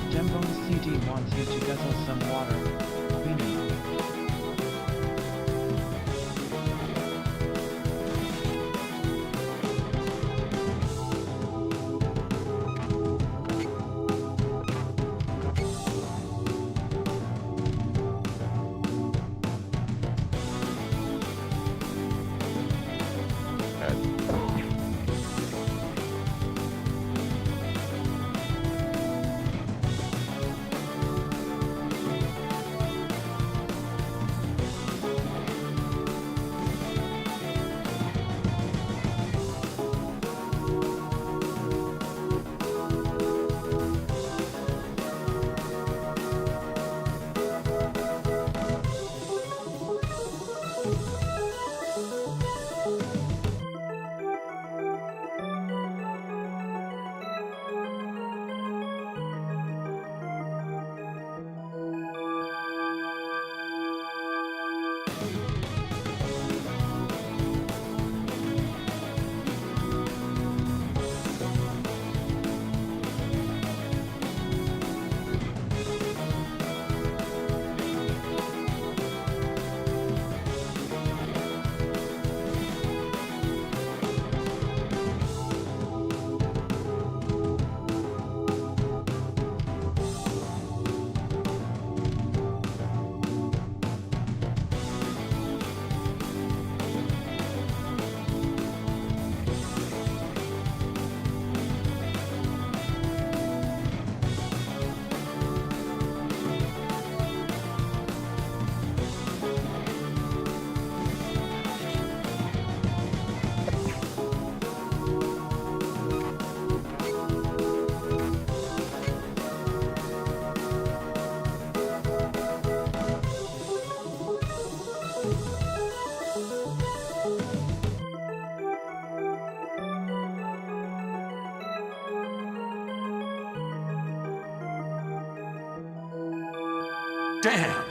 Jambone CD wants you to guzzle some water. We know. Damn!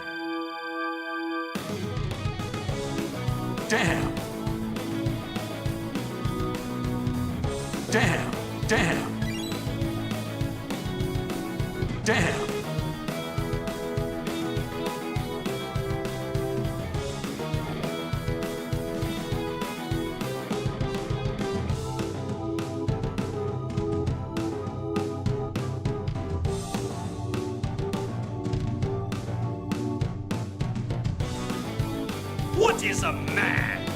Damn! Damn! Damn! Damn! What is a man?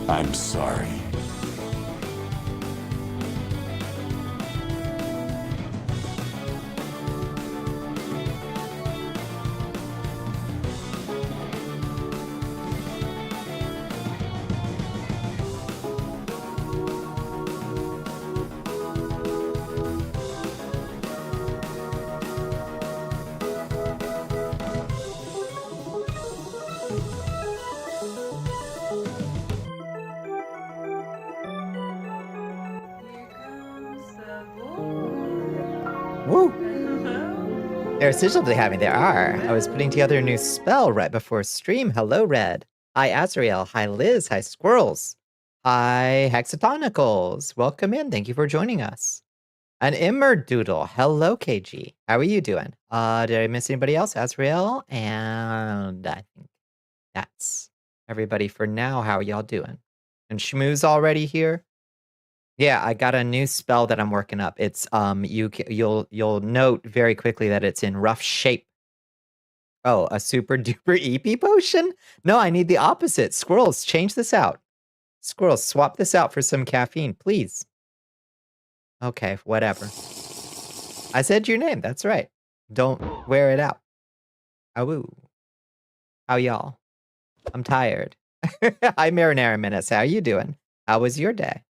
I'm sorry. Woo! There are sigils they have me. There are. I was putting together a new spell right before stream. Hello, Red. Hi, Azrael. Hi, Liz. Hi, Squirrels. Hi, Hexatonicals. Welcome in. Thank you for joining us. An Immerdoodle. Hello, KG. How are you doing? Did I miss anybody else? Azrael. And I think that's everybody for now. How are y'all doing? And Shmoo's already here. Yeah, I got a new spell that I'm working up. It's you'll note very quickly that it's in rough shape. Oh, a super duper EP potion? No, I need the opposite. Squirrels, change this out. Squirrels, swap this out for some caffeine, please. Okay, whatever. I said your name. That's right. Don't wear it out. Awoo. How y'all? I'm tired. Hi, Marinara Menace. How you doing? How was your day?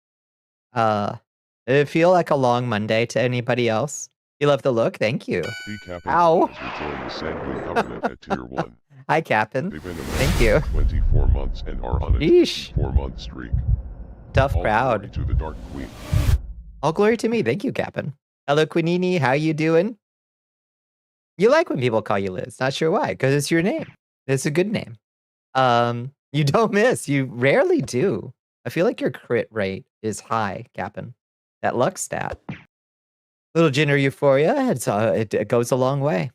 Did it feel like a long Monday to anybody else? You love the look? Thank you. Ow. Hi, Captain. Thank you. 24 months and are on a 24-month streak. Tough crowd. To the Dark Queen. All glory to me. Thank you, Captain. Hello, Quinini. How you doing? You like when people call you Liz. Not sure why, because it's your name. It's a good name. You don't miss. You rarely do. I feel like your crit rate is high, Cap'n. That luck stat. Little gender euphoria, it goes a long way.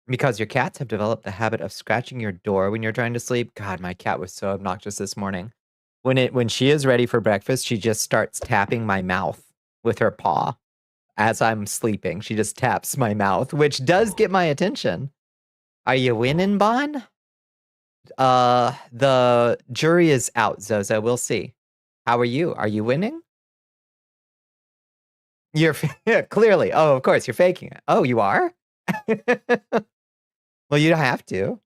Because your cats have developed the habit of scratching your door when you're trying to sleep. God, my cat was so obnoxious this morning. When she is ready for breakfast, she just starts tapping my mouth with her paw as I'm sleeping. She just taps my mouth, which does get my attention. Are you winning, Bon? The jury is out, Zozo. We'll see. How are you? Are you winning? You're clearly. Oh, of course, you're faking it. Oh, you are? Well, you don't have to.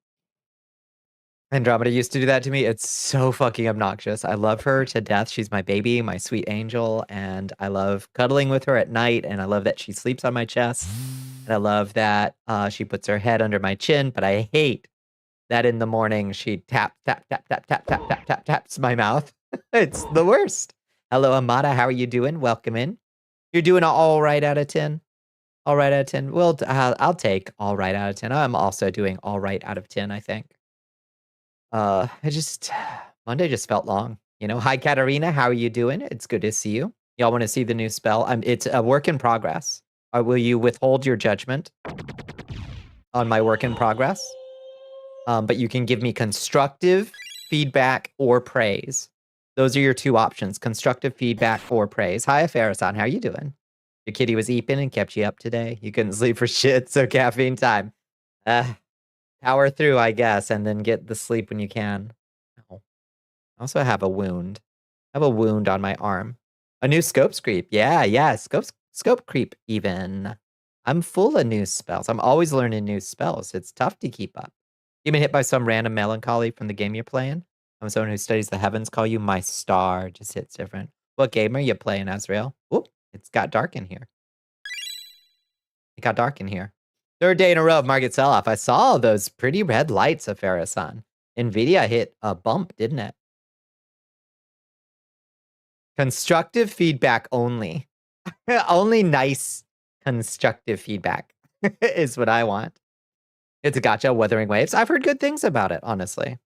Andromeda used to do that to me. It's so fucking obnoxious. I love her to death. She's my baby, my sweet angel, and I love cuddling with her at night, and I love that she sleeps on my chest, and I love that she puts her head under my chin, but I hate that in the morning she taps my mouth. It's the worst. Hello, Amada. How are you doing? Welcome in. You're doing all right out of 10? All right out of 10? Well, I'll take all right out of 10. I'm also doing all right out of 10, I think. Monday just felt long, you know? Hi, Katarina. How are you doing? It's good to see you. Y'all want to see the new spell? It's a work in progress. Will you withhold your judgment on my work in progress? But you can give me constructive feedback or praise. Those are your two options, constructive feedback or praise. Hi, Farah-san. How are you doing? Your kitty was eeping and kept you up today. You couldn't sleep for shit, so caffeine time. Power through, I guess, and then get the sleep when you can. Oh. I also have a wound. I have a wound on my arm. A new scope creep. Yeah. Scope creep even. I'm full of new spells. I'm always learning new spells. It's tough to keep up. You've been hit by some random melancholy from the game you're playing? I'm someone who studies the heavens, call you my star. Just hits different. What game are you playing, Azrael? Oh, it's got dark in here. It got dark in here. Third day in a row of market sell-off. I saw those pretty red lights of Farah-san. Nvidia hit a bump, didn't it? Constructive feedback only. Only nice constructive feedback is what I want. It's a gotcha, Wuthering Waves. I've heard good things about it, honestly.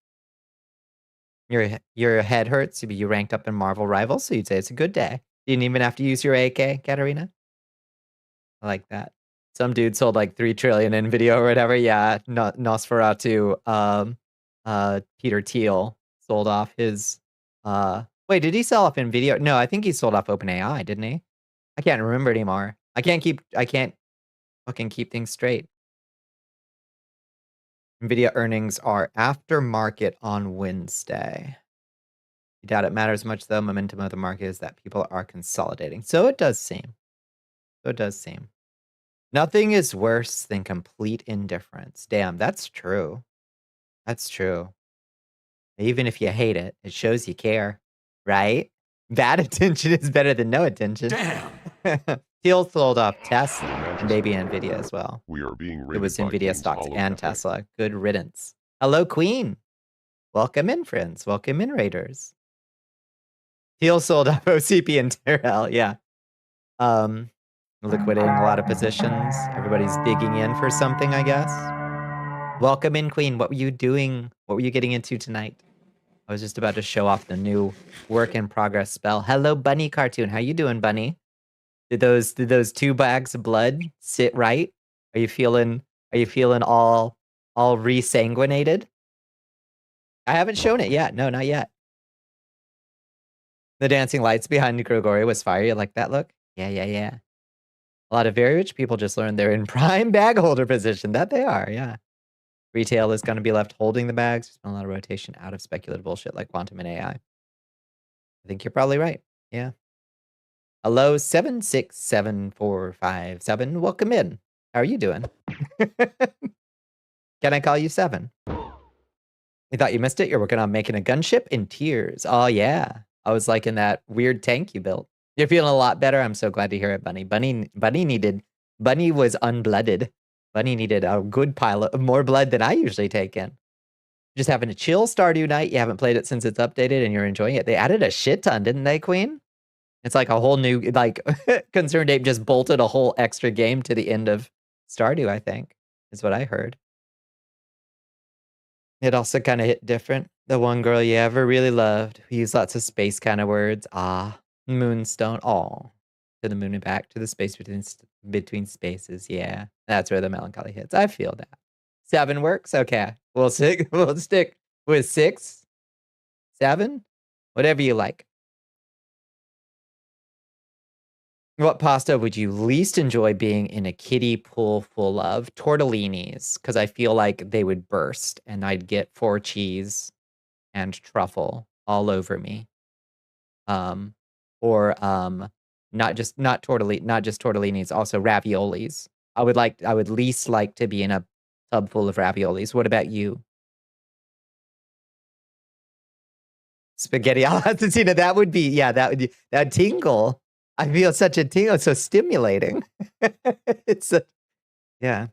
Your head hurts. You ranked up in Marvel Rivals, so you'd say it's a good day. You didn't even have to use your AK, Katarina. I like that. Some dude sold like 3 trillion in video or whatever. Yeah, Nosferatu. Peter Thiel sold off his. Wait, did he sell off in video? No, I think he sold off OpenAI, didn't he? I can't remember anymore. I can't fucking keep things straight. Nvidia earnings are after market on Wednesday. I doubt it matters much though. Momentum of the market is that people are consolidating. So it does seem. Nothing is worse than complete indifference. Damn, that's true. That's true. Even if you hate it, it shows you care, right? Bad attention is better than no attention. Damn. Thiel sold off Tesla and maybe Nvidia as well. We are being It was raided by Nvidia King's stocks Hollow and Cafe. Tesla. Good riddance. Hello, Queen. Welcome in, friends. Welcome in, Raiders. Thiel sold off OCP and Terrell. Yeah. Liquidating a lot of positions. Everybody's digging in for something, I guess. Welcome in, Queen. What were you doing? What were you getting into tonight? I was just about to show off the new work in progress spell. Hello, Bunny Cartoon. How you doing, Bunny? Did those 2 bags of blood sit right? Are you feeling all resanguinated? I haven't shown it yet. No, not yet. The dancing lights behind Gregory was fire. You like that look? Yeah. A lot of very rich people just learned they're in prime bag holder position. That they are, yeah. Retail is going to be left holding the bags. There's been a lot of rotation out of speculative bullshit like quantum and AI. I think you're probably right. Yeah. Hello, 767457. Welcome in. How are you doing? Can I call you 7? You thought you missed it? You're working on making a gunship in tears. Oh, yeah. I was liking that weird tank you built. You're feeling a lot better. I'm so glad to hear it, Bunny. Bunny was unblooded. Bunny needed a good pile of more blood than I usually take in. Just having a chill Stardew night. You haven't played it since it's updated and you're enjoying it. They added a shit ton, didn't they, Queen? It's like a whole new, like, Concerned Ape just bolted a whole extra game to the end of Stardew, I think, is what I heard. It also kind of hit different. The one girl you ever really loved, who used lots of space kind of words. Ah, moonstone. Aw. To the moon and back, to the space between spaces. Yeah, that's where the melancholy hits. I feel that. 7 works? Okay. We'll stick with 6, 7, whatever you like. What pasta would you least enjoy being in a kiddie pool full of? Tortellinis, because I feel like they would burst and I'd get 4 cheese and truffle all over me. Or not just tortellinis, also raviolis. I would least like to be in a tub full of raviolis. What about you? Spaghetti alla assassina, that would be, yeah, that tingle. I feel such a tingle, it's so stimulating. It's yeah.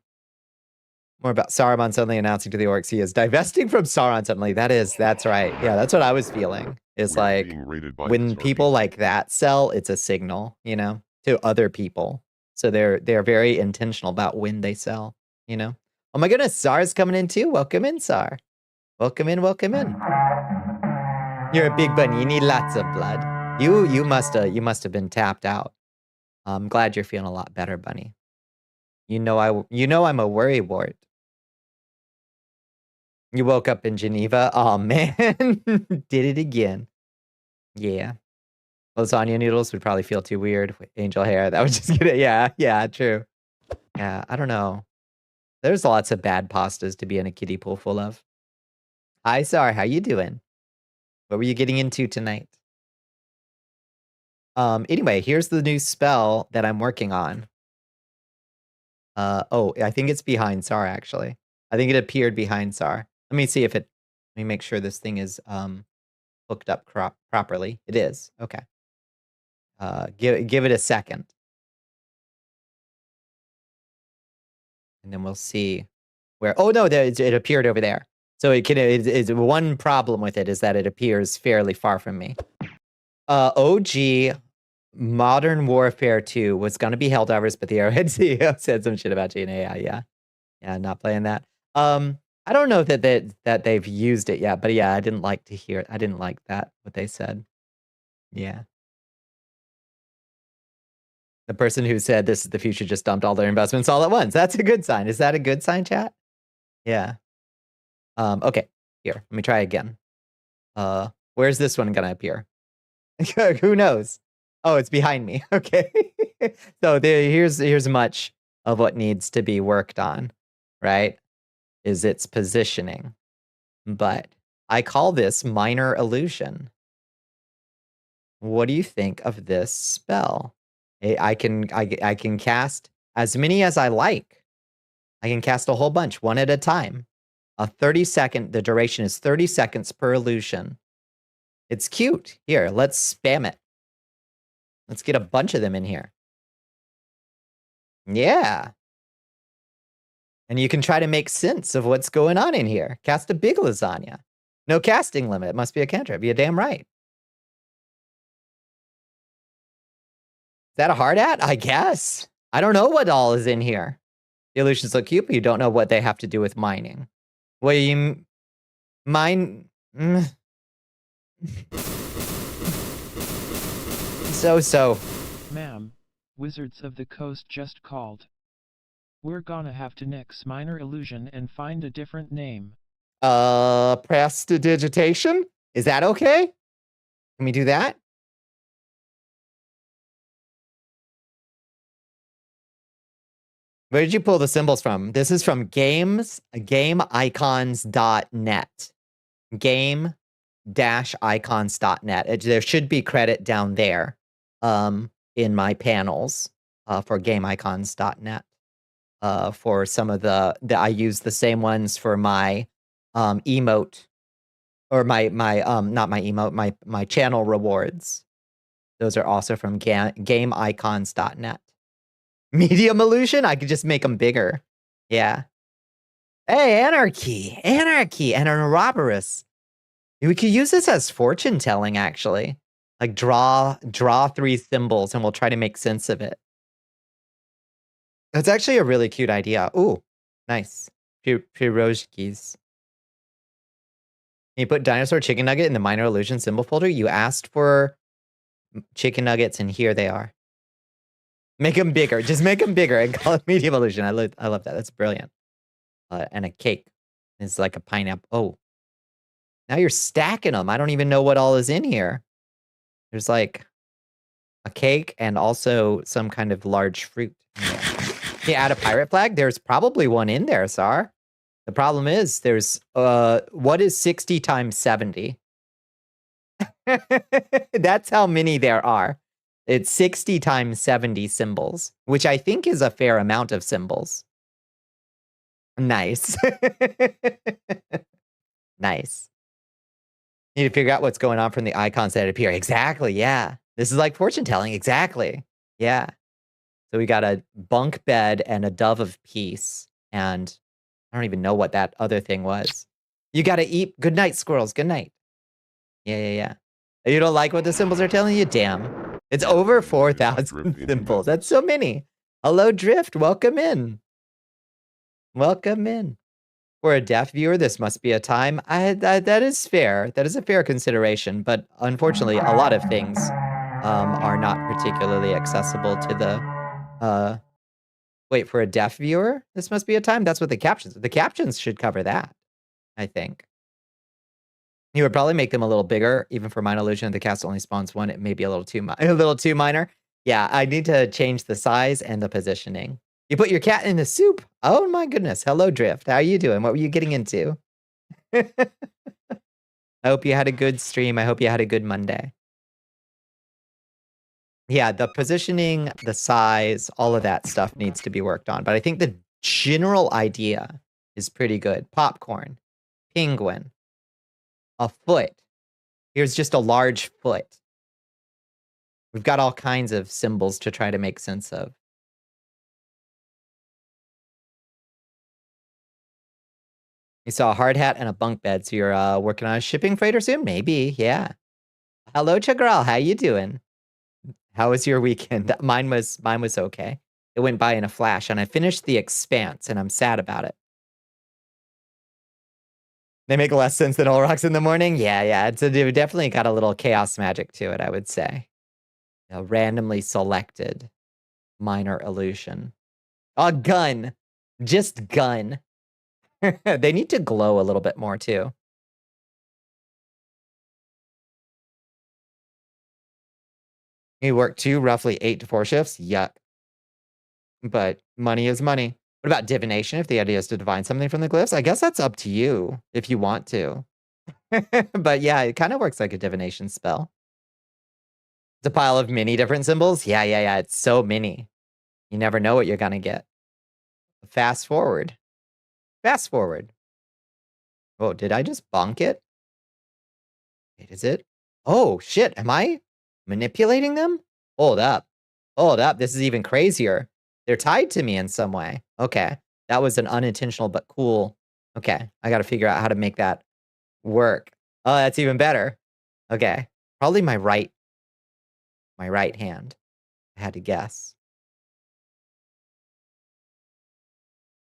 More about Saruman suddenly announcing to the orcs he is divesting from Sauron suddenly. That's right. Yeah, that's what I was feeling. It's We're like being raided by when the people Sarpies. like that sell, it's a signal, to other people. So they're very intentional about when they sell, Oh my goodness, Sar's coming in too. Welcome in, Sar. Welcome in, welcome in. You're a big bunny. You need lots of blood. You must have been tapped out. I'm glad you're feeling a lot better, bunny. I'm a worrywart. You woke up in Geneva? Oh man, did it again. Yeah. Lasagna noodles would probably feel too weird with angel hair. That would just get it. Yeah, true. Yeah, I don't know. There's lots of bad pastas to be in a kiddie pool full of. Hi, Sar. How you doing? What were you getting into tonight? Anyway, here's the new spell that I'm working on. Oh, I think it's behind Sar, actually. I think it appeared behind Sar. Let me make sure this thing is, hooked up properly. It is. Okay. Give it a second. And then we'll see where, oh no, it appeared over there. So it's one problem with it is that it appears fairly far from me. OG Modern Warfare 2 was going to be Helldivers, but the Arrowhead CEO said some shit about GNAI. Yeah, not playing that. I don't know that they've used it yet, but yeah, I didn't like to hear it. I didn't like that, what they said. Yeah. The person who said this is the future just dumped all their investments all at once. That's a good sign. Is that a good sign, chat? Yeah. Okay. Here, let me try again. Where's this one gonna appear? Who knows? Oh, it's behind me. Okay. So here's much of what needs to be worked on, right? Is its positioning. But I call this minor illusion. What do you think of this spell? I can cast as many as I like. I can cast a whole bunch, one at a time. The duration is 30 seconds per illusion. It's cute. Here, let's spam it. Let's get a bunch of them in here. Yeah. And you can try to make sense of what's going on in here. Cast a big lasagna. No casting limit. It must be a cantrip. You're damn right. Is that a hard hat? I guess. I don't know what all is in here. The illusions look cute, but you don't know what they have to do with mining. What do you mine? So. Ma'am, Wizards of the Coast just called. We're gonna have to nix minor illusion and find a different name. Prestidigitation? Is that okay? Can we do that? Where did you pull the symbols from? This is from gameicons.net. Game-icons.net. There should be credit down there in my panels for gameicons.net. For some of I use the same ones for my emote or my not my emote, my channel rewards. Those are also from gameicons.net. Medium illusion? I could just make them bigger. Yeah. Hey, anarchy, and an Ouroboros. We could use this as fortune telling, actually. Like draw 3 symbols, and we'll try to make sense of it. That's actually a really cute idea. Ooh, nice. Pirojkis. You put dinosaur chicken nugget in the minor illusion symbol folder. You asked for chicken nuggets, and here they are. Make them bigger. Just make them bigger and call it medium illusion. I love that. That's brilliant. And a cake. It's like a pineapple. Oh. Now you're stacking them. I don't even know what all is in here. There's like a cake and also some kind of large fruit. Can you add a pirate flag? There's probably one in there, Sar. The problem is there's, what is 60 times 70? That's how many there are. It's 60 times 70 symbols, which I think is a fair amount of symbols. Nice. Nice. Need to figure out what's going on from the icons that appear. Exactly, yeah. This is like fortune telling, exactly. Yeah. So we got a bunk bed and a dove of peace. And I don't even know what that other thing was. You gotta eat. Good night, squirrels. Good night. Yeah. You don't like what the symbols are telling you? Damn. It's over 4,000 symbols. That's so many. Hello, Drift. Welcome in. Welcome in. For a deaf viewer, this must be a time. That is fair. That is a fair consideration. But unfortunately, a lot of things are not particularly accessible to the... Wait, for a deaf viewer, this must be a time? That's what the captions should cover that, I think. You would probably make them a little bigger, even for minor illusion. The cast only spawns one. It may be a little too minor. Yeah, I need to change the size and the positioning. You put your cat in the soup. Oh my goodness. Hello, Drift. How are you doing? What were you getting into? I hope you had a good stream. I hope you had a good Monday. Yeah, the positioning, the size, all of that stuff needs to be worked on. But I think the general idea is pretty good. Popcorn, penguin, a foot. Here's just a large foot. We've got all kinds of symbols to try to make sense of. You saw a hard hat and a bunk bed, so you're working on a shipping freighter soon? Maybe, yeah. Hello, Chagral. How you doing? How was your weekend? Mine was okay. It went by in a flash, and I finished The Expanse, and I'm sad about it. They make less sense than All Rocks in the Morning? Yeah. It definitely got a little chaos magic to it, I would say. A randomly selected minor illusion. A gun. Just gun. They need to glow a little bit more, too. You work 2 roughly 8 to 4 shifts? Yuck. But money is money. What about divination? If the idea is to divine something from the glyphs? I guess that's up to you, if you want to. But yeah, it kind of works like a divination spell. It's a pile of many different symbols? Yeah. It's so many. You never know what you're gonna get. Fast forward. Oh, did I just bonk it? Wait, is it? Oh, shit. Am I manipulating them? Hold up. This is even crazier. They're tied to me in some way. Okay. That was an unintentional but cool. Okay. I got to figure out how to make that work. Oh, that's even better. Okay. Probably my right hand. I had to guess.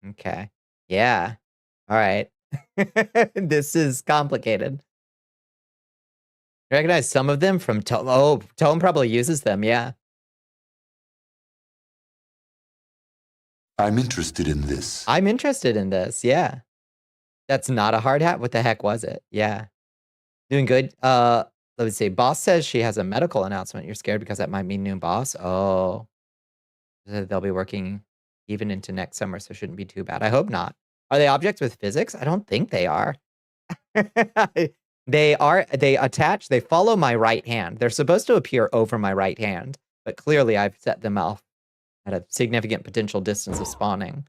Okay. Yeah. All right. This is complicated. Recognize some of them from Tome. Oh, Tome probably uses them. Yeah. I'm interested in this. Yeah. That's not a hard hat. What the heck was it? Yeah. Doing good. Let's see. Boss says she has a medical announcement. You're scared because that might mean new boss. Oh. They'll be working even into next summer, so it shouldn't be too bad. I hope not. Are they objects with physics? I don't think they are. They follow my right hand. They're supposed to appear over my right hand, but clearly I've set them off at a significant potential distance of spawning.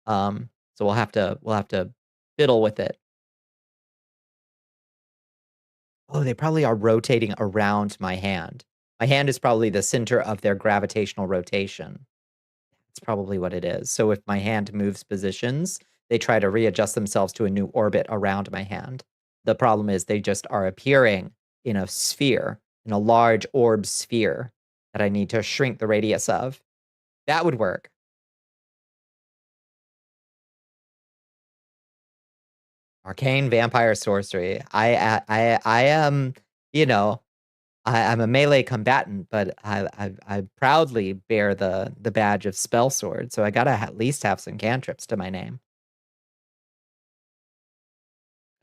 So we'll have to fiddle with it. Oh, they probably are rotating around my hand. My hand is probably the center of their gravitational rotation. That's probably what it is. So if my hand moves positions, they try to readjust themselves to a new orbit around my hand. The problem is they just are appearing in a sphere, in a large orb sphere that I need to shrink the radius of. That would work. Arcane vampire sorcery. I am, you know, I'm a melee combatant, but I proudly bear the badge of spell sword, so I gotta at least have some cantrips to my name.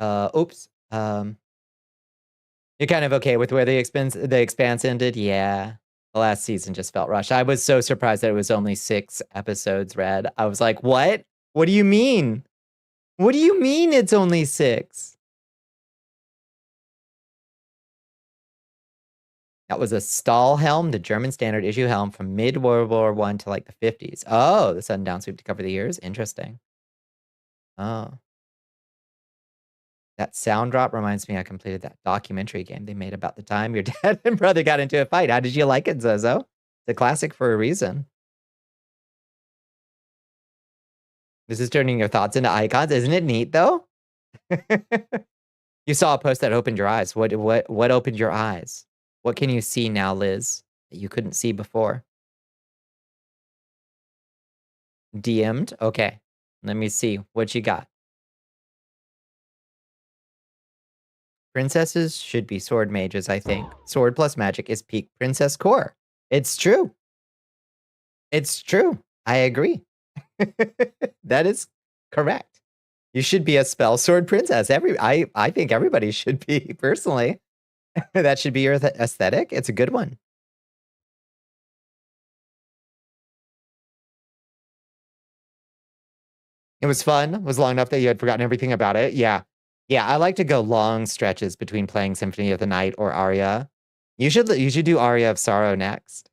Oops. You're kind of okay with where the expanse ended? Yeah. The last season just felt rushed. I was so surprised that it was only 6 episodes, Red. I was like, what? What do you mean? What do you mean it's only 6? That was a Stahl helm, the German standard issue helm from mid-World War I to like the 50s. Oh, the sudden down sweep to cover the ears? Interesting. Oh. That sound drop reminds me I completed that documentary game they made about the time your dad and brother got into a fight. How did you like it, Zozo? It's a classic for a reason. This is turning your thoughts into icons. Isn't it neat, though? You saw a post that opened your eyes. What opened your eyes? What can you see now, Liz, that you couldn't see before? DM'd? Okay. Let me see. What you got? Princesses should be sword mages, I think. Sword plus magic is peak princess core. It's true. It's true. I agree. That is correct. You should be a spell sword princess. I think everybody should be, personally. That should be your aesthetic. It's a good one. It was fun. It was long enough that you had forgotten everything about it. Yeah. Yeah, I like to go long stretches between playing Symphony of the Night or Aria. You should do Aria of Sorrow next.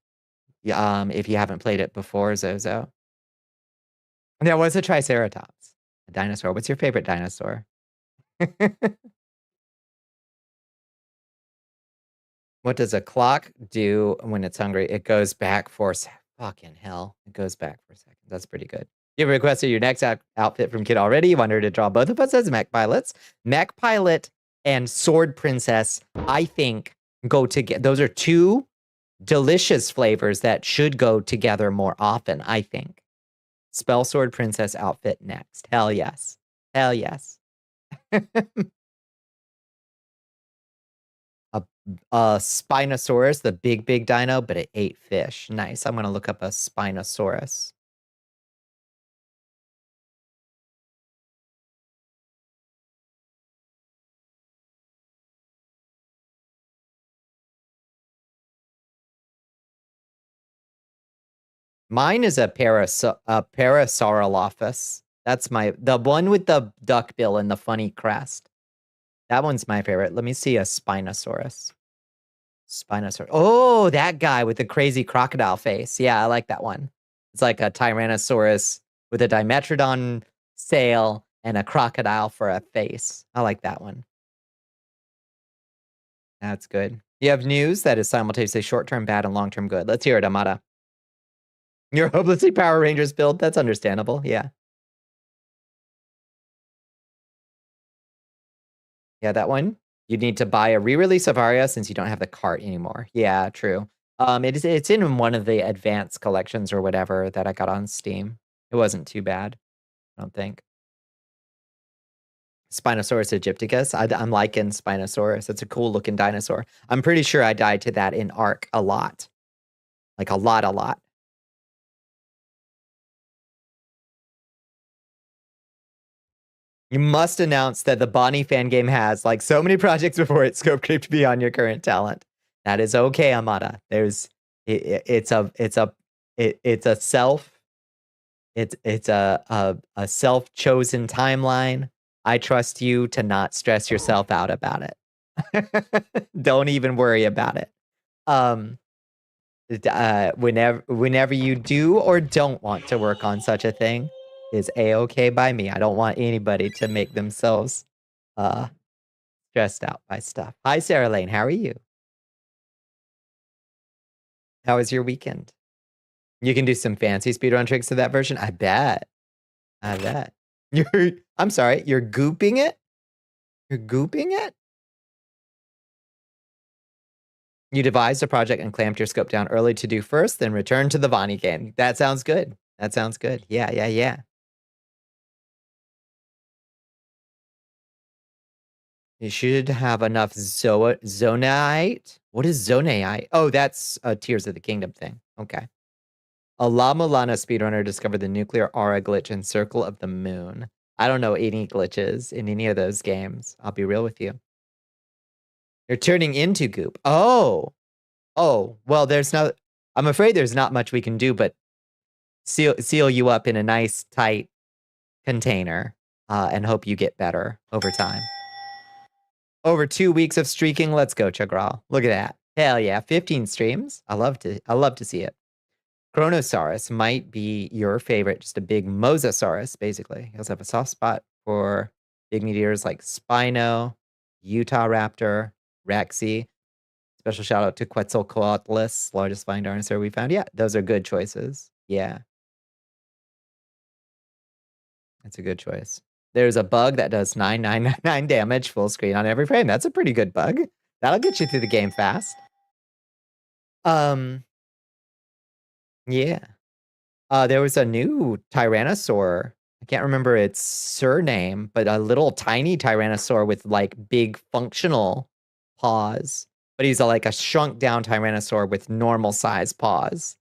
If you haven't played it before, Zozo. There was a Triceratops, a dinosaur. What's your favorite dinosaur? What does a clock do when it's hungry? It goes back for fucking hell. It goes back for a second. That's pretty good. You requested your next outfit from Kid already. You wanted to draw both of us as mech pilots. Mech pilot and sword princess, I think, go together. Those are two delicious flavors that should go together more often, I think. Spell sword princess outfit next. Hell yes. Hell yes. A Spinosaurus, the big dino, but it ate fish. Nice. I'm going to look up a Spinosaurus. Mine is a Parasaurolophus. That's the one with the duck bill and the funny crest. That one's my favorite. Let me see a Spinosaurus. Spinosaurus. Oh, that guy with the crazy crocodile face. Yeah, I like that one. It's like a Tyrannosaurus with a Dimetrodon sail and a crocodile for a face. I like that one. That's good. You have news that is simultaneously short-term bad and long-term good. Let's hear it, Amada. Your hopelessly Power Rangers build? That's understandable. Yeah. Yeah, that one. You'd need to buy a re-release of Aria since you don't have the cart anymore. Yeah, true. It's in one of the advanced collections or whatever that I got on Steam. It wasn't too bad, I don't think. Spinosaurus aegypticus. I'm liking Spinosaurus. It's a cool looking dinosaur. I'm pretty sure I died to that in Arc a lot. Like a lot. You must announce that the Bonnie fan game has, like so many projects before it, scope creeped beyond your current talent. That is okay, Amada. It's a self-chosen timeline. I trust you to not stress yourself out about it. Don't even worry about it. Whenever you do or don't want to work on such a thing is a-okay by me. I don't want anybody to make themselves stressed out by stuff. Hi, Sarah Lane. How are you? How was your weekend? You can do some fancy speedrun tricks to that version? I bet. I'm sorry, you're gooping it? You're gooping it? You devised a project and clamped your scope down early to do first, then return to the Vonnie game. That sounds good. Yeah. You should have enough zonaite. What is zonaite? Oh, that's a Tears of the Kingdom thing. Okay. A La Mulana speedrunner discovered the nuclear aura glitch in Circle of the Moon. I don't know any glitches in any of those games. I'll be real with you. You're turning into goop. Oh. Oh, well, I'm afraid there's not much we can do but seal you up in a nice, tight container and hope you get better over time. Over 2 weeks of streaking. Let's go, Chagral. Look at that. Hell yeah. 15 streams. I love to see it. Chronosaurus might be your favorite. Just a big mosasaurus, basically. He also have a soft spot for big meteors like Spino, Utah Raptor, Rexy. Special shout out to Quetzalcoatlus, largest flying dinosaur we found. Yeah, those are good choices. Yeah. That's a good choice. There's a bug that does 9999 damage full screen on every frame. That's a pretty good bug. That'll get you through the game fast. Yeah. There was a new Tyrannosaur. I can't remember its surname, but a little tiny Tyrannosaur with like big functional paws. But he's like a shrunk down Tyrannosaur with normal size paws.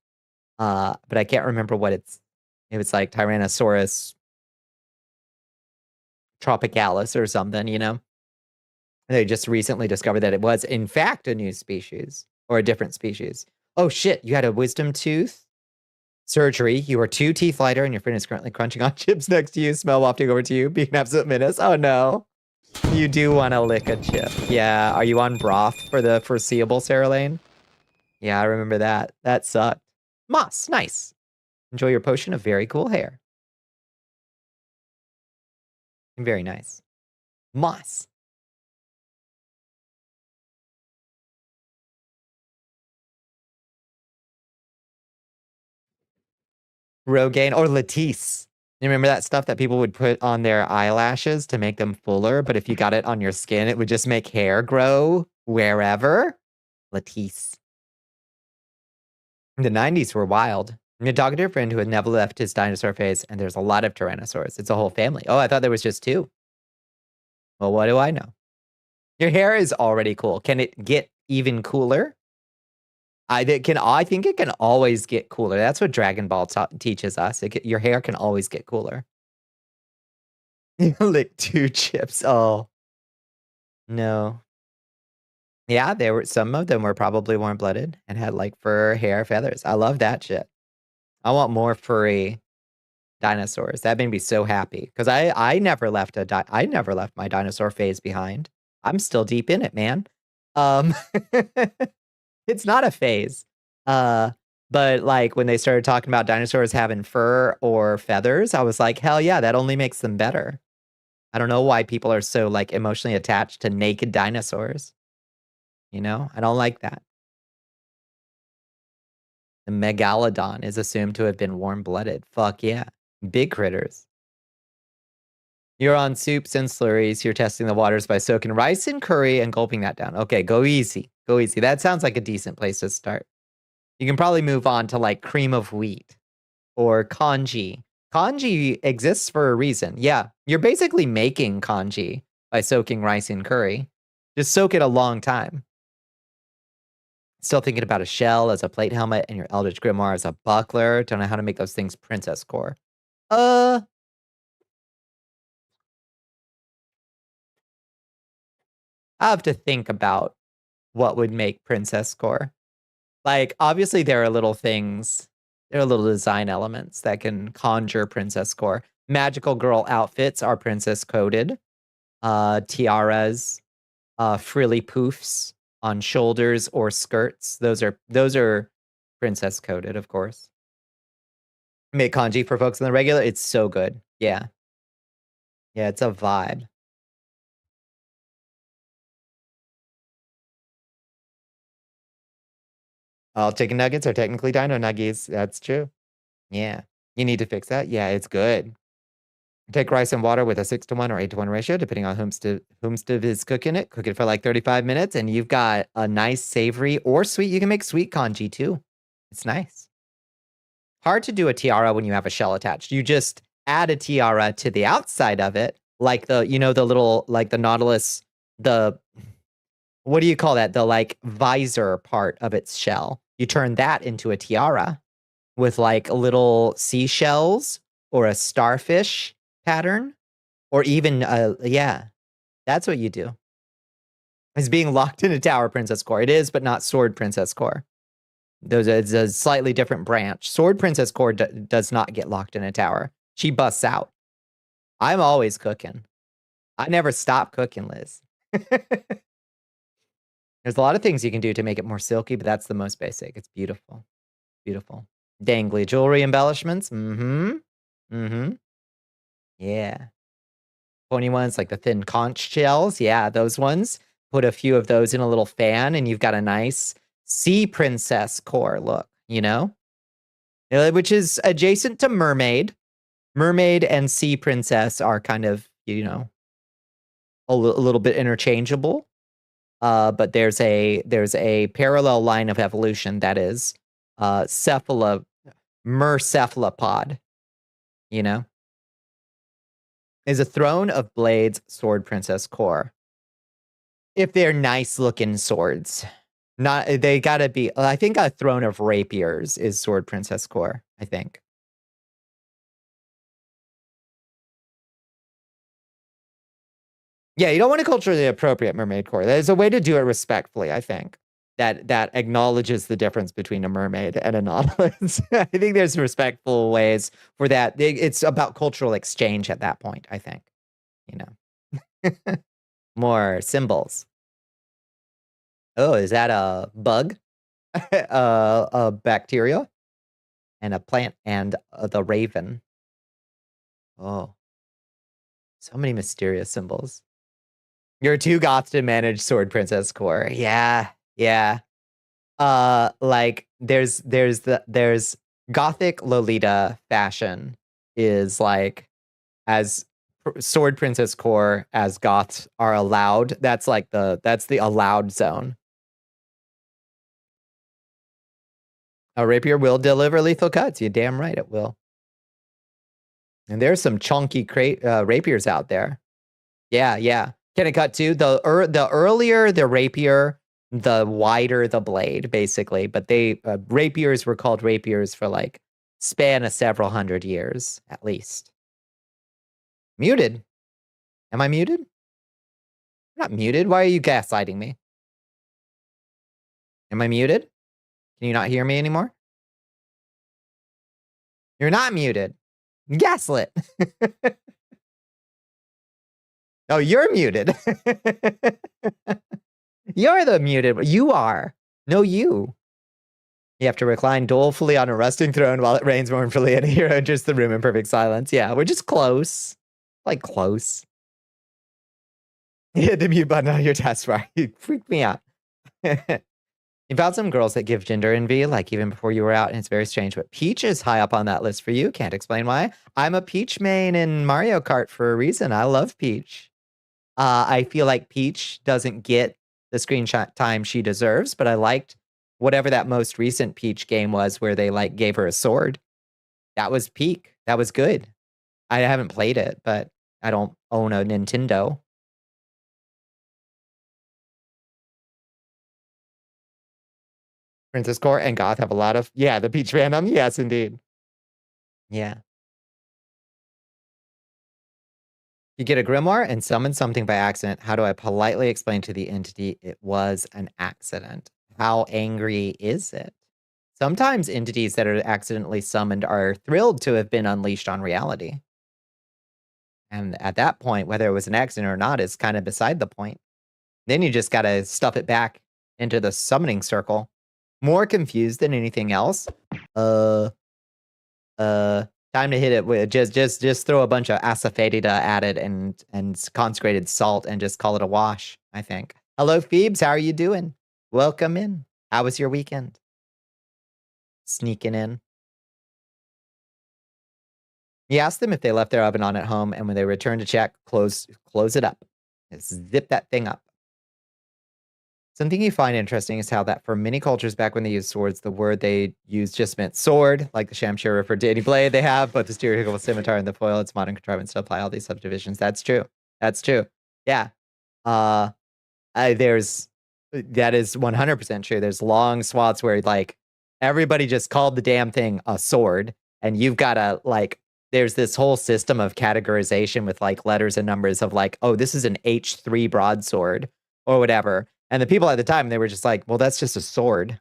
But I can't remember what it was like Tyrannosaurus tropicalis or something, you know? They just recently discovered that it was, in fact, a new species or a different species. Oh shit, you had a wisdom tooth surgery. You are 2 teeth lighter and your friend is currently crunching on chips next to you, smell wafting over to you, being an absolute menace. Oh no. You do want to lick a chip. Yeah, are you on broth for the foreseeable, Sarah Lane? Yeah, I remember that. That sucked. Moss, nice. Enjoy your potion of very cool hair. Very nice. Moss. Rogaine or Latisse. You remember that stuff that people would put on their eyelashes to make them fuller, but if you got it on your skin, it would just make hair grow wherever? Latisse. The 90s were wild. I'm talking to a friend who had never left his dinosaur phase, and there's a lot of Tyrannosaurs. It's a whole family. Oh, I thought there was just 2. Well, what do I know? Your hair is already cool. Can it get even cooler? I think it can always get cooler. That's what Dragon Ball teaches us. Your hair can always get cooler. You lick 2 chips. Oh. No. Yeah, some of them were probably warm-blooded and had like fur, hair, feathers. I love that shit. I want more furry dinosaurs. That made me so happy because I never left my dinosaur phase behind. I'm still deep in it, man. It's not a phase. But like when they started talking about dinosaurs having fur or feathers, I was like, hell yeah, that only makes them better. I don't know why people are so like emotionally attached to naked dinosaurs. You know, I don't like that. The megalodon is assumed to have been warm-blooded. Fuck yeah. Big critters. You're on soups and slurries. You're testing the waters by soaking rice in curry and gulping that down. Okay, go easy. Go easy. That sounds like a decent place to start. You can probably move on to like cream of wheat or congee. Congee exists for a reason. Yeah, you're basically making congee by soaking rice in curry. Just soak it a long time. Still thinking about a shell as a plate helmet and your Eldritch Grimoire as a buckler. Don't know how to make those things princess core. I have to think about what would make princess core. Like, obviously there are little things, there are little design elements that can conjure princess core. Magical girl outfits are princess coded. Tiaras, frilly poofs on shoulders or skirts. Those are princess coded, of course. Make kanji for folks in the regular. It's so good. Yeah. Yeah, it's a vibe. All chicken nuggets are technically dino nuggies. That's true. Yeah. You need to fix that? Yeah, it's good. Take rice and water with a 6-to-1 or 8-to-1 ratio, depending on whomst is cooking it. Cook it for like 35 minutes, and you've got a nice savory or sweet. You can make sweet kanji too. It's nice. Hard to do a tiara when you have a shell attached. You just add a tiara to the outside of it, like the little, like the Nautilus what do you call that? The like visor part of its shell. You turn that into a tiara with like little seashells or a starfish pattern, or even yeah, that's what you do. Is being locked in a tower princess core. It is, but not sword princess core. It's a slightly different branch. Sword princess core does not get locked in a tower. She busts out. I'm always cooking. I never stop cooking, Liz. There's a lot of things you can do to make it more silky, but that's the most basic. It's beautiful. Beautiful. Dangly jewelry embellishments. Yeah. Pointy ones like the thin conch shells. Yeah, those ones. Put a few of those in a little fan and you've got a nice sea princess core look, you know? Which is adjacent to mermaid. Mermaid and sea princess are kind of, you know, a little bit interchangeable. But there's a parallel line of evolution that is mercephalopod, you know, is a throne of blades sword princess core. If they're nice looking swords, they gotta be. I think a throne of rapiers is sword princess core. I think. Yeah, you don't want a culturally appropriate mermaid core. There's a way to do it respectfully, I think. That acknowledges the difference between a mermaid and a nautilus. I think there's respectful ways for that. It's about cultural exchange at that point, I think. You know. More symbols. Oh, is that a bug? A bacteria? And a plant and the raven. Oh. So many mysterious symbols. You're too goth to manage sword princess core. Yeah. Yeah. Like there's gothic Lolita fashion is like as sword princess core as goths are allowed. That's like that's the allowed zone. A rapier will deliver lethal cuts. You're damn right it will. And there's some chunky rapiers out there. Yeah, yeah. Can it cut too? The earlier the rapier, the wider the blade, basically. But rapiers were called rapiers for like span of several hundred years, at least. Muted? Am I muted? I'm not muted. Why are you gaslighting me? Am I muted? Can you not hear me anymore? You're not muted. Gaslit. Oh, you're muted. You're the muted. You are. No, you. You have to recline dolefully on a rusting throne while it rains mournfully and a hero enters the room in perfect silence. Yeah, we're just close. Like close. You hit the mute button on your taskbar. You freaked me out. You found some girls that give gender envy, like even before you were out, and it's very strange. But Peach is high up on that list for you. Can't explain why. I'm a Peach main in Mario Kart for a reason. I love Peach. I feel like Peach doesn't get the screenshot time she deserves, but I liked whatever that most recent Peach game was where they like gave her a sword. That was peak. That was good. I haven't played it, but I don't own a Nintendo. Princess Core and Goth have a lot of, yeah, the Peach fandom. Yes, indeed. Yeah. You get a grimoire and summon something by accident. How do I politely explain to the entity it was an accident? How angry is it? Sometimes entities that are accidentally summoned are thrilled to have been unleashed on reality. And at that point, whether it was an accident or not is kind of beside the point. Then you just got to stuff it back into the summoning circle. More confused than anything else. Time to hit it with just throw a bunch of asafoetida at it and consecrated salt and just call it a wash, I think. Hello, Phoebes. How are you doing? Welcome in. How was your weekend? Sneaking in. You asked them if they left their oven on at home, and when they return to check, close it up. Zip that thing up. Something you find interesting is how that for many cultures back when they used swords, the word they used just meant sword, like the Shamshir referred to any blade they have, but the stereotypical scimitar and the foil, its modern contrivance to apply all these subdivisions. That's true. That's true. Yeah. that is 100% true. There's long swaths where like everybody just called the damn thing a sword, and you've got to like. There's this whole system of categorization with like letters and numbers of like, oh, this is an H3 broadsword or whatever. And the people at the time, they were just like, well, that's just a sword.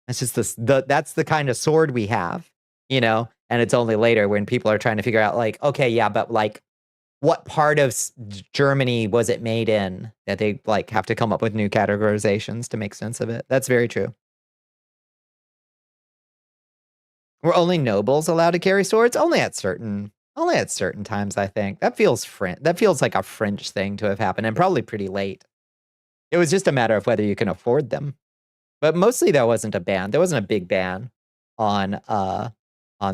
That's just that's the kind of sword we have, you know? And it's only later when people are trying to figure out like, okay, yeah, but like what part of Germany was it made in, that they like have to come up with new categorizations to make sense of it. That's very true. Were only nobles allowed to carry swords? Only at certain times, I think. That feels like a French thing to have happened, and probably pretty late. It was just a matter of whether you can afford them. But mostly there wasn't a ban. There wasn't a big ban on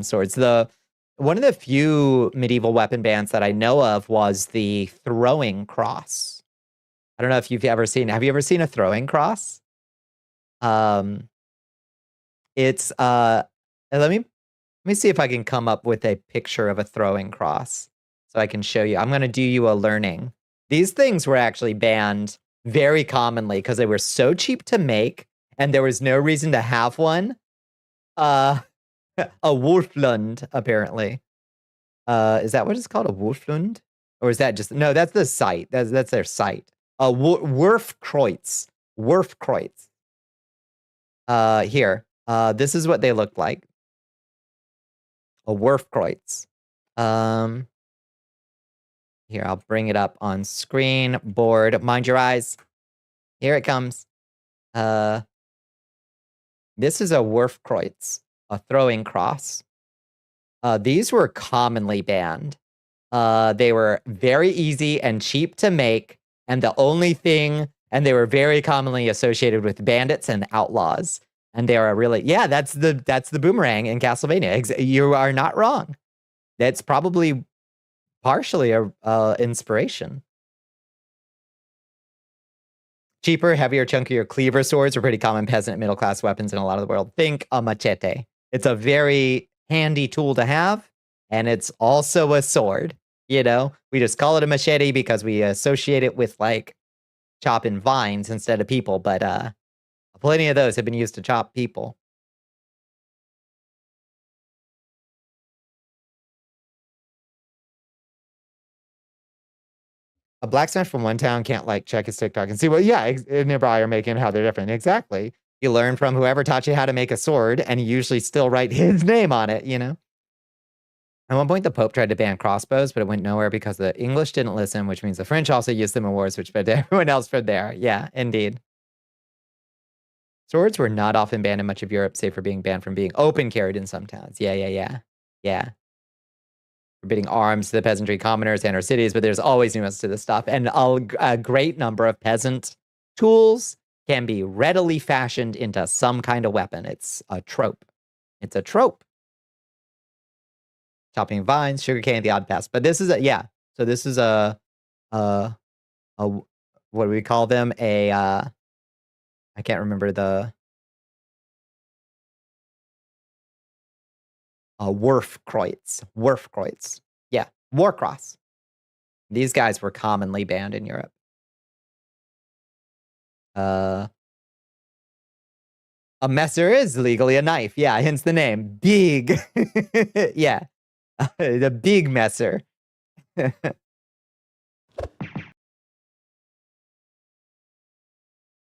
swords. One of the few medieval weapon bans that I know of was the throwing cross. I don't know if you've ever seen. Have you ever seen a throwing cross? It's let me see if I can come up with a picture of a throwing cross so I can show you. I'm going to do you a learning. These things were actually banned very commonly because they were so cheap to make and there was no reason to have one. A Wolflund, apparently. Is that what it's called? A Wolflund? Or is that just... No, that's the site. That's their site. Wurfkreuz. Wurfkreuz. Here. This is what they look like. A Wurfkreuz. Here, I'll bring it up on screen. Board. Mind your eyes. Here it comes. This is a Wurfkreuz, a throwing cross. These were commonly banned. They were very easy and cheap to make, and they were very commonly associated with bandits and outlaws. And they are really, yeah, that's the boomerang in Castlevania. You are not wrong. That's probably partially a inspiration. Cheaper, heavier, chunkier cleaver swords are pretty common peasant middle class weapons in a lot of the world. Think a machete. It's a very handy tool to have, and it's also a sword. You know, we just call it a machete because we associate it with like chopping vines instead of people, but plenty of those have been used to chop people. A blacksmith from one town can't like check his TikTok and see, well, yeah, nearby are making how they're different. Exactly. You learn from whoever taught you how to make a sword, and you usually still write his name on it, you know? At one point, the Pope tried to ban crossbows, but it went nowhere because the English didn't listen, which means the French also used them in wars, which fed to everyone else for there. Yeah, indeed. Swords were not often banned in much of Europe, save for being banned from being open carried in some towns. Yeah. Forbidding arms to the peasantry, commoners, and our cities, but there's always nuance to this stuff. And a great number of peasant tools can be readily fashioned into some kind of weapon. It's a trope. It's a trope. Chopping vines, sugarcane, the odd pest. But this is so this is a what do we call them? I can't remember the Wurfkreuz. Yeah, Warcross. These guys were commonly banned in Europe. A messer is legally a knife. Yeah, hence the name. Big. Yeah. The big messer.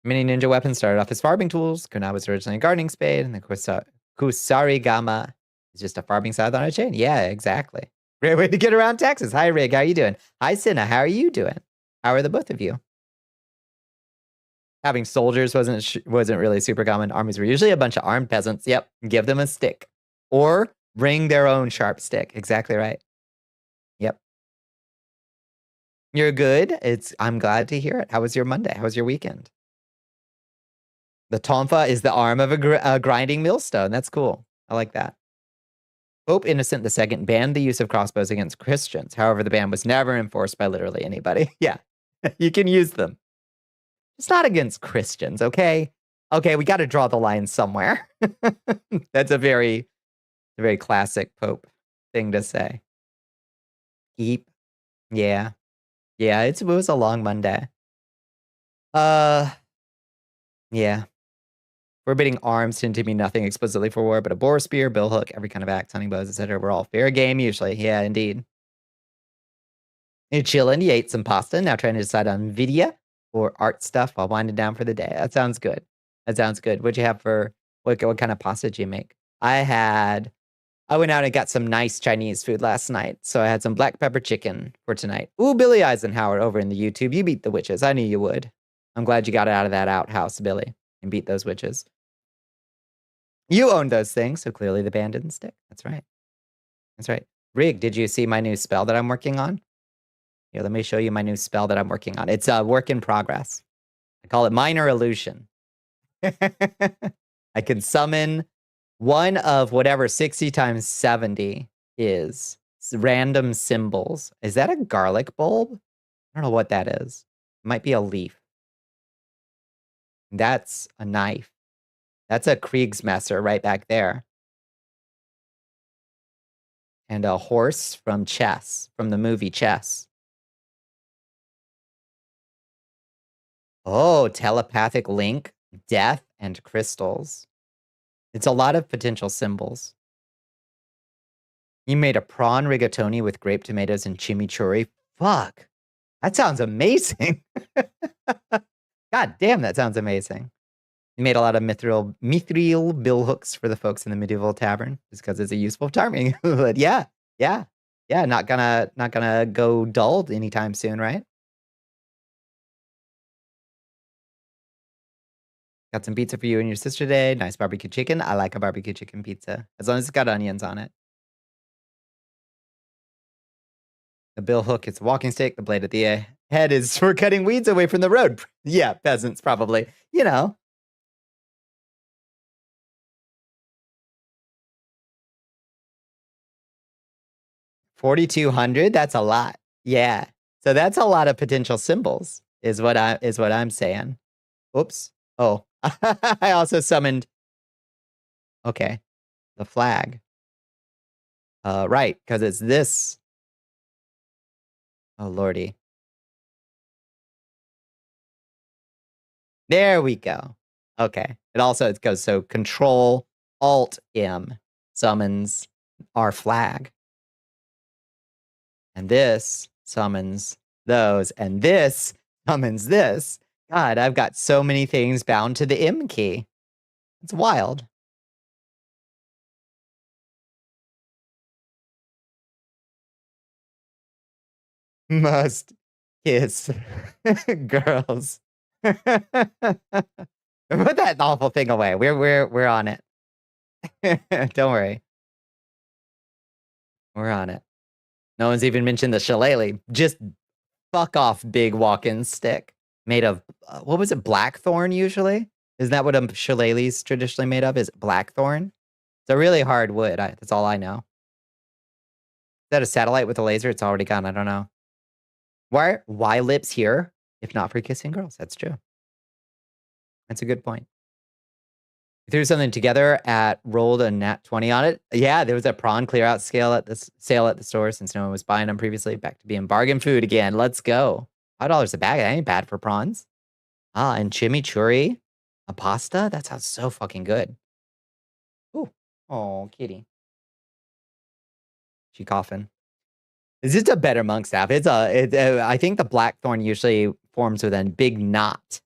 Many ninja weapons started off as farming tools. Kunai was originally a gardening spade, and the Kusarigama is just a farming scythe on a chain. Yeah, exactly. Great way to get around Texas. Hi, Rig. How are you doing? Hi, Cinna. How are you doing? How are the both of you? Having soldiers wasn't really super common. Armies were usually a bunch of armed peasants. Yep. Give them a stick. Or bring their own sharp stick. Exactly right. Yep. You're good. I'm glad to hear it. How was your Monday? How was your weekend? The tonfa is the arm of a grinding millstone. That's cool. I like that. Pope Innocent II banned the use of crossbows against Christians. However, the ban was never enforced by literally anybody. Yeah, you can use them. It's not against Christians, okay? Okay, we got to draw the line somewhere. That's a very classic Pope thing to say. Keep. Yeah. Yeah, it was a long Monday. Yeah. Forbidding arms tend to mean nothing explicitly for war, but a boar spear, bill hook, every kind of axe, hunting bows, etc. We're all fair game usually. Yeah, indeed. You're chilling. You ate some pasta. Now trying to decide on video or art stuff while winding down for the day. That sounds good. That sounds good. What'd you have for what kind of pasta did you make? I went out and got some nice Chinese food last night. So I had some black pepper chicken for tonight. Ooh, Billy Eisenhower over in the YouTube. You beat the witches. I knew you would. I'm glad you got out of that outhouse, Billy, and beat those witches. You own those things, so clearly the band didn't stick. That's right. That's right. Rig, did you see my new spell that I'm working on? Here, let me show you my new spell that I'm working on. It's a work in progress. I call it Minor Illusion. I can summon one of whatever 60 times 70 is. Random symbols. Is that a garlic bulb? I don't know what that is. It might be a leaf. That's a knife. That's a Kriegsmesser right back there. And a horse from Chess, from the movie Chess. Oh, telepathic link, death, and crystals. It's a lot of potential symbols. You made a prawn rigatoni with grape tomatoes and chimichurri. Fuck. That sounds amazing. God damn, that sounds amazing. You made a lot of mithril bill hooks for the folks in the medieval tavern, just because it's a useful timing. But yeah. Not gonna go dull anytime soon, right? Got some pizza for you and your sister today. Nice barbecue chicken. I like a barbecue chicken pizza, as long as it's got onions on it. The bill hook is a walking stick. The blade at the head is for cutting weeds away from the road. Yeah, peasants probably. You know. $4,200. That's a lot. Yeah. So that's a lot of potential symbols. Is what I'm saying. Oops. Oh, I also summoned. Okay, the flag. Right, because it's this. Oh lordy. There we go. Okay. It goes so Control Alt M summons our flag. And this summons those. And this summons this. God, I've got so many things bound to the M key. It's wild. Must kiss girls. Put that awful thing away. We're on it. Don't worry. We're on it. No one's even mentioned the shillelagh. Just fuck off, big walk-in stick. Made of, what was it, blackthorn usually? Isn't that what a shillelagh's traditionally made of? Is it blackthorn? It's a really hard wood. That's all I know. Is that a satellite with a laser? It's already gone. I don't know. Why lips here, if not for kissing girls? That's true. That's a good point. We threw something together rolled a nat 20 on it. Yeah, there was a prawn clear out sale at the store since no one was buying them previously. Back to being bargain food again. Let's go. $5 a bag. That ain't bad for prawns. And chimichurri, a pasta. That sounds so fucking good. Ooh. Oh, kitty. She coughing. It's just a better monk staff. I think the blackthorn usually forms with a big knot,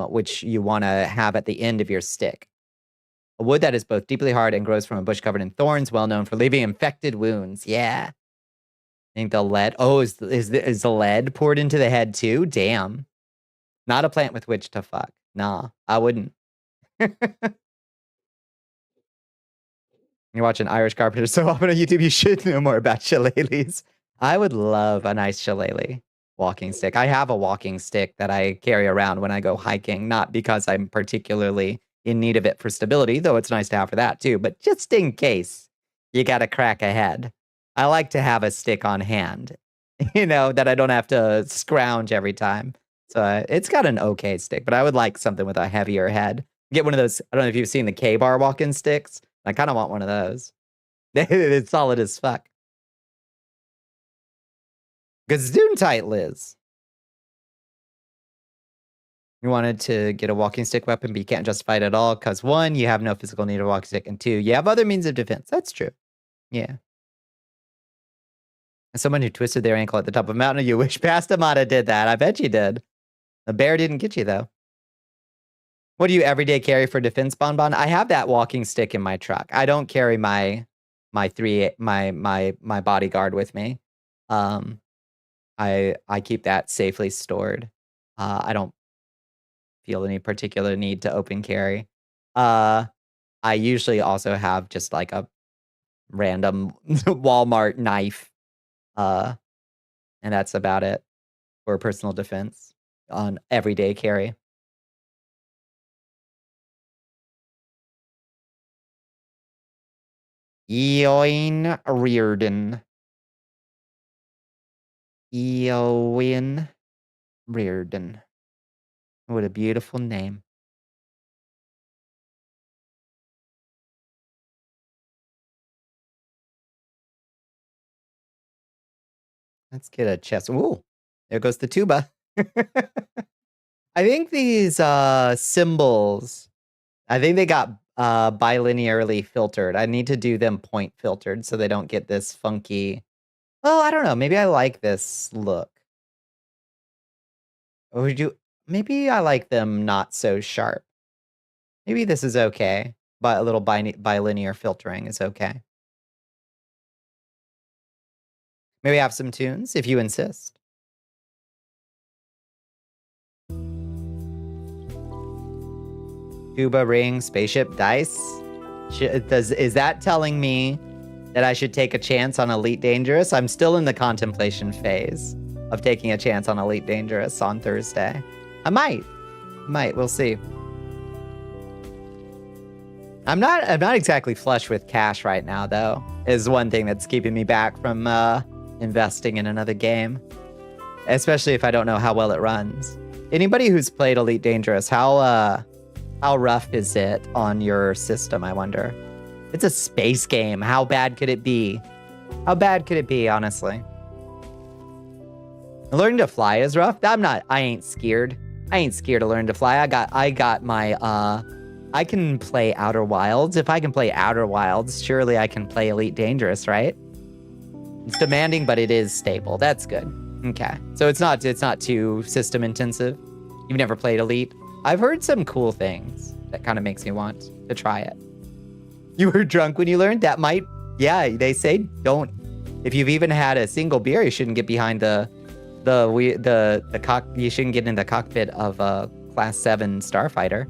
which you want to have at the end of your stick. A wood that is both deeply hard and grows from a bush covered in thorns, well known for leaving infected wounds. Yeah. I think the lead. Oh, is the lead poured into the head too? Damn. Not a plant with which to fuck. Nah, I wouldn't. You're watching Irish Carpenter so often on YouTube, you should know more about shillelaghs. I would love a nice shillelagh walking stick. I have a walking stick that I carry around when I go hiking, not because I'm particularly in need of it for stability, though it's nice to have for that too, but just in case you got to crack ahead. I like to have a stick on hand, that I don't have to scrounge every time. So it's got an okay stick, but I would like something with a heavier head. Get one of those, I don't know if you've seen the K-bar walking sticks. I kind of want one of those. It's solid as fuck. Gesundheit, Liz. You wanted to get a walking stick weapon, but you can't justify it at all because 1, you have no physical need of a walking stick, and 2, you have other means of defense. That's true. Yeah. As someone who twisted their ankle at the top of a mountain, you wish Pastamata did that. I bet you did. The bear didn't get you, though. What do you everyday carry for defense, Bonbon? I have that walking stick in my truck. I don't carry my bodyguard with me. I keep that safely stored. I don't feel any particular need to open carry. I usually also have just like a random Walmart knife. And that's about it for personal defense on everyday carry. Eoin Reardon. Eowyn Reardon. What a beautiful name. Let's get a chest. Ooh, there goes the tuba. I think these symbols, I think they got bilinearly filtered. I need to do them point filtered so they don't get this funky. Well, I don't know. Maybe I like this look. Or maybe I like them not so sharp. Maybe this is okay, but a little bilinear filtering is okay. Maybe have some tunes if you insist. Tuba, ring, spaceship, dice. Is that telling me that I should take a chance on Elite Dangerous? I'm still in the contemplation phase of taking a chance on Elite Dangerous on Thursday. I might. We'll see. I'm not exactly flush with cash right now, though. Is one thing that's keeping me back from investing in another game. Especially if I don't know how well it runs. Anybody who's played Elite Dangerous, how rough is it on your system, I wonder? It's a space game. How bad could it be? How bad could it be, honestly? Learning to fly is rough. I ain't scared. I ain't scared to learn to fly. I got my I can play Outer Wilds. If I can play Outer Wilds, surely I can play Elite Dangerous, right? It's demanding, but it is stable. That's good. Okay. So it's not too system intensive. You've never played Elite? I've heard some cool things that kind of makes me want to try it. You were drunk when you learned? That might, yeah, they say don't. If you've even had a single beer, you shouldn't get behind you shouldn't get in the cockpit of a Class 7 starfighter.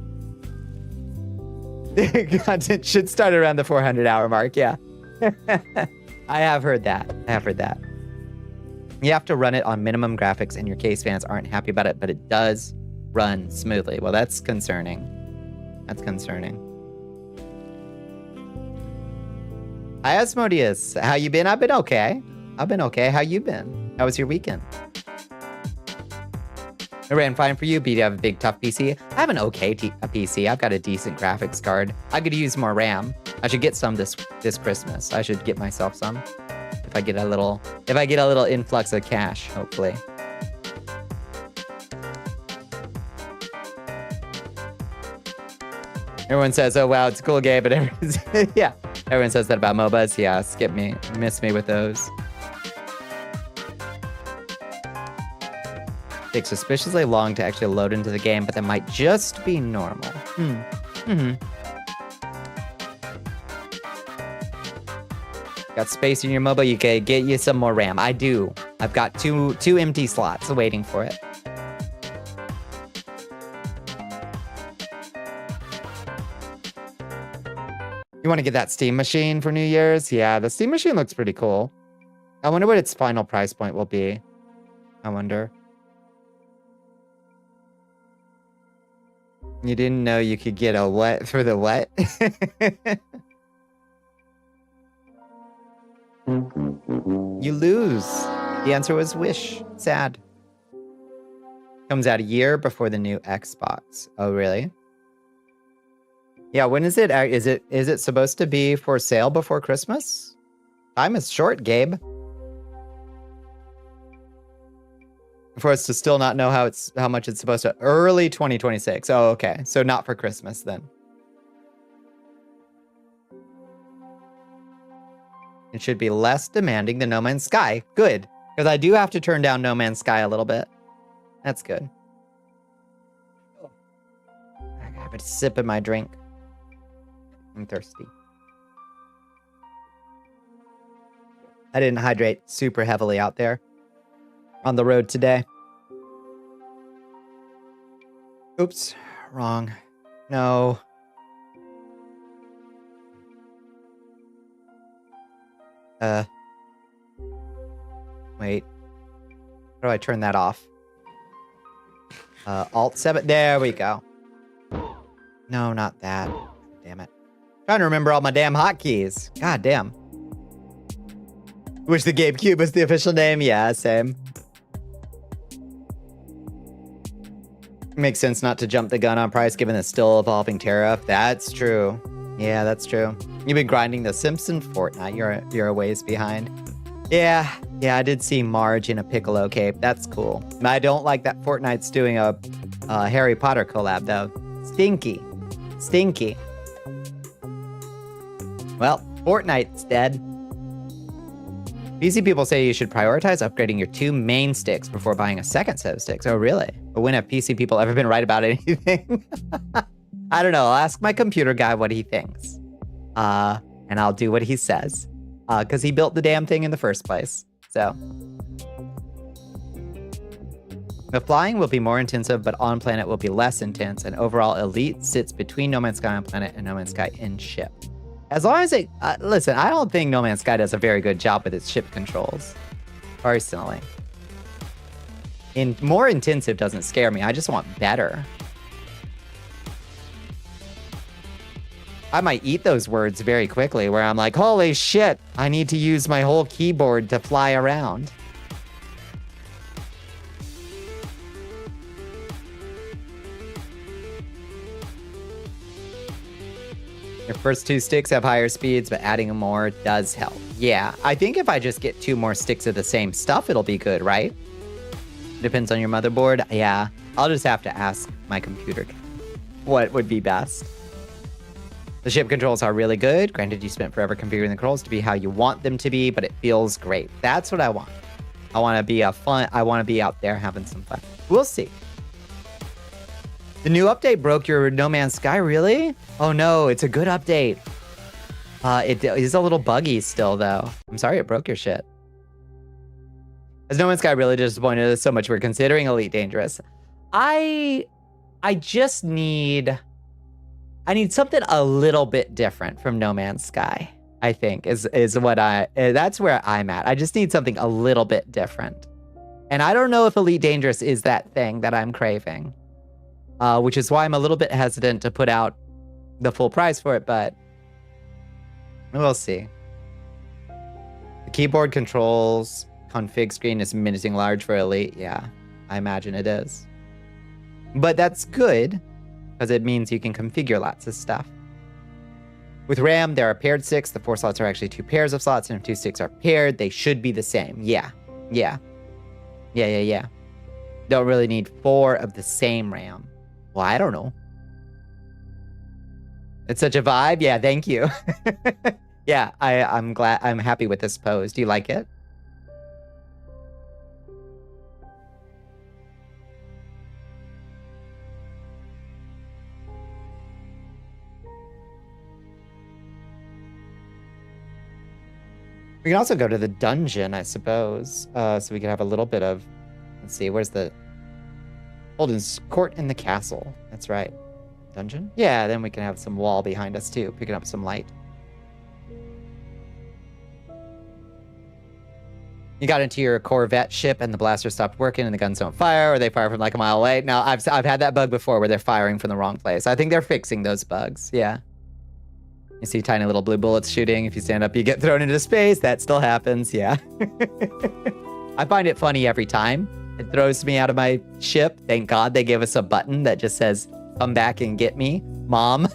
Content should start around the 400-hour mark, yeah. I have heard that. You have to run it on minimum graphics and your case fans aren't happy about it, but it does run smoothly. Well, that's concerning. Hi, Asmodeus. How you been? I've been okay. How you been? How was your weekend? It ran fine for you, but you have a big, tough PC. I have an okay PC. I've got a decent graphics card. I could use more RAM. I should get some this Christmas. I should get myself some. If I get a little influx of cash, hopefully. Everyone says, oh wow, it's a cool game, but everyone says that about MOBAs. Yeah, miss me with those. Takes suspiciously long to actually load into the game, but that might just be normal. Got space in your MOBA, you can get you some more RAM. I do. I've got two empty slots waiting for it. You want to get that Steam machine for New Year's? Yeah, the Steam machine looks pretty cool. I wonder what its final price point will be. I wonder. You didn't know you could get a what for the what? You lose. The answer was Wish. Sad. Comes out a year before the new Xbox. Oh, really? Yeah, when is it? Is it supposed to be for sale before Christmas? Time is short, Gabe. For us to still not know how much it's supposed to. Early 2026. Oh, okay. So not for Christmas then. It should be less demanding than No Man's Sky. Good. Because I do have to turn down No Man's Sky a little bit. That's good. I have a sip of my drink. I'm thirsty. I didn't hydrate super heavily out there on the road today. Oops, wrong. No. Wait. How do I turn that off? Alt 7. There we go. No, not that. Damn it. Trying to remember all my damn hotkeys. God damn. Wish the GameCube was the official name. Yeah, same. Makes sense not to jump the gun on price given the still evolving tariff. That's true. Yeah, that's true. You've been grinding The Simpson Fortnite. You're a ways behind. Yeah, I did see Marge in a Piccolo cape. That's cool. I don't like that Fortnite's doing a Harry Potter collab though. Stinky. Well, Fortnite's dead. PC people say you should prioritize upgrading your 2 main sticks before buying a second set of sticks. Oh, really? But when have PC people ever been right about anything? I don't know. I'll ask my computer guy what he thinks. And I'll do what he says. Because he built the damn thing in the first place. So. The flying will be more intensive, but on planet will be less intense. And overall, Elite sits between No Man's Sky on planet and No Man's Sky in ship. As long as it... listen, I don't think No Man's Sky does a very good job with its ship controls. Personally. More intensive doesn't scare me. I just want better. I might eat those words very quickly where I'm like, holy shit, I need to use my whole keyboard to fly around. Your first 2 sticks have higher speeds, but adding more does help. Yeah, I think if I just get 2 more sticks of the same stuff, it'll be good, right? Depends on your motherboard. Yeah, I'll just have to ask my computer what would be best. The ship controls are really good. Granted, you spent forever configuring the controls to be how you want them to be, but it feels great. That's what I want. I want to be I want to be out there having some fun. We'll see. The new update broke your No Man's Sky, really? Oh no, it's a good update. It is a little buggy still, though. I'm sorry it broke your shit. Has No Man's Sky really disappointed us so much we're considering Elite Dangerous? I just need... I need something a little bit different from No Man's Sky, I think, is what that's where I'm at. I just need something a little bit different. And I don't know if Elite Dangerous is that thing that I'm craving. Which is why I'm a little bit hesitant to put out the full price for it, but we'll see. The keyboard controls config screen is minusing large for Elite. Yeah, I imagine it is. But that's good, because it means you can configure lots of stuff. With RAM, there are paired sticks. The 4 slots are actually 2 pairs of slots, and if 2 sticks are paired, they should be the same. Yeah. Don't really need 4 of the same RAM. Well, I don't know. It's such a vibe. Yeah, thank you. Yeah, I'm glad. I'm happy with this pose. Do you like it? We can also go to the dungeon, I suppose. So we can have a little bit of... Let's see, where's the... Holden's court in the castle. That's right. Dungeon? Yeah, then we can have some wall behind us too, picking up some light. You got into your Corvette ship and the blaster stopped working and the guns don't fire, or they fire from like a mile away. No, I've had that bug before where they're firing from the wrong place. I think they're fixing those bugs. Yeah. You see tiny little blue bullets shooting. If you stand up, you get thrown into space. That still happens. Yeah. I find it funny every time. It throws me out of my ship. Thank God they gave us a button that just says, come back and get me. Mom,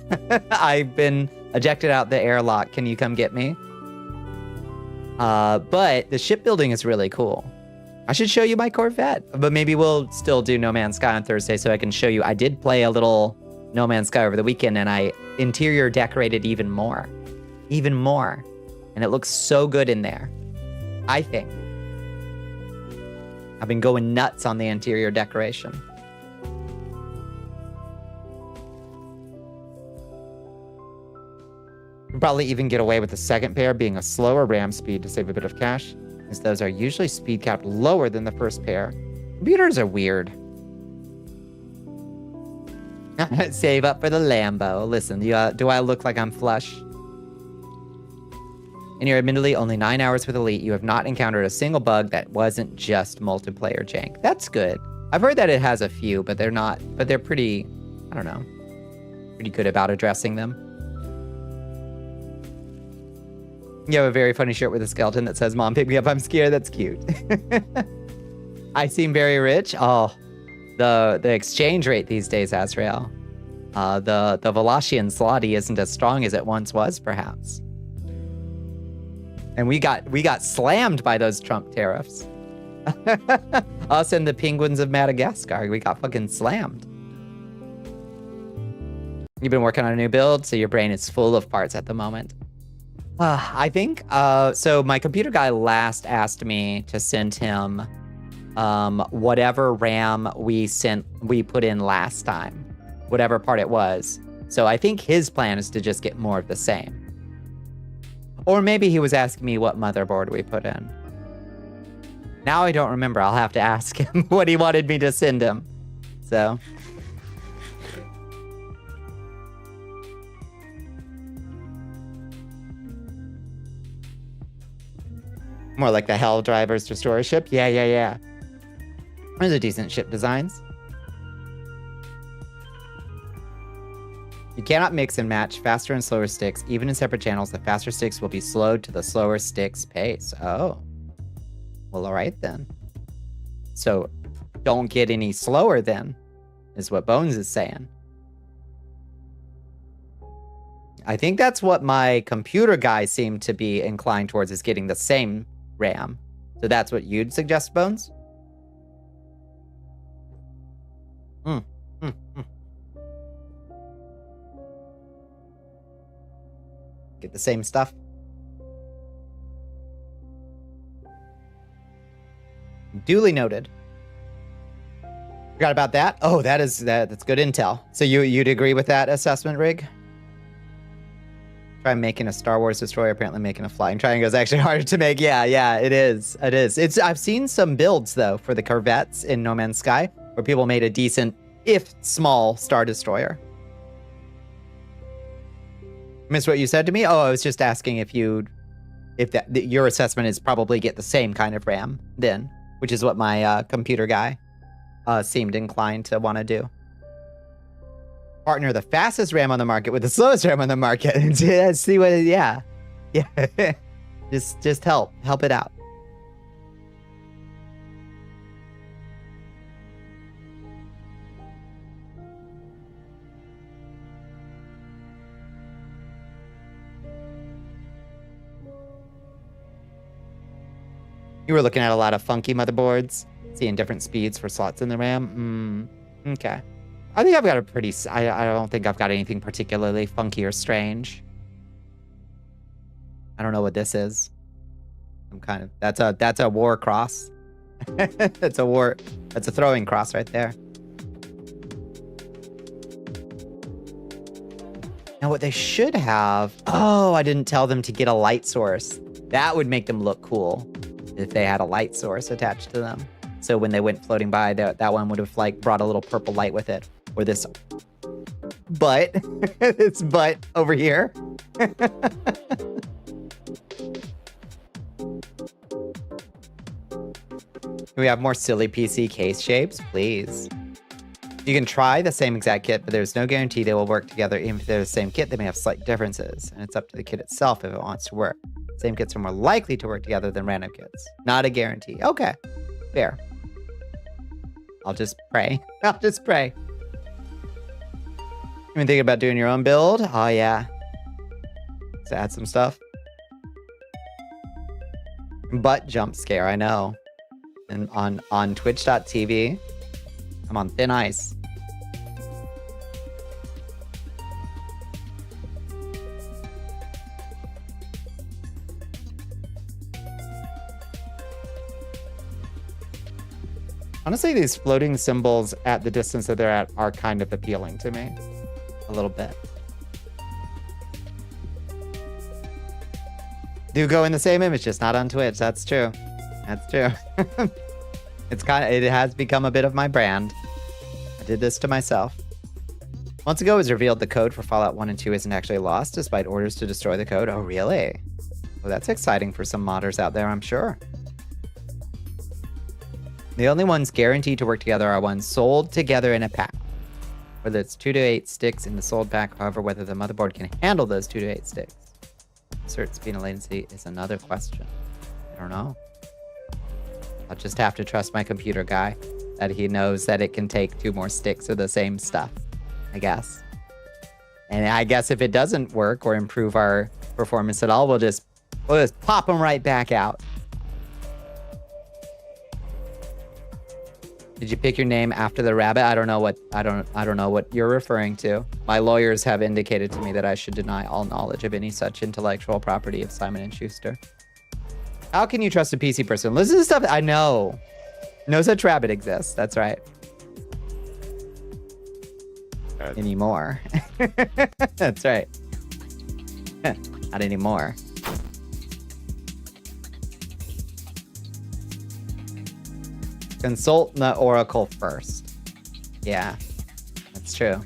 I've been ejected out the airlock. Can you come get me? But the shipbuilding is really cool. I should show you my Corvette, but maybe we'll still do No Man's Sky on Thursday so I can show you. I did play a little No Man's Sky over the weekend and I interior decorated even more. Even more. And it looks so good in there. I think. I've been going nuts on the interior decoration. You'll probably even get away with the second pair being a slower RAM speed to save a bit of cash, as those are usually speed capped lower than the first pair. Computers are weird. Save up for the Lambo. Listen, do I look like I'm flush? In your admittedly only 9 hours with Elite, you have not encountered a single bug that wasn't just multiplayer jank. That's good. I've heard that it has a few, but they're pretty, I don't know, pretty good about addressing them. You have a very funny shirt with a skeleton that says, "Mom, pick me up, I'm scared." That's cute. I seem very rich. Oh, the exchange rate these days, Azrael. The Valachian zloty isn't as strong as it once was, perhaps. And we got slammed by those Trump tariffs. Us and the penguins of Madagascar, we got fucking slammed. You've been working on a new build, so your brain is full of parts at the moment. I think, so my computer guy last asked me to send him whatever RAM we put in last time, whatever part it was. So I think his plan is to just get more of the same. Or maybe he was asking me what motherboard we put in. Now I don't remember. I'll have to ask him what he wanted me to send him. So. More like the Hell Drivers Destroyer ship. Yeah. Those are decent ship designs. You cannot mix and match faster and slower sticks. Even in separate channels, the faster sticks will be slowed to the slower sticks' pace. Oh. Well, all right then. So, don't get any slower then, is what Bones is saying. I think that's what my computer guy seemed to be inclined towards, is getting the same RAM. So that's what you'd suggest, Bones? Get the same stuff. Duly noted. Forgot about that. Oh, that's good intel. So you'd agree with that assessment, Rig? Try making a Star Wars destroyer, apparently making a flying triangle is actually harder to make. Yeah, it is. I've seen some builds though for the Corvettes in No Man's Sky where people made a decent, if small, Star Destroyer. Miss what you said to me? Oh, I was just asking if your assessment is probably get the same kind of RAM then, which is what my computer guy seemed inclined to want to do. Partner the fastest RAM on the market with the slowest RAM on the market and see what. Yeah. just help it out. You were looking at a lot of funky motherboards, seeing different speeds for slots in the RAM. Okay. I think I've got a pretty. I don't think I've got anything particularly funky or strange. I don't know what this is. I'm kind of. That's a war cross. That's a throwing cross right there. Now what they should have. Oh, I didn't tell them to get a light source. That would make them look cool if they had a light source attached to them. So when they went floating by, that one would have like brought a little purple light with it. Or this butt. This butt over here. Can we have more silly PC case shapes, please? You can try the same exact kit, but there's no guarantee they will work together. Even if they're the same kit, they may have slight differences. And it's up to the kit itself if it wants to work. Same kits are more likely to work together than random kits. Not a guarantee. Okay. Fair. I'll just pray. You been thinking about doing your own build? Oh, yeah. Let's add some stuff. Butt jump scare, I know. And on twitch.tv. I'm on thin ice. Honestly, these floating symbols at the distance that they're at are kind of appealing to me. A little bit. Do go in the same image, just not on Twitch. That's true. That's true. It has become a bit of my brand. I did this to myself. Months ago, it was revealed the code for Fallout 1 and 2 isn't actually lost, despite orders to destroy the code. Oh, really? Well, that's exciting for some modders out there, I'm sure. The only ones guaranteed to work together are ones sold together in a pack. Whether it's 2 to 8 sticks in the sold pack, however, whether the motherboard can handle those 2 to 8 sticks. Insert speed and latency is another question. I don't know. I'll just have to trust my computer guy that he knows that it can take 2 more sticks of the same stuff, I guess. And I guess if it doesn't work or improve our performance at all, we'll just pop them right back out. Did you pick your name after the rabbit? I don't know what you're referring to. My lawyers have indicated to me that I should deny all knowledge of any such intellectual property of Simon & Schuster. How can you trust a PC person? Listen to stuff I know. No such rabbit exists. That's right. Anymore. That's right. Not anymore. Consult the Oracle first. Yeah, that's true.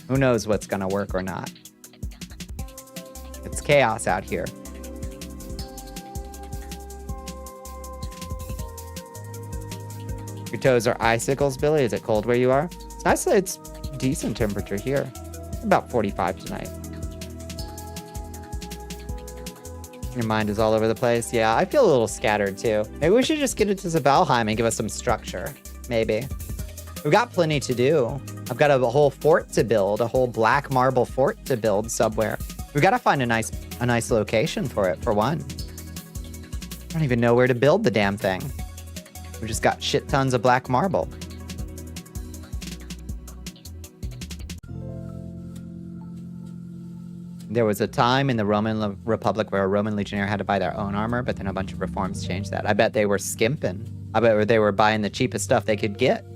Who knows what's gonna work or not? It's chaos out here. Your toes are icicles, Billy? Is it cold where you are? It's nice that it's decent temperature here. About 45 tonight. Your mind is all over the place. Yeah, I feel a little scattered too. Maybe we should just get into Valheim and give us some structure. Maybe. We've got plenty to do. I've got a whole fort to build, a whole black marble fort to build somewhere. We've got to find a nice location for it, for one. I don't even know where to build the damn thing. We just got shit tons of black marble. There was a time in the Roman Republic where a Roman legionnaire had to buy their own armor, but then a bunch of reforms changed that. I bet they were skimping. I bet they were buying the cheapest stuff they could get.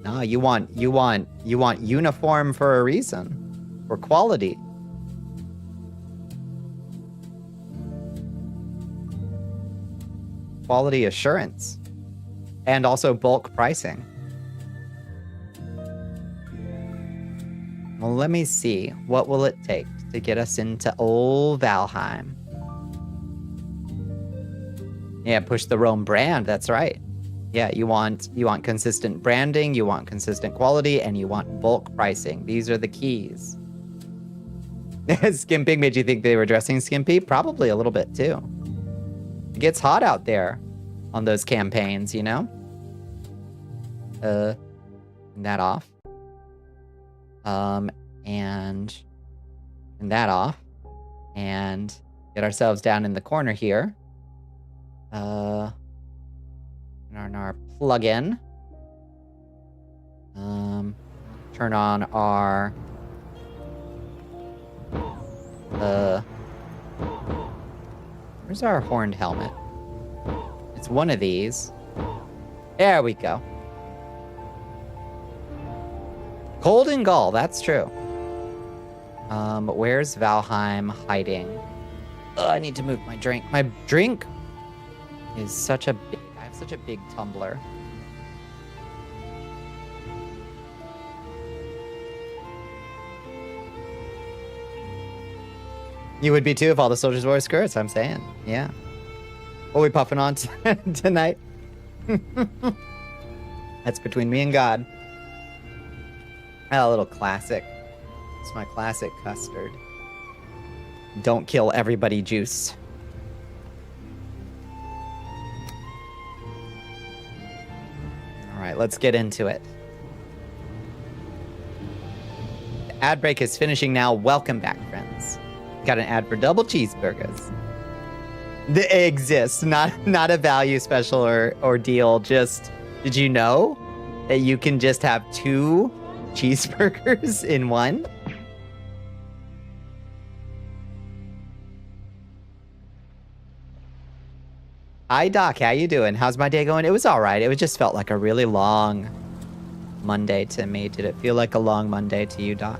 No, you want uniform for a reason. For quality. Quality assurance. And also bulk pricing. Well, let me see. What will it take to get us into old Valheim? Yeah, push the Rome brand. That's right. Yeah, you want consistent branding, you want consistent quality, and you want bulk pricing. These are the keys. Skimping made you think they were dressing skimpy? Probably a little bit too. It gets hot out there on those campaigns, you know? Turn that off. And turn that off. And get ourselves down in the corner here. On our plug-in. Turn on our where's our horned helmet? It's one of these. There we go. Cold and Gull, that's true. But where's Valheim hiding? I need to move my drink. My drink is such a big, I have such a big tumbler. You would be too if all the soldiers wore skirts, I'm saying. Yeah. What are we puffing on tonight? That's between me and God. A little classic. It's my classic custard. Don't kill everybody juice. All right, let's get into it. The ad break is finishing now. Welcome back, friends. Got an ad for double cheeseburgers. They exist, not a value special or deal. Just, did you know that you can just have 2 cheeseburgers in one? Hi, Doc. How you doing? How's my day going? It was all right. It just felt like a really long Monday to me. Did it feel like a long Monday to you, Doc?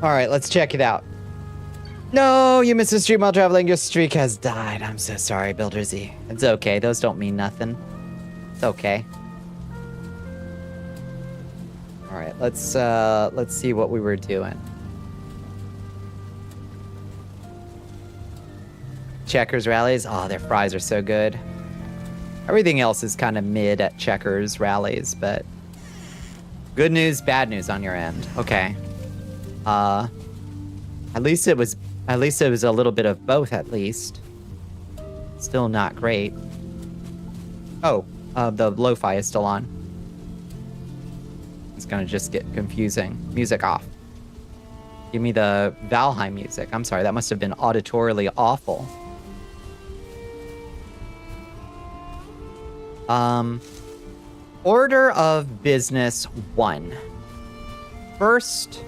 All right, let's check it out. No, you missed a stream while traveling. Your streak has died. I'm so sorry, Builder Z. It's okay. Those don't mean nothing. It's okay. All right, let's see what we were doing. Checkers rallies. Oh, their fries are so good. Everything else is kind of mid at Checkers rallies, but good news, bad news on your end. Okay. At least it was a little bit of both, at least. Still not great. Oh, the lo-fi is still on. It's gonna just get confusing. Music off. Give me the Valheim music. I'm sorry, that must have been auditorily awful. Order of business 1. First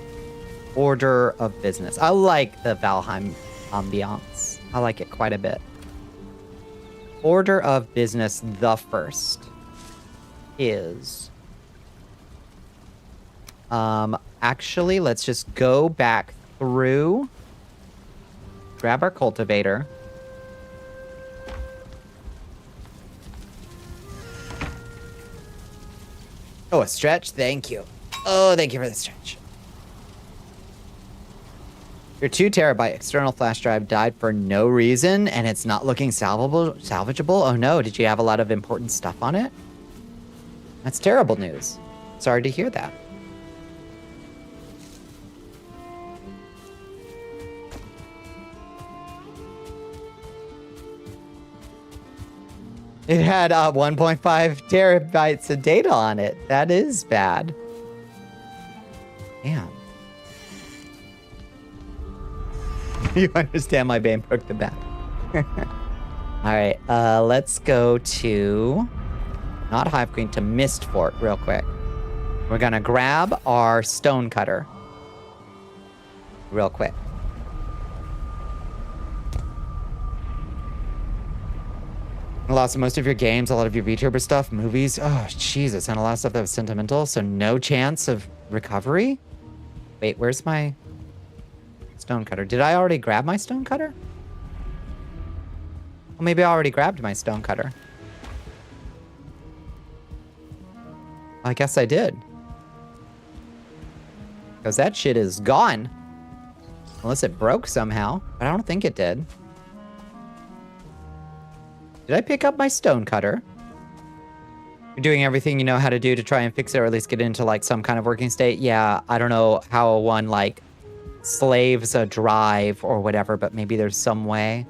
order of business. I like the Valheim ambiance. I like it quite a bit. Order of business, the first is... actually, let's just go back through. Grab our cultivator. Oh, a stretch? Thank you. Oh, thank you for the stretch. Your 2 terabyte external flash drive died for no reason, and it's not looking salvageable? Oh no, did you have a lot of important stuff on it? That's terrible news. Sorry to hear that. It had 1.5 terabytes of data on it. That is bad. Damn. You understand my Bane broke the back. Alright, let's go to... not Hive Queen, to Mistfort real quick. We're gonna grab our stone cutter. Real quick. I lost most of your games, a lot of your Vtuber stuff, movies. Oh, Jesus. And a lot of stuff that was sentimental, so no chance of recovery? Wait, where's my stone cutter? Did I already grab my stone cutter? Well, maybe I already grabbed my stone cutter. I guess I did. Because that shit is gone. Unless it broke somehow, but I don't think it did. Did I pick up my stone cutter? You're doing everything you know how to do to try and fix it, or at least get into, like, some kind of working state? Yeah, I don't know how one, like, slaves a drive or whatever, but maybe there's some way.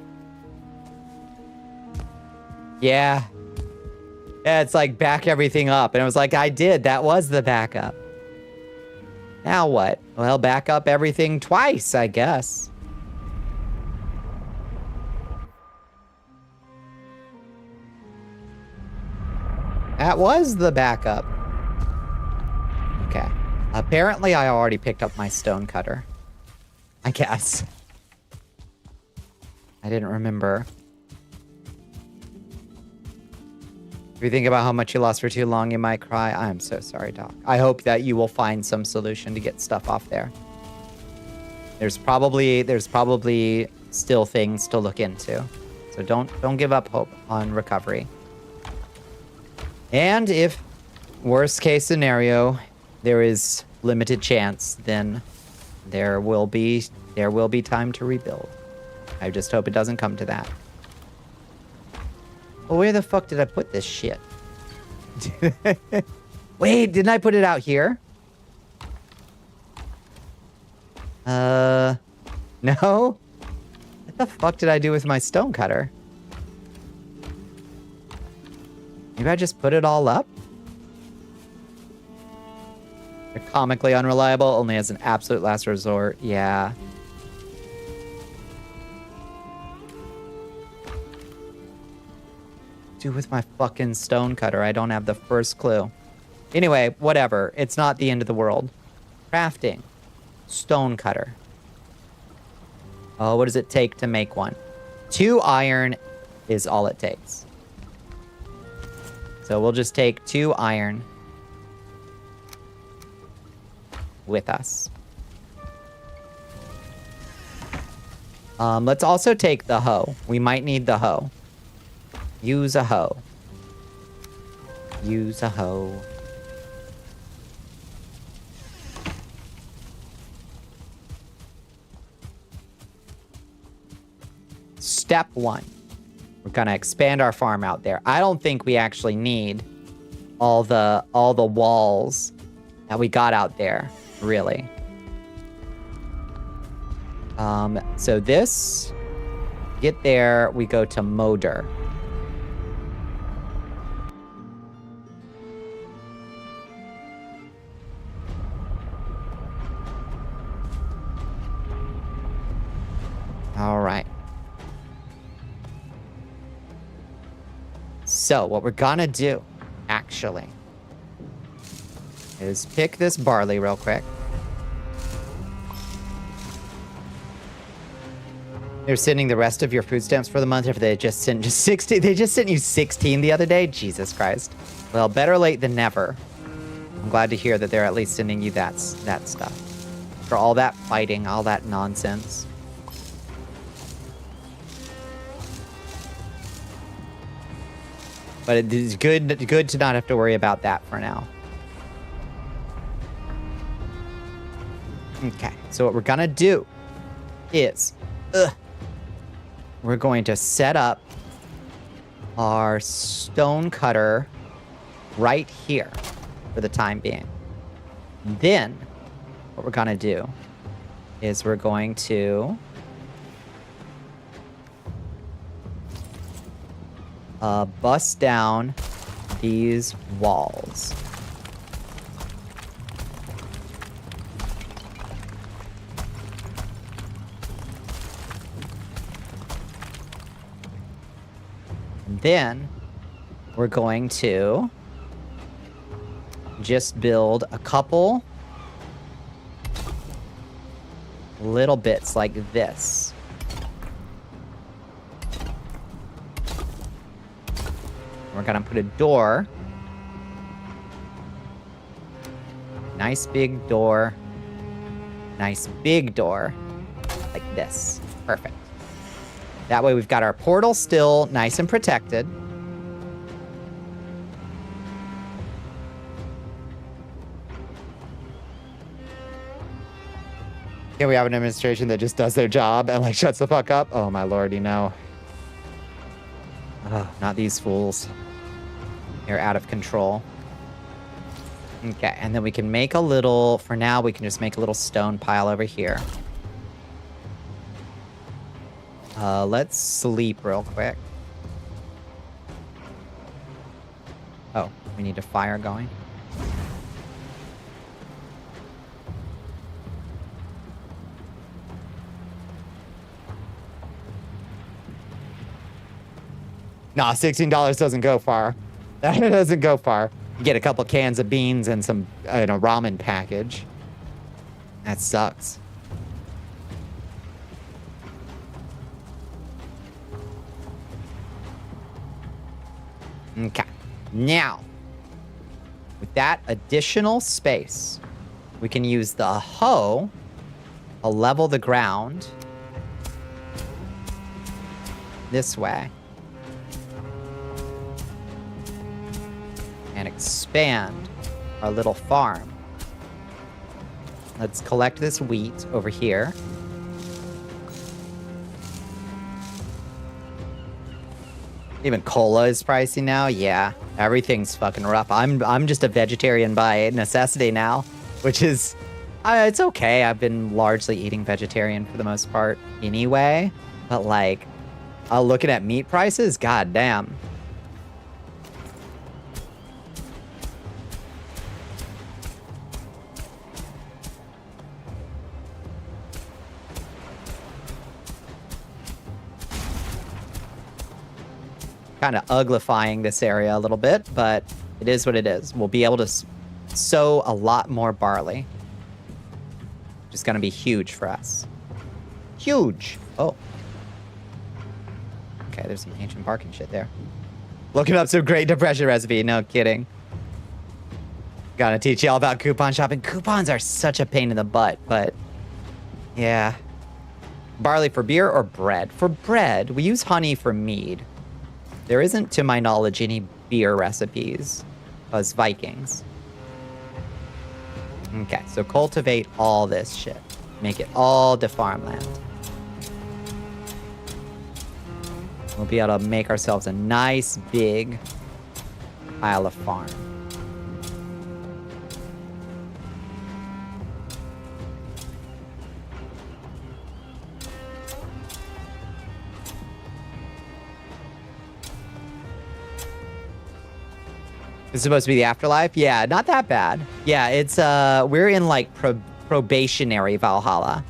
Yeah. Yeah, it's like back everything up. And it was like, I did. That was the backup. Now what? Well, back up everything twice, I guess. That was the backup. Okay. Apparently, I already picked up my stone cutter. I guess. I didn't remember. If you think about how much you lost for too long, you might cry. I'm so sorry, Doc. I hope that you will find some solution to get stuff off there. There's probably still things to look into. So don't give up hope on recovery. And if, worst case scenario, there is limited chance, then there will be time to rebuild. I just hope it doesn't come to that. Well, where the fuck did I put this shit? Wait, didn't I put it out here? No? What the fuck did I do with my stone cutter? Maybe I just put it all up? They're comically unreliable, only as an absolute last resort. Yeah. do with my fucking stone cutter? I don't have the first clue. Anyway, whatever. It's not the end of the world. Crafting. Stone cutter. Oh, what does it take to make one? 2 iron is all it takes. So we'll just take 2 iron with us. Let's also take the hoe. We might need the hoe. Use a hoe. Use a hoe. Step 1. We're gonna expand our farm out there. I don't think we actually need all the walls that we got out there, really. So this, get there, we go to Moder. All right. So what we're gonna do, actually, is pick this barley real quick. They're sending the rest of your food stamps for the month after they just sent just 60. They just sent you 16 the other day. Jesus Christ. Well, better late than never. I'm glad to hear that they're at least sending you that stuff. For all that fighting, all that nonsense. But it is good to not have to worry about that for now. Okay, so what we're gonna do is we're going to set up our stone cutter right here for the time being. Then what we're gonna do is we're going to bust down these walls. And then we're going to just build a couple little bits like this. We're gonna put a door. Nice big door. Nice big door. Like this. Perfect. That way we've got our portal still nice and protected. Here we have an administration that just does their job and like shuts the fuck up. Oh my lordy, no. Oh, not these fools. They're out of control. Okay, and then we can make a little, for now, we can just make a little stone pile over here. Let's sleep real quick. Oh, we need a fire going. Nah, $16 doesn't go far. That doesn't go far. You get a couple cans of beans and some a ramen package. That sucks. Okay. Now, with that additional space, we can use the hoe to level the ground this way. And expand our little farm. Let's collect this wheat over here. Even cola is pricey now. Yeah, everything's fucking rough. I'm just a vegetarian by necessity now, which is it's okay. I've been largely eating vegetarian for the most part anyway. But like, looking at meat prices, goddamn. kind of uglifying this area a little bit, but it is what it is. We'll be able to sow a lot more barley. Which is going to be huge for us. Huge! Oh. Okay, there's some ancient barking shit there. Looking up some Great Depression recipe. No kidding. Gotta teach you all about coupon shopping. Coupons are such a pain in the butt, but yeah. Barley for beer or bread? For bread, we use honey for mead. There isn't, to my knowledge, any beer recipes as Vikings. Okay, so cultivate all this shit. Make it all to farmland. We'll be able to make ourselves a nice big pile of farm. It's supposed to be the afterlife? Yeah, not that bad. Yeah, it's we're in like probationary Valhalla.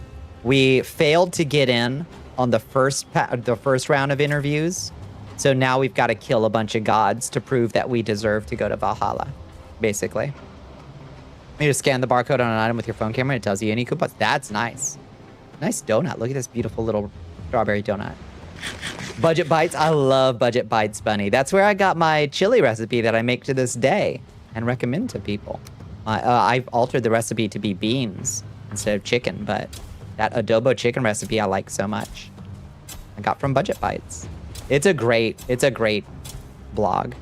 We failed to get in on the first round of interviews. So now we've got to kill a bunch of gods to prove that we deserve to go to Valhalla, basically. You just scan the barcode on an item with your phone camera, it tells you any coupons. That's nice. Nice donut. Look at this beautiful little strawberry donut. Budget Bites. I love Budget Bites, Bunny. That's where I got my chili recipe that I make to this day and recommend to people. I've altered the recipe to be beans instead of chicken, but that adobo chicken recipe I like so much. I got from Budget Bites. It's a great blog.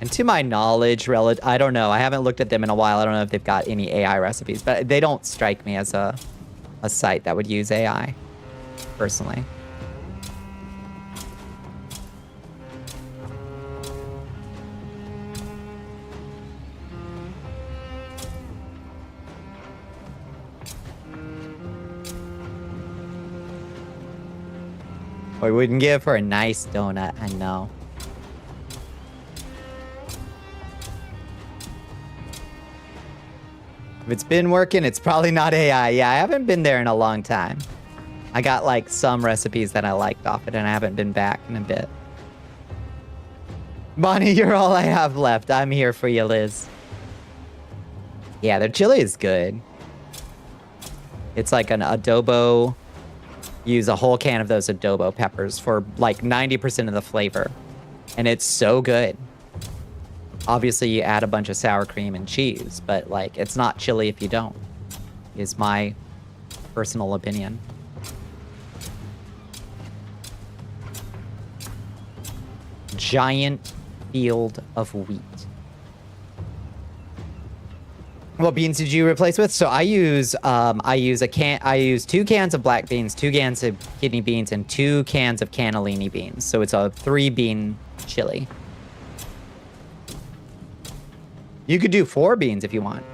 And to my knowledge, I don't know. I haven't looked at them in a while. I don't know if they've got any AI recipes, but they don't strike me as a site that would use AI, personally. We wouldn't give her a nice donut, I know. If it's been working, it's probably not AI. Yeah, I haven't been there in a long time. I got like some recipes that I liked off it and I haven't been back in a bit. Bonnie, you're all I have left. I'm here for you, Liz. Yeah, their chili is good. It's like an adobo. Use a whole can of those adobo peppers for like 90% of the flavor. And it's so good. Obviously, you add a bunch of sour cream and cheese, but like it's not chili if you don't, is my personal opinion. Giant field of wheat. What beans did you replace with? So I use 2 cans of black beans, 2 cans of kidney beans, and 2 cans of cannellini beans. So it's a 3-bean chili. You could do 4 beans if you want.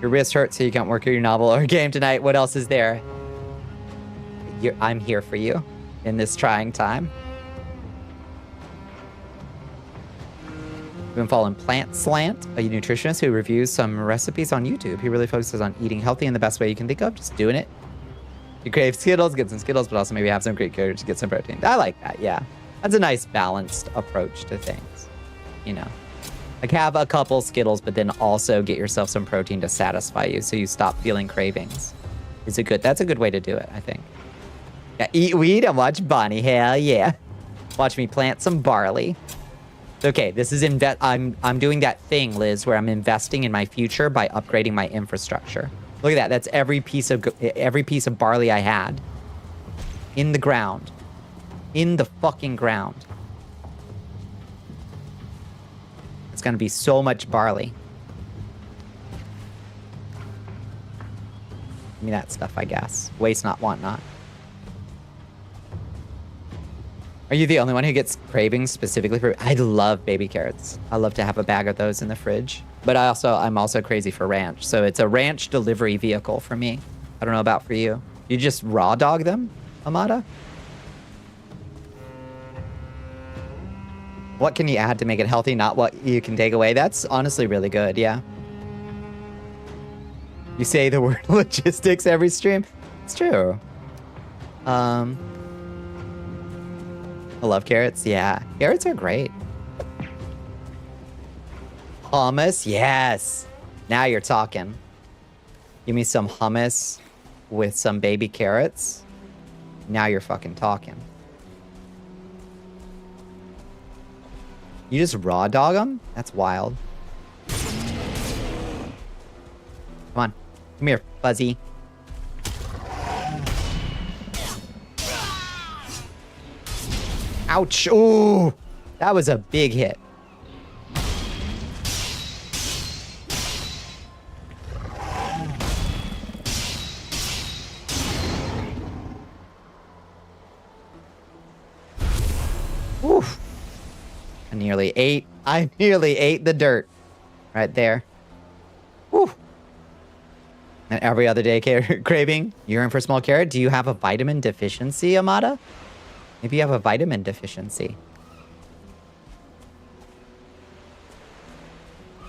Your wrist hurts so you can't work on your novel or game tonight. What else is there? I'm here for you in this trying time. We've been following Plant Slant, a nutritionist who reviews some recipes on YouTube. He really focuses on eating healthy in the best way you can think of, just doing it. You crave Skittles, get some Skittles, but also maybe have some Greek yogurt to get some protein. I like that, yeah. That's a nice balanced approach to things, you know. Like have a couple Skittles, but then also get yourself some protein to satisfy you so you stop feeling cravings. That's a good way to do it, I think. Yeah, eat weed and watch Bonnie, hell yeah. Watch me plant some barley. Okay, this is I'm doing that thing, Liz, where I'm investing in my future by upgrading my infrastructure. Look at that. That's every piece of barley I had in the ground. In the fucking ground. It's gonna be so much barley. Give me that stuff, I guess. Waste not, want not. Are you the only one who gets cravings specifically for... I love baby carrots. I love to have a bag of those in the fridge. But I'm also crazy for ranch. So it's a ranch delivery vehicle for me. I don't know about for you. You just raw dog them, Amada? What can you add to make it healthy, not what you can take away? That's honestly really good, yeah. You say the word logistics every stream. It's true. I love carrots. Yeah, carrots are great. Hummus, yes. Now you're talking. Give me some hummus with some baby carrots. Now you're fucking talking. You just raw dog them? That's wild. Come on. Come here, Fuzzy. Ouch. Ooh. That was a big hit. Oof. I nearly ate the dirt right there. Whew. And every other day craving. You're in for a small carrot. Do you have a vitamin deficiency, Amada? Maybe you have a vitamin deficiency.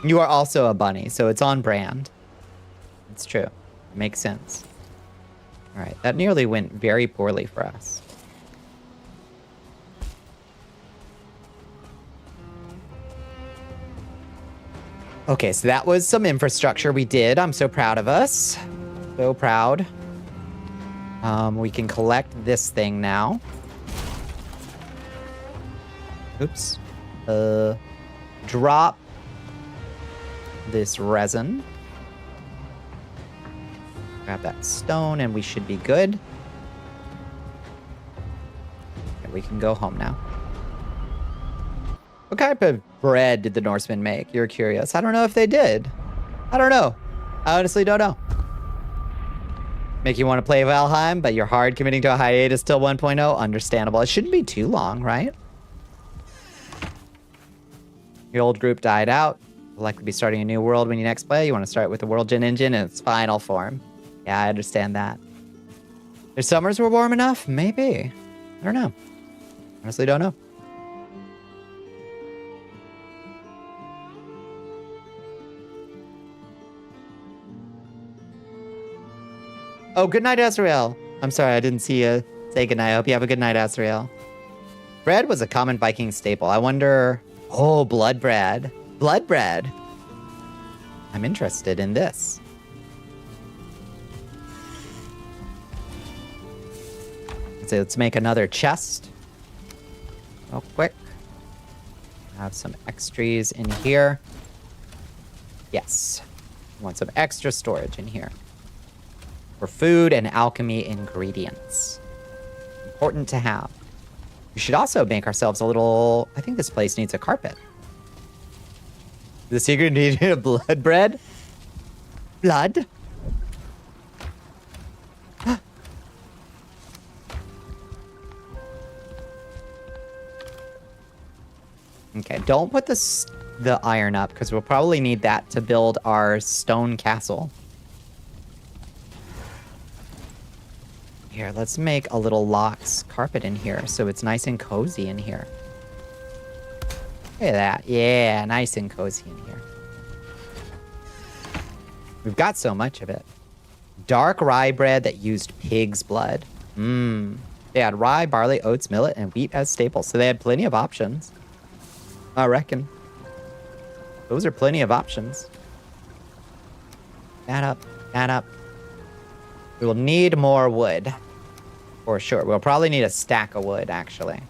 You are also a bunny, so it's on brand. It's true. It makes sense. All right, that nearly went very poorly for us. Okay, so that was some infrastructure we did. I'm so proud of us. So proud. We can collect this thing now. Oops. Drop this resin. Grab that stone and we should be good. Okay, we can go home now. What type of bread did the Norsemen make? You're curious. I don't know if they did. I don't know. I honestly don't know. Make you want to play Valheim, but you're hard committing to a hiatus till 1.0? Understandable. It shouldn't be too long, right? Your old group died out. You'll likely be starting a new world when you next play. You want to start with the World Gen engine in its final form. Yeah, I understand that. Their summers were warm enough? Maybe. I don't know. Honestly, don't know. Oh, good night, Azrael. I'm sorry, I didn't see you say good night. I hope you have a good night, Azrael. Bread was a common Viking staple. I wonder... Oh, blood bread. Blood bread. I'm interested in this. So let's make another chest. Real quick. Have some extras in here. Yes. Want some extra storage in here. For food and alchemy ingredients. Important to have. We should also make ourselves a little... I think this place needs a carpet. The secret ingredient of blood bread? Blood? Okay, don't put the iron up, because we'll probably need that to build our stone castle. Here, let's make a little Lox carpet in here so it's nice and cozy in here. Look at that. Yeah, nice and cozy in here. We've got so much of it. Dark rye bread that used pig's blood. They had rye, barley, oats, millet, and wheat as staples. So they had plenty of options. I reckon. Those are plenty of options. That up. That up. We will need more wood. For sure. We'll probably need a stack of wood, actually.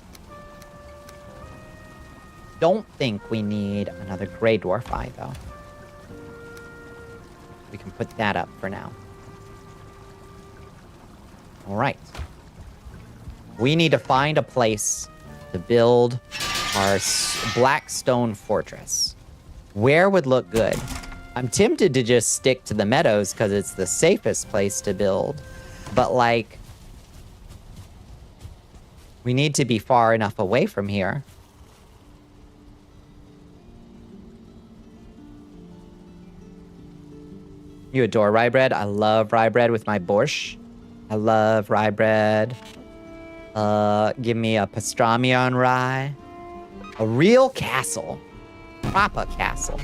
Don't think we need another gray dwarf eye, though. We can put that up for now. All right. We need to find a place to build our black stone fortress. Where would look good? I'm tempted to just stick to the meadows because it's the safest place to build. But, like, we need to be far enough away from here. You adore rye bread? I love rye bread with my borscht. I love rye bread. Give me a pastrami on rye. A real castle. Proper castle.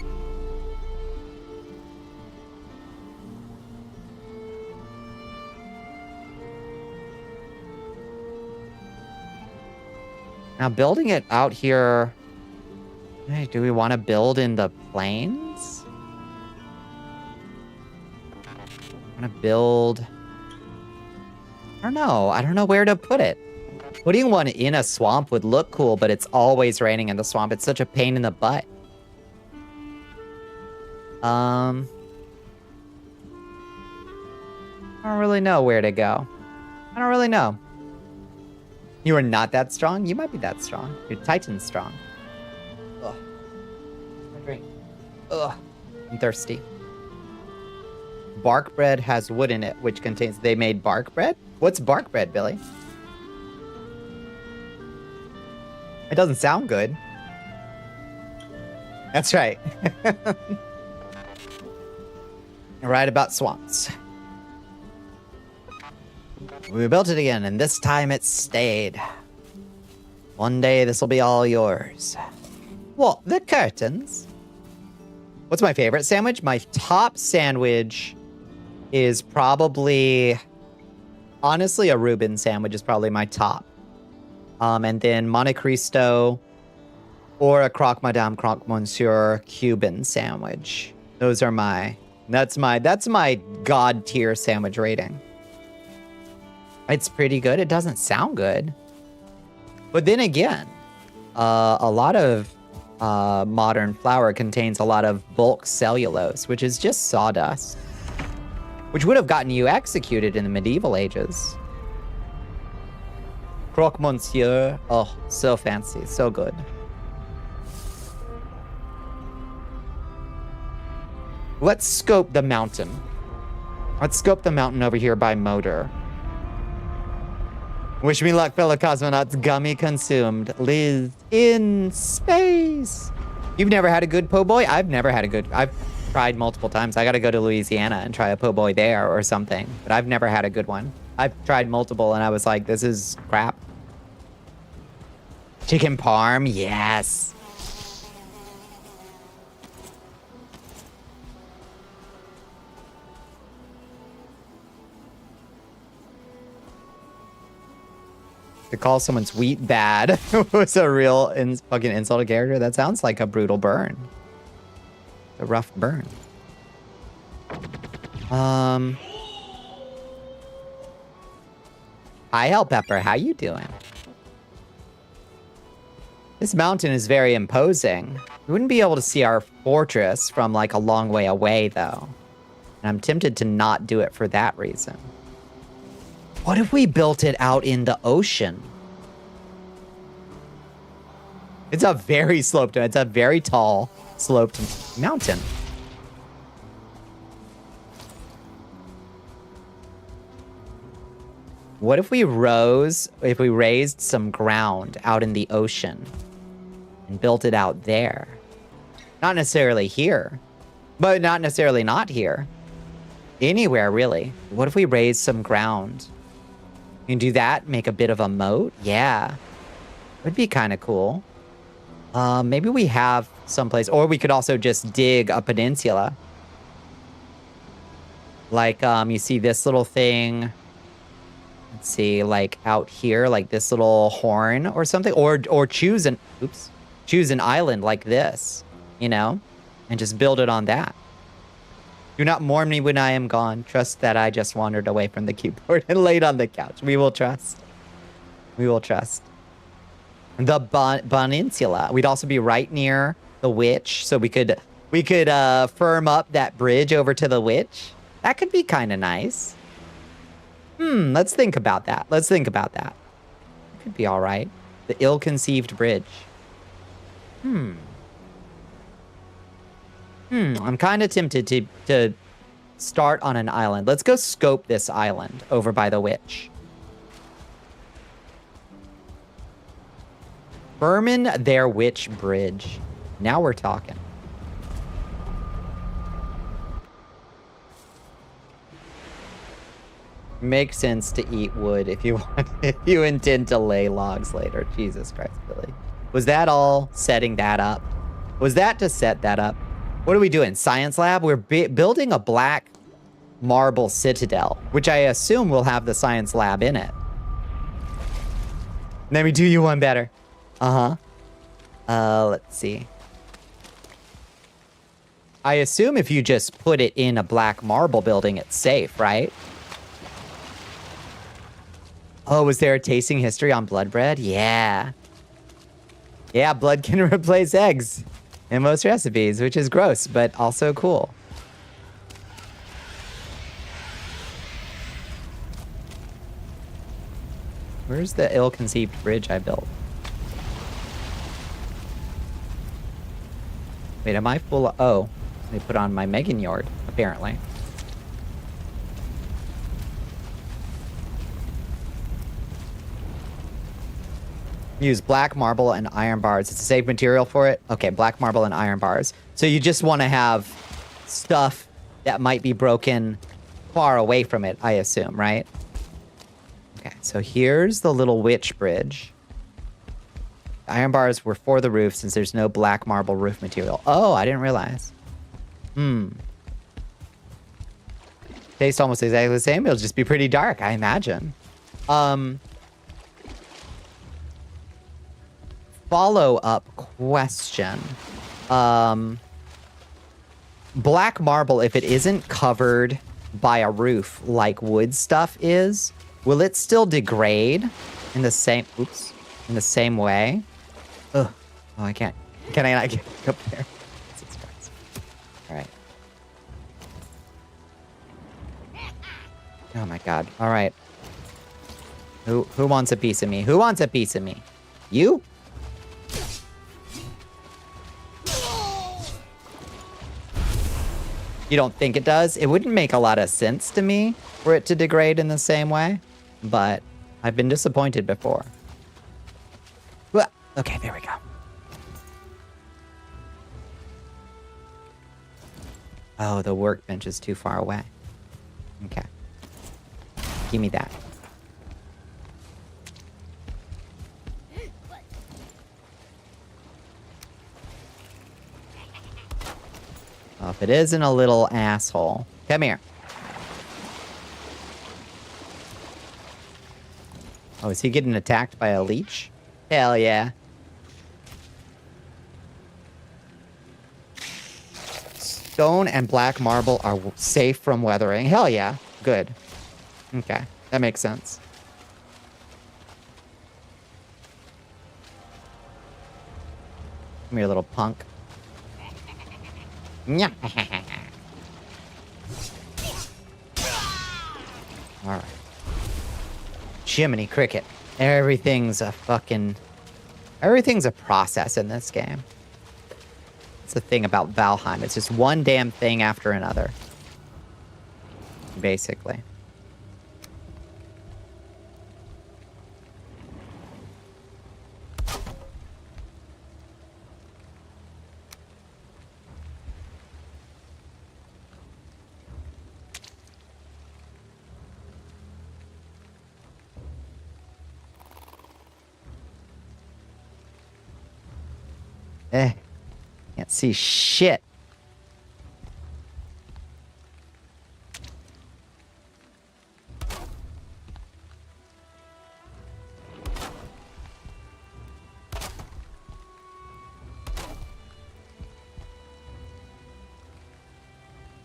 Now building it out here. Hey, do we want to build in the plains? I want to build. I don't know. I don't know where to put it. Putting one in a swamp would look cool, but it's always raining in the swamp. It's such a pain in the butt. I don't really know where to go. I don't really know. You are not that strong? You might be that strong. You're Titan strong. Ugh. My drink. Ugh. I'm thirsty. Bark bread has wood in it, which contains... They made bark bread? What's bark bread, Billy? It doesn't sound good. That's right. Right about swamps. We built it again, and this time it stayed. One day this will be all yours. What? The curtains? What's my favorite sandwich? My top sandwich is probably... Honestly, a Reuben sandwich is probably my top. And then Monte Cristo or a Croque Madame, Croque Monsieur Cuban sandwich. Those are my... That's my god tier sandwich rating. It's pretty good. It doesn't sound good. But then again, a lot of modern flour contains a lot of bulk cellulose, which is just sawdust, which would have gotten you executed in the medieval ages. Croque Monsieur. Oh, so fancy. So good. Let's scope the mountain. Let's scope the mountain over here by Motor. Wish me luck, fellow cosmonauts. Gummy consumed. Liz in space. You've never had a good po' boy? I've never had a good... I've tried multiple times. I gotta go to Louisiana and try a po' boy there or something. But I've never had a good one. I've tried multiple and I was like, this is crap. Chicken parm? Yes. To call someone's wheat bad was a real fucking insult to character. That sounds like a brutal burn. A rough burn. Hi, Hell Pepper. How you doing? This mountain is very imposing. We wouldn't be able to see our fortress from like a long way away, though. And I'm tempted to not do it for that reason. What if we built it out in the ocean? It's a very sloped, it's a very tall, sloped mountain. What if we raised some ground out in the ocean and built it out there? Not necessarily here, but not necessarily not here. Anywhere, really. What if we raised some ground? You can do that, make a bit of a moat. Yeah, would be kind of cool. Maybe we have someplace, or we could also just dig a peninsula. Like, you see this little thing. Let's see, like out here, like this little horn or something, or choose an island like this, you know, and just build it on that. Do not mourn me when I am gone. Trust that I just wandered away from the keyboard and laid on the couch. We will trust. We will trust. The Bonnicula. We'd also be right near the witch, so we could firm up that bridge over to the witch. That could be kind of nice. Let's think about that. Let's think about that. It could be all right. The ill-conceived bridge. I'm kind of tempted to start on an island. Let's go scope this island over by the witch. Furman their witch bridge. Now we're talking. Makes sense to eat wood if you want, if you intend to lay logs later. Jesus Christ, Billy. Was that all setting that up? Was that to set that up? What are we doing? Science lab? We're building a black marble citadel, which I assume will have the science lab in it. Let me do you one better. Let's see. I assume if you just put it in a black marble building, it's safe, right? Oh, was there a tasting history on blood bread? Yeah. Yeah, blood can replace eggs in most recipes, which is gross, but also cool. Where's the ill-conceived bridge I built? Wait, am I full of... Oh, they put on my Megan yard, apparently. Use black marble and iron bars. It's a safe material for it. Okay, black marble and iron bars. So you just want to have stuff that might be broken far away from it, I assume, right? Okay, so here's the little witch bridge. Iron bars were for the roof since there's no black marble roof material. Oh, I didn't realize. Tastes almost exactly the same. It'll just be pretty dark, I imagine. Follow-up question. Black marble, if it isn't covered by a roof like wood stuff is, will it still degrade in the same... Oops. In the same way? Ugh. Oh, I can't. Can I not get up there? Alright. Oh my god. Alright. Who wants a piece of me? Who wants a piece of me? You? You don't think it does? It wouldn't make a lot of sense to me for it to degrade in the same way, but I've been disappointed before. Well, okay, there we go. Oh, the workbench is too far away. Okay. Give me that. Oh, if it isn't a little asshole. Come here. Oh, is he getting attacked by a leech? Hell yeah. Stone and black marble are safe from weathering. Hell yeah. Good. Okay. That makes sense. Come here, little punk. Yeah. All right. Jiminy Cricket. Everything's a process in this game. It's the thing about Valheim. It's just one damn thing after another. Basically. Can't see shit.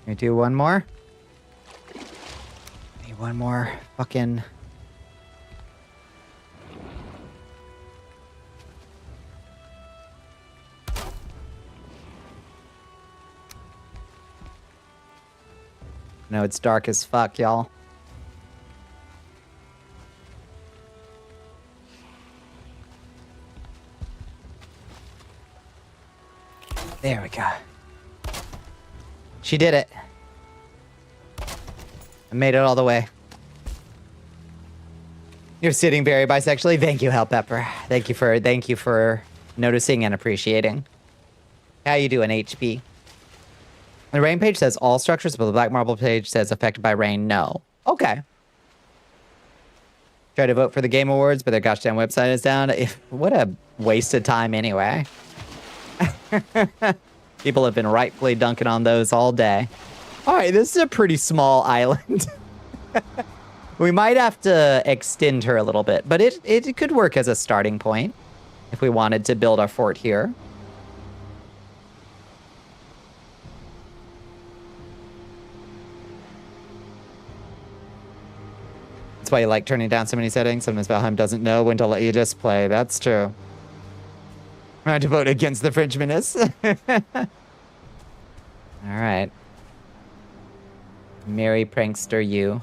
Can we do one more? Need one more fucking... No, it's dark as fuck, y'all. There we go. She did it. I made it all the way. You're sitting very bisexually. Thank you, Hellpepper. Thank you for noticing and appreciating. How you doing, HP? The rain page says all structures, but the black marble page says affected by rain. No. Okay. Try to vote for the Game Awards, but their gosh damn website is down. What a waste of time anyway. People have been rightfully dunking on those all day. All right, this is a pretty small island. We might have to extend her a little bit, but it could work as a starting point. if we wanted to build our fort here. That's why you like turning down so many settings. Sometimes Valheim doesn't know when to let you just play. That's true. I had to vote against the French menace. All right. Merry prankster, you.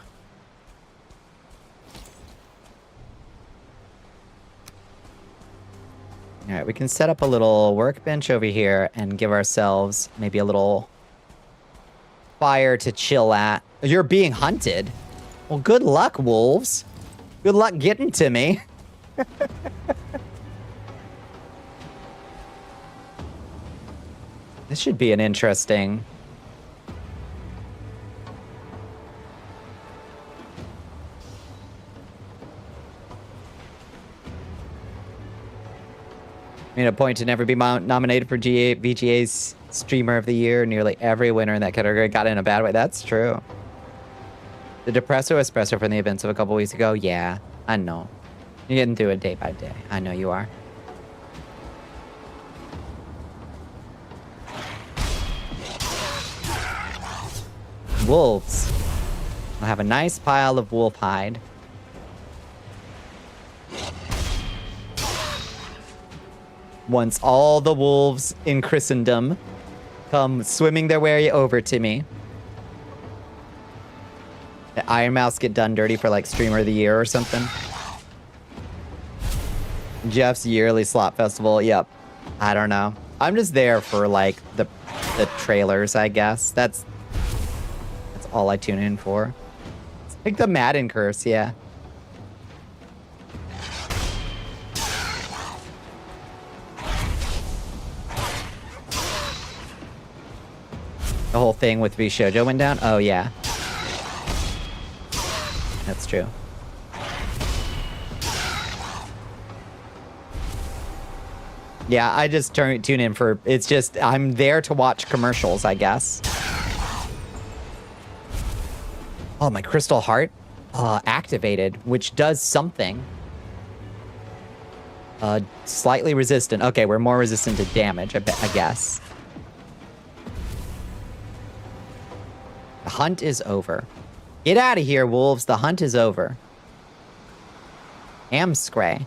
All right, we can set up a little workbench over here and give ourselves maybe a little fire to chill at. You're being hunted. Well, good luck, wolves. Good luck getting to me. This should be an interesting... Made a point to never be nominated for VGA's Streamer of the Year. Nearly every winner in that category got in a bad way. That's true. The Depresso Espresso from the events of a couple weeks ago. Yeah, I know. You're getting through it day by day. I know you are. Wolves. I'll have a nice pile of wolf hide. Once all the wolves in Christendom come swimming their way over to me. The Iron Mouse get done dirty for like Streamer of the Year or something. Jeff's yearly slot festival. Yep. I don't know. I'm just there for like the trailers, I guess. That's all I tune in for. It's like the Madden curse, yeah. The whole thing with Shoujo went down? Oh, yeah. That's true. Yeah, I just tune in for... It's just... I'm there to watch commercials, I guess. Oh, my Crystal Heart activated, which does something. Slightly resistant. Okay, we're more resistant to damage, I guess. The hunt is over. Get out of here, wolves. The hunt is over. Amscray.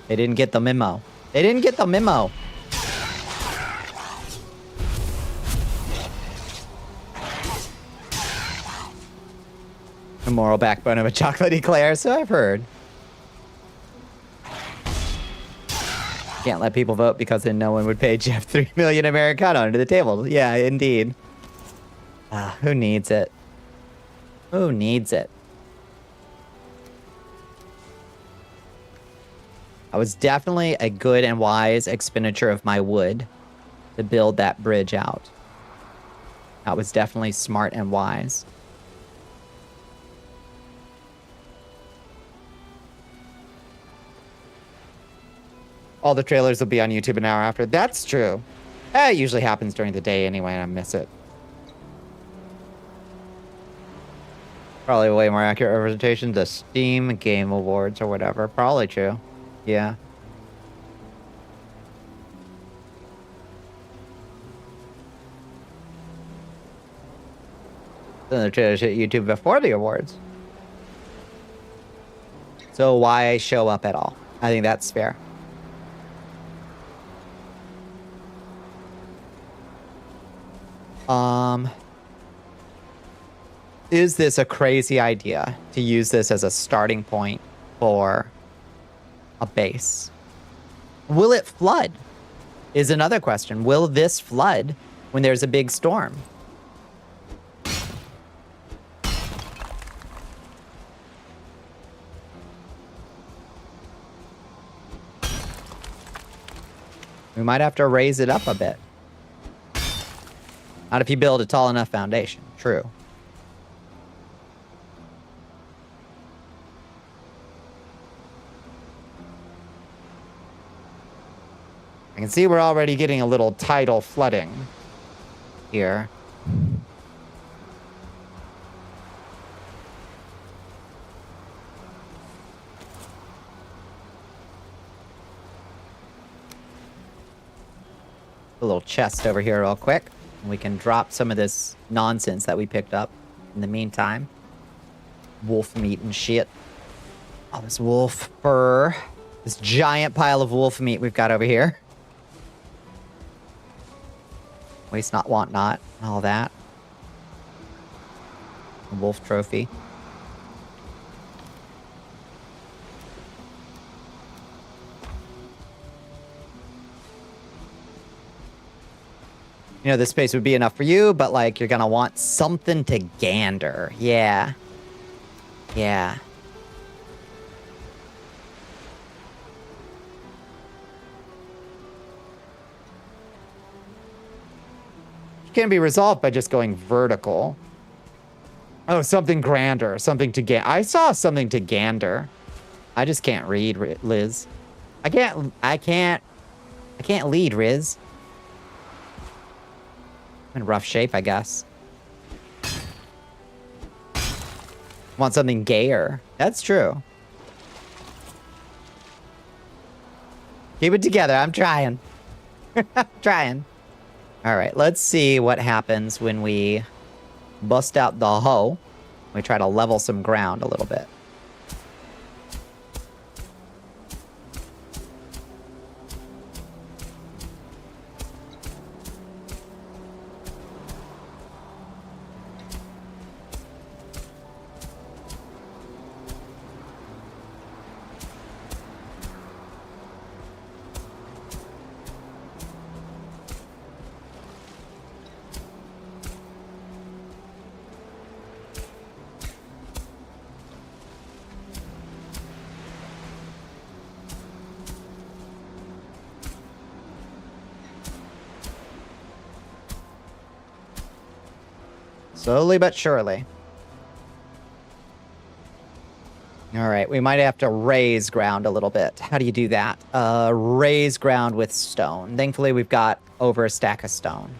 They didn't get the memo. They didn't get the memo. The moral backbone of a chocolate eclair, so I've heard. Can't let people vote because then no one would pay Jeff 3 million Americano under the table. Yeah, indeed. Who needs it? Who needs it? I was definitely a good and wise expenditure of my wood to build that bridge out. That was definitely smart and wise. All the trailers will be on YouTube an hour after. That's true. It usually happens during the day anyway, and I miss it. Probably a way more accurate representation. The Steam Game Awards or whatever. Probably true. Yeah. Then the trailers hit YouTube before the awards. So why show up at all? I think that's fair. Is this a crazy idea to use this as a starting point for a base? Will it flood? Is another question. Will this flood when there's a big storm? We might have to raise it up a bit. Not if you build a tall enough foundation. True. I can see we're already getting a little tidal flooding here. A little chest over here real quick. And we can drop some of this nonsense that we picked up in the meantime. Wolf meat and shit. Oh, this wolf fur. This giant pile of wolf meat we've got over here. Waste not, want not. All that. A wolf trophy. You know, this space would be enough for you, but, like, you're gonna want something to gander. Yeah. Yeah. Can be resolved by just going vertical. Oh, something grander. Something to gander. I saw something to gander. I just can't read, Liz. I can't lead, Riz. I'm in rough shape, I guess. Want something gayer. That's true. Keep it together. I'm trying. Trying. All right, let's see what happens when we bust out the hoe. We try to level some ground a little bit. Slowly but surely. All right, we might have to raise ground a little bit. How do you do that? Raise ground with stone. Thankfully, we've got over a stack of stone.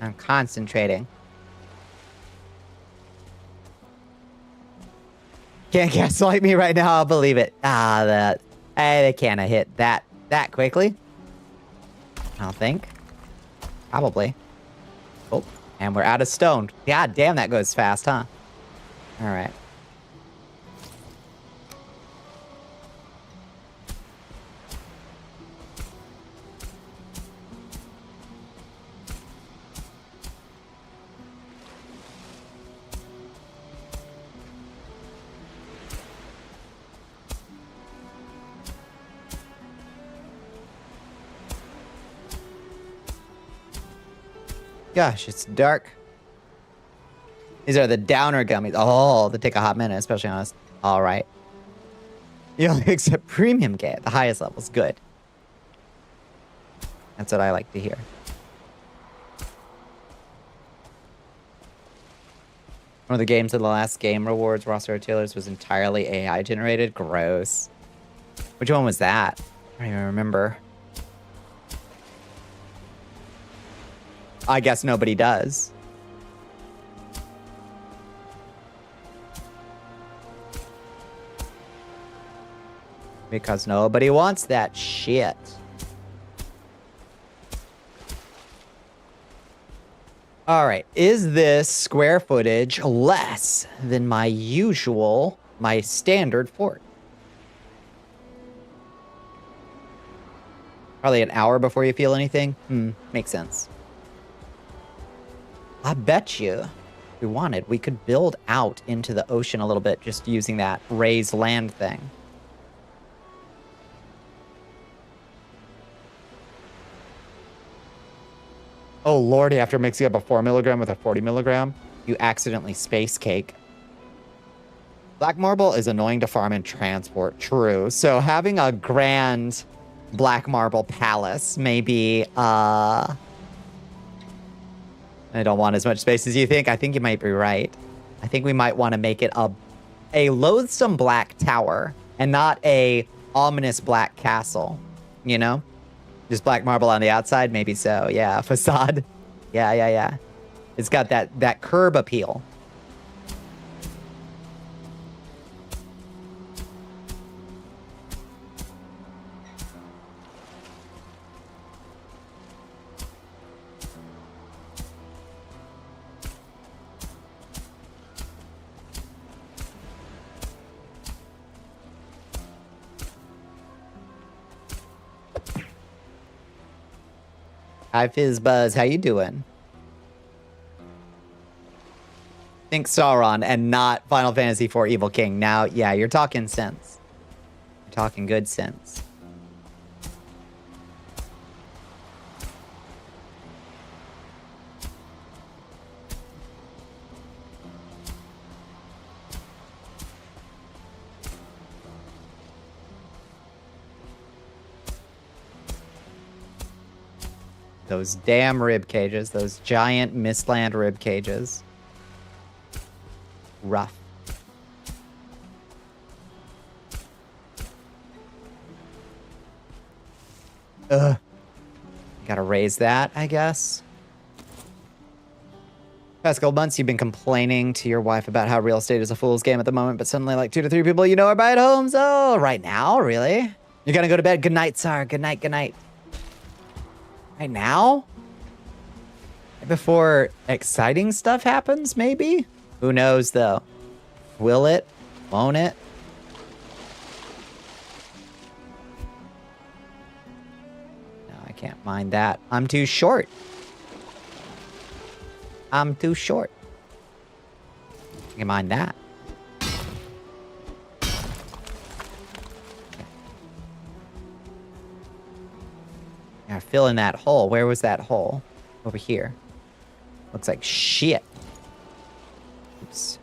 I'm concentrating. Can't gaslight me right now, I'll believe it. They can't have hit that quickly. I don't think. Probably. Oh, and we're out of stone. God damn, that goes fast, huh? All right. Gosh, it's dark. These are the downer gummies. Oh, they take a hot minute, especially on us. All right. You only accept premium game at the highest levels. Good. That's what I like to hear. One of the games in the last game rewards roster retailers was entirely AI generated. Gross. Which one was that? I don't even remember. I guess nobody does. Because nobody wants that shit. All right, is this square footage less than my standard fort? Probably an hour before you feel anything? Makes sense. I bet you, if we wanted, we could build out into the ocean a little bit just using that raised land thing. Oh lordy, after mixing up a 4 milligram with a 40 milligram, you accidentally space cake. Black marble is annoying to farm and transport. True. So having a grand black marble palace maybe I don't want as much space as you think. I think you might be right. I think we might want to make it a loathsome black tower and not a ominous black castle, you know? Just black marble on the outside, maybe so. Yeah, facade. Yeah. It's got that curb appeal. Hi, Fizzbuzz. How you doing? Think Sauron and not Final Fantasy IV Evil King. Now, yeah, you're talking sense. You're talking good sense. Those damn rib cages. Those giant Mistland rib cages. Rough. Ugh. Gotta raise that, I guess. Past couple months, you've been complaining to your wife about how real estate is a fool's game at the moment, but suddenly like 2 to 3 people you know are buying homes. Oh, right now? Really? You're gonna go to bed? Good night, Sar. Good night, good night. Right now? Before exciting stuff happens, maybe? Who knows, though? Will it? Won't it? No, I can't mind that. I'm too short. I'm too short. I can mind that. Now fill in that hole. Where was that hole? Over here. Looks like shit. Oops.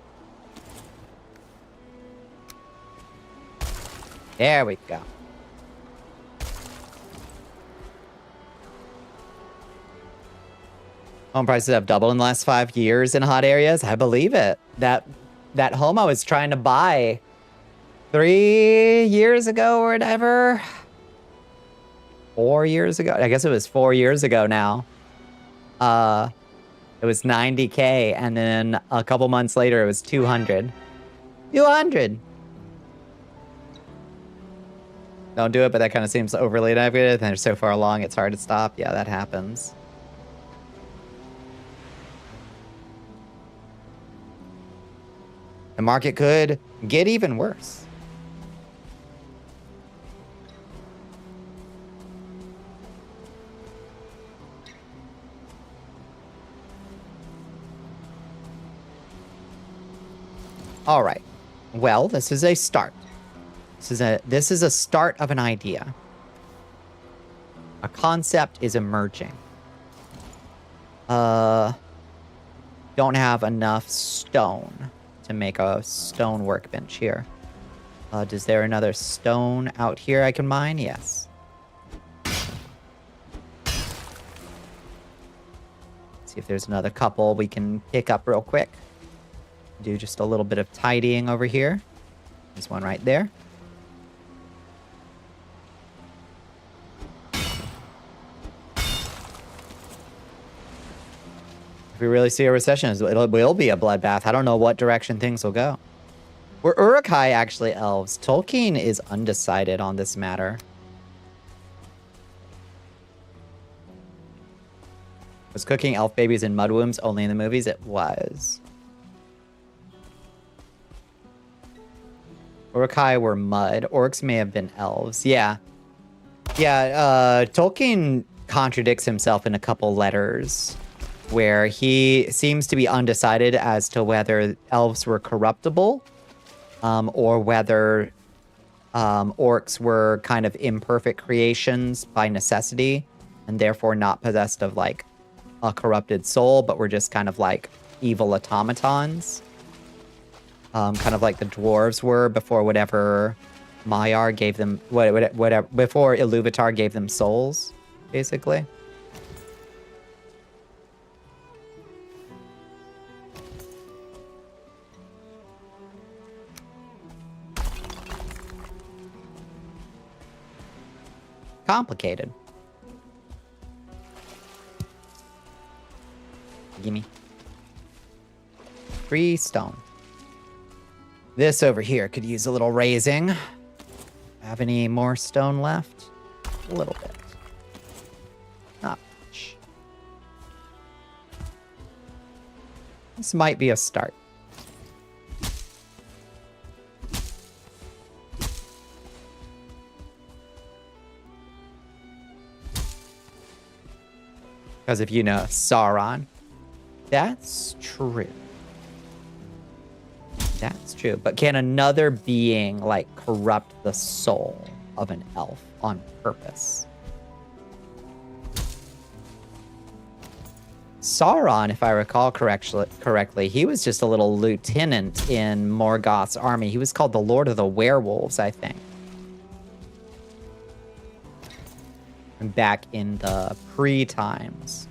There we go. Home prices have doubled in the last 5 years in hot areas. I believe it. That home I was trying to buy 3 years ago or whatever. 4 years ago. I guess it was 4 years ago now. It was 90K, and then a couple months later, it was 200. 200! Don't do it, but that kind of seems overly negative, and they're so far along, it's hard to stop. Yeah, that happens. The market could get even worse. All right. Well, this is a start. This is a start of an idea. A concept is emerging. Don't have enough stone to make a stone workbench here. Is there another stone out here I can mine? Yes. Let's see if there's another couple we can pick up real quick. Do just a little bit of tidying over here. There's one right there. If we really see a recession, it will be a bloodbath. I don't know what direction things will go. Were Uruk-hai actually elves? Tolkien is undecided on this matter. Was cooking elf babies in mud wombs only in the movies? It was. Uruk-hai were mud. Orcs may have been elves. Yeah. Yeah, Tolkien contradicts himself in a couple letters where he seems to be undecided as to whether elves were corruptible or whether orcs were kind of imperfect creations by necessity and therefore not possessed of like a corrupted soul, but were just kind of like evil automatons. kind of like the dwarves were before whatever Maiar gave them, whatever before Iluvatar gave them souls, basically. Complicated. Gimme. 3 stone. This over here could use a little raising. Have any more stone left? A little bit. Not much. This might be a start. Because if you know Sauron, that's true. That's true. But can another being, like, corrupt the soul of an elf on purpose? Sauron, if I recall correctly, he was just a little lieutenant in Morgoth's army. He was called the Lord of the Werewolves, I think. Back in the pre-times.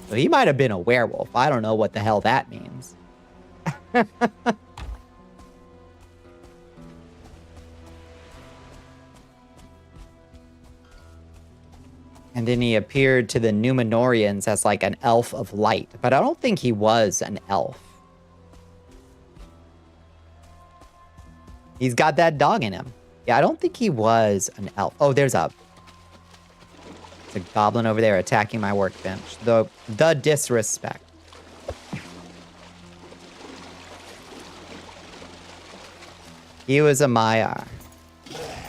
So he might have been a werewolf. I don't know what the hell that means. And then he appeared to the Numenorians as like an elf of light. But I don't think he was an elf. He's got that dog in him. Yeah, I don't think he was an elf. Oh, there's a goblin over there attacking my workbench. The disrespect. He was a Maiar.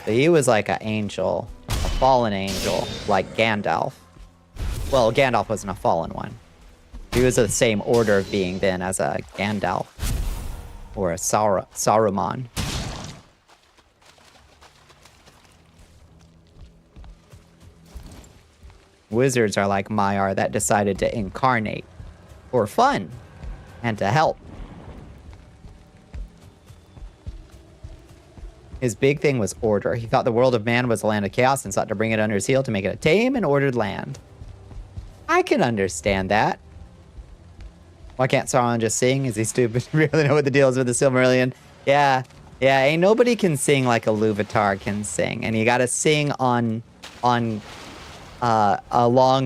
So he was like an angel, a fallen angel, like Gandalf. Well, Gandalf wasn't a fallen one. He was of the same order of being then as a Gandalf or a Saruman. Wizards are like Maiar that decided to incarnate for fun and to help. His big thing was order. He thought the world of man was a land of chaos and sought to bring it under his heel to make it a tame and ordered land. I can understand that. Why can't Sauron just sing? Is he stupid? Really know what the deal is with the Silmarillion? Yeah, ain't nobody can sing like Iluvatar can sing. And you gotta sing along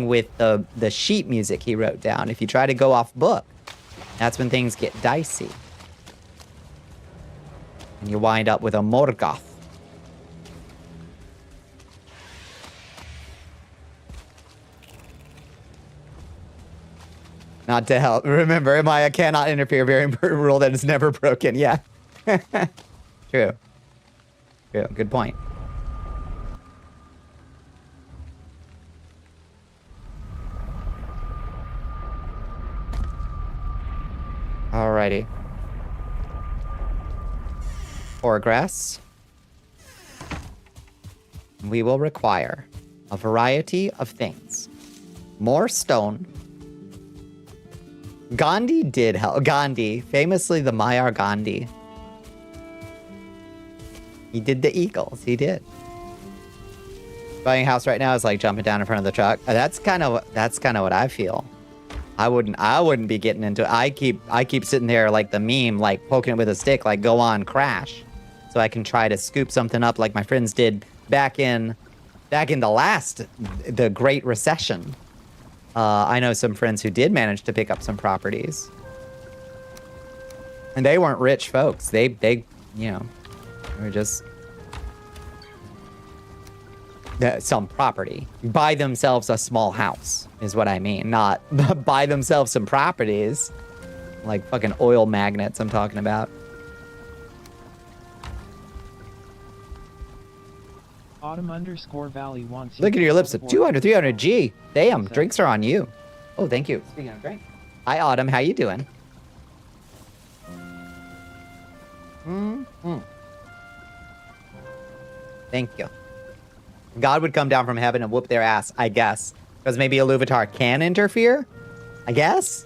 with the sheet music he wrote down. If you try to go off book, that's when things get dicey. And you wind up with a Morgoth. Not to help. Remember, Maya cannot interfere. Very important rule that is never broken. Yeah. True. Good point. Alrighty. Progress. We will require a variety of things. More stone. Gandhi did help. Gandhi, famously the Maiar Gandhi. He did the eagles. He did. Buying a house right now is like jumping down in front of the truck. That's kind of what I feel. I wouldn't be getting into it. I keep sitting there like the meme, like poking it with a stick, like go on, crash. So I can try to scoop something up like my friends did back in the Great Recession. I know some friends who did manage to pick up some properties. And they weren't rich folks. They were just some property. Buy themselves a small house is what I mean. Not buy themselves some properties. Like fucking oil magnets I'm talking about. Autumn_Valley wants. Look at your lips at 200, 300 G. Damn, drinks are on you. Oh, thank you. Speaking of drink. Hi, Autumn. How you doing? Thank you. God would come down from heaven and whoop their ass, I guess. Because maybe Iluvatar can interfere? I guess?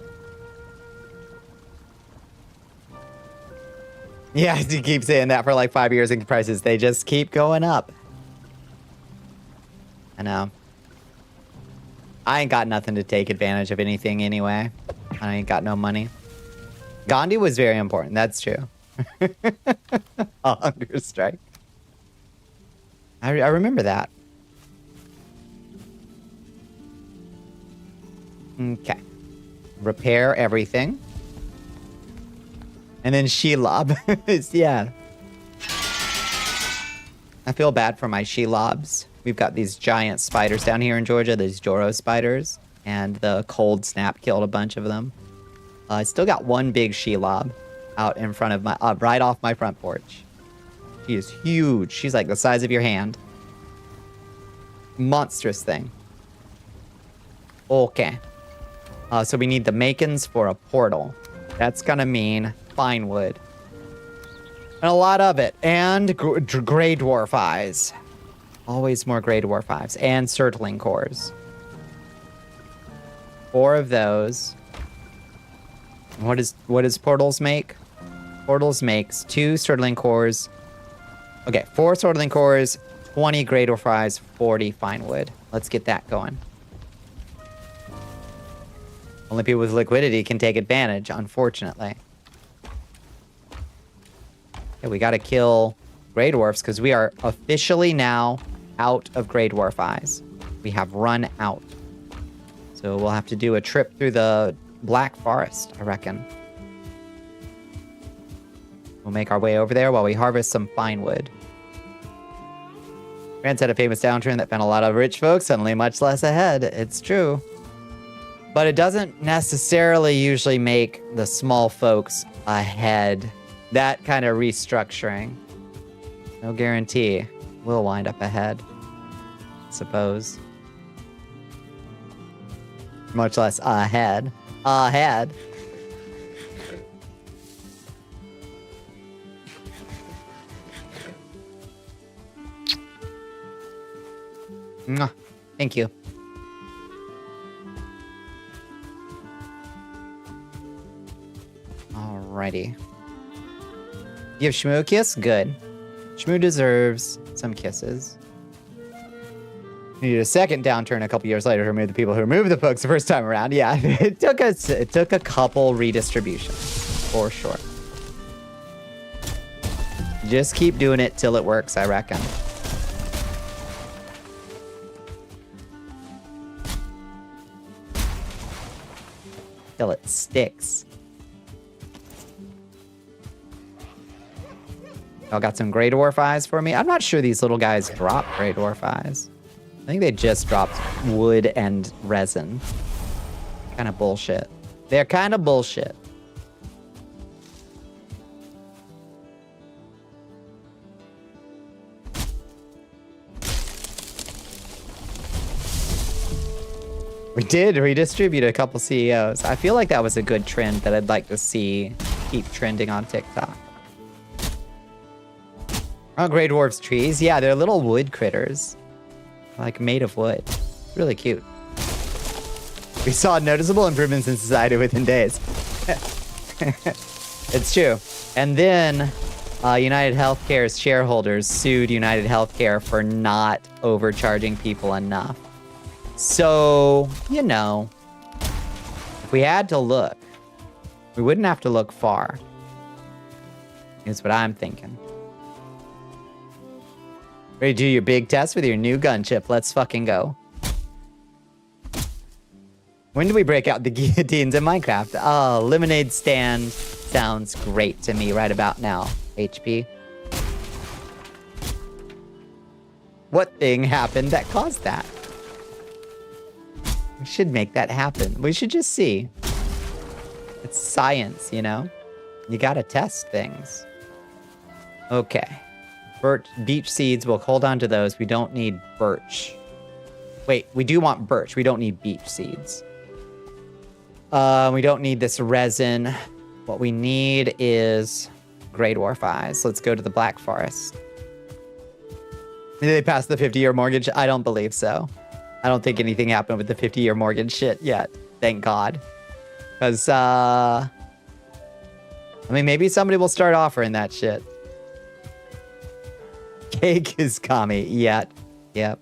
Yeah, you keep saying that for like 5 years and prices, they just keep going up. I know. I ain't got nothing to take advantage of anything anyway. I ain't got no money. Gandhi was very important, that's true. Hunger strike. I remember that. Okay. Repair everything. And then Shelob. Yeah. I feel bad for my Shelobs. We've got these giant spiders down here in Georgia, these Joro spiders. And the cold snap killed a bunch of them. I still got one big Shelob out in front of my, right off my front porch. She is huge. She's like the size of your hand. Monstrous thing. Okay. So we need the makins for a portal. That's gonna mean fine wood. And a lot of it. And gray dwarf eyes. Always more gray dwarf eyes. And surtling cores. 4 of those. What does portals make? Portals makes 2 surtling cores. Okay, 4 surtling cores, 20 gray dwarf eyes, 40 fine wood. Let's get that going. Only people with liquidity can take advantage, unfortunately. Okay, we gotta kill gray dwarfs because we are officially now out of gray dwarf eyes. We have run out. So we'll have to do a trip through the Black Forest, I reckon. We'll make our way over there while we harvest some fine wood. France had a famous downturn that found a lot of rich folks suddenly much less ahead. It's true. But it doesn't necessarily usually make the small folks ahead. That kind of restructuring. No guarantee we'll wind up ahead, I suppose. Much less ahead. Ahead. Mwah. Thank you. Alrighty. Give Shmoo a kiss? Good. Shmoo deserves some kisses. We need a second downturn a couple years later to remove the people who removed the books the first time around. Yeah, it took a couple redistributions, for sure. Just keep doing it till it works, I reckon. Till it sticks. Y'all got some gray dwarf eyes for me? I'm not sure these little guys drop gray dwarf eyes. I think they just dropped wood and resin. Kind of bullshit. They're kind of bullshit. We did redistribute a couple CEOs. I feel like that was a good trend that I'd like to see keep trending on TikTok. Oh, gray dwarfs trees. Yeah, they're little wood critters. Like made of wood. Really cute. We saw noticeable improvements in society within days. It's true. And then United Healthcare's shareholders sued United Healthcare for not overcharging people enough. So, you know, if we had to look, we wouldn't have to look far. Is what I'm thinking. Ready to do your big test with your new gun chip? Let's fucking go. When do we break out the guillotines in Minecraft? Oh, lemonade stand sounds great to me right about now. HP. What thing happened that caused that? We should make that happen. We should just see. It's science, you know? You gotta test things. Okay. Beech seeds, we'll hold on to those. We don't need birch. Wait, we do want birch. We don't need beech seeds. We don't need this resin. What we need is gray dwarf eyes. Let's go to the Black Forest. Did they pass the 50-year mortgage? I don't believe so. I don't think anything happened with the 50-year mortgage shit yet. Thank God. Because, I mean, maybe somebody will start offering that shit. Cake is Kami. Yet. Yep.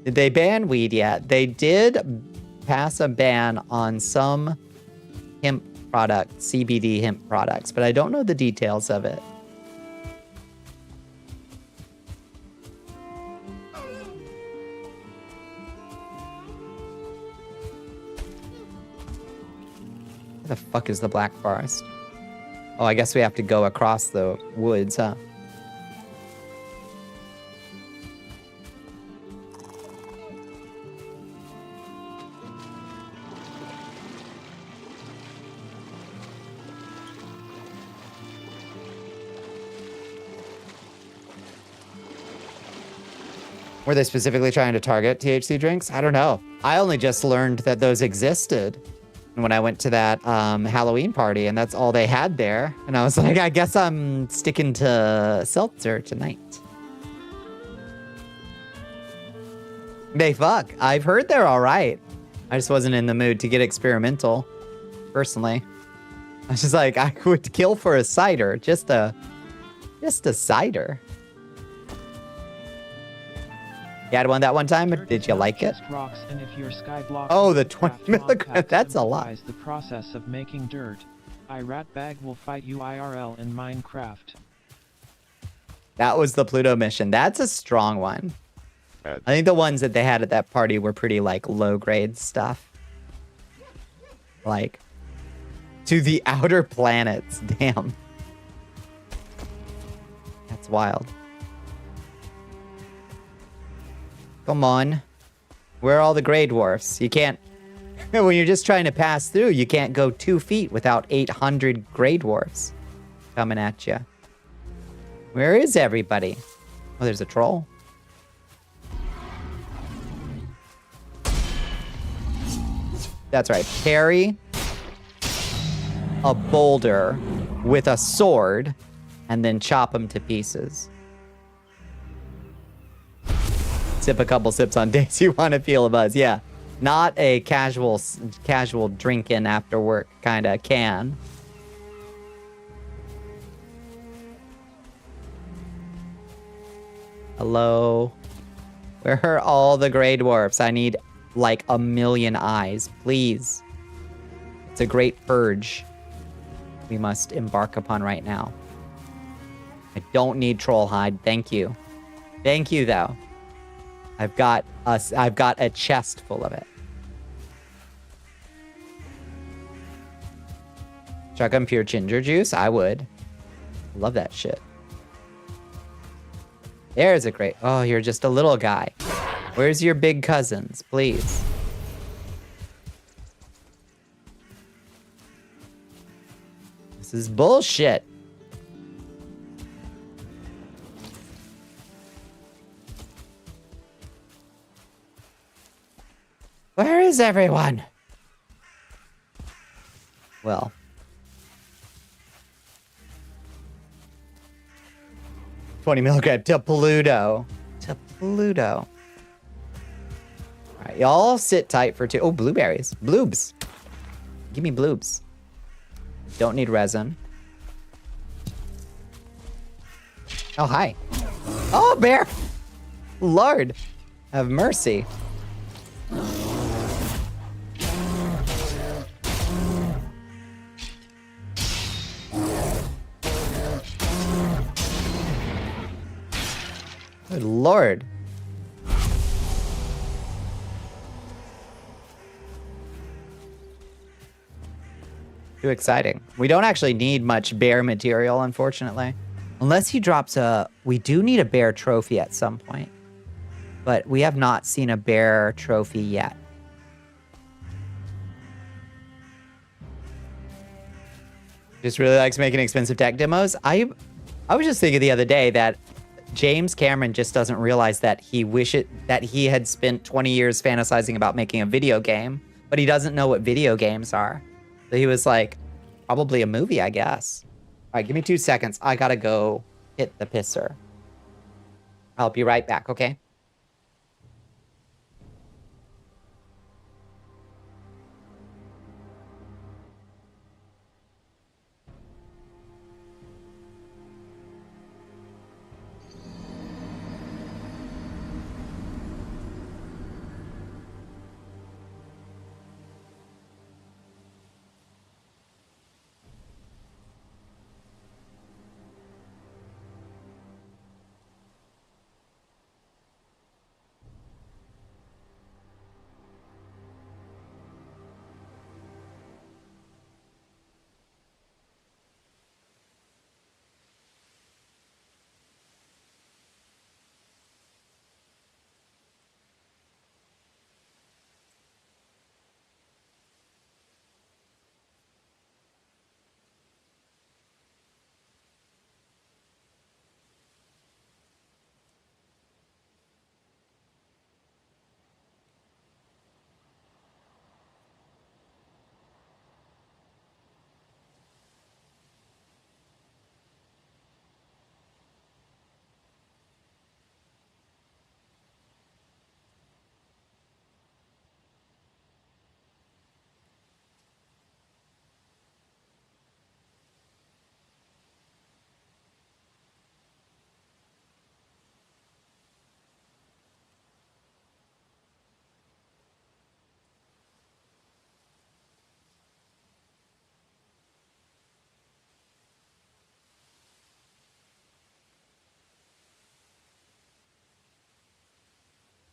Did they ban weed yet? They did pass a ban on some hemp products, CBD hemp products, but I don't know the details of it. Where the fuck is the Black Forest? Oh, I guess we have to go across the woods, huh? Were they specifically trying to target THC drinks? I don't know. I only just learned that those existed when I went to that Halloween party, and that's all they had there. And I was like, I guess I'm sticking to seltzer tonight. They fuck. I've heard they're all right. I just wasn't in the mood to get experimental, personally. I was just like, I would kill for a cider, just a cider. You had one that one time? Did you like it? Oh, the 20 milligram. That's a lot. The process of making dirt. Rat bag will fight you IRL in Minecraft. That was the Pluto mission. That's a strong one. I think the ones that they had at that party were pretty like low grade stuff. Like to the outer planets. Damn. That's wild. Come on. Where are all the gray dwarfs? You can't... When you're just trying to pass through, you can't go 2 feet without 800 gray dwarfs coming at you. Where is everybody? Oh, there's a troll. That's right. Carry a boulder with a sword and then chop them to pieces. Sip a couple sips on days you want to feel a buzz. Yeah, not a casual drinking after work kind of can. Hello. Where are all the gray dwarfs? I need like 1,000,000 eyes, please. It's a great purge we must embark upon right now. I don't need troll hide. Thank you. Thank you, though. I've got a chest full of it. Chuck on pure ginger juice? I would. Love that shit. There's a great... Oh, you're just a little guy. Where's your big cousins, please? This is bullshit. Where is everyone? Well. $20 milligram to Pluto. To Pluto. Alright, y'all sit tight for 2. Oh, blueberries. Bloobs. Give me bloobs. Don't need resin. Oh, hi. Oh, bear! Lord, have mercy. Good Lord. Too exciting. We don't actually need much bear material, unfortunately. Unless he drops a... We do need a bear trophy at some point. But we have not seen a bear trophy yet. Just really likes making expensive tech demos. I was just thinking the other day that James Cameron just doesn't realize that that he had spent 20 years fantasizing about making a video game, but he doesn't know what video games are. So he was like, probably a movie, I guess. All right, give me 2 seconds. I gotta go hit the pisser. I'll be right back, okay?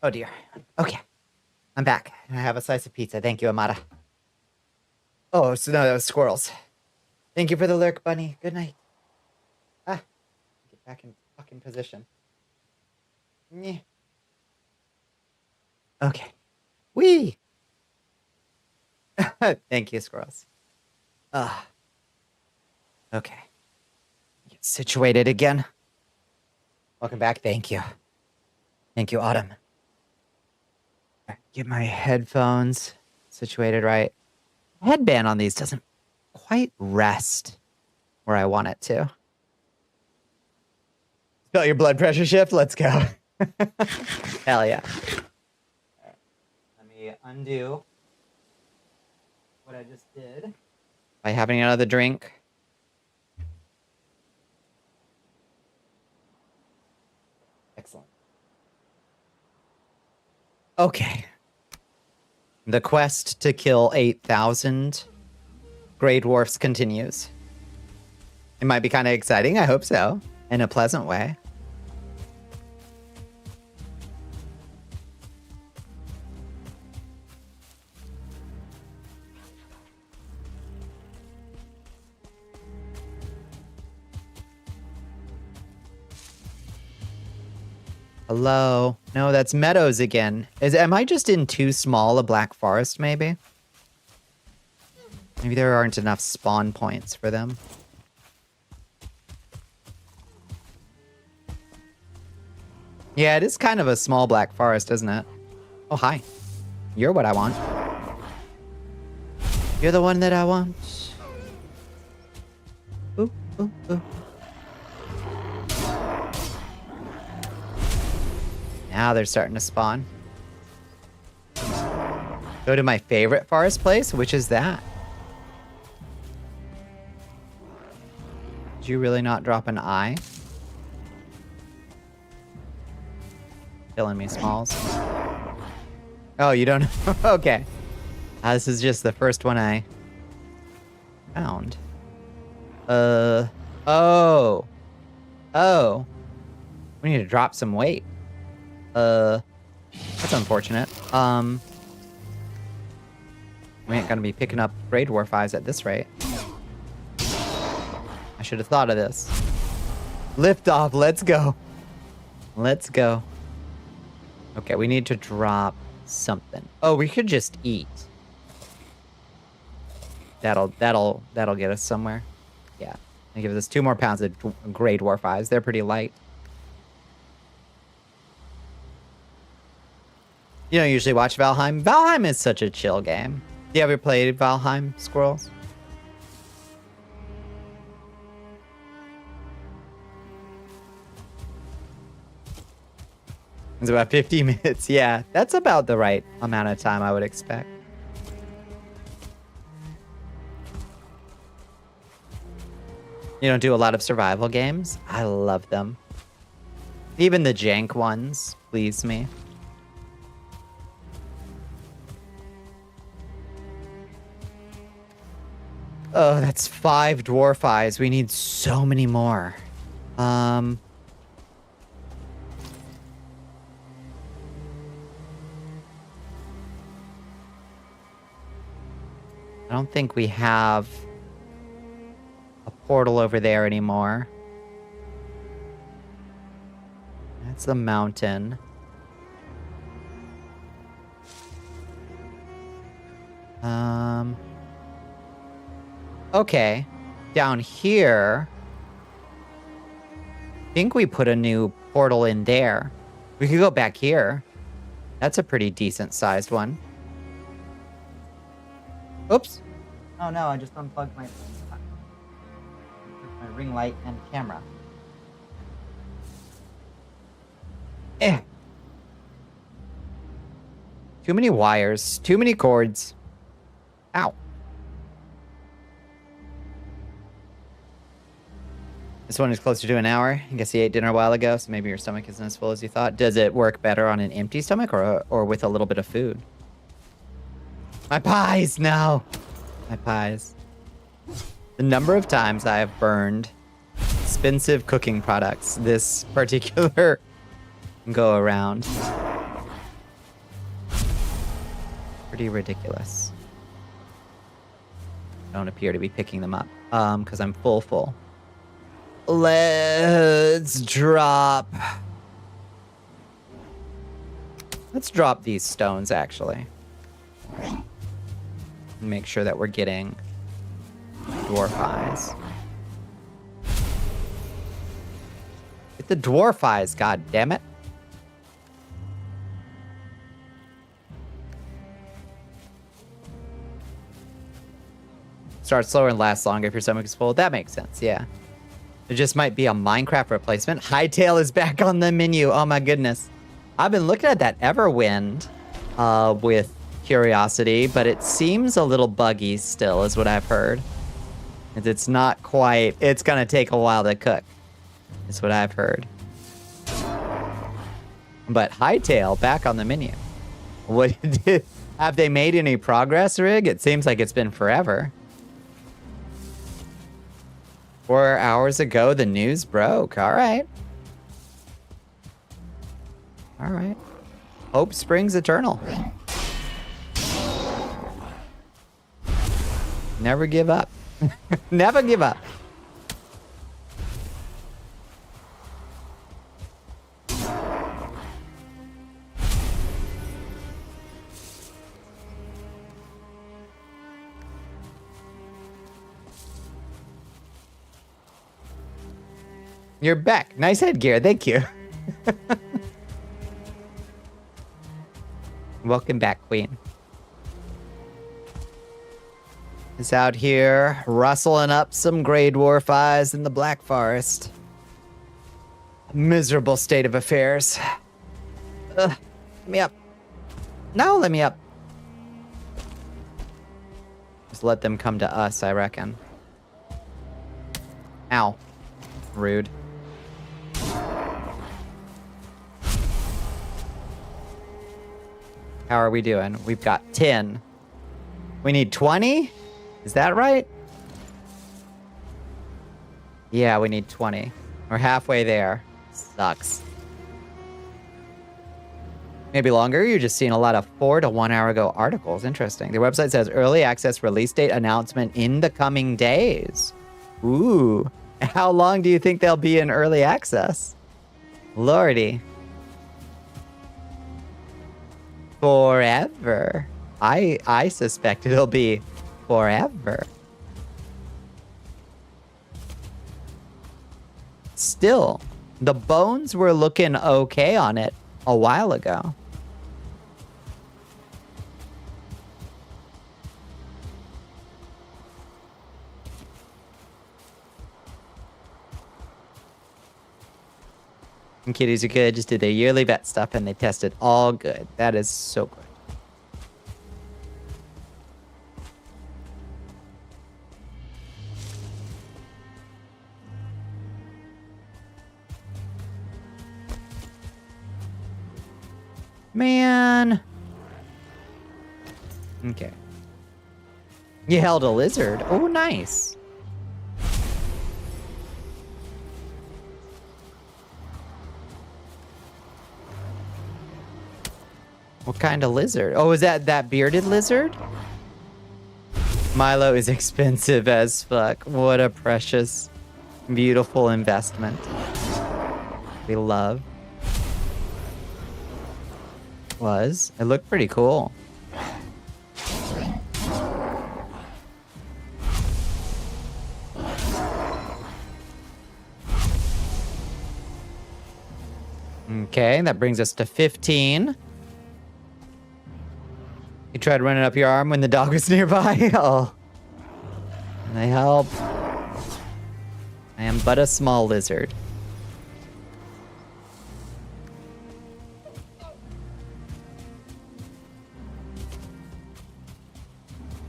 Oh dear. Okay. I'm back. I have a slice of pizza. Thank you, Amada. Oh, so no, that was squirrels. Thank you for the lurk, bunny. Good night. Ah. Get back in fucking position. Nyeh. Okay. Wee! Thank you, squirrels. Okay. Get situated again. Welcome back. Thank you. Thank you, Autumn. Get my headphones situated right. Headband on these doesn't quite rest where I want it to. Felt your blood pressure shift? Let's go. Hell yeah. Right. Let me undo what I just did by having another drink. Excellent. Okay. The quest to kill 8,000 Grey Dwarfs continues. It might be kind of exciting. I hope so. In a pleasant way. Hello? No, that's Meadows again. Am I just in too small a black forest, maybe? Maybe there aren't enough spawn points for them. Yeah, it is kind of a small black forest, isn't it? Oh, hi. You're what I want. You're the one that I want. Ooh, ooh, ooh. Now they're starting to spawn. Go to my favorite forest place? Which is that? Did you really not drop an eye? Killing me, Smalls. Oh, you don't know? Okay. This is just the first one I found. Oh. Oh. We need to drop some weight. That's unfortunate. We ain't gonna be picking up Grey Dwarf eyes at this rate. I should have thought of this. Lift off, let's go. Let's go. Okay, we need to drop something. Oh, we could just eat. That'll get us somewhere. Yeah. And give us 2 more pounds of Grey Dwarf eyes. They're pretty light. You don't usually watch Valheim. Valheim is such a chill game. Do you ever played Valheim, Squirrels? It's about 50 minutes. Yeah, that's about the right amount of time I would expect. You don't do a lot of survival games? I love them. Even the jank ones please me. Oh, that's 5 dwarf eyes. We need so many more. I don't think we have a portal over there anymore. That's the mountain. Okay. Down here, I think we put a new portal in there. We could go back here. That's a pretty decent sized one. Oops. Oh no, I just unplugged my ring light and camera. Too many wires, too many cords. Ow. This one is closer to an hour. I guess you ate dinner a while ago, so maybe your stomach isn't as full as you thought. Does it work better on an empty stomach or with a little bit of food? My pies, no. My pies. The number of times I have burned expensive cooking products this particular go around. Pretty ridiculous. Don't appear to be picking them up. Because I'm full. Let's drop. Let's drop these stones, actually. Make sure that we're getting dwarf eyes. Get the dwarf eyes, god damn it. Start slower and last longer if your stomach is full. That makes sense, yeah. It just might be a Minecraft replacement. Hightail is back on the menu. Oh my goodness. I've been looking at that Everwind with curiosity, but it seems a little buggy still, is what I've heard. It's not quite, it's gonna take a while to cook, is what I've heard. But Hightail back on the menu. What have they made any progress, Rig? It seems like it's been forever. 4 hours ago, the news broke. All right. All right. Hope springs eternal. Never give up. Never give up. You're back. Nice headgear. Thank you. Welcome back, Queen. Is out here rustling up some gray dwarf eyes in the Black Forest. Miserable state of affairs. Let me up. No, let me up. Just let them come to us, I reckon. Ow. Rude. How are we doing? We've got 10. We need 20? Is that right? Yeah, we need 20. We're halfway there. Sucks. Maybe longer. You're just seeing a lot of 4 to 1 hour ago articles. Interesting. Their website says early access release date announcement in the coming days. Ooh. How long do you think they'll be in early access? Lordy. Forever. I suspect it'll be forever. Still, the bones were looking okay on it a while ago. And kitties are good. Just did their yearly vet stuff and they tested all good. That is so good. Man. Okay. You held a lizard. Oh, nice. What kind of lizard? Oh, is that bearded lizard? Milo is expensive as fuck. What a precious, beautiful investment. We love. It looked pretty cool. Okay, that brings us to 15. You tried running up your arm when the dog was nearby? Oh. Can I help? I am but a small lizard.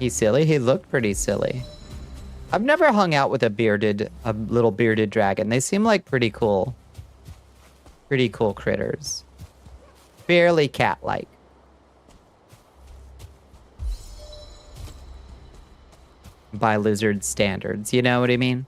He's silly? He looked pretty silly. I've never hung out with a little bearded dragon. They seem like pretty cool. Pretty cool critters. Fairly cat-like. By lizard standards, you know what I mean?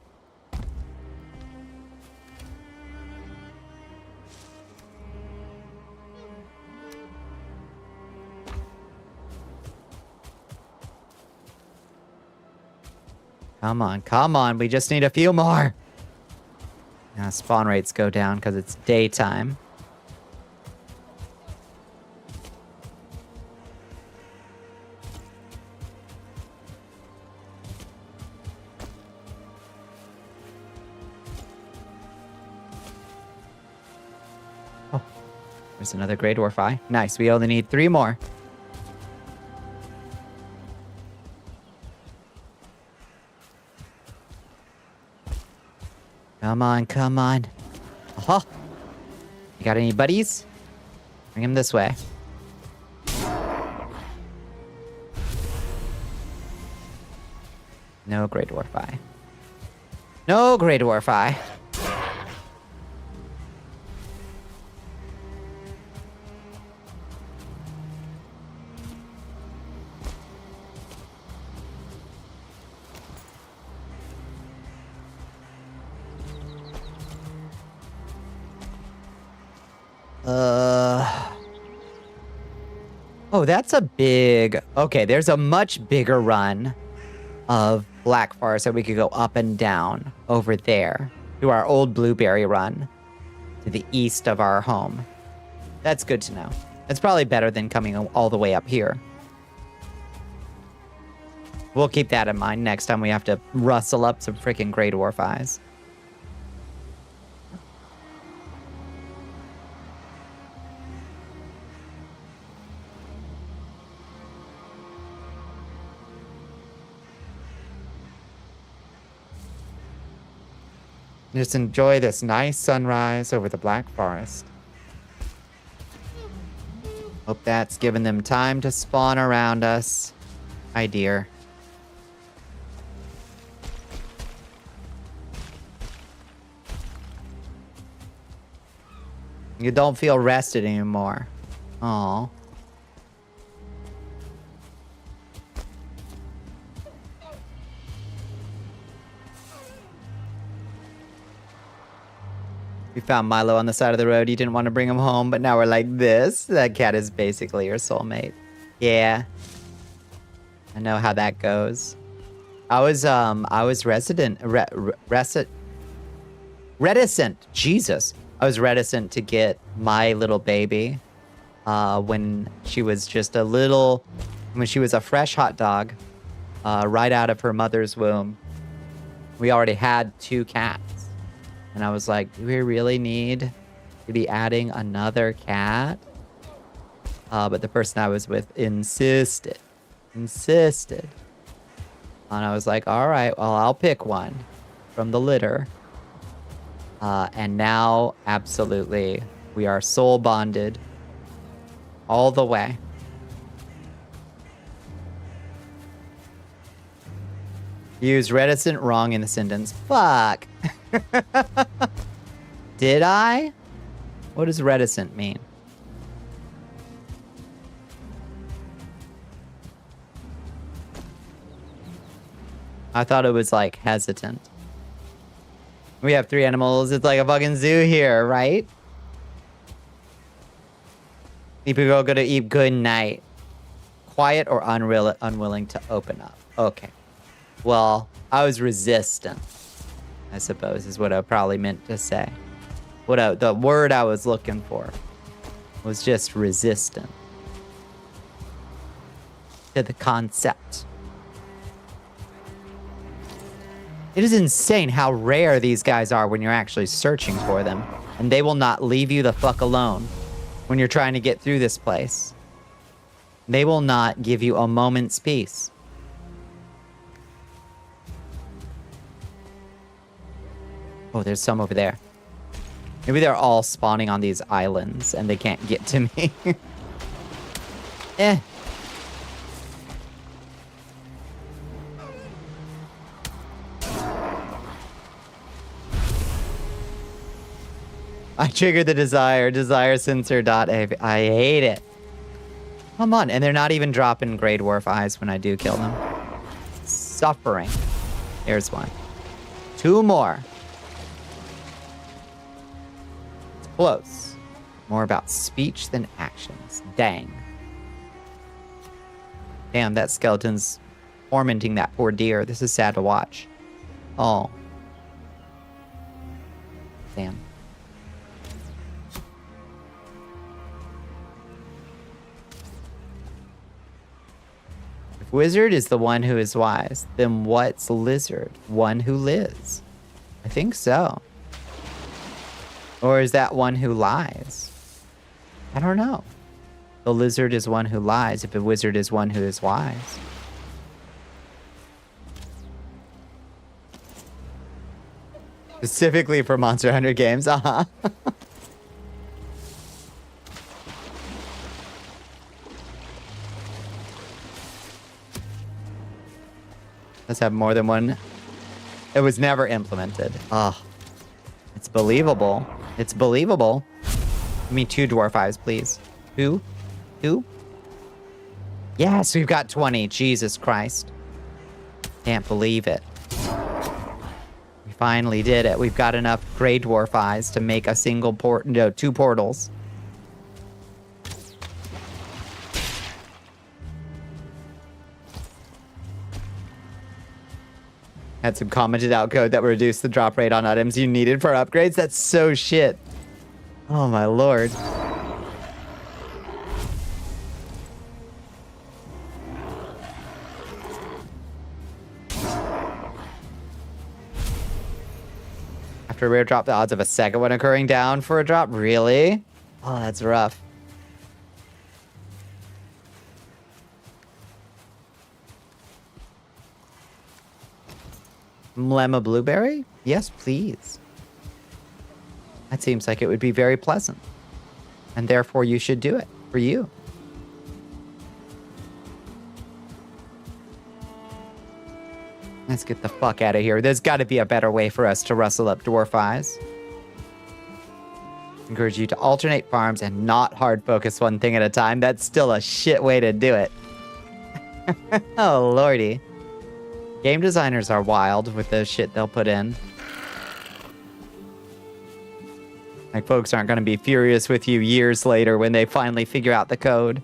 Come on, come on. We just need a few more. Now spawn rates go down because it's daytime. Oh, there's another Grey Dwarf Eye. Nice, we only need 3 more. Come on, come on. Aha! You got any buddies? Bring him this way. No Grey Dwarf Eye. No Grey Dwarf Eye. Oh, that's a big... Okay, there's a much bigger run of Black Forest that we could go up and down over there to our old Blueberry run to the east of our home. That's good to know. It's probably better than coming all the way up here. We'll keep that in mind next time we have to rustle up some freaking Grey Dwarf Eyes. Just enjoy this nice sunrise over the Black Forest. Hope that's given them time to spawn around us. Hi, dear. You don't feel rested anymore. Aw. We found Milo on the side of the road. You didn't want to bring him home, but now we're like this. That cat is basically your soulmate. Yeah. I know how that goes. I was reticent. Jesus. I was reticent to get my little baby when she was just when she was a fresh hot dog right out of her mother's womb. We already had 2 cats. And I was like, do we really need to be adding another cat? But the person I was with insisted. And I was like, all right, well, I'll pick one from the litter. And now, absolutely, we are soul bonded all the way. Use reticent wrong in the sentence. Fuck. Did I? What does reticent mean? I thought it was like hesitant. We have 3 animals. It's like a fucking zoo here, right? People go to eat good night. Quiet or unwilling to open up. Okay. Well, I was resistant, I suppose, is what I probably meant to say. The word I was looking for was just resistant to the concept. It is insane how rare these guys are when you're actually searching for them. And they will not leave you the fuck alone when you're trying to get through this place. They will not give you a moment's peace. Oh, there's some over there. Maybe they're all spawning on these islands and they can't get to me. Eh. I triggered the desire sensor dot. I hate it. Come on, and they're not even dropping Grey Dwarf Eyes when I do kill them. Suffering. Here's one. 2 more. It's close. More about speech than actions. Dang. Damn, that skeleton's tormenting that poor deer. This is sad to watch. Oh. Damn. If wizard is the one who is wise, then what's lizard? One who lives. I think so. Or is that one who lies? I don't know. The lizard is one who lies if a wizard is one who is wise. Specifically for Monster Hunter games, uh-huh. Let's have more than one. It was never implemented. Oh, it's believable. It's believable. Give me 2 dwarf eyes, please. 2? 2? Yes, we've got 20. Jesus Christ. Can't believe it. We finally did it. We've got enough gray dwarf eyes to make a single port, no, 2 portals. Had some commented out code that would reduce the drop rate on items you needed for upgrades. That's so shit. Oh my lord. After a rare drop, the odds of a second one occurring down for a drop? Really? Oh, that's rough. Lemma blueberry? Yes, please. That seems like it would be very pleasant. And therefore you should do it for you. Let's get the fuck out of here. There's got to be a better way for us to rustle up dwarf eyes. Encourage you to alternate farms and not hard focus one thing at a time. That's still a shit way to do it. Oh, lordy. Game designers are wild with the shit they'll put in. Like, folks aren't going to be furious with you years later when they finally figure out the code.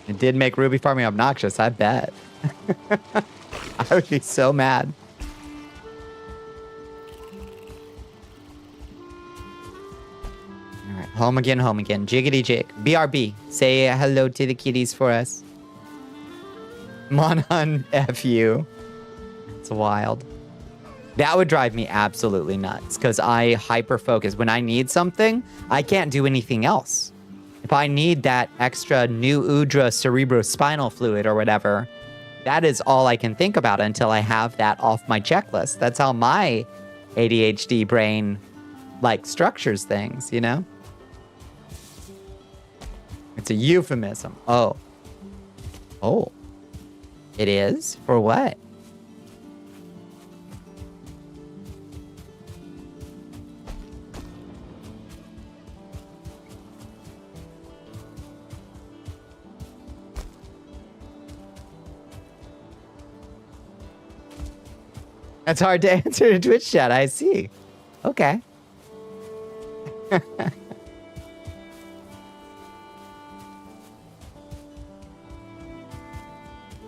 It did make Ruby farming obnoxious, I bet. I would be so mad. All right, home again, jiggity jig. BRB, say hello to the kitties for us. Monhun F you. It's wild. That would drive me absolutely nuts because I hyper focus. When I need something, I can't do anything else. If I need that extra new Udra cerebrospinal fluid or whatever, that is all I can think about until I have that off my checklist. That's how my ADHD brain, like, structures things, you know? It's a euphemism. Oh. Oh. It is? For what? That's hard to answer in Twitch chat, I see. Okay.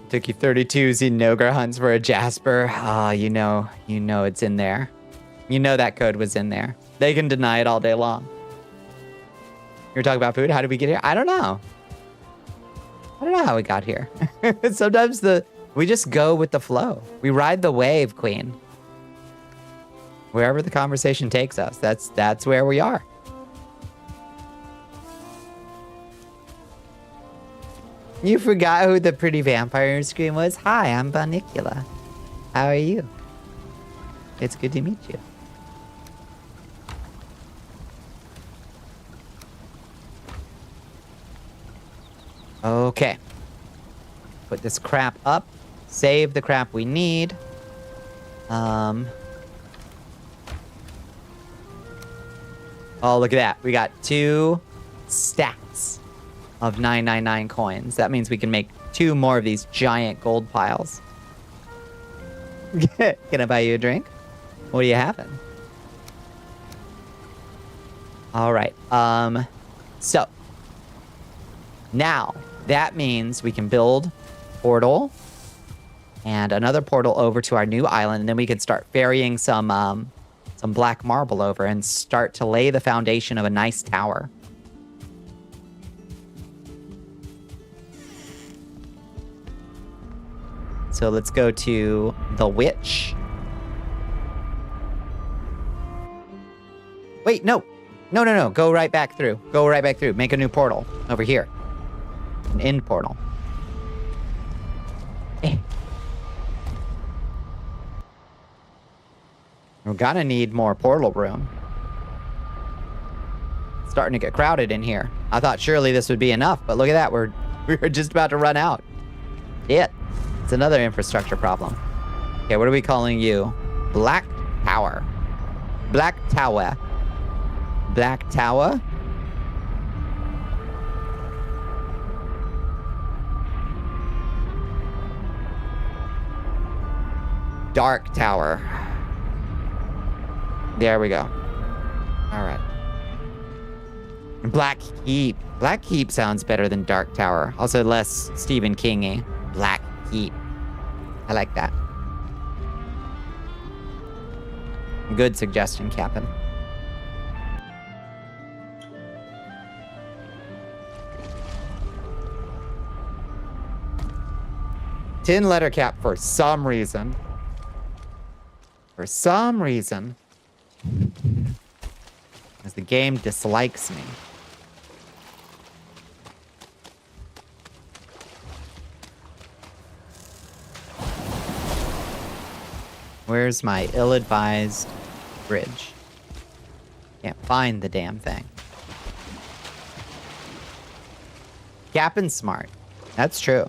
Took you 32 Zenogre hunts for a Jasper. Ah, you know it's in there. You know that code was in there. They can deny it all day long. You're talking about food? How did we get here? I don't know. I don't know how we got here. Sometimes we just go with the flow. We ride the wave, Queen. Wherever the conversation takes us, that's where we are. You forgot who the pretty vampire scream was? Hi, I'm Bonnicula. How are you? It's good to meet you. Okay. Put this crap up. Save the crap we need. Oh, look at that. We got 2 stacks of 999 coins. That means we can make 2 more of these giant gold piles. Can I buy you a drink? What are you having? All right. So now That means we can build portal and another portal over to our new island, and then we can start ferrying some black marble over and start to lay the foundation of a nice tower. So let's go to the witch. Wait, no. No. Go right back through. Go right back through. Make a new portal over here. An end portal. We're gonna need more portal room. It's starting to get crowded in here. I thought surely this would be enough, but look at that. We're just about to run out. It's another infrastructure problem. Okay, what are we calling you? Black Tower. Black Tower. Black Tower? Dark Tower. There we go. All right. Black Keep. Black Keep sounds better than Dark Tower. Also less Stephen King-y. Black Keep. I like that. Good suggestion, Captain. Tin-letter cap for some reason. For some reason. As the game dislikes me. Where's my ill-advised bridge? Can't find the damn thing. Captain's smart. That's true.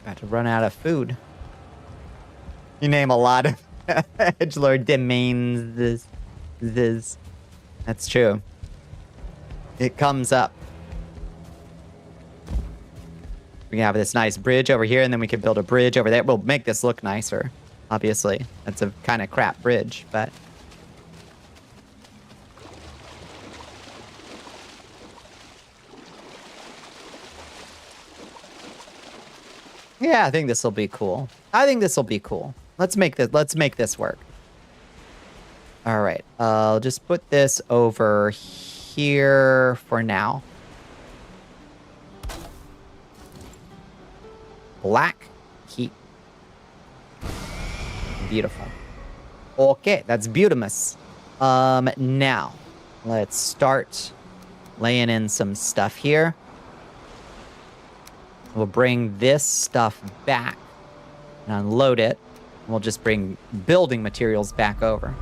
About to run out of food. You name a lot of edgelord domains. This. That's true. It comes up. We can have this nice bridge over here, and then we can build a bridge over there. We'll make this look nicer, obviously. That's a kind of crap bridge, but... yeah, I think this will be cool. Let's make this work. All right. I'll just put this over here for now. Black Keep. Beautiful. Okay, that's beautimous. Now let's start laying in some stuff here. We'll bring this stuff back and unload it. We'll just bring building materials back over.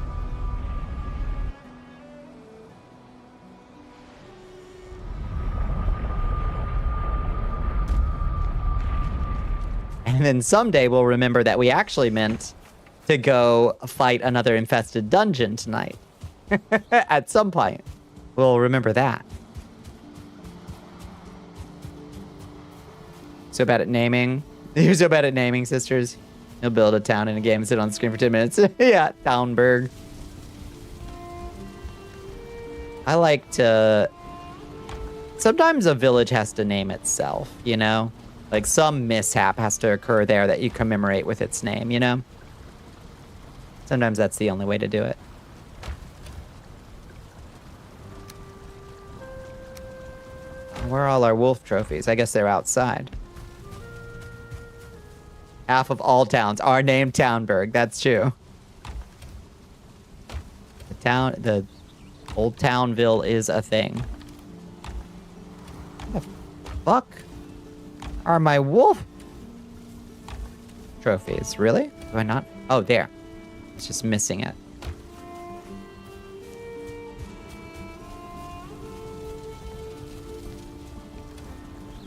And then someday we'll remember that we actually meant to go fight another infested dungeon tonight. At some point, we'll remember that. So bad at naming. You're so bad at naming, sisters. You'll build a town in a game and sit on the screen for 10 minutes. Yeah, Townburg. I like to... sometimes a village has to name itself, you know? Like some mishap has to occur there that you commemorate with its name, you know? Sometimes that's the only way to do it. Where are all our wolf trophies? I guess they're outside. Half of all towns are named Townburg. That's true. The old Townville is a thing. What the fuck are my wolf trophies? Really? Do I not? Oh, there. It's just missing it.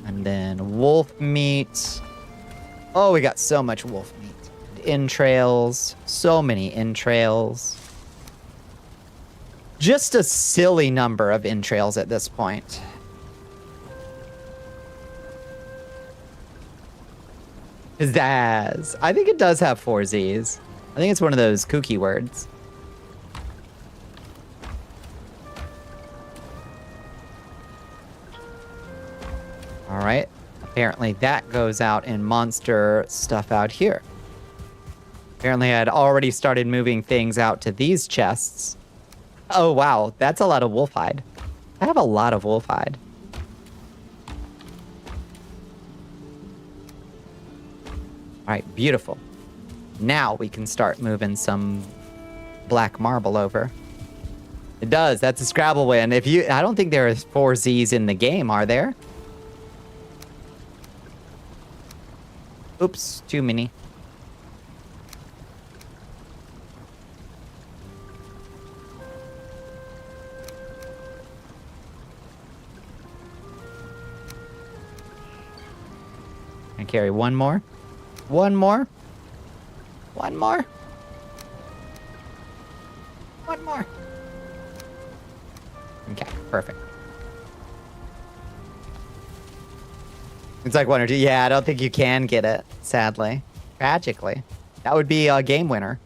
And then wolf meat. Oh, we got so much wolf meat. Entrails. So many entrails. Just a silly number of entrails at this point. Pizzazz. I think it does have 4 Z's. I think it's one of those kooky words. All right. Apparently that goes out in monster stuff out here. Apparently I had already started moving things out to these chests. Oh, wow. That's a lot of wolf hide. I have a lot of wolf hide. All right, beautiful. Now we can start moving some black marble over. It does. That's a Scrabble win. I don't think there are 4 Z's in the game, are there? Oops, too many. I carry one more. One more. One more. One more. Okay, perfect. It's like 1 or 2. Yeah, I don't think you can get it, sadly. Tragically. That would be a game winner.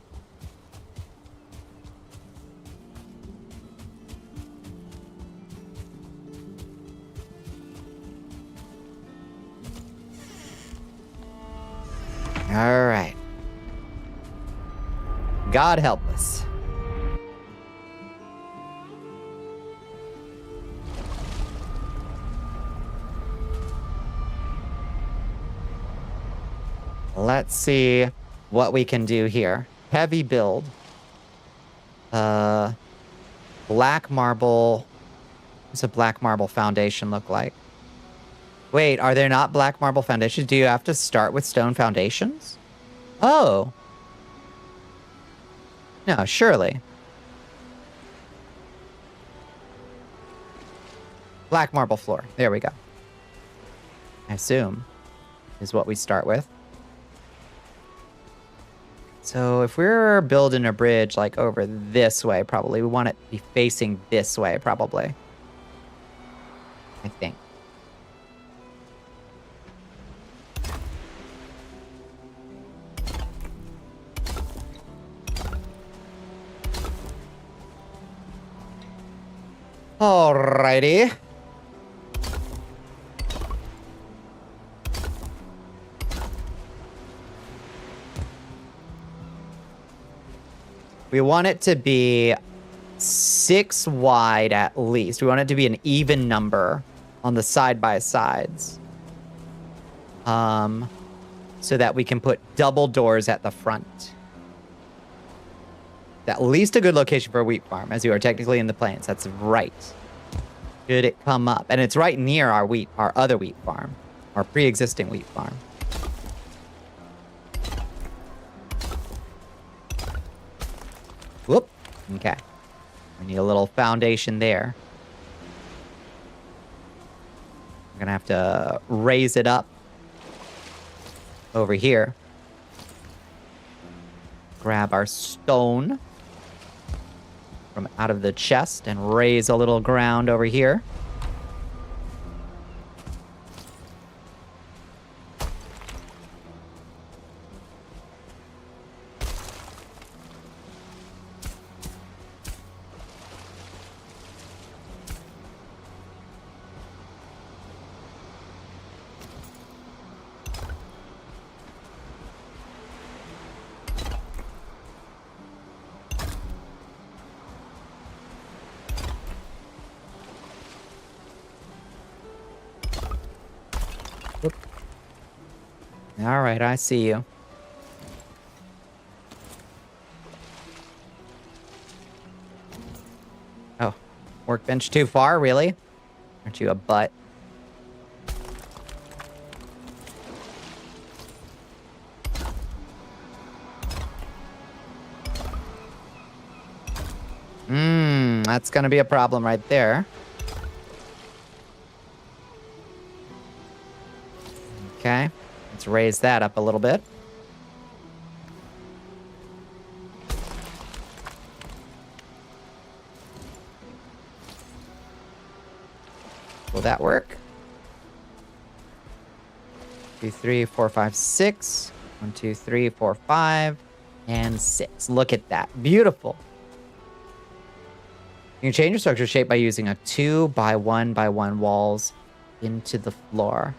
All right. God help us. Let's see what we can do here. Heavy build. Black marble. What does a black marble foundation look like? Wait, are there not black marble foundations? Do you have to start with stone foundations? Oh. No, surely. Black marble floor. There we go. I assume is what we start with. So if we're building a bridge like over this way, probably we want it to be facing this way, probably. I think. Alrighty. We want it to be 6 wide at least. We want it to be an even number on the side-by-sides. So that we can put double doors at the front. At least a good location for a wheat farm, as you are technically in the plains. That's right. Should it come up? And it's right near our other wheat farm. Our pre-existing wheat farm. Whoop. Okay. We need a little foundation there. We're gonna have to raise it up over here. Grab our stone from out of the chest and raise a little ground over here. All right, I see you. Oh, workbench too far, really? Aren't you a butt? That's gonna be a problem right there. Okay. Let's raise that up a little bit. Will that work? 2, 3, 4, 5, 6. 1, 2, 3, 4, 5, and 6. Look at that. Beautiful. You can change your structure shape by using a 2 by 1 by 1 walls into the floor.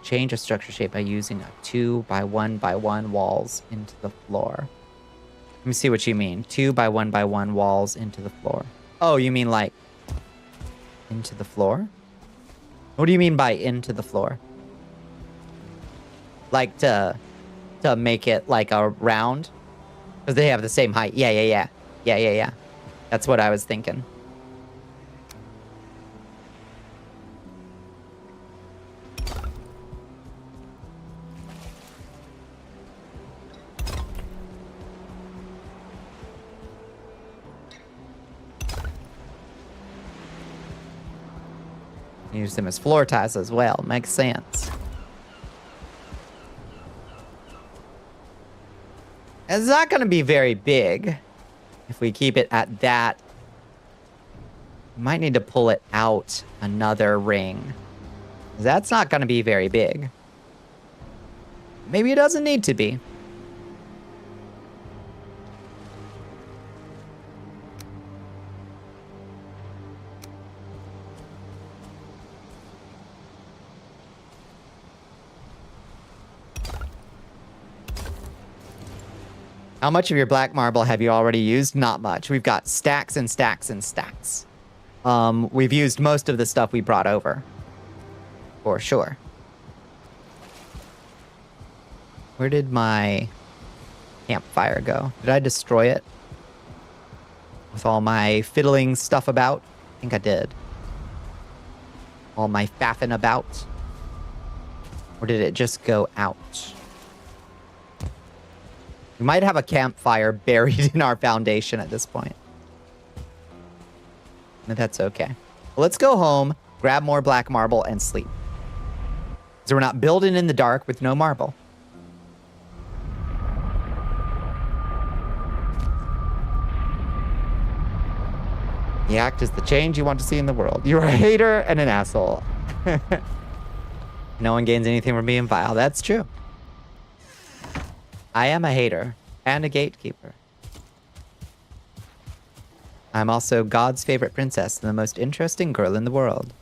Change a structure shape by using a 2 by 1 by 1 walls into the floor. Let me see what you mean. 2 by 1 by 1 walls into the floor. Oh, you mean like into the floor? What do you mean by into the floor? Like to make it like a round? Because they have the same height. Yeah. That's what I was thinking. Use them as floor tiles as well. Makes sense. It's not going to be very big if we keep it at that. We might need to pull it out another ring. That's not going to be very big. Maybe it doesn't need to be. How much of your black marble have you already used? Not much. We've got stacks and stacks and stacks. We've used most of the stuff we brought over. For sure. Where did my campfire go? Did I destroy it? With all my fiddling stuff about? I think I did. All my faffing about? Or did it just go out? We might have a campfire buried in our foundation at this point. But that's okay. Well, let's go home, grab more black marble, and sleep. So we're not building in the dark with no marble. The act is the change you want to see in the world. You're a hater and an asshole. No one gains anything from being vile. That's true. I am a hater and a gatekeeper. I'm also God's favorite princess and the most interesting girl in the world.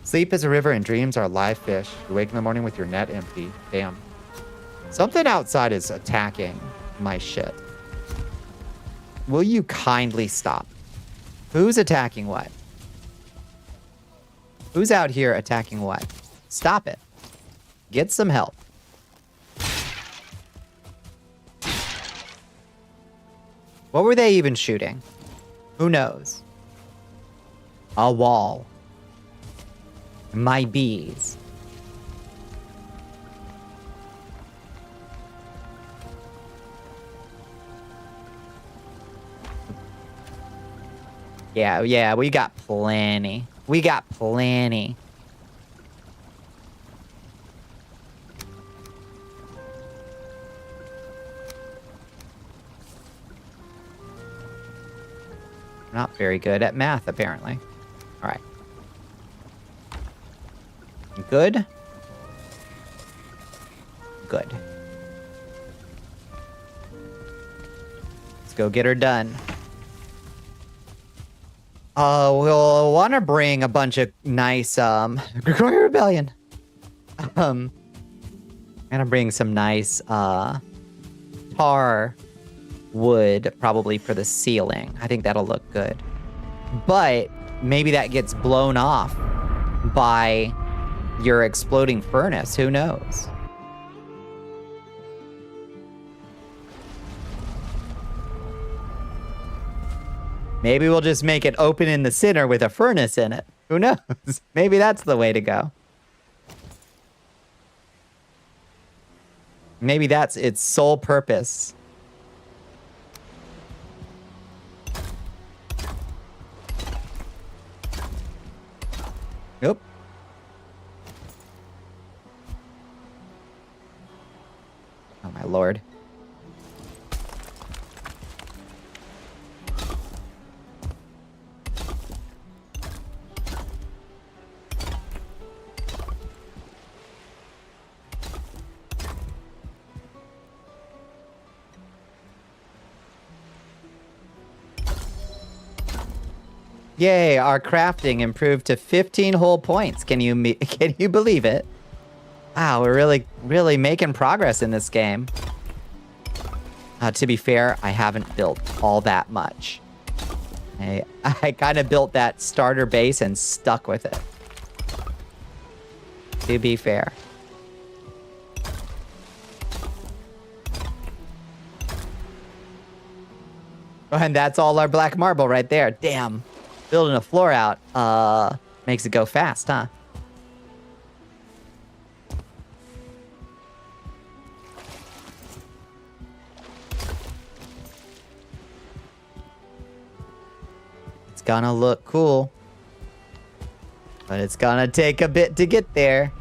Sleep is a river and dreams are live fish. You wake in the morning with your net empty. Damn. Something outside is attacking my shit. Will you kindly stop? Who's attacking what? Who's out here attacking what? Stop it. Get some help. What were they even shooting? Who knows? A wall. My bees. Yeah, we got plenty. We got plenty. Not very good at math, apparently. All right. Good. Good. Let's go get her done. We'll want to bring a bunch of nice, Gregorian Rebellion. Gonna bring some nice, tar wood probably for the ceiling. I think that'll look good. But maybe that gets blown off by your exploding furnace. Who knows? Maybe we'll just make it open in the center with a furnace in it. Who knows? Maybe that's the way to go. Maybe that's its sole purpose. Nope. Oh my lord. Yay, our crafting improved to 15 whole points. Can you believe it? Wow, we're really making progress in this game. To be fair, I haven't built all that much. I kind of built that starter base and stuck with it. To be fair. And that's all our black marble right there. Damn. Building a floor out makes it go fast, huh? It's gonna look cool. But it's gonna take a bit to get there.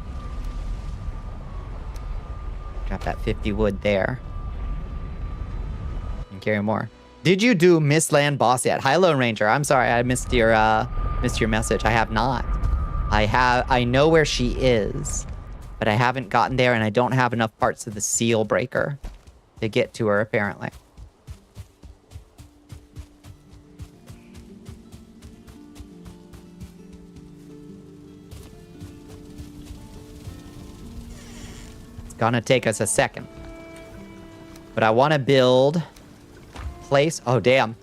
Drop that 50 wood there. And carry more. Did you do Mistland boss yet? Hi, Lone Ranger. I'm sorry, I missed your message. I have not. I know where she is, but I haven't gotten there, and I don't have enough parts of the seal breaker to get to her, apparently. It's gonna take us a second. But I want to build... place. Oh, damn.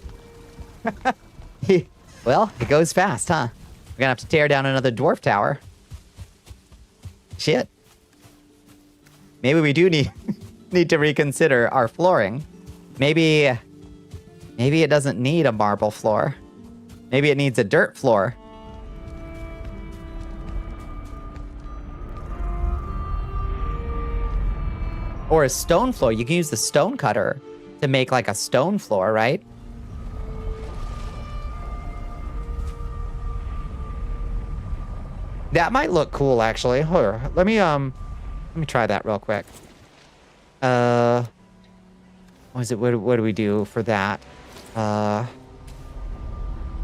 Well, it goes fast, huh? We're gonna have to tear down another dwarf tower. Shit. Maybe we do need to reconsider our flooring. Maybe it doesn't need a marble floor. Maybe it needs a dirt floor. Or a stone floor. You can use the stone cutter to make like a stone floor, right? That might look cool, actually. Hold on. Let me try that real quick. What is it? What do we do for that?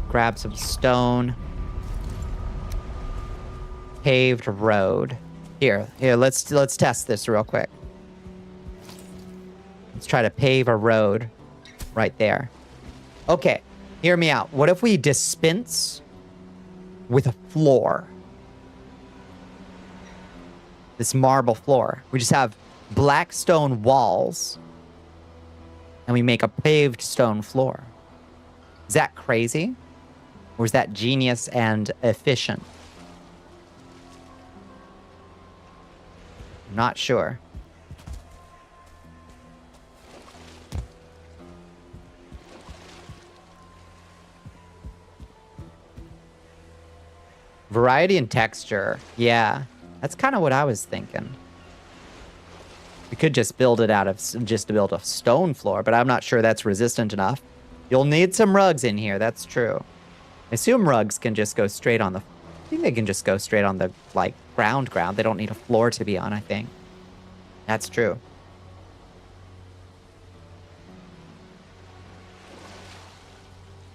Grab some stone. Paved road. Here, let's test this real quick. Let's try to pave a road right there. Okay, hear me out. What if we dispense with a floor? This marble floor. We just have black stone walls and we make a paved stone floor. Is that crazy? Or is that genius and efficient? I'm not sure. Variety and texture. Yeah, that's kind of what I was thinking. We could just build it out of just to build a stone floor, but I'm not sure that's resistant enough. You'll need some rugs in here. That's true. I assume rugs can just go straight on the... I think they can just go straight on the, like, ground. They don't need a floor to be on, I think. That's true.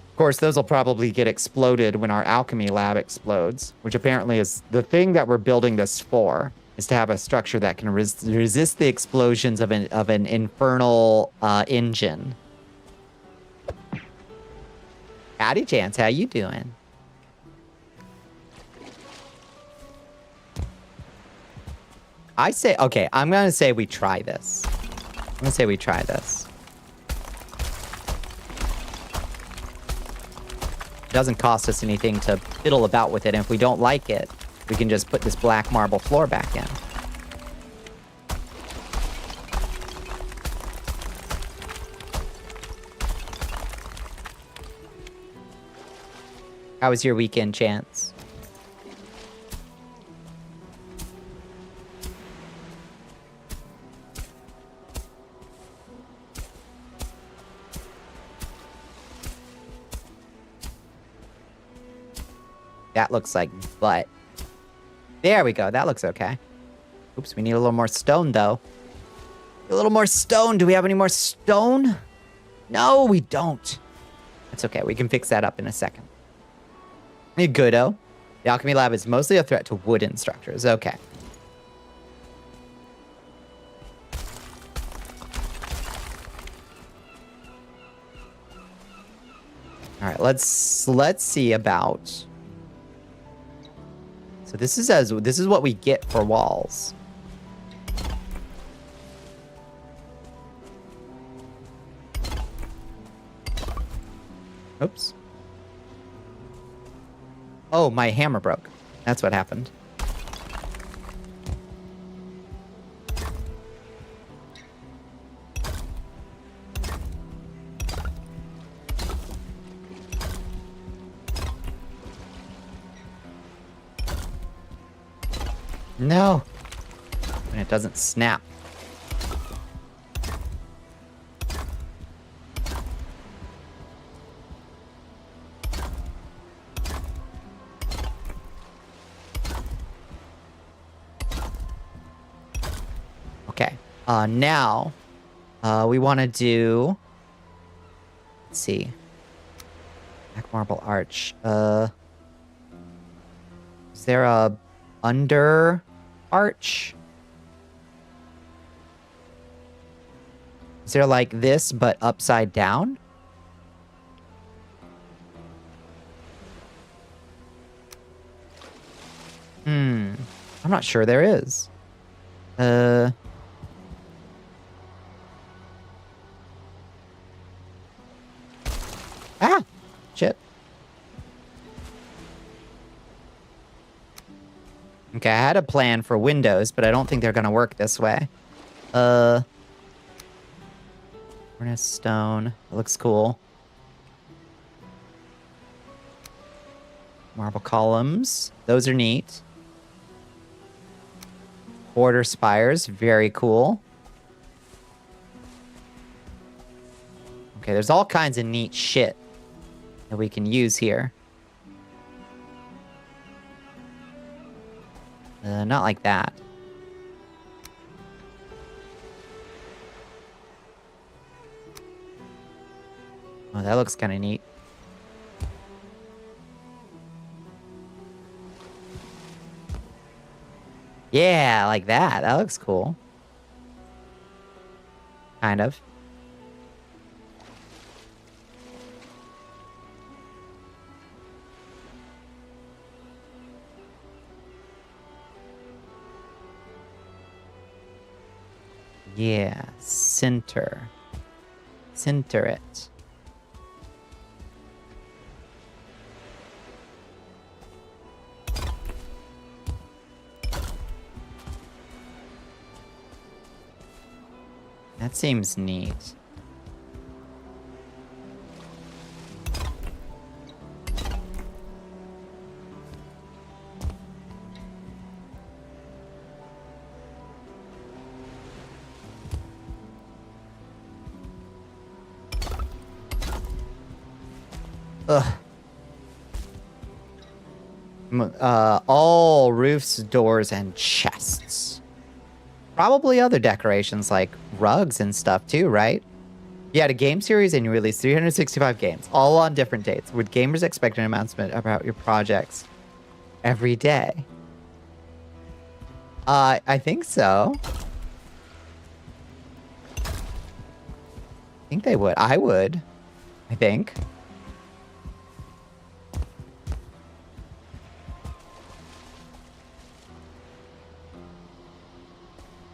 Of course, those will probably get exploded when our alchemy lab explodes, which apparently is the thing that we're building this for, is to have a structure that can resist the explosions of an infernal engine. Howdy, Chance. How you doing? I say, okay, I'm going to say we try this. I'm going to say we try this. It doesn't cost us anything to fiddle about with it, and if we don't like it, we can just put this black marble floor back in. How was your weekend, Chance? That looks like butt. There we go. That looks okay. Oops, we need a little more stone, though. A little more stone. Do we have any more stone? No, we don't. That's okay. We can fix that up in a second. Goodo. The alchemy lab is mostly a threat to wooden structures. Okay. All right, let's see about. So this is what we get for walls. Oops. Oh, my hammer broke. That's what happened. No. And it doesn't snap. Okay. Now, we want to do. Let's see. Black marble arch. Is there a under arch? Is there like this but upside down? I'm not sure there is. Shit. Okay, I had a plan for windows, but I don't think they're gonna work this way. Furnace stone. That looks cool. Marble columns. Those are neat. Quarter spires. Very cool. Okay, there's all kinds of neat shit that we can use here. Not like that. Oh, that looks kind of neat. Yeah, like that. That looks cool. Kind of. Yeah, center. Center it. That seems neat. Ugh. All roofs, doors, and chests. Probably other decorations like rugs and stuff too, right? You had a game series and you released 365 games, all on different dates. Would gamers expect an announcement about your projects every day? I think so. I think they would. I would. I think.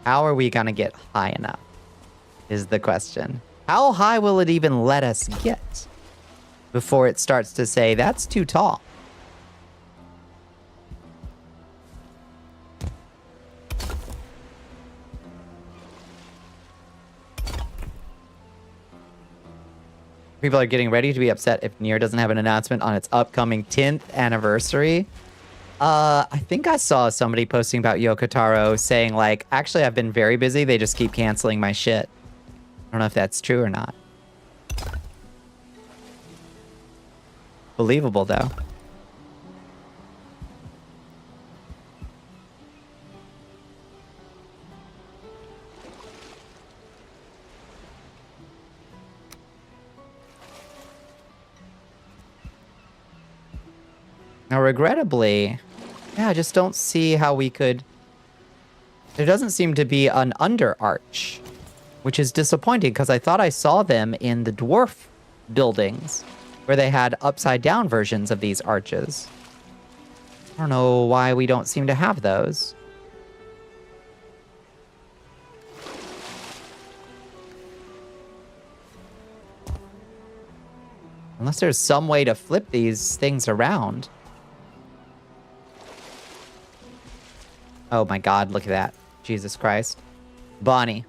How are we gonna get high enough? Is the question. How high will it even let us get before it starts to say that's too tall? People are getting ready to be upset if Nier doesn't have an announcement on its upcoming 10th anniversary. I think I saw somebody posting about Yoko Taro saying like, actually, I've been very busy. They just keep canceling my shit. I don't know if that's true or not. Believable, though. Now, regrettably, yeah, I just don't see how we could... There doesn't seem to be an under arch, which is disappointing because I thought I saw them in the dwarf buildings where they had upside down versions of these arches. I don't know why we don't seem to have those. Unless there's some way to flip these things around. Oh my god, look at that. Jesus Christ. Bonnie.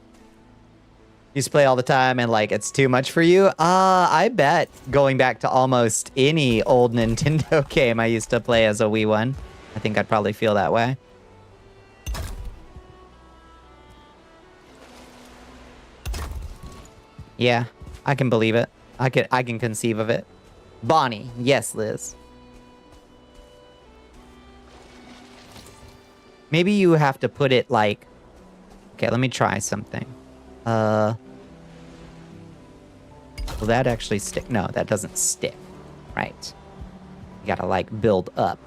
Used to play all the time and like it's too much for you? I bet going back to almost any old Nintendo game I used to play as a Wii one, I think I'd probably feel that way. Yeah, I can believe it. I can conceive of it. Bonnie. Yes, Liz. Maybe you have to put it like... Okay, let me try something. Will that actually stick? No, that doesn't stick. Right. You gotta, like, build up.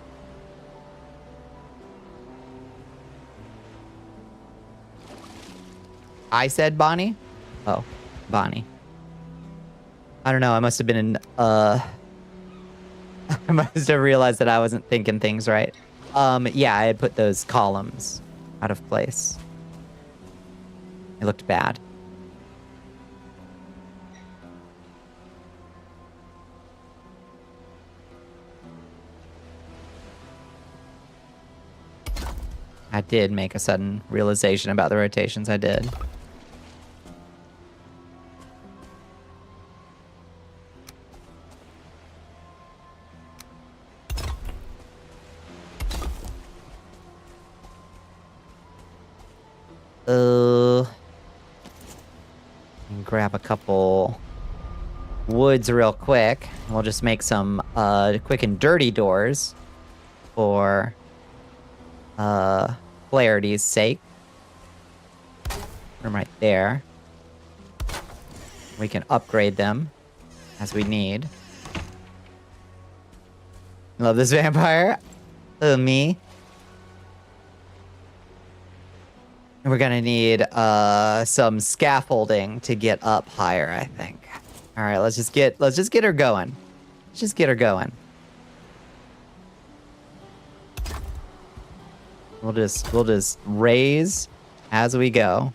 I said Bonnie? Oh, Bonnie. I don't know, I must have been in, I must have realized that I wasn't thinking things right. Yeah, I had put those columns out of place. It looked bad. I did make a sudden realization about the rotations. I did. Grab a couple woods real quick. We'll just make some quick and dirty doors for clarity's sake. Put them right there. We can upgrade them as we need. Love this vampire. Oh, me. And we're gonna need some scaffolding to get up higher, I think. All right, let's just get her going. Let's just get her going. We'll just raise as we go.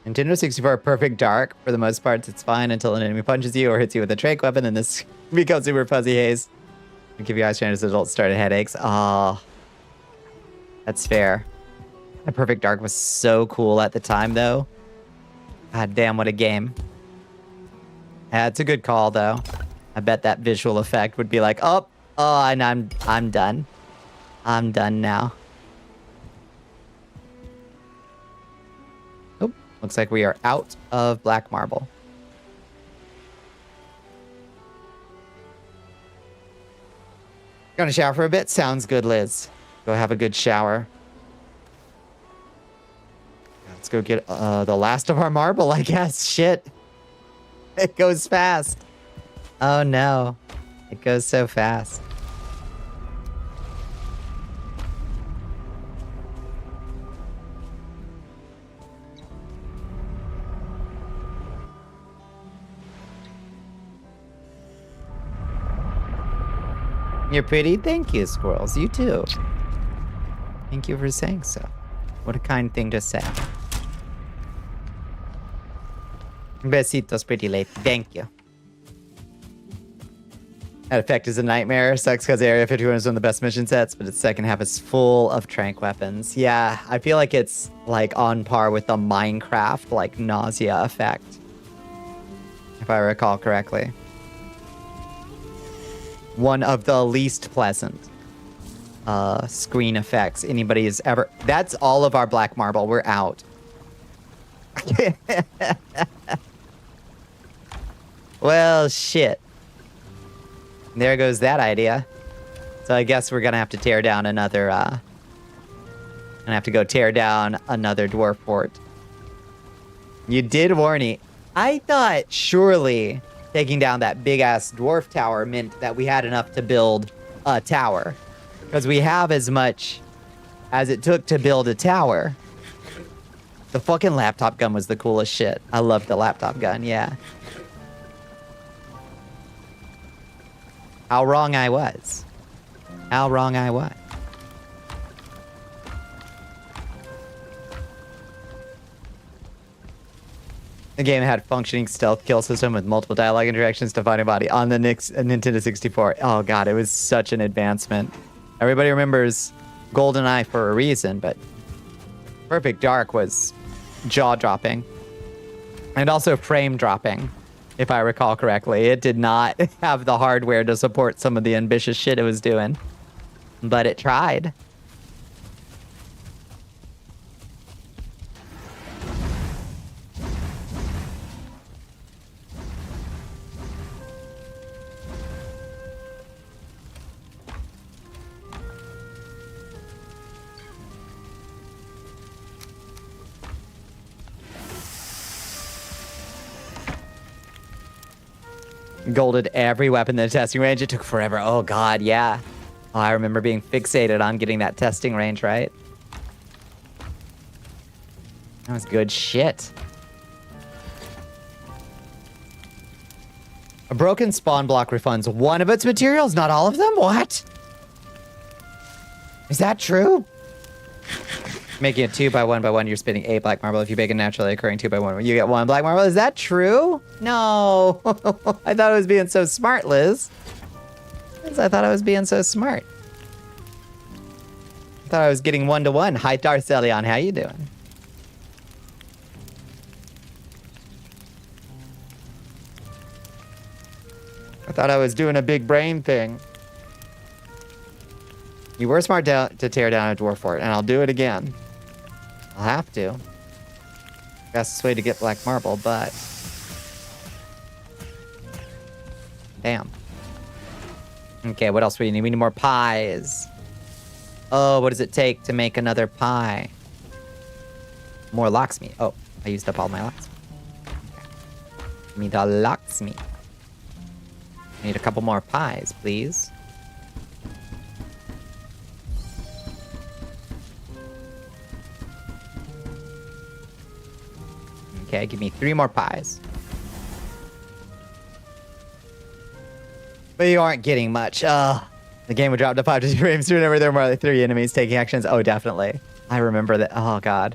Nintendo 64 perfect dark. For the most part, it's fine until an enemy punches you or hits you with a tranq weapon, and this becomes super fuzzy haze. And give you eyes as adults started headaches. Ah, that's fair. The perfect dark was so cool at the time, though. God damn, what a game. Yeah, it's a good call, though. I bet that visual effect would be like, and I'm done. I'm done now. Looks like we are out of black marble. Gonna shower for a bit? Sounds good, Liz. Go have a good shower. Let's go get the last of our marble, I guess. Shit. It goes fast. Oh no. It goes so fast. You're pretty? Thank you, squirrels. You too. Thank you for saying so. What a kind thing to say. Besitos, pretty late. Thank you. That effect is a nightmare. Sucks because Area 51 is one of the best mission sets, but its second half is full of tranq weapons. Yeah, I feel like it's like on par with the Minecraft like nausea effect, if I recall correctly. One of the least pleasant screen effects anybody has ever... That's all of our black marble. We're out. Well, shit. There goes that idea. So I guess we're gonna have to tear down another, gonna have to go tear down another dwarf fort. You did warn me. I thought surely taking down that big-ass dwarf tower meant that we had enough to build a tower. Because we have as much as it took to build a tower. The fucking laptop gun was the coolest shit. I loved the laptop gun, yeah. How wrong I was. How wrong I was. The game had functioning stealth kill system with multiple dialogue interactions to find a body on the Nintendo 64. Oh god, it was such an advancement. Everybody remembers GoldenEye for a reason, but Perfect Dark was jaw-dropping. And also frame-dropping, if I recall correctly. It did not have the hardware to support some of the ambitious shit it was doing. But it tried. Golded every weapon in the testing range. It took forever. Oh god, yeah. Oh, I remember being fixated on getting that testing range right. That was good shit. A broken spawn block refunds one of its materials, not all of them? What? Is that true? Making it 2 by 1 by 1, you're spinning 8 black marble. If you make a naturally occurring 2 by 1, you get 1 black marble. Is that true? No. I thought I was being so smart, Liz. I thought I was being so smart. I thought I was getting 1 to 1. Hi, Darcelion. How you doing? I thought I was doing a big brain thing. You were smart to tear down a dwarf fort, and I'll do it again. I'll have to. Fastest way to get black marble, but... Damn. Okay, what else do we need? We need more pies. Oh, what does it take to make another pie? More locksmith. Oh, I used up all my locksmith. Give me the locksmith. I need a couple more pies, please. Okay, give me 3 more pies. But you aren't getting much. The game would drop to 5 to 2 frames whenever there were more than 3 enemies taking actions. Oh, definitely. I remember that. Oh, God.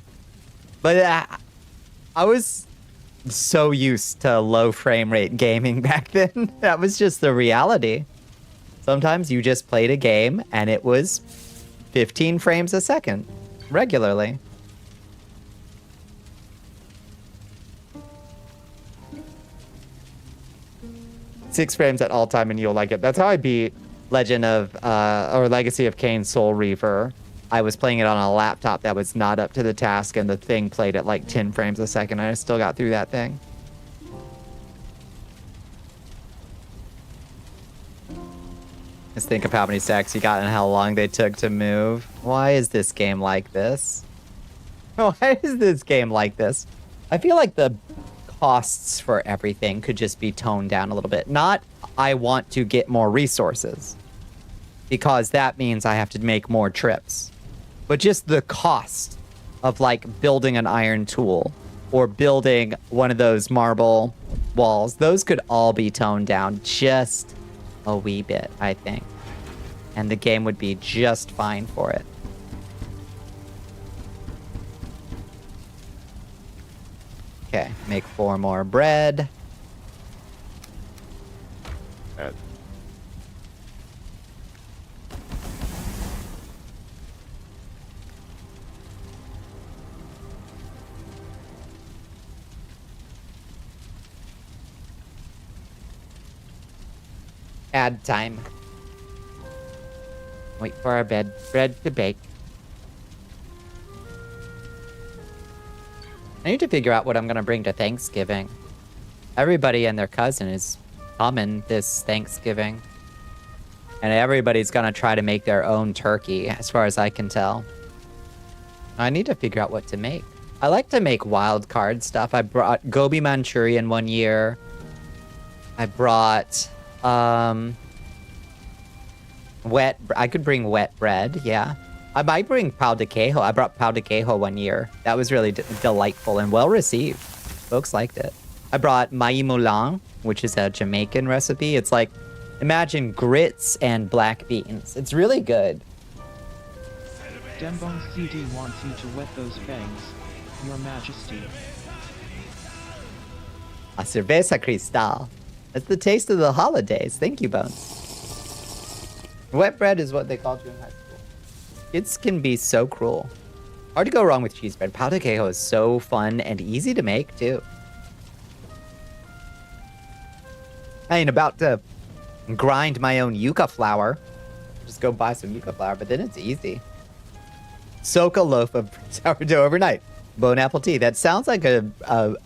But I was so used to low frame rate gaming back then. That was just the reality. Sometimes you just played a game and it was 15 frames a second regularly. Six frames at all time and you'll like it. That's how I beat Legend of, or Legacy of Kain Soul Reaver. I was playing it on a laptop that was not up to the task and the thing played at like 10 frames a second and I still got through that thing. Just think of how many stacks you got and how long they took to move. Why is this game like this? Why is this game like this? I feel like the costs for everything could just be toned down a little bit. Not, I want to get more resources, because that means I have to make more trips. But just the cost of like building an iron tool or building one of those marble walls, those could all be toned down just a wee bit, I think. And the game would be just fine for it. Okay, make 4 more bread. Add. Add time. Wait for our bread to bake. I need to figure out what I'm gonna bring to Thanksgiving. Everybody and their cousin is coming this Thanksgiving. And everybody's gonna try to make their own turkey, as far as I can tell. I need to figure out what to make. I like to make wild card stuff. I brought gobi Manchurian one year. I brought I could bring wet bread, yeah. I might bring pau de queijo. I brought pau de queijo one year. That was really delightful and well received. Folks liked it. I brought maïs moulin, which is a Jamaican recipe. It's like, imagine grits and black beans. It's really good. Dembong CD wants you to wet those fangs, Your Majesty. A cerveza cristal. That's the taste of the holidays. Thank you, Bones. Wet bread is what they called you in high school. Kids can be so cruel. Hard to go wrong with cheese bread. Pau de queijo is so fun and easy to make, too. I ain't about to grind my own yuca flour. Just go buy some yuca flour, but then it's easy. Soak a loaf of sourdough overnight. Bone apple tea. That sounds like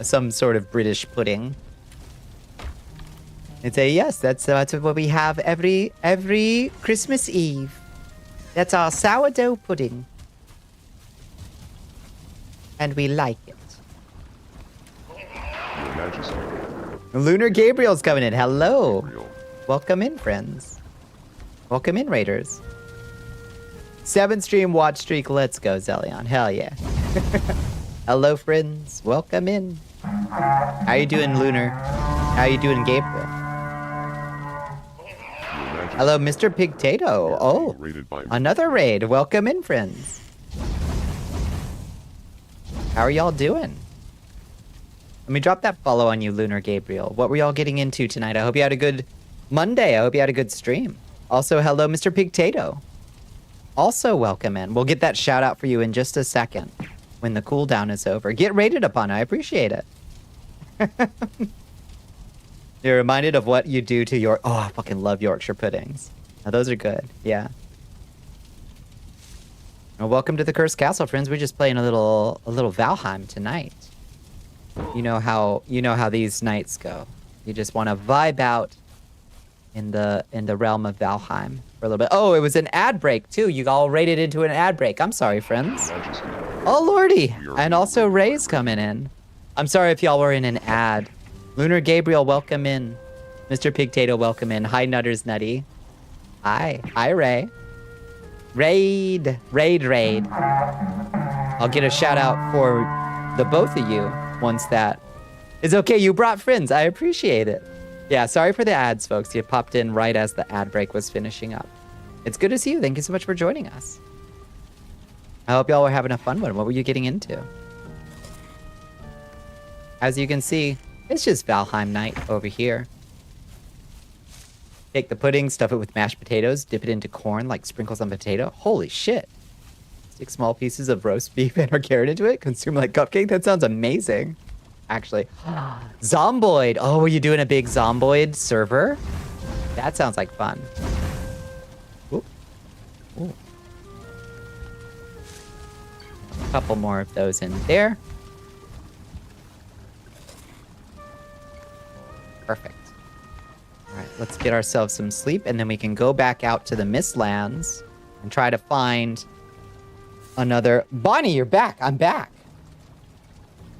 some sort of British pudding. It's a yes. That's what we have every Christmas Eve. That's our sourdough pudding, and we like it. Your Majesty. Lunar Gabriel's coming in. Hello. Gabriel. Welcome in, friends. Welcome in, Raiders. 7-stream watch streak. Let's go, Zelion. Hell yeah. Hello, friends. Welcome in. How you doing, Lunar? How you doing, Gabriel? Hello, Mr. Pigtato. Oh, another raid. Welcome in, friends. How are y'all doing? Let me drop that follow on you, Lunar Gabriel. What were y'all getting into tonight? I hope you had a good Monday. I hope you had a good stream. Also, hello, Mr. Pigtato. Also, welcome in. We'll get that shout out for you in just a second when the cooldown is over. Get rated upon. I appreciate it. You're reminded of what you do to your... Oh, I fucking love Yorkshire puddings. Now, those are good. Yeah. Well, welcome to the Cursed Castle, friends. We're just playing a little Valheim tonight. You know how these nights go. You just want to vibe out in the realm of Valheim for a little bit. Oh, it was an ad break too. You all raided into an ad break. I'm sorry, friends. Oh lordy, and also Ray's coming in. I'm sorry if y'all were in an ad. Lunar Gabriel, welcome in. Mr. Pigtato, welcome in. Hi, Nutters Nutty. Hi Ray. Raid. I'll get a shout out for the both of you once that is okay. You brought friends. I appreciate it. Yeah, sorry for the ads, folks. You popped in right as the ad break was finishing up. It's good to see you. Thank you so much for joining us. I hope y'all were having a fun one. What were you getting into? As you can see, it's just Valheim night over here. Take the pudding, stuff it with mashed potatoes, dip it into corn like sprinkles on potato. Holy shit. Stick small pieces of roast beef and or carrot into it. Consume like cupcake. That sounds amazing. Actually. Zomboid. Oh, were you doing a big Zomboid server? That sounds like fun. Ooh. Ooh. A couple more of those in there. Perfect. All right, let's get ourselves some sleep, and then we can go back out to the Mistlands and try to find another... Bonnie, you're back. I'm back.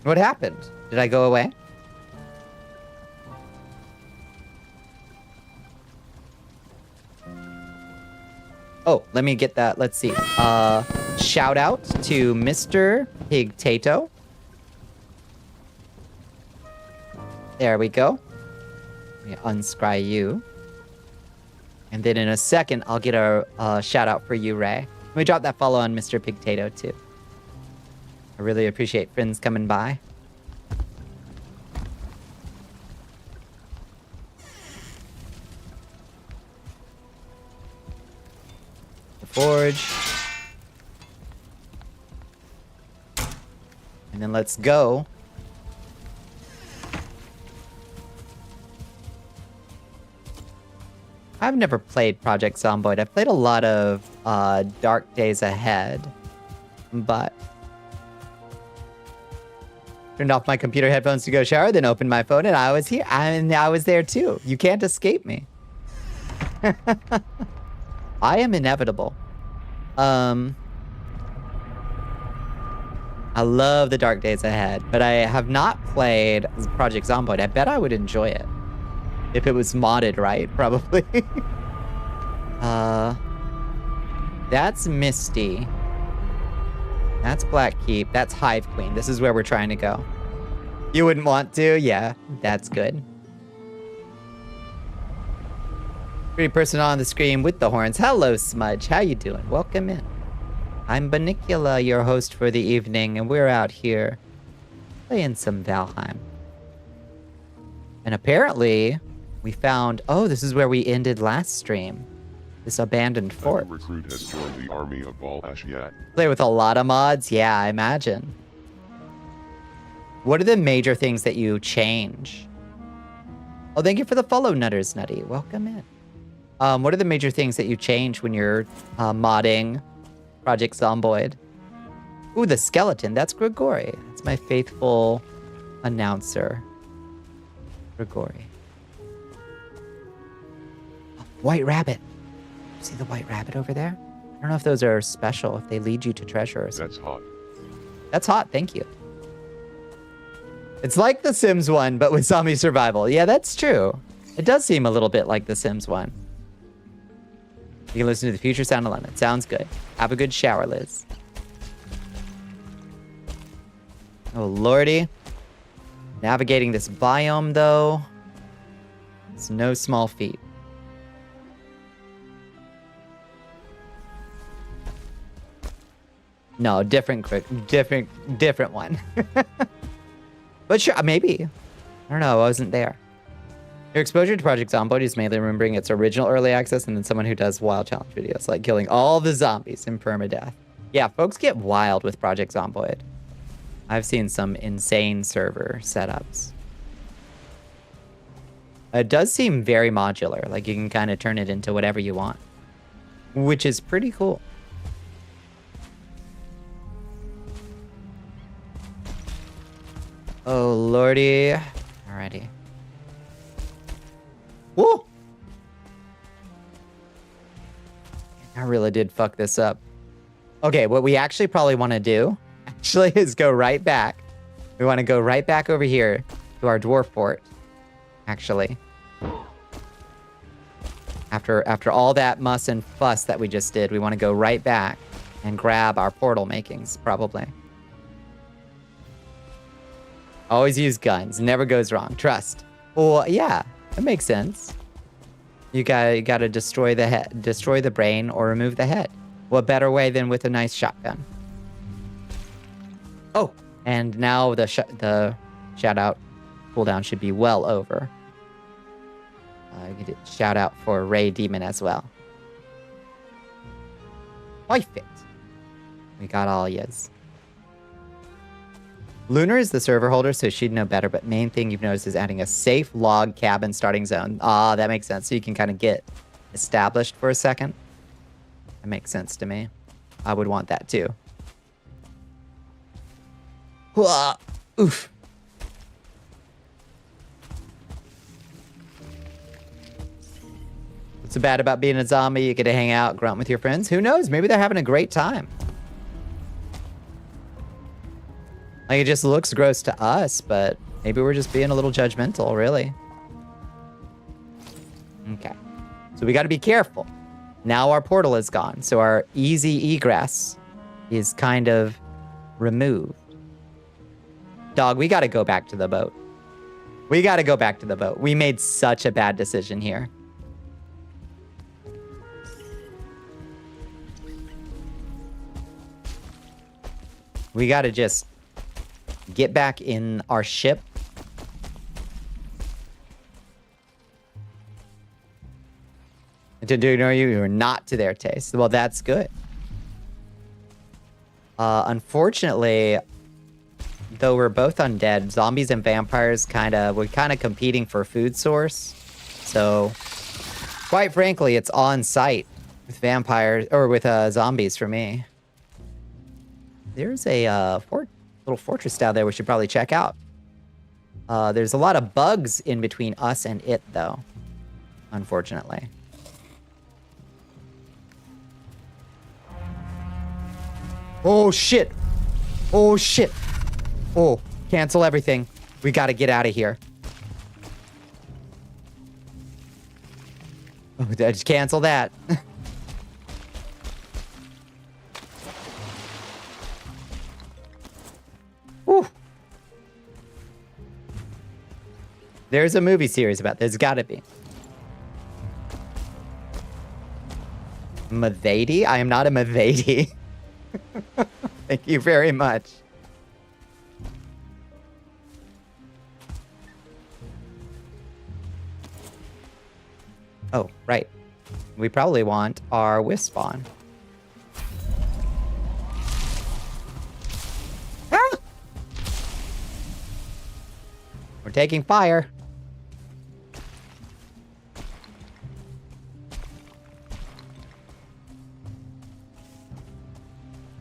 What happened? Did I go away? Oh, let me get that. Let's see. Shout out to Mr. Pigtato. There we go. Let me unscry you. And then in a second, I'll get a shout out for you, Ray. Let me drop that follow on Mr. Pigtato, too. I really appreciate friends coming by. The forge. And then let's go. I've never played Project Zomboid. I've played a lot of Dark Days Ahead, but turned off my computer headphones to go shower, then opened my phone, and I was here. I was there too. You can't escape me. I am inevitable. I love the Dark Days Ahead, but I have not played Project Zomboid. I bet I would enjoy it. If it was modded right, probably. That's Misty. That's Black Keep. That's Hive Queen. This is where we're trying to go. You wouldn't want to? Yeah, that's good. Pretty person on the screen with the horns. Hello, Smudge. How you doing? Welcome in. I'm Bonnicula, your host for the evening, and we're out here playing some Valheim. And apparently, we found... Oh, this is where we ended last stream. This abandoned fort. A recruit has joined the army of Bal Ashiat. Play with a lot of mods? Yeah, I imagine. What are the major things that you change? Oh, thank you for the follow, Nutters Nutty. Welcome in. What are the major things that you change when you're modding Project Zomboid? Ooh, the skeleton. That's Grigori. That's my faithful announcer. Grigori. Oh, White Rabbit. See the White Rabbit over there? I don't know if those are special, if they lead you to treasure or something. That's hot. That's hot, thank you. It's like the Sims one, but with zombie survival. Yeah, that's true. It does seem a little bit like the Sims one. You can listen to the future sound alone. It sounds good. Have a good shower, Liz. Oh, lordy. Navigating this biome, though. It's no small feat. No, different one. But sure, maybe. I don't know, I wasn't there. Your exposure to Project Zomboid is mainly remembering its original early access and then someone who does wild challenge videos, like killing all the zombies in permadeath. Yeah, folks get wild with Project Zomboid. I've seen some insane server setups. It does seem very modular, like you can kind of turn it into whatever you want, which is pretty cool. Oh, lordy. Alrighty. Whoa! I really did fuck this up. Okay, what we actually probably want to do, is go right back. We want to go right back over here to our dwarf fort, actually. After all that muss and fuss that we just did, we want to go right back and grab our portal makings, probably. Always use guns. Never goes wrong. Trust. Well, yeah, that makes sense. You gotta destroy the head, destroy the brain, or remove the head. What better way than with a nice shotgun? Oh, and now the shout out cooldown should be well over. You get shout out for Ray Demon as well. Perfect. We got all yous. Lunar is the server holder, so she'd know better, but main thing you've noticed is adding a safe log cabin starting zone. Ah, that makes sense. So you can kind of get established for a second. That makes sense to me. I would want that too. Oof. What's so bad about being a zombie? You get to hang out, grunt with your friends. Who knows? Maybe they're having a great time. Like, it just looks gross to us, but maybe we're just being a little judgmental, really. Okay. So we got to be careful. Now our portal is gone, so our easy egress is kind of removed. Dog, we got to go back to the boat. We got to go back to the boat. We made such a bad decision here. We got to just get back in our ship. To ignore you, you're not to their taste. Well, that's good. Unfortunately, though we're both undead, zombies and vampires we're kind of competing for food source. So, quite frankly, it's on site with vampires or with zombies for me. There's a little fortress down there we should probably check out. There's a lot of bugs in between us and it, though. Unfortunately. Oh, shit. Oh, shit. Oh, cancel everything. We gotta get out of here. Oh, just cancel that. Whew. There's a movie series about this. There's gotta be. Mavady? I am not a Mavady. Thank you very much. Oh, right. We probably want our wisp spawn. Ah! We're taking fire.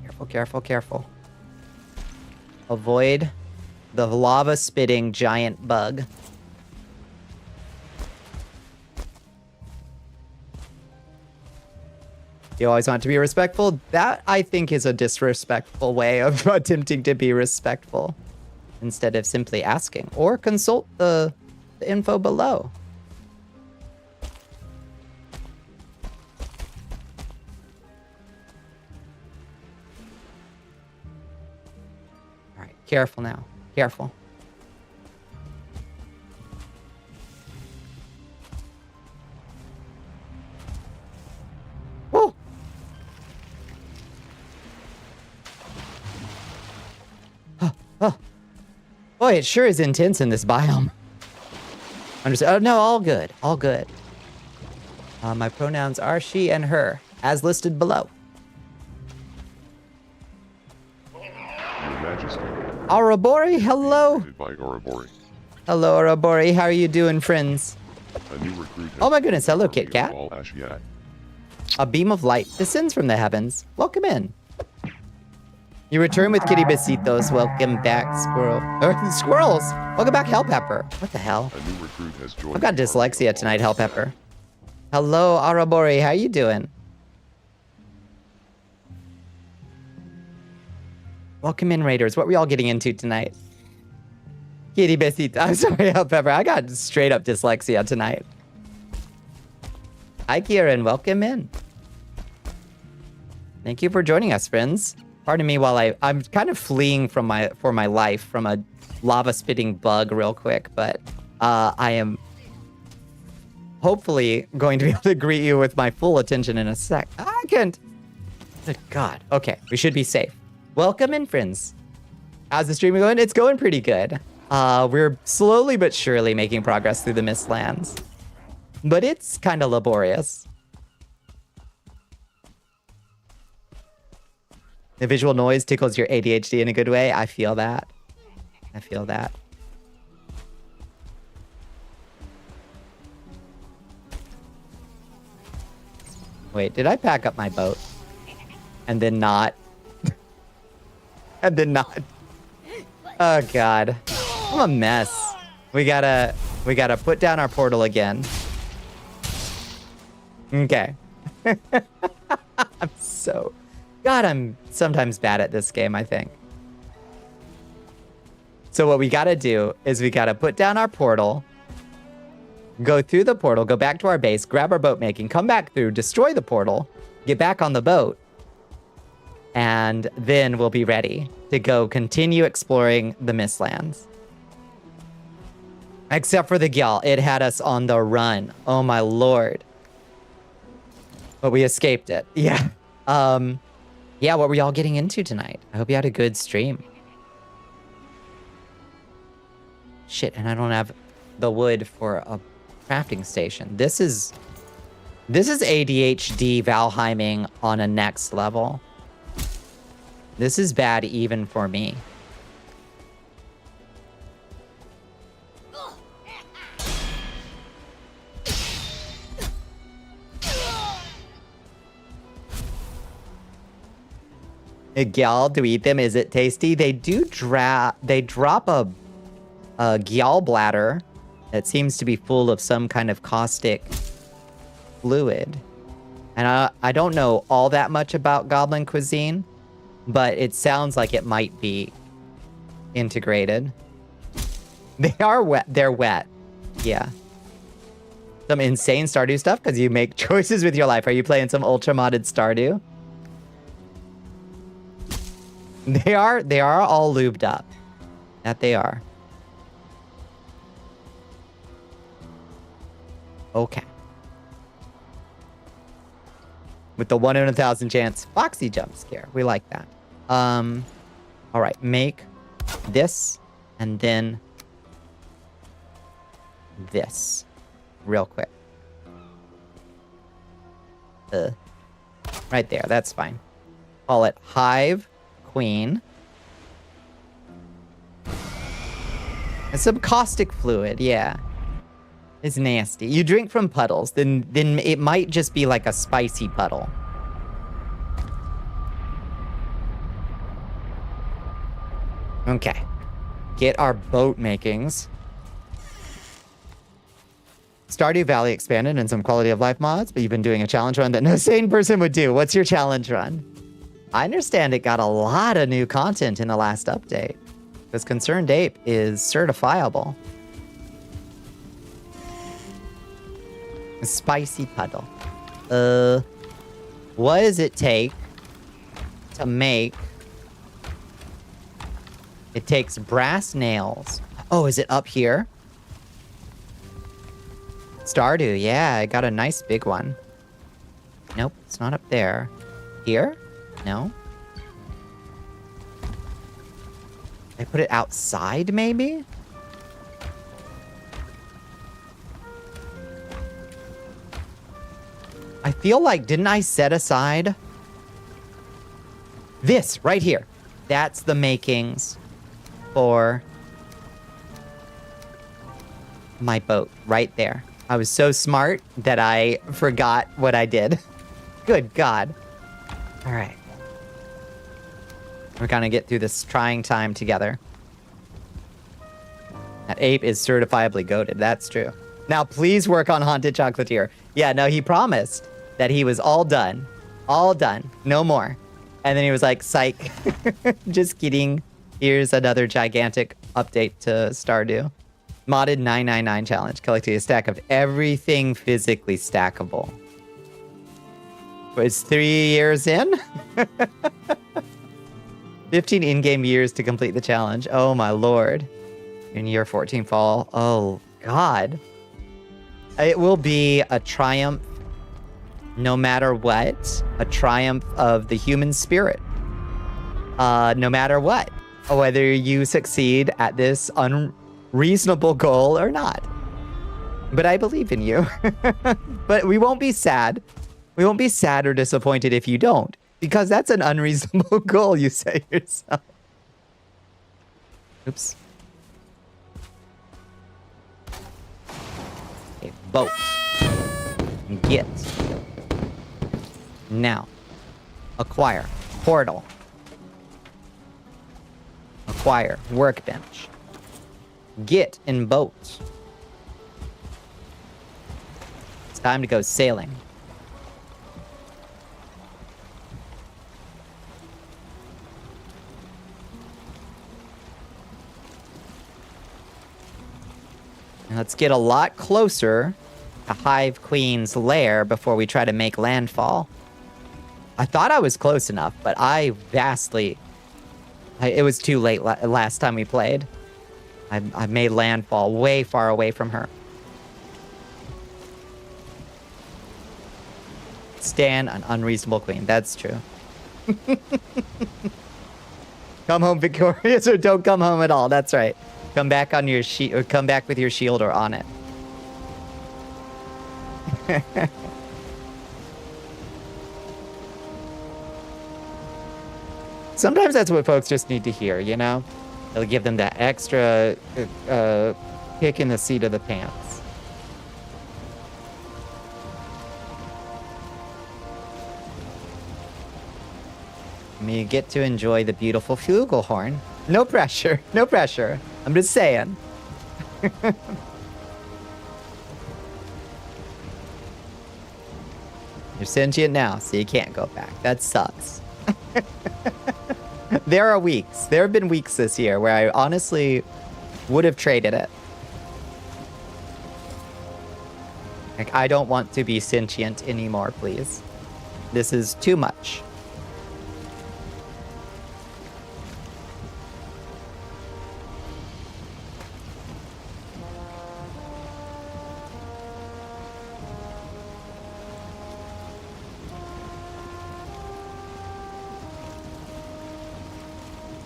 Careful, careful, careful. Avoid the lava-spitting giant bug. You always want to be respectful. That, I think, is a disrespectful way of attempting to be respectful. Instead of simply asking. Or consult the info below. Alright, careful now. Careful. Woo! Oh. Boy, it sure is intense in this biome. Oh, no, all good. All good. My pronouns are she and her, as listed below. Your Majesty. Arabori, hello. By Arabori. Hello, Arabori. How are you doing, friends? A new recruit. Oh my goodness. Hello, Kit Kat. All Ashiat. A beam of light descends from the heavens. Welcome in. You return with kitty besitos. Welcome back, squirrel. Squirrels. Welcome back, Hellpepper. What the hell? A new recruit has joined. I've got dyslexia tonight, Hellpepper. Hello, Arabori. How you doing? Welcome in, Raiders. What were y'all getting into tonight? Kitty besito. I'm sorry, Hellpepper. I got straight up dyslexia tonight. Hi, Kieran. Welcome in. Thank you for joining us, friends. Pardon me while I'm kind of fleeing for my life from a lava-spitting bug real quick, but I am hopefully going to be able to greet you with my full attention in a sec. I can't. Good God. Okay, we should be safe. Welcome in, friends. How's the stream going? It's going pretty good. We're slowly but surely making progress through the Mistlands, but it's kind of laborious. The visual noise tickles your ADHD in a good way. I feel that. I feel that. Wait, did I pack up my boat? And then not? And then not? Oh, God. I'm a mess. We gotta put down our portal again. Okay. God, I'm sometimes bad at this game, I think. So what we gotta do is we gotta put down our portal, go through the portal, go back to our base, grab our boat making, come back through, destroy the portal, get back on the boat, and then we'll be ready to go continue exploring the Mistlands. Except for the Gyal. It had us on the run. Oh my lord. But we escaped it. Yeah. Yeah, what were y'all getting into tonight? I hope you had a good stream. Shit, and I don't have the wood for a crafting station. This is ADHD Valheiming on a next level. This is bad even for me. Gyal, do we eat them? Is it tasty? They do drop a gyal bladder that seems to be full of some kind of caustic fluid. And I don't know all that much about goblin cuisine, but it sounds like it might be integrated. They are wet. They're wet. Yeah. Some insane Stardew stuff because you make choices with your life. Are you playing some ultra modded Stardew? They are all lubed up. That they are. Okay. With the 1 in 1,000 chance Foxy jump scare. We like that. All right, make this and then this real quick. Right there, that's fine. Call it Hive Queen. And some caustic fluid, yeah. It's nasty. You drink from puddles, then it might just be like a spicy puddle. Okay. Get our boat makings. Stardew Valley expanded and some quality of life mods, but you've been doing a challenge run that no sane person would do. What's your challenge run? I understand it got a lot of new content in the last update. Because Concerned Ape is certifiable. A spicy puddle. What does it take to make... It takes brass nails. Oh, is it up here? Stardew, yeah, I got a nice big one. Nope, it's not up there. Here? No. I put it outside, maybe? I feel like, didn't I set aside this right here? That's the makings for my boat right there. I was so smart that I forgot what I did. Good God. All right. We're gonna get through this trying time together. That ape is certifiably goated. That's true. Now, please work on Haunted Chocolatier. Yeah, no, he promised that he was all done. All done. No more. And then he was like, psych. Just kidding. Here's another gigantic update to Stardew. Modded 999 challenge. Collecting a stack of everything physically stackable. It's 3 years in? 15 in-game years to complete the challenge. Oh my lord. In year 14 fall. Oh god. It will be a triumph no matter what. A triumph of the human spirit. No matter what. Whether you succeed at this unreasonable goal or not. But I believe in you. But we won't be sad. We won't be sad or disappointed if you don't. Because that's an unreasonable goal you set yourself. Oops. Okay, boat. Get. Now. Acquire. Portal. Acquire. Workbench. Get in boat. It's time to go sailing. And let's get a lot closer to Hive Queen's lair before we try to make landfall. I thought I was close enough, but it was too late last time we played. I made landfall way far away from her. Stan, an unreasonable queen. That's true. Come home victorious or don't come home at all. That's right. Come back on your shield, or come back with your shield or on it. Sometimes that's what folks just need to hear, you know? It'll give them that extra kick in the seat of the pants. I mean, you get to enjoy the beautiful flugelhorn. No pressure, no pressure. I'm just saying. You're sentient now, so you can't go back. That sucks. There are weeks. There have been weeks this year where I honestly would have traded it. Like, I don't want to be sentient anymore, please. This is too much.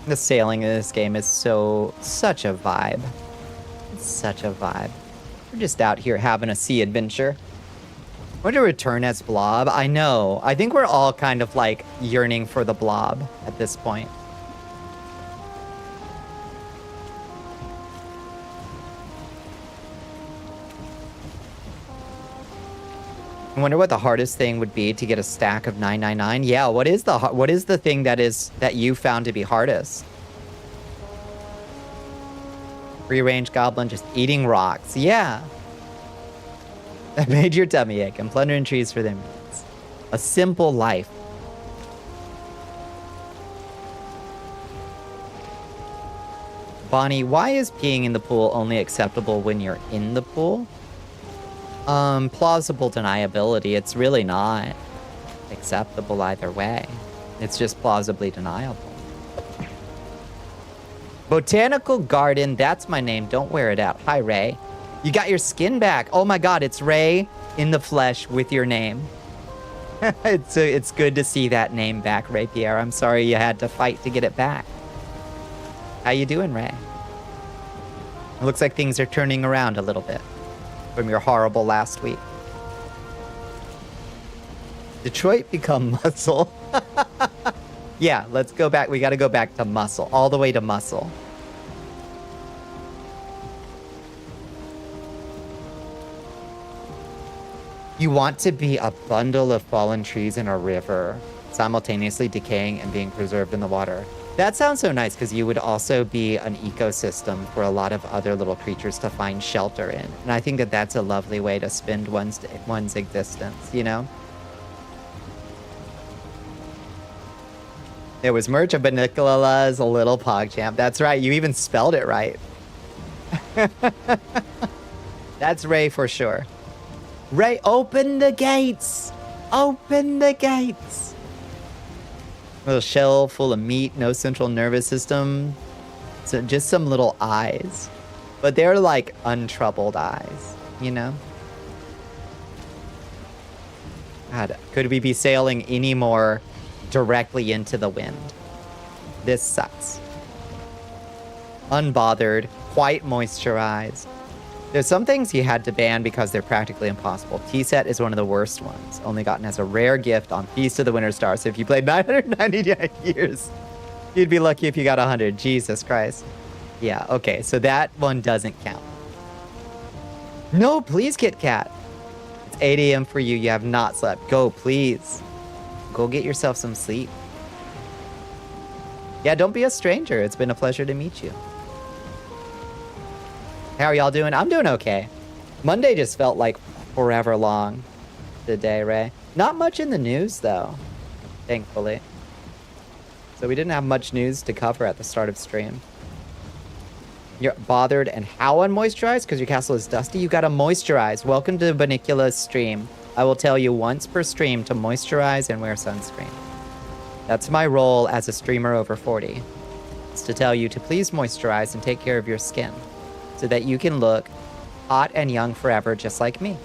The sailing in this game is such a vibe. It's such a vibe. We're just out here having a sea adventure. I want to return as Blob. I know. I think we're all kind of like yearning for the Blob at this point. I wonder what the hardest thing would be to get a stack of 999. Yeah, what is the thing that you found to be hardest? Free range goblin just eating rocks. Yeah. That made your tummy ache and plundering trees for their meats. A simple life. Bonnie, why is peeing in the pool only acceptable when you're in the pool? Plausible deniability. It's really not acceptable either way. It's just plausibly deniable. Botanical Garden, that's my name. Don't wear it out. Hi, Ray. You got your skin back. Oh my god, it's Ray in the flesh with your name. It's good to see that name back, Ray Pierre. I'm sorry you had to fight to get it back. How you doing, Ray? It looks like things are turning around a little bit from your horrible last week. Detroit become muscle. Yeah, let's go back. We got to go back to muscle. All the way to muscle. You want to be a bundle of fallen trees in a river, simultaneously decaying and being preserved in the water. That sounds so nice because you would also be an ecosystem for a lot of other little creatures to find shelter in. And I think that that's a lovely way to spend one's existence, you know? There was merch of Bonnicula's little PogChamp. That's right, you even spelled it right. That's Ray for sure. Ray, open the gates! Open the gates! Little shell full of meat, no central nervous system. So just some little eyes. But they're like untroubled eyes, you know? God, could we be sailing any more directly into the wind? This sucks. Unbothered, quite moisturized. There's some things you had to ban because they're practically impossible. T-Set is one of the worst ones. Only gotten as a rare gift on Feast of the Winter Star. So if you played 999 years, you'd be lucky if you got 100. Jesus Christ. Yeah, okay. So that one doesn't count. No, please, Kit Kat. It's 8 a.m. for you. You have not slept. Go, please. Go get yourself some sleep. Yeah, don't be a stranger. It's been a pleasure to meet you. How are y'all doing? I'm doing okay. Monday just felt like forever long today, Ray. Not much in the news, though, thankfully. So we didn't have much news to cover at the start of stream. You're bothered and how unmoisturized? Because your castle is dusty? You gotta moisturize. Welcome to Bonnicula's stream. I will tell you once per stream to moisturize and wear sunscreen. That's my role as a streamer over 40. It's to tell you to please moisturize and take care of your skin, so that you can look hot and young forever, just like me.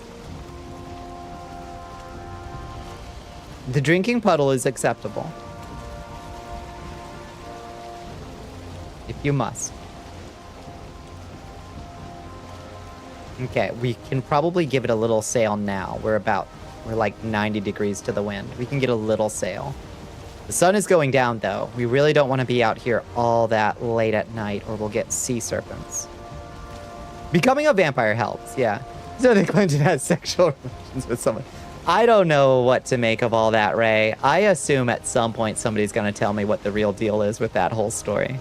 The drinking puddle is acceptable. If you must. Okay, we can probably give it a little sail now. We're like 90 degrees to the wind. We can get a little sail. The sun is going down, though. We really don't want to be out here all that late at night, or we'll get sea serpents. Becoming a vampire helps, yeah. So they Clinton has sexual relations with someone. I don't know what to make of all that, Ray. I assume at some point somebody's going to tell me what the real deal is with that whole story.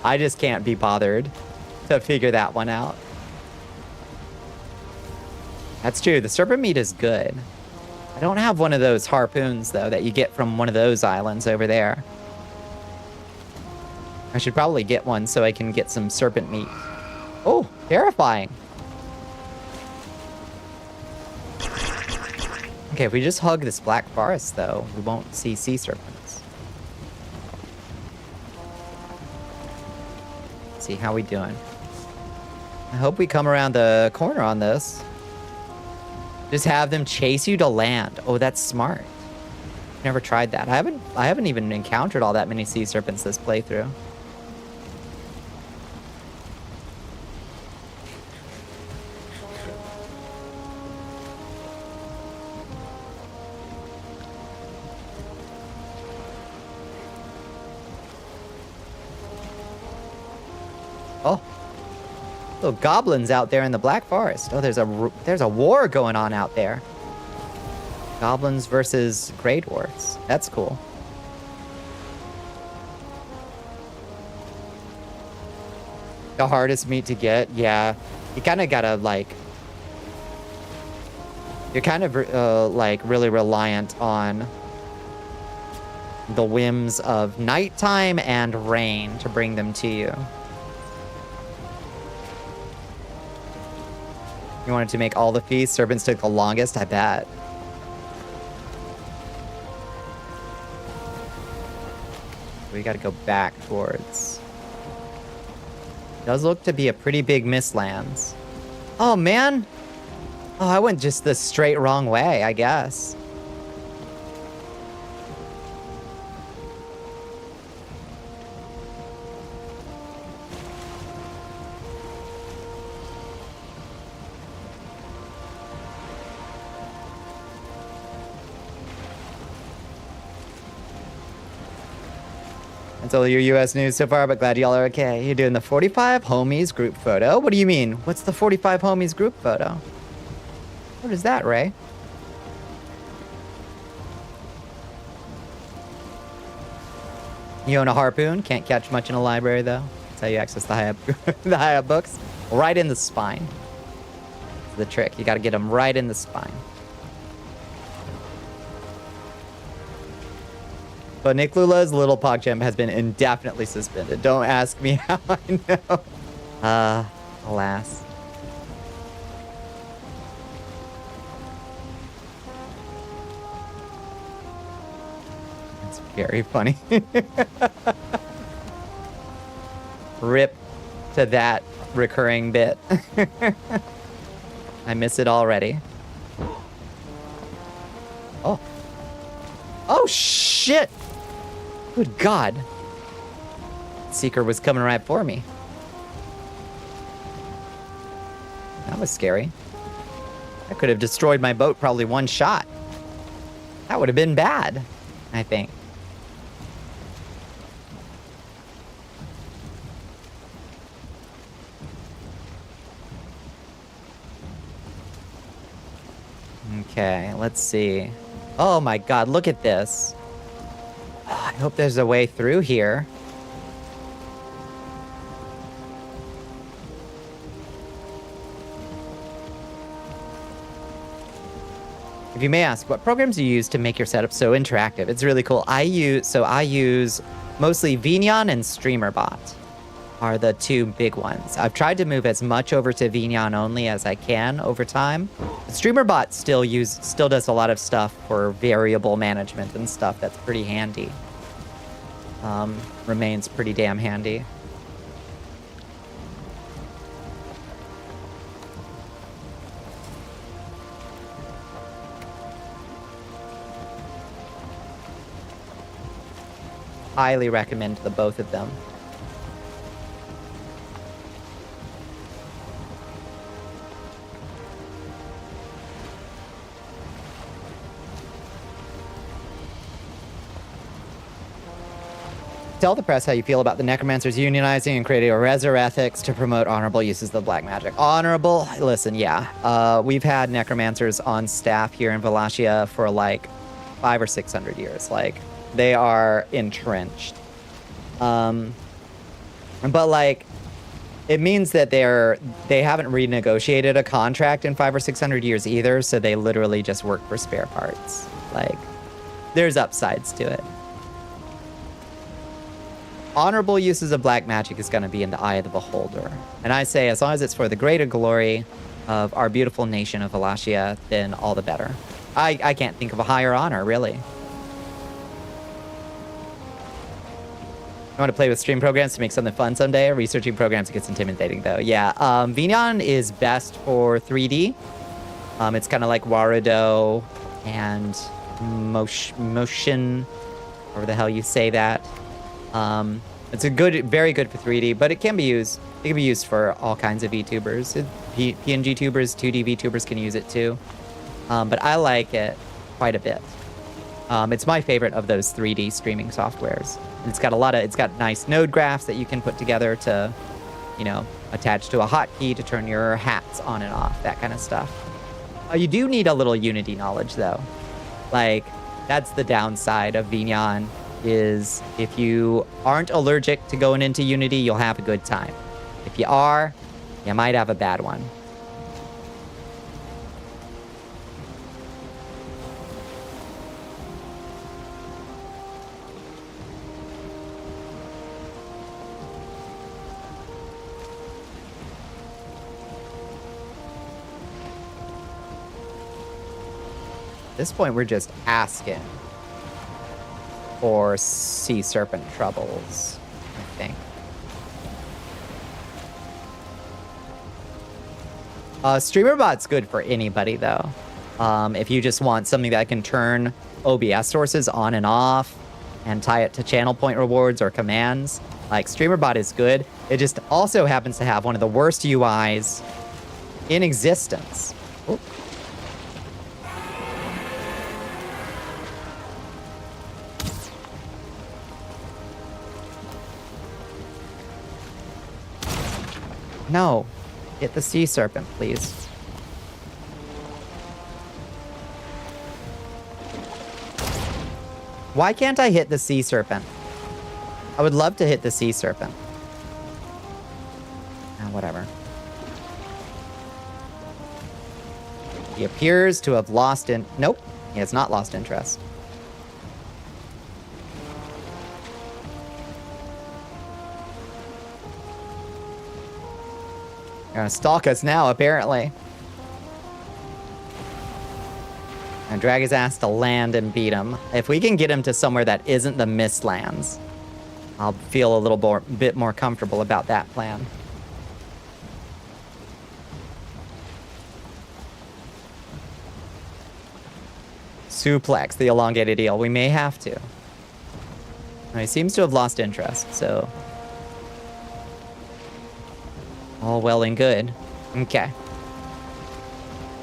I just can't be bothered to figure that one out. That's true. The serpent meat is good. I don't have one of those harpoons, though, that you get from one of those islands over there. I should probably get one so I can get some serpent meat. Oh, terrifying. Okay, if we just hug this black forest, though, we won't see sea serpents. Let's see, how we doing? I hope we come around the corner on this. Just have them chase you to land. Oh, that's smart. Never tried that. I haven't even encountered all that many sea serpents this playthrough. Oh, little goblins out there in the Black Forest. Oh, there's a war going on out there. Goblins versus Grey Dwarfs. That's cool. The hardest meat to get, yeah. You kind of gotta like. You're kind of like really reliant on the whims of nighttime and rain to bring them to you. You wanted to make all the feasts? Serpents took the longest, I bet. We gotta go back towards... Does look to be a pretty big mistlands. Oh, man! Oh, I went just the straight wrong way, I guess. That's all your U.S. news so far, but glad y'all are okay. You're doing the 45 homies group photo? What do you mean? What's the 45 homies group photo? What is that, Ray? You own a harpoon? Can't catch much in a library, though. That's how you access the high-up the high-up books. Right in the spine. That's the trick. You gotta get them right in the spine. But Bonnicula's little PogChamp has been indefinitely suspended. Don't ask me how I know. Alas. That's very funny. Rip to that recurring bit. I miss it already. Oh. Oh, shit! Good God. Seeker was coming right for me. That was scary. I could have destroyed my boat probably one shot. That would have been bad, I think. Okay, let's see. Oh my God, look at this. I hope there's a way through here. If you may ask, what programs do you use to make your setup so interactive? It's really cool. I use mostly Vignon and StreamerBot are the two big ones. I've tried to move as much over to Vignon only as I can over time. StreamerBot still does a lot of stuff for variable management and stuff that's pretty handy. Remains pretty damn handy. Highly recommend the both of them. Tell the press how you feel about the necromancers unionizing and creating a resurrectics to promote honorable uses of black magic. Honorable? Listen, yeah. We've had necromancers on staff here in Wallachia for like 500 or 600 years. Like, they are entrenched. But like, it means that they haven't renegotiated a contract in 500 or 600 years either, so they literally just work for spare parts. Like, there's upsides to it. honorable uses of black magic is going to be in the eye of the beholder. And I say, as long as it's for the greater glory of our beautiful nation of Wallachia, then all the better. I can't think of a higher honor, really. You want to play with stream programs to make something fun someday? Researching programs gets intimidating, though. Yeah, Vignon is best for 3D. It's kind of like Warudo and Motion, whatever the hell you say that. It's a very good for 3D, but it can be used. It can be used for all kinds of VTubers. PNG tubers, 2D VTubers can use it too. But I like it quite a bit. It's my favorite of those 3D streaming softwares. It's got nice node graphs that you can put together to, attach to a hotkey to turn your hats on and off, that kind of stuff. You do need a little Unity knowledge though. Like, that's the downside of Vignon, is if you aren't allergic to going into Unity, you'll have a good time. If you are, you might have a bad one. At this point, we're just asking for sea serpent troubles, I think. StreamerBot's good for anybody, though. If you just want something that can turn OBS sources on and off and tie it to channel point rewards or commands, like StreamerBot is good. It just also happens to have one of the worst UIs in existence. Ooh. No. Hit the sea serpent, please. Why can't I hit the sea serpent? I would love to hit the sea serpent. Whatever. He appears to have lost Nope. He has not lost interest. You're gonna stalk us now, apparently. And drag his ass to land and beat him. If we can get him to somewhere that isn't the Mistlands, I'll feel a little bit more comfortable about that plan. Suplex the elongated eel. We may have to. He seems to have lost interest, so... all well and good. Okay.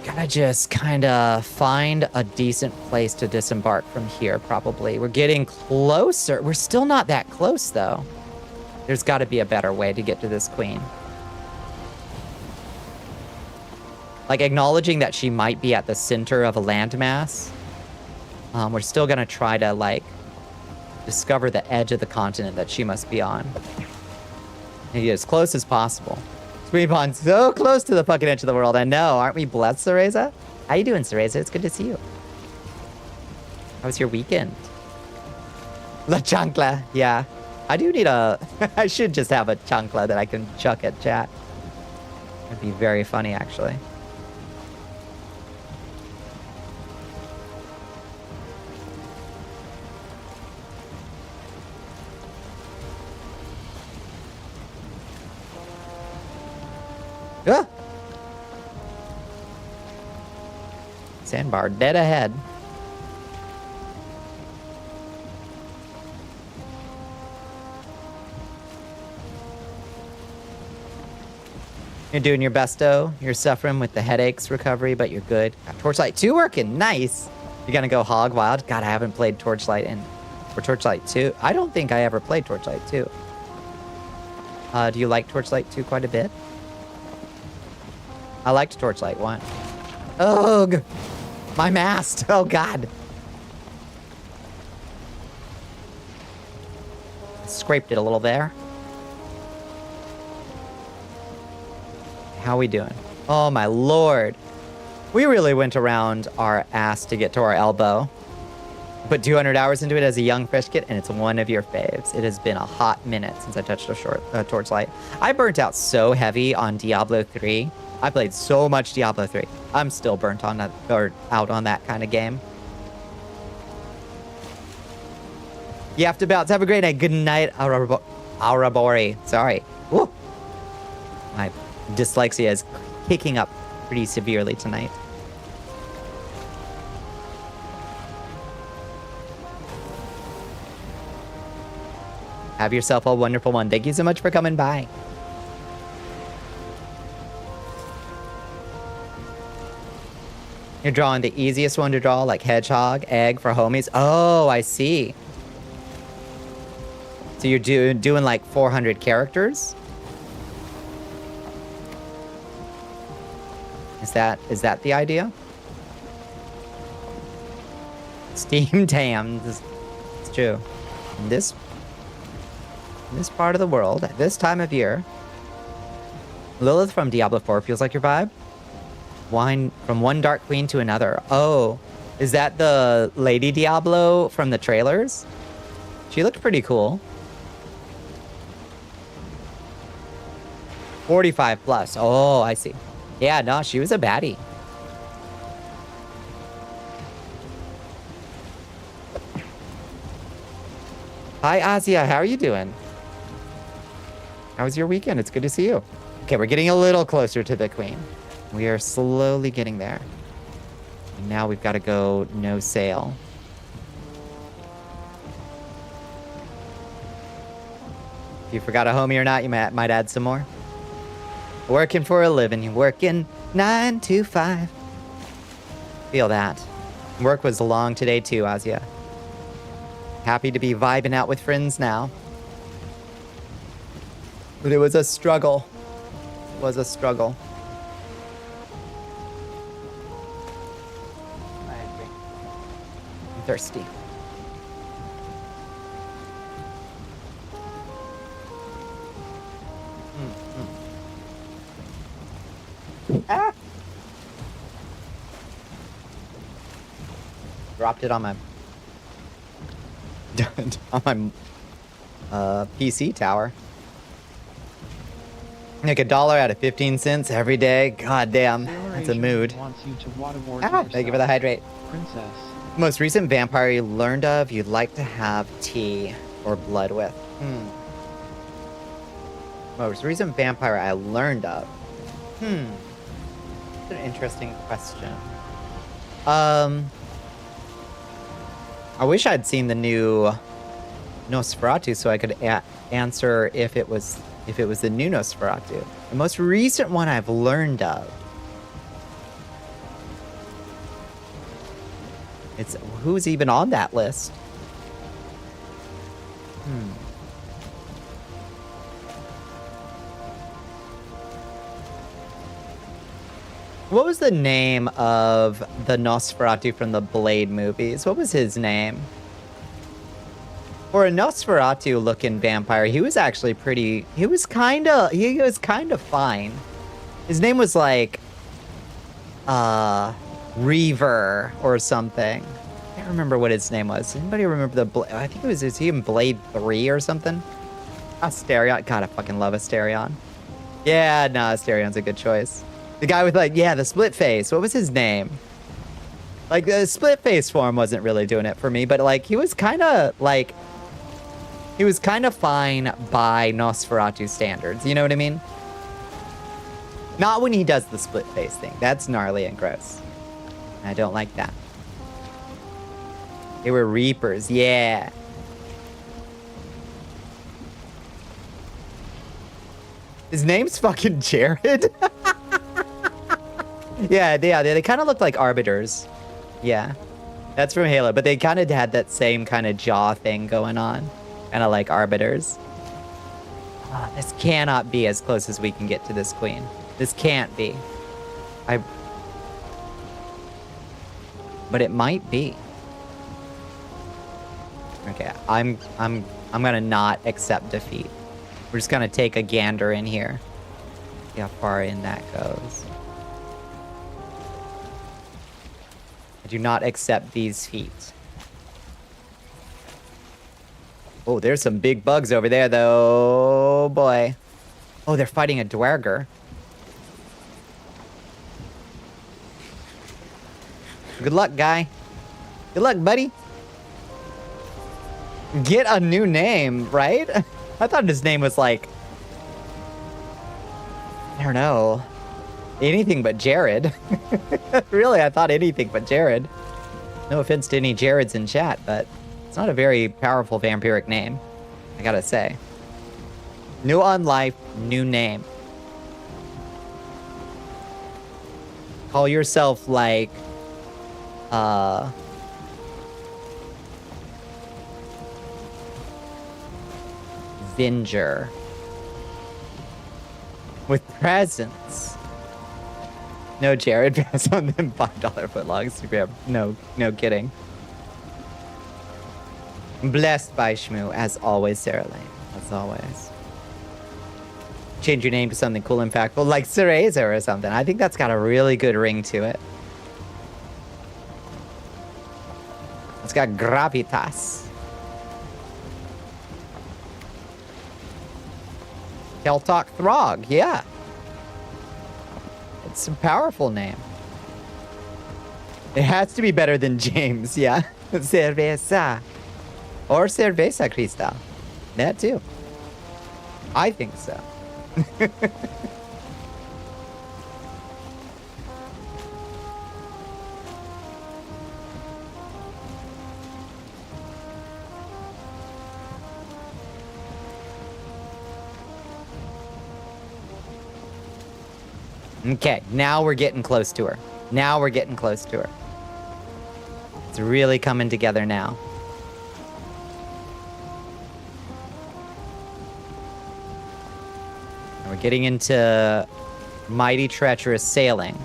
Gotta just kind of find a decent place to disembark from here, probably. We're getting closer. We're still not that close, though. There's got to be a better way to get to this queen. Like, acknowledging that she might be at the center of a landmass. We're still gonna try to, like, discover the edge of the continent that she must be on. And get as close as possible. Screen Pond, so close to the fucking edge of the world. I know. Aren't we blessed, Cereza? How you doing, Cereza? It's good to see you. How was your weekend? La chancla. Yeah. I do need a... I should just have a chancla that I can chuck at chat. That'd be very funny, actually. Ah! Sandbar dead ahead. You're doing your best, though. You're suffering with the headaches recovery, but you're good. Got Torchlight 2 working. Nice. You're gonna go hog wild? God, I haven't played Torchlight or Torchlight 2. I don't think I ever played Torchlight 2. Do you like Torchlight 2 quite a bit? I liked Torchlight 1. Ugh! My mast! Oh, God. Scraped it a little there. How we doing? Oh, my lord. We really went around our ass to get to our elbow. Put 200 hours into it as a young fresh kid, and it's one of your faves. It has been a hot minute since I touched a torchlight. I burnt out so heavy on Diablo 3. I played so much Diablo 3. I'm still burnt on that, or out on that kind of game. You have to bounce. Have a great night. Good night, Aurabori. Sorry. Woo. My dyslexia is kicking up pretty severely tonight. Have yourself a wonderful one. Thank you so much for coming by. You're drawing the easiest one to draw, like hedgehog, egg for homies. Oh, I see. So you're doing like 400 characters? Is that the idea? Steam tammed. It's true. In this part of the world, at this time of year, Lilith from Diablo 4 feels like your vibe. Wine from one Dark Queen to another. Oh, is that the Lady Diablo from the trailers? She looked pretty cool. 45 plus. Oh, I see. Yeah, no, she was a baddie. Hi, Asia. How are you doing? How was your weekend? It's good to see you. Okay, we're getting a little closer to the queen. We are slowly getting there. And now we've got to go no sail. If you forgot a homie or not, you might add some more. Working for a living, you're working 9 to 5. Feel that. Work was long today too, Asia. Happy to be vibing out with friends now. But it was a struggle. It was a struggle. I agree. I'm thirsty. Ah! Dropped it on my PC tower. Make $1 out of 15 cents every day. God damn, that's a mood. Thank you for the hydrate. Princess. Most recent vampire you learned of you'd like to have tea or blood with. Most recent vampire I learned of. That's an interesting question. I wish I'd seen the new Nosferatu so I could answer if it was the new Nosferatu. The most recent one I've learned of. It's who's even on that list? What was the name of the Nosferatu from the Blade movies? What was his name? For a Nosferatu-looking vampire, he was actually pretty... He was kind of fine. His name was like... Reaver or something. I can't remember what his name was. Anybody remember the... I think it was... Is he in Blade 3 or something? Asterion. God, I fucking love Asterion. Yeah, no, Asterion's a good choice. The guy with like, yeah, the split face. What was his name? Like, the split face form wasn't really doing it for me, but like, he was kind of like... He was kind of fine by Nosferatu standards, you know what I mean? Not when he does the split face thing. That's gnarly and gross. I don't like that. They were Reapers, yeah. His name's fucking Jared? Yeah, they kind of look like Arbiters. Yeah. That's from Halo, but they kind of had that same kind of jaw thing going on. Kind of like Arbiters. Oh, this cannot be as close as we can get to this queen. This can't be. But it might be. Okay, I'm gonna not accept defeat. We're just gonna take a gander in here. See how far in that goes. I do not accept these feet. Oh, there's some big bugs over there, though. Oh, boy. Oh, they're fighting a dwerger. Good luck, guy. Good luck, buddy. Get a new name, right? I thought his name was like... I don't know. Anything but Jared. Really, I thought anything but Jared. No offense to any Jareds in chat, but it's not a very powerful vampiric name, I gotta say. New on life, new name. Call yourself like, Vinger. With presents. No, Jared, pass on them $5 footlongs. No kidding. Blessed by Shmoo, as always, Sarah Lane. As always. Change your name to something cool and impactful, like Cereza or something. I think that's got a really good ring to it. It's got gravitas. Keltalk Throg, yeah. It's a powerful name. It has to be better than James, yeah. Cerveza. Or Cerveza Cristal. That too. I think so. Okay, now we're getting close to her. Now we're getting close to her. It's really coming together now. And we're getting into mighty treacherous sailing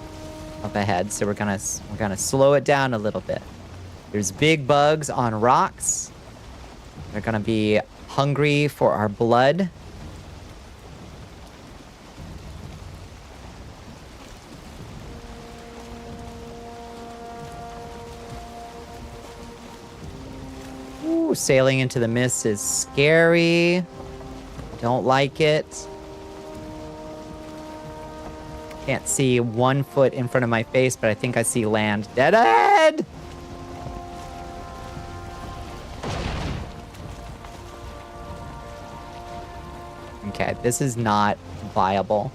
up ahead, so we're gonna slow it down a little bit. There's big bugs on rocks. They're gonna be hungry for our blood. Ooh, sailing into the mist is scary. Don't like it. Can't see 1 foot in front of my face, but I think I see land. Dead end! Okay, this is not viable.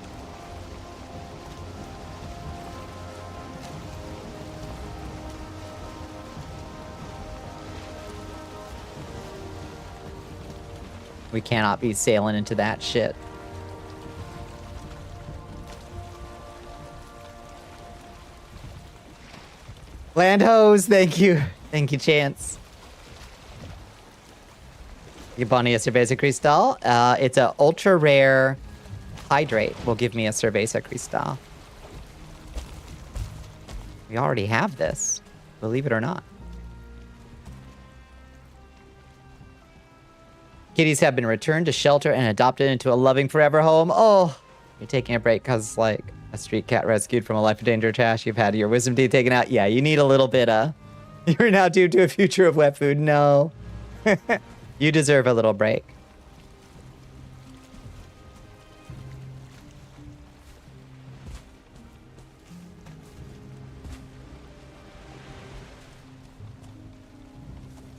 We cannot be sailing into that shit. Land hose, thank you. Thank you, Chance. You Bonnie a Cerveza Cristal. It's a ultra rare hydrate. Will give me a Cerveza Cristal. We already have this, believe it or not. Kitties have been returned to shelter and adopted into a loving forever home. Oh, you're taking a break because, like, a street cat rescued from a life of danger trash. You've had your wisdom teeth taken out. Yeah, you need a little bit, You're now doomed to a future of wet food. No. You deserve a little break.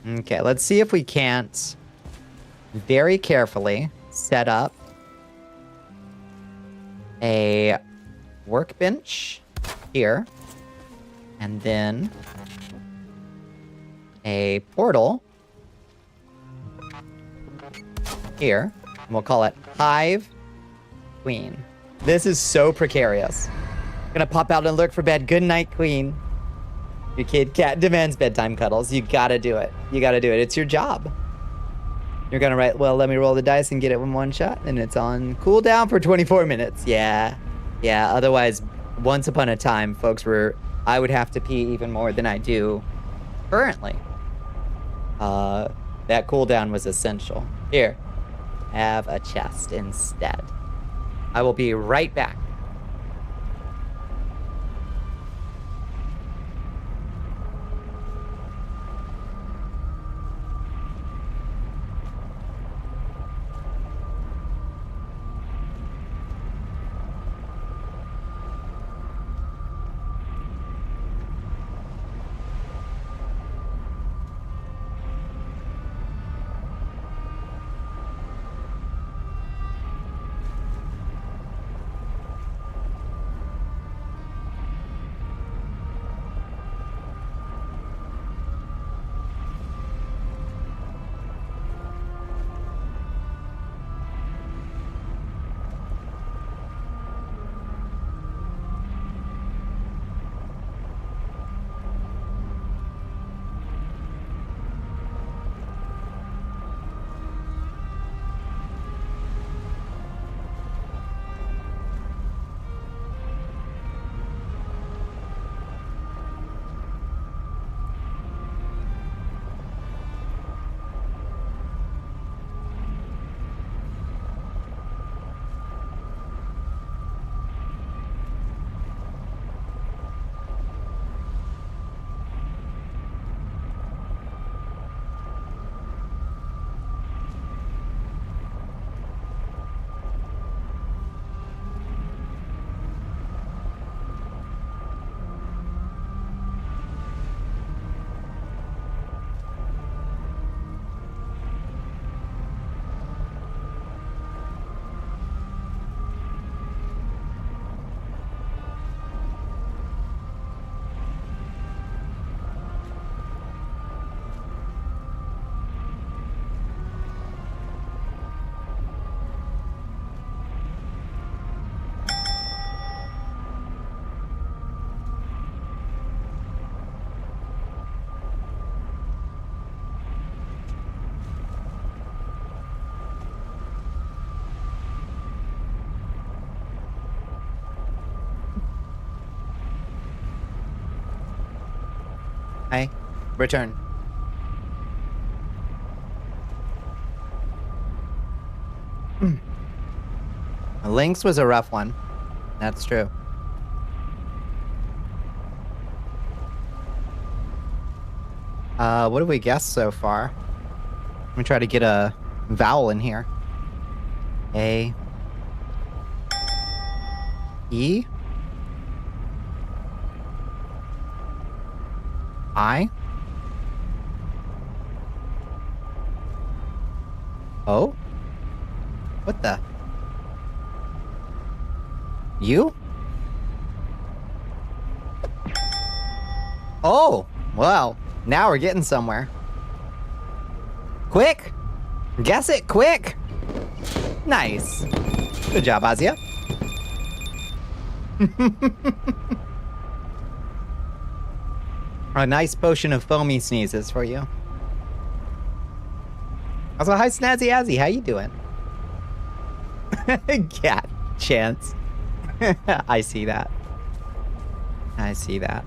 Okay, let's see if we can't very carefully set up a workbench here, and then a portal here, and we'll call it Hive Queen. This is so precarious. Gonna pop out and lurk for bed. Good night, Queen. Your kid cat demands bedtime cuddles. You gotta do it. You gotta do it. It's your job. You're gonna write, well, let me roll the dice and get it in one shot, and it's on cooldown for 24 minutes. Yeah. Yeah, otherwise, once upon a time, folks, I would have to pee even more than I do currently. That cooldown was essential. Here, have a chest instead. I will be right back. Return. Lynx was a rough one. That's true. What have we guessed so far? Let me try to get a vowel in here. A. E. I. O. What the? You? Oh, well, now we're getting somewhere. Quick! Guess it quick! Nice. Good job, Azia. A nice potion of foamy sneezes for you. Also, hi Snazzy Azzy, how you doing? Cat chance. I see that. I see that.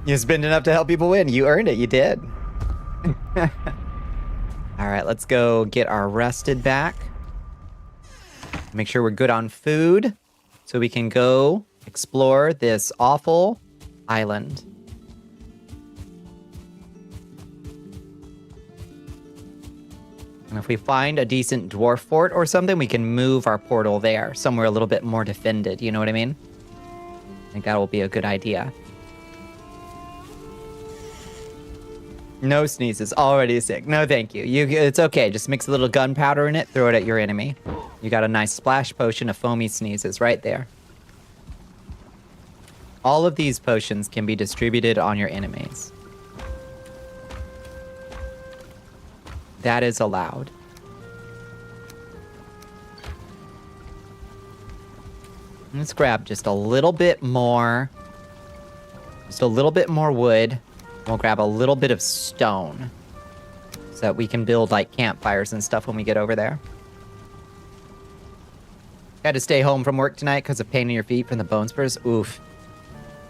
You spend enough to help people win. You earned it. You did. All right, let's go get our rested back. Make sure we're good on food so we can go explore this awful island. And if we find a decent dwarf fort or something, we can move our portal there, somewhere a little bit more defended. You know what I mean? I think that will be a good idea. No sneezes. Already sick. No, thank you. It's okay. Just mix a little gunpowder in it. Throw it at your enemy. You got a nice splash potion of foamy sneezes right there. All of these potions can be distributed on your enemies. That is allowed. Let's grab just a little bit more. Just a little bit more wood. We'll grab a little bit of stone so that we can build like campfires and stuff when we get over there. Had to stay home from work tonight because of pain in your feet from the bone spurs. Oof.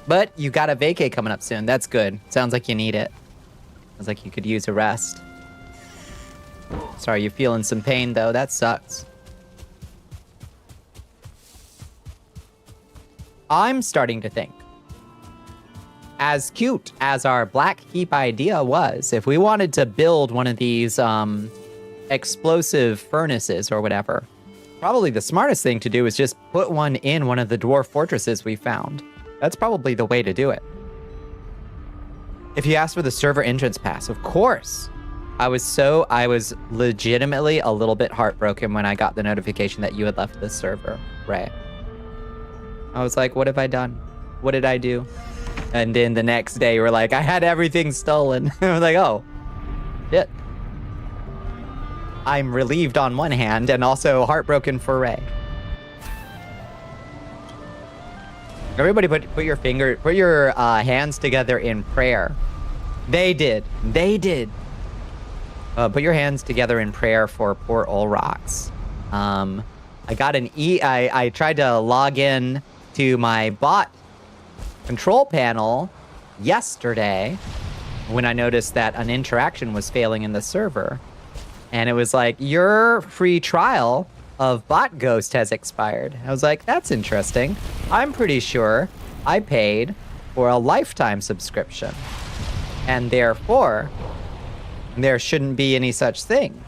But you got a vacay coming up soon. That's good. Sounds like you need it. Sounds like you could use a rest. Sorry, you're feeling some pain though. That sucks. I'm starting to think, as cute as our Black Keep idea was, if we wanted to build one of these explosive furnaces or whatever, probably the smartest thing to do is just put one in one of the dwarf fortresses we found. That's probably the way to do it. If you ask for the server entrance pass, of course. I was legitimately a little bit heartbroken when I got the notification that you had left the server, Ray. I was like, what have I done? What did I do? And then the next day, we're like, I had everything stolen. I was like, oh, shit. I'm relieved on one hand and also heartbroken for Ray. Everybody put your hands together in prayer. They did. Put your hands together in prayer for poor Olrox. I got I tried to log in to my bot control panel yesterday when I noticed that an interaction was failing in the server. And it was like, your free trial of Bot Ghost has expired. I was like, that's interesting. I'm pretty sure I paid for a lifetime subscription. And therefore, there shouldn't be any such thing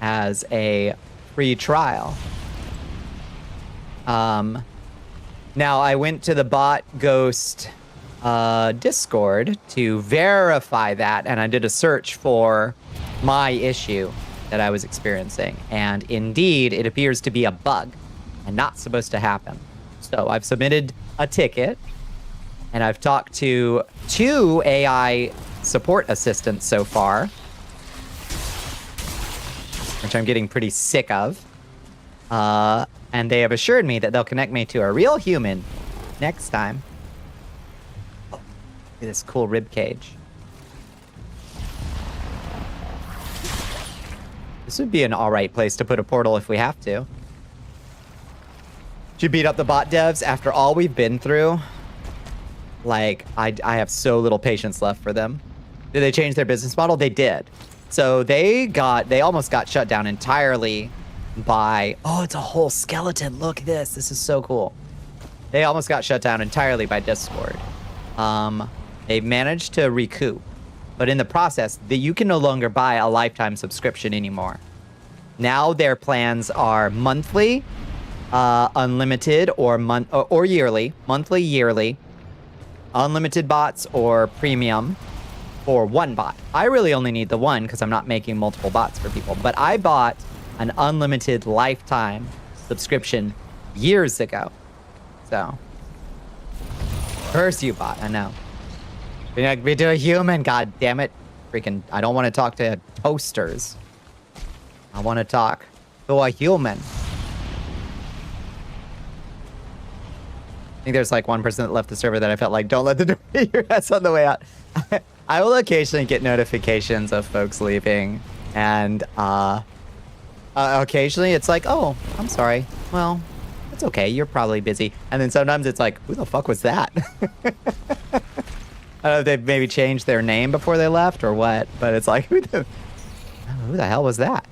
as a free trial. Now, I went to the Bot Ghost Discord to verify that, and I did a search for my issue that I was experiencing. And indeed, it appears to be a bug and not supposed to happen. So I've submitted a ticket, and I've talked to 2 AI support assistants so far, which I'm getting pretty sick of. And they have assured me that they'll connect me to a real human next time. Oh, look at this cool rib cage. This would be an alright place to put a portal if we have to. Should beat up the bot devs after all we've been through. Like, I have so little patience left for them. Did they change their business model? They did. So they almost got shut down entirely by, oh, it's a whole skeleton. Look at this. This is so cool. They almost got shut down entirely by Discord. They managed to recoup. But in the process, you can no longer buy a lifetime subscription anymore. Now their plans are monthly, unlimited, or yearly. Monthly, yearly, unlimited bots, or premium for one bot. I really only need the one because I'm not making multiple bots for people. But I bought an unlimited lifetime subscription years ago. So, curse you, bot. I know. We do a human, god damn it. Freaking, I don't want to talk to toasters. I want to talk to a human. I think there's like one person that left the server that I felt like, don't let the door hit your ass on the way out. I will occasionally get notifications of folks leaving, and occasionally it's like, oh, I'm sorry. Well, it's okay. You're probably busy. And then sometimes it's like, who the fuck was that? I don't know if they've maybe changed their name before they left or what, but it's like, who the hell was that?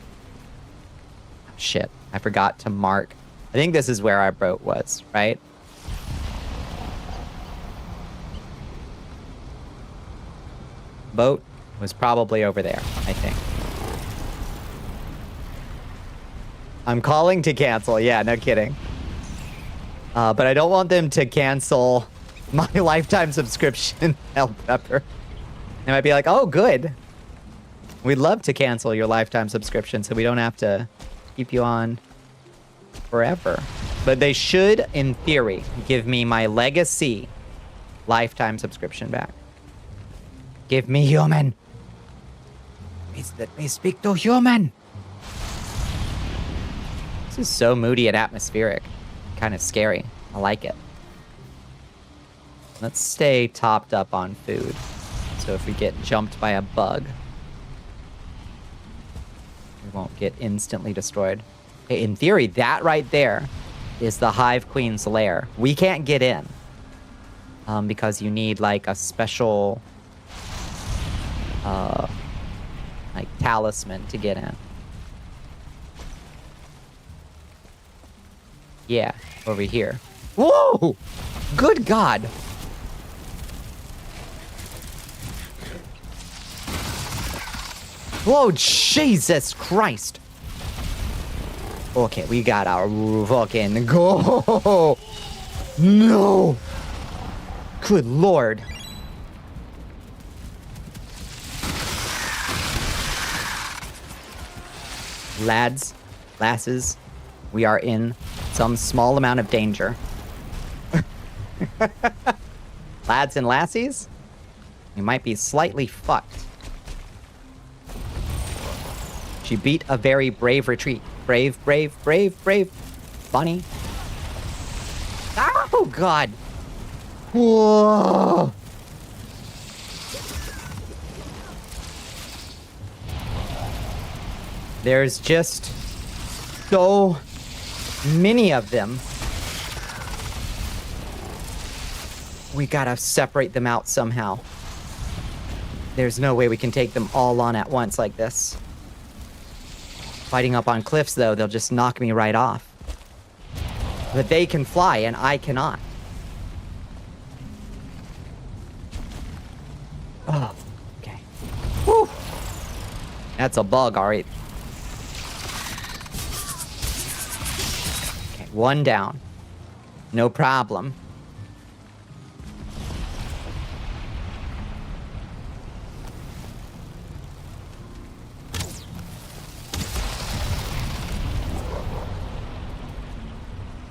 Shit, I forgot to mark. I think this is where our boat was, right? Boat was probably over there, I think. I'm calling to cancel. Yeah, no kidding. But I don't want them to cancel my lifetime subscription, Hell Pepper. They might be like, oh, good. We'd love to cancel your lifetime subscription so we don't have to keep you on forever. But they should, in theory, give me my legacy lifetime subscription back. Give me human. Please let me speak to human. This is so moody and atmospheric. Kind of scary. I like it. Let's stay topped up on food. So if we get jumped by a bug, we won't get instantly destroyed. Okay, in theory, that right there is the Hive Queen's lair. We can't get in. Because you need like a special like talisman to get in. Yeah, over here. Whoa! Good God! Whoa, Jesus Christ! Okay, we got our fucking go! No! Good Lord. Lads, lasses, we are in some small amount of danger. Lads and lassies, you might be slightly fucked. She beat a very brave retreat. Brave, brave, brave, brave. Bunny. Oh, God. Whoa. There's just so many of them. We gotta separate them out somehow. There's no way we can take them all on at once like this. Fighting up on cliffs, though, they'll just knock me right off. But they can fly, and I cannot. Oh, okay. Whew. That's a bug, all right. Okay, one down. No problem.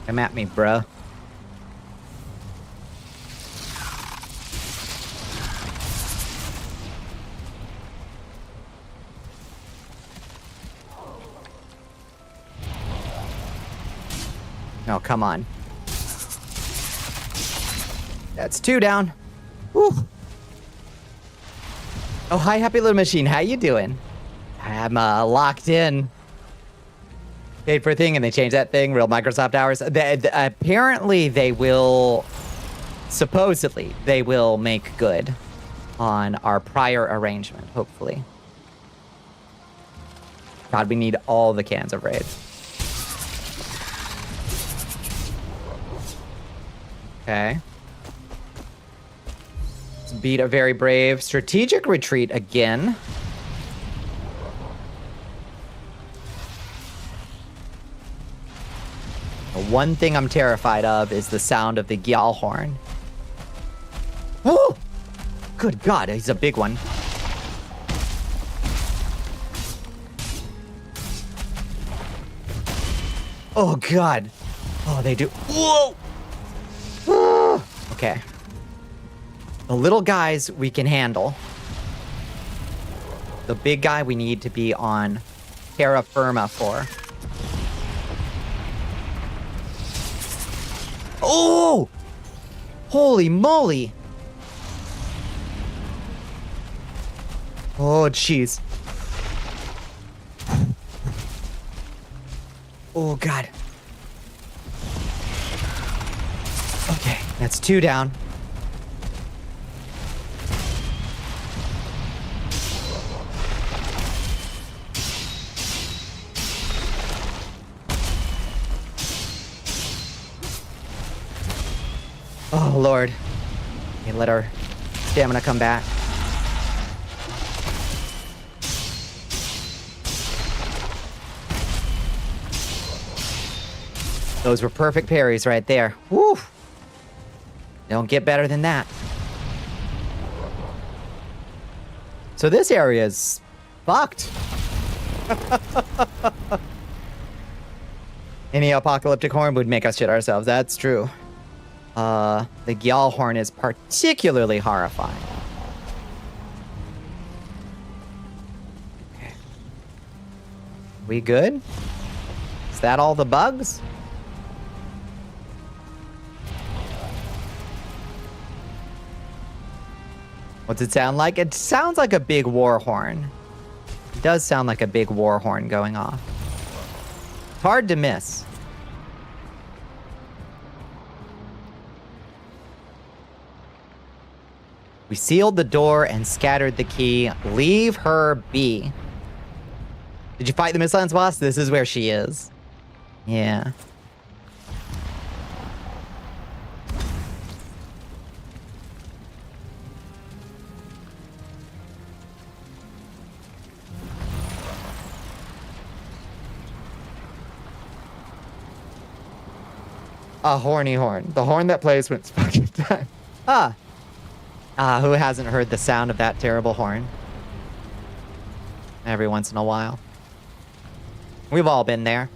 Come at me, bruh. Oh, come on. That's two down. Whew. Oh, hi, Happy Little Machine. How you doing? I'm locked in. paid for a thing and they changed that thing, real Microsoft hours. Apparently they will, supposedly, they will make good on our prior arrangement, hopefully. God, we need all the cans of Raid. Okay. Let's beat a very brave strategic retreat again. The one thing I'm terrified of is the sound of the Gyal horn. Oh! Good God, he's a big one. Oh God. Oh, they do. Whoa! Ah! Okay. The little guys we can handle. The big guy we need to be on terra firma for. Oh! Holy moly! Oh, jeez. Oh, God. Okay, that's 2 down. Oh, Lord. Okay, let our stamina come back. Those were perfect parries right there. Woo! Don't get better than that. So this area is fucked. Any apocalyptic horn would make us shit ourselves. That's true. The Gyal horn is particularly horrifying. Okay. We good? Is that all the bugs? What's it sound like? It sounds like a big war horn. It does sound like a big war horn going off. It's hard to miss. We sealed the door and scattered the key. Leave her be. Did you fight the Mistlands boss? This is where she is. Yeah. A horny horn. The horn that plays when it's fucking time. Who hasn't heard the sound of that terrible horn? Every once in a while. We've all been there.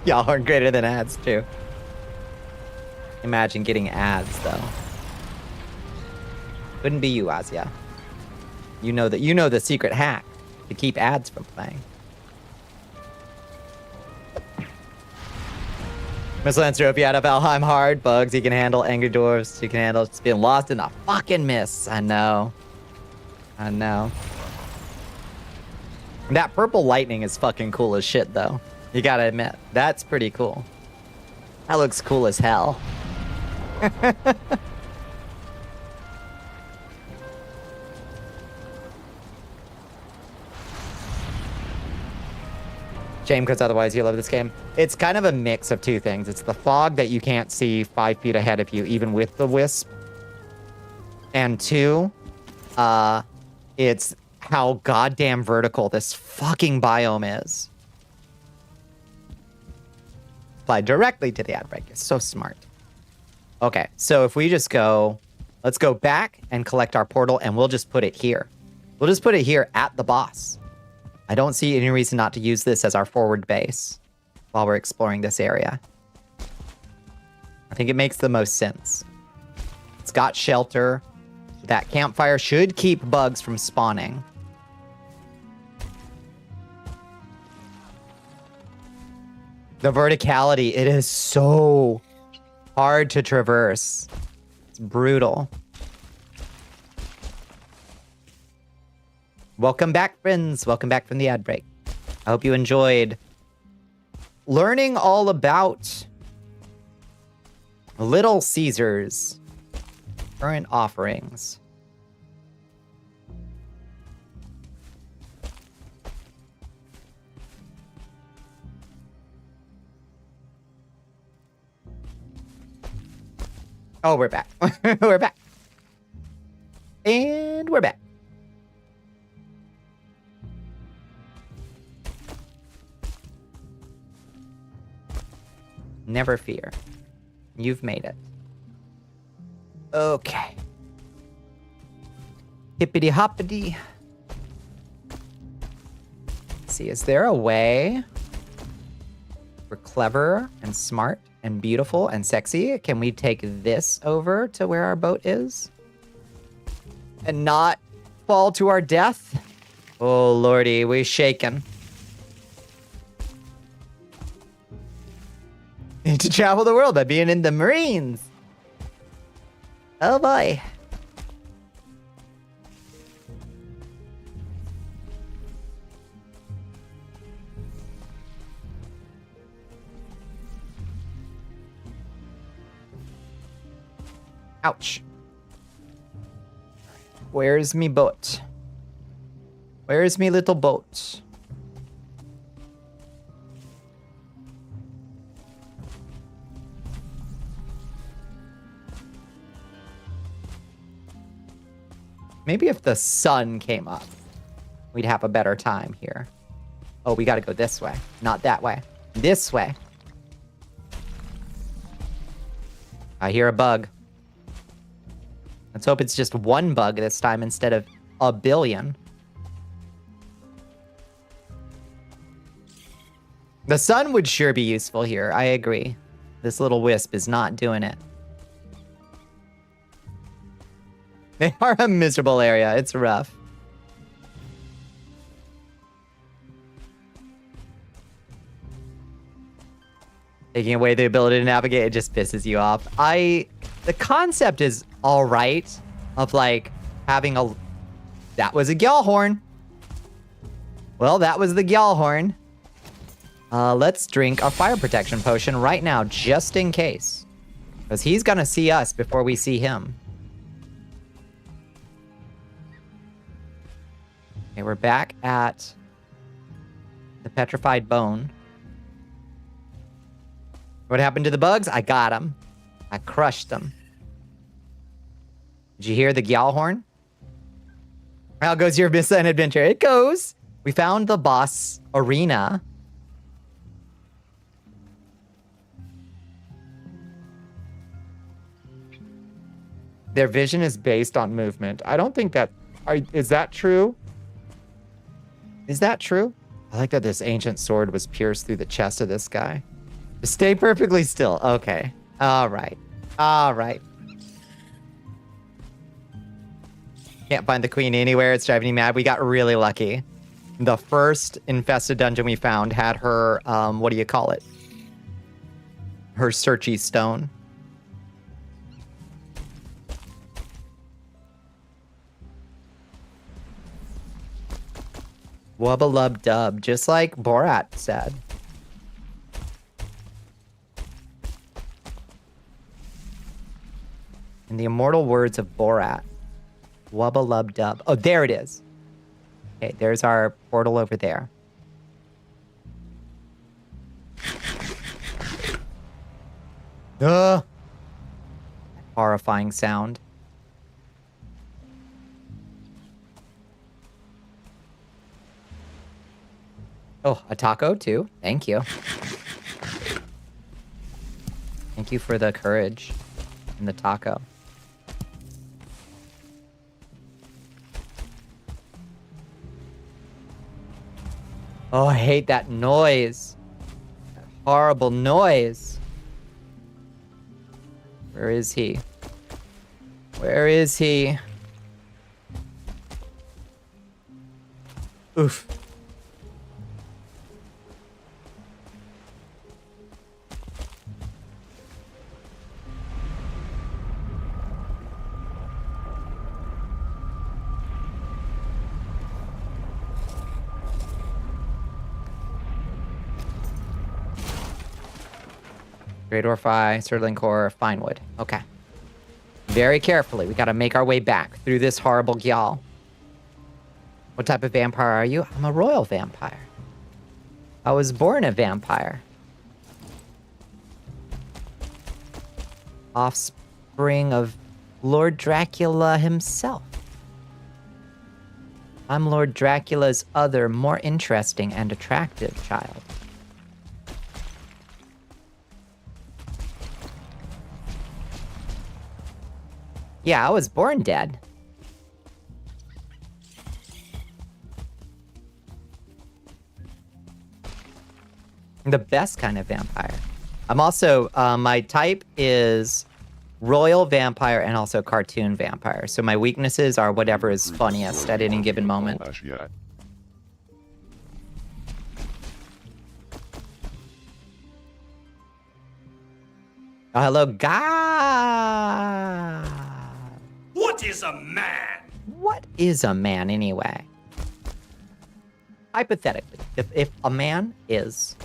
Y'all are greater than ads too. Imagine getting ads though. Wouldn't be you, Azia. You know the secret hack to keep ads from playing. Miss Lancer, if you had a Valheim hard, bugs you can handle, angry dwarves you can handle, just being lost in the fucking mist. I know. I know. That purple lightning is fucking cool as shit though. You gotta admit, that's pretty cool. That looks cool as hell. Shame, because otherwise you love this game. It's kind of a mix of two things. It's the fog that you can't see 5 feet ahead of you, even with the wisp. And 2, it's how goddamn vertical this fucking biome is. Applied directly to the ad break. It's so smart. Okay, so if we just go, let's go back and collect our portal, and we'll just put it here. We'll just put it here at the boss. I don't see any reason not to use this as our forward base while we're exploring this area. I think it makes the most sense. It's got shelter. That campfire should keep bugs from spawning. The verticality, it is so hard to traverse. It's brutal. Welcome back, friends. Welcome back from the ad break. I hope you enjoyed learning all about Little Caesars current offerings. Oh, we're back. We're back. And we're back. Never fear. You've made it. Okay. Hippity hoppity. Let's see, is there a way we're clever and smart and beautiful and sexy? Can we take this over to where our boat is? And not fall to our death? Oh, lordy, we're shaking. Need to travel the world by being in the Marines. Oh boy. Ouch. Where's me boat? Where's me little boat? Maybe if the sun came up, we'd have a better time here. Oh, we gotta go this way. Not that way. This way. I hear a bug. Let's hope it's just one bug this time instead of a billion. The sun would sure be useful here. I agree. This little wisp is not doing it. They are a miserable area. It's rough. Taking away the ability to navigate, it just pisses you off. The concept is all right of like having a... That was a Gjalhorn. Well, that was the Gjalhorn. Let's drink a fire protection potion right now, just in case. Because he's gonna see us before we see him. Okay, we're back at the petrified bone. What happened to the bugs? I got them. I crushed them. Did you hear the Gjalhorn? How goes your Missa adventure? It goes. We found the boss arena. Their vision is based on movement. I don't think that... Is that true? Is that true? I like that this ancient sword was pierced through the chest of this guy. Stay perfectly still. Okay. All right. All right. Can't find the queen anywhere. It's driving me mad. We got really lucky. The first infested dungeon we found had her, what do you call it? Her searchy stone. Wubba lub dub, just like Borat said. In the immortal words of Borat, wubba lub dub. Oh, there it is. Okay, there's our portal over there. Ugh. Horrifying sound. Oh, a taco too. Thank you. Thank you for the courage and the taco. Oh, I hate that noise. That horrible noise. Where is he? Where is he? Oof. Great Orphi, Sterling Core, Fine Wood. Okay. Very carefully. We gotta make our way back through this horrible gyal. What type of vampire are you? I'm a royal vampire. I was born a vampire. Offspring of Lord Dracula himself. I'm Lord Dracula's other, more interesting and attractive child. Yeah, I was born dead. The best kind of vampire. I'm also, my type is royal vampire and also cartoon vampire. So my weaknesses are whatever is funniest at any given moment. Oh, hello, God. What is a man? What is a man anyway? Hypothetically, if a man is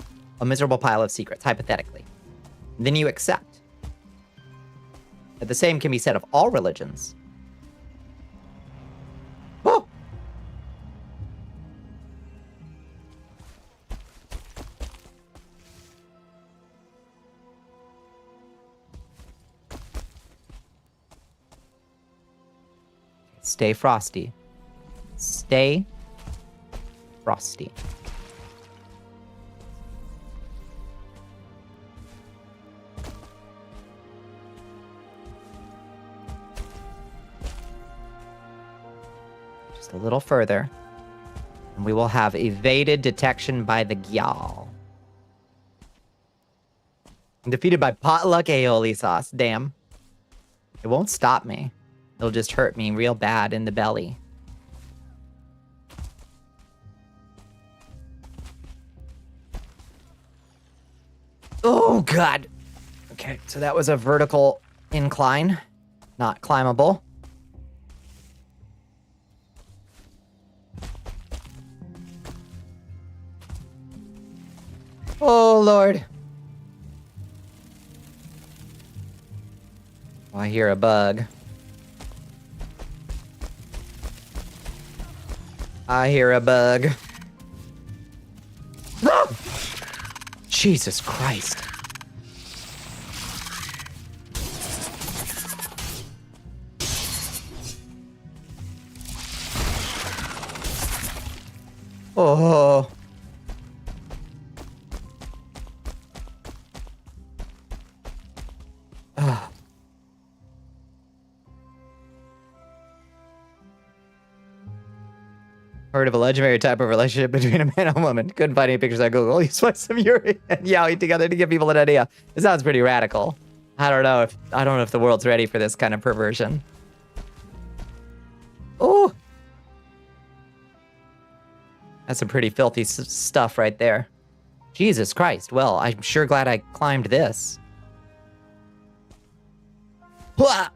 a miserable pile of secrets, hypothetically, then you accept that the same can be said of all religions. Oh! Stay frosty. Stay frosty. Just a little further, and we will have evaded detection by the gyal. Defeated by potluck aioli sauce. Damn. It won't stop me. It'll just hurt me real bad in the belly. Oh, God. Okay, so that was a vertical incline. Not climbable. Oh, Lord. Oh, I hear a bug. I hear a bug. Ah! Jesus Christ. Oh. Ah. Heard of a legendary type of relationship between a man and a woman. Couldn't find any pictures on Google. You splice some Yuri and Yaoi together to give people an idea. It sounds pretty radical. I don't know if the world's ready for this kind of perversion. Oh, that's some pretty filthy stuff right there. Jesus Christ. Well, I'm sure glad I climbed this. Blah!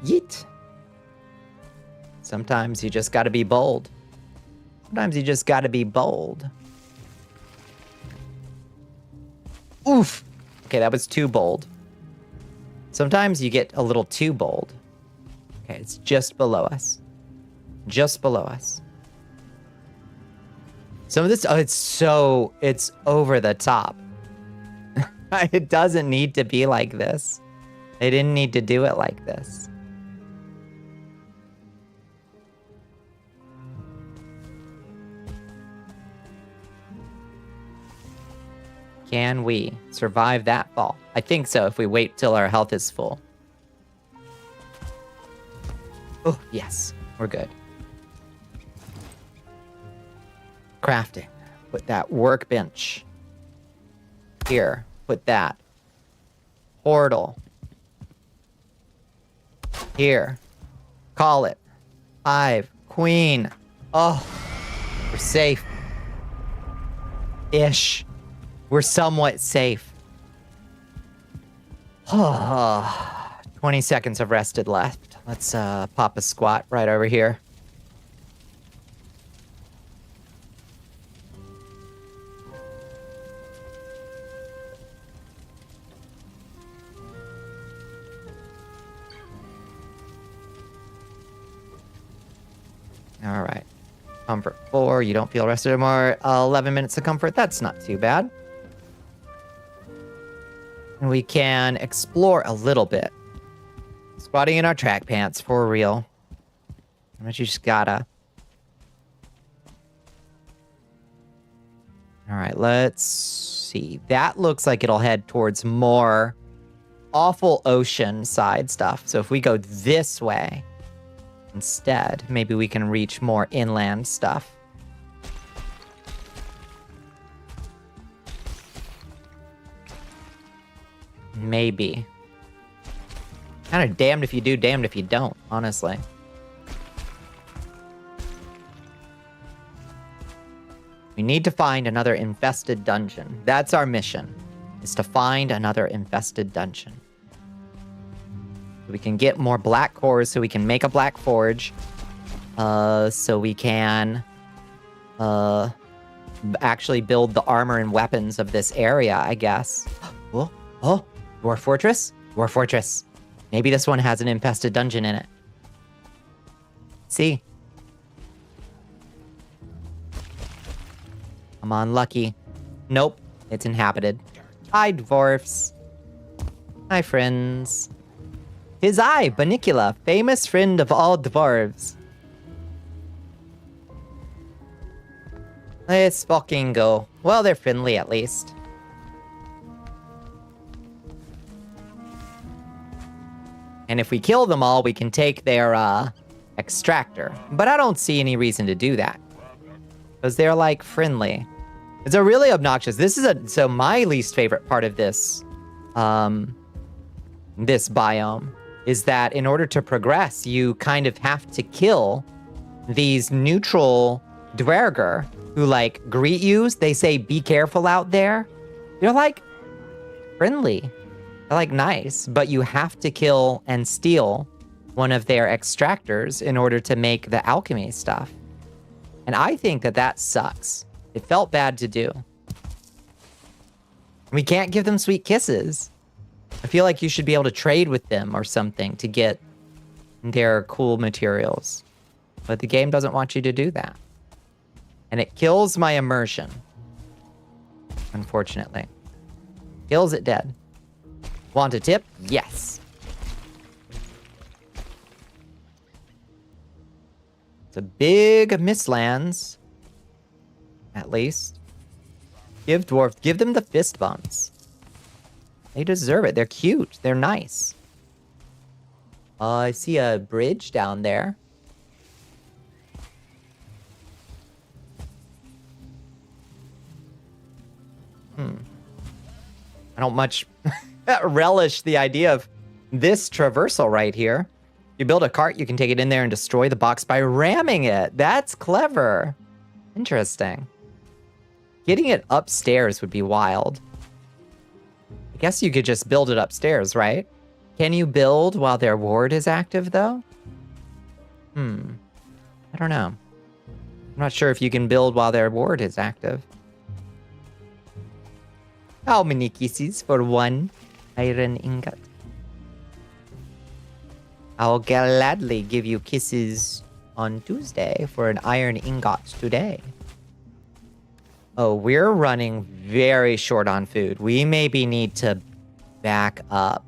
Yeet. Sometimes you just gotta be bold. Sometimes you just gotta be bold. Oof. Okay, that was too bold. Sometimes you get a little too bold. Okay, it's just below us. Just below us. Some of this, oh, it's over the top. It doesn't need to be like this. They didn't need to do it like this. Can we survive that fall? I think so if we wait till our health is full. Oh, yes. We're good. Crafting. Put that workbench. Here, put that. Portal. Here. Call it. Hive. Queen. Oh, we're safe. Ish. We're somewhat safe. 20 seconds of rested left. Let's pop a squat right over here. All right. Comfort 4. You don't feel rested anymore. 11 minutes of comfort. That's not too bad. And we can explore a little bit. Squatting in our track pants for real. But you just gotta. All right, let's see. That looks like it'll head towards more awful ocean side stuff. So if we go this way instead, maybe we can reach more inland stuff. Maybe. Kind of damned if you do, damned if you don't, honestly. We need to find another infested dungeon. That's our mission, is to find another infested dungeon. We can get more black cores so we can make a black forge. So we can actually build the armor and weapons of this area, I guess. Oh, Dwarf Fortress? Dwarf Fortress. Maybe this one has an infested dungeon in it. See? Come on, Lucky. Nope, it's inhabited. Hi, dwarfs. Hi, friends. 'Tis I, Bonnicula, famous friend of all dwarves. Let's fucking go. Well, they're friendly at least. And if we kill them all, we can take their extractor. But I don't see any reason to do that, because they're like friendly. It's a really obnoxious. This is so my least favorite part of this this biome is that in order to progress, you kind of have to kill these neutral dwerger who like greet you. They say, "Be careful out there." They're like friendly. They're like nice, but you have to kill and steal one of their extractors in order to make the alchemy stuff. And I think that that sucks. It felt bad to do. We can't give them sweet kisses. I feel like you should be able to trade with them or something to get their cool materials. But the game doesn't want you to do that. And it kills my immersion. Unfortunately. Kills it dead. Want a tip? Yes. It's a big mistlands. At least. Give them the fist bumps. They deserve it. They're cute. They're nice. I see a bridge down there. I don't much relish the idea of this traversal right here. You build a cart, you can take it in there and destroy the box by ramming it. That's clever. Interesting. Getting it upstairs would be wild. I guess you could just build it upstairs, right? Can you build while their ward is active, though? I don't know. I'm not sure if you can build while their ward is active. How many kisses for one iron ingot? I'll gladly give you kisses on Tuesday for an iron ingot today. Oh, we're running very short on food. We maybe need to back up.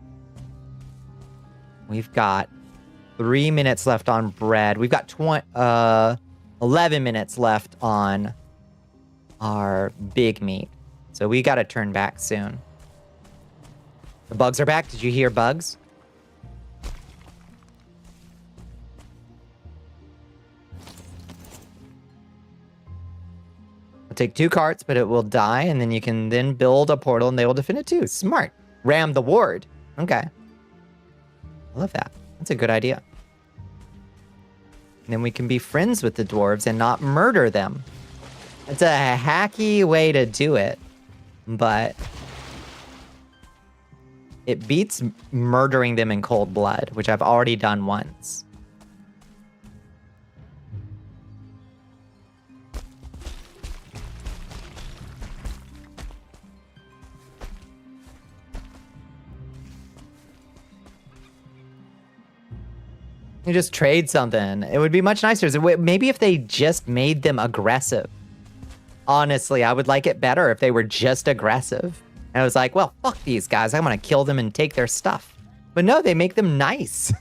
We've got 3 minutes left on bread. We've got 11 minutes left on our big meat. So we got to turn back soon. The bugs are back. Did you hear bugs? It'll take 2 carts, but it will die, and then you can then build a portal and they will defend it too. Smart. Ram the ward. Okay. I love that. That's a good idea. And then we can be friends with the dwarves and not murder them. It's a hacky way to do it, but it beats murdering them in cold blood, which I've already done once. You just trade something. It would be much nicer. Maybe if they just made them aggressive. Honestly, I would like it better if they were just aggressive. And I was like, well, fuck these guys. I'm going to kill them and take their stuff. But no, they make them nice.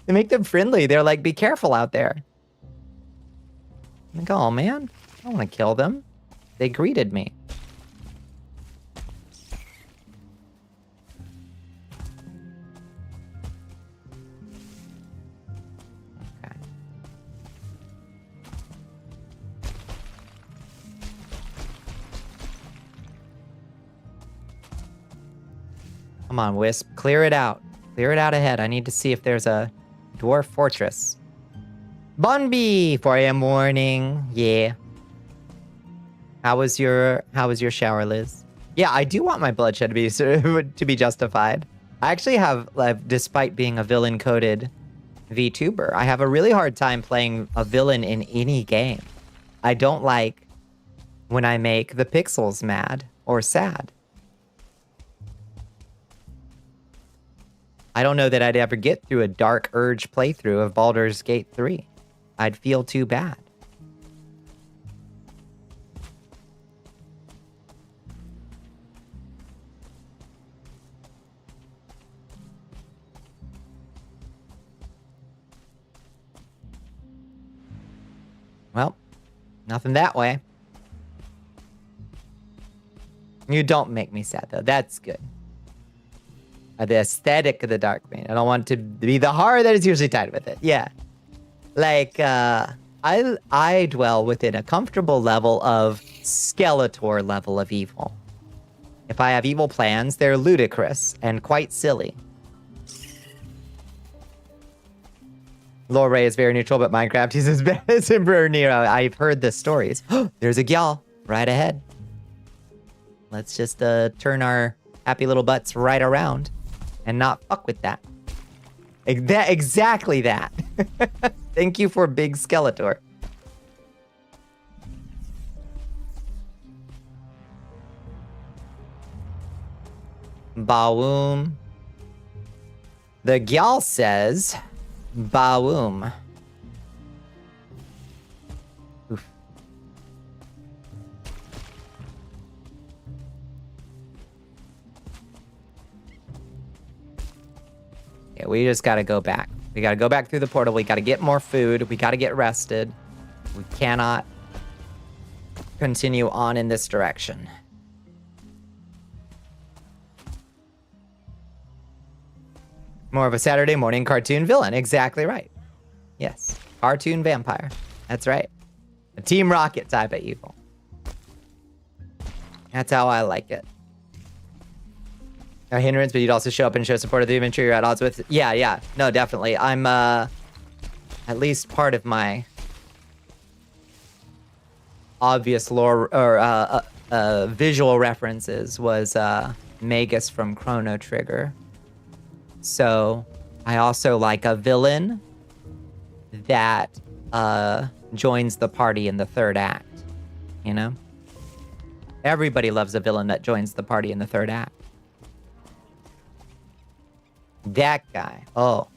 They make them friendly. They're like, be careful out there. I'm like, oh, man. I don't want to kill them. They greeted me. Come on, Wisp. Clear it out. Clear it out ahead. I need to see if there's a dwarf fortress. Bunby, 4 a.m. morning. Yeah. How was your shower, Liz? Yeah, I do want my bloodshed to be justified. I actually have, despite being a villain-coded VTuber, I have a really hard time playing a villain in any game. I don't like when I make the pixels mad or sad. I don't know that I'd ever get through a Dark Urge playthrough of Baldur's Gate 3. I'd feel too bad. Well, nothing that way. You don't make me sad, though. That's good. The aesthetic of the Dark Main. I don't want it to be the horror that is usually tied with it. Yeah. Like, I dwell within a comfortable level of Skeletor level of evil. If I have evil plans, they're ludicrous and quite silly. Lore is very neutral, but Minecraft is as bad as Emperor Nero. I've heard the stories. There's a Gyal right ahead. Let's just turn our happy little butts right around and not fuck with that. Exactly that. Thank you for Big Skeletor. Bawoom. The Gyal says, Bawoom. Oof. Yeah, we just gotta go back. We gotta go back through the portal. We gotta get more food. We gotta get rested. We cannot continue on in this direction. More of a Saturday morning cartoon villain. Exactly right. Yes. Cartoon vampire. That's right. A Team Rocket type of evil. That's how I like it. A hindrance, but you'd also show up and show support of the adventure you're at odds with. Yeah. No, definitely. I'm, at least part of my obvious lore, or, visual references was, Magus from Chrono Trigger. So, I also like a villain that joins the party in the third act, you know? Everybody loves a villain that joins the party in the third act. That guy. Oh.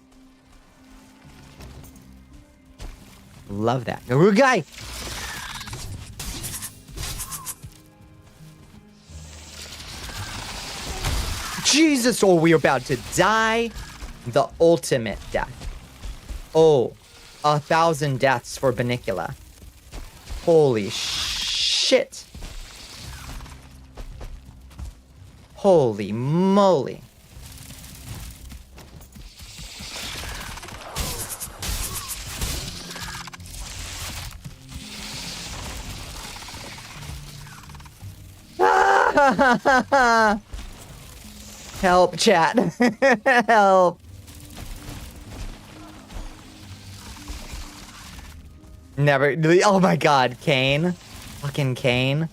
Love that. Guy. Jesus, oh, we're about to die the ultimate death. Oh, 1,000 deaths for Bonnicula. Holy shit. Holy moly. Help, chat. Help. Never. Oh my god, Kane. Fucking Kane.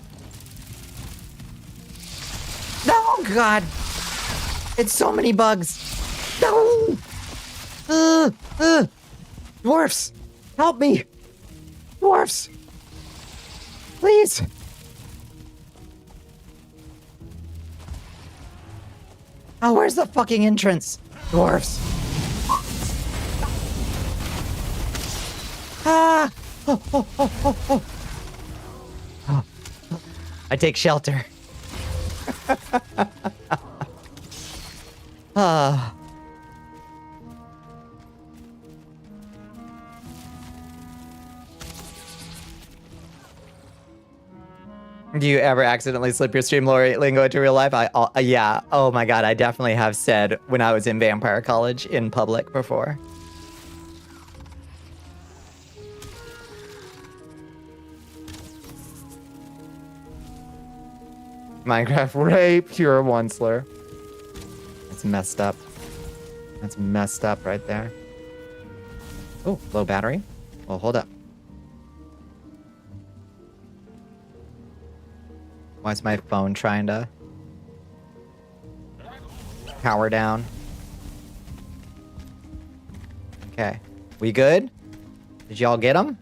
No, god. It's so many bugs. No. Dwarfs. Help me. Dwarfs. Please. Oh, where's the fucking entrance? Dwarfs. Ah! Oh. I take shelter. Ah. Do you ever accidentally slip your stream lingo into real life? Yeah. Oh my god, I definitely have said when I was in vampire college in public before. Minecraft raped your Onceler. That's messed up. That's messed up right there. Oh, low battery. Well, hold up. Why is my phone trying to power down? Okay. We good? Did y'all get them?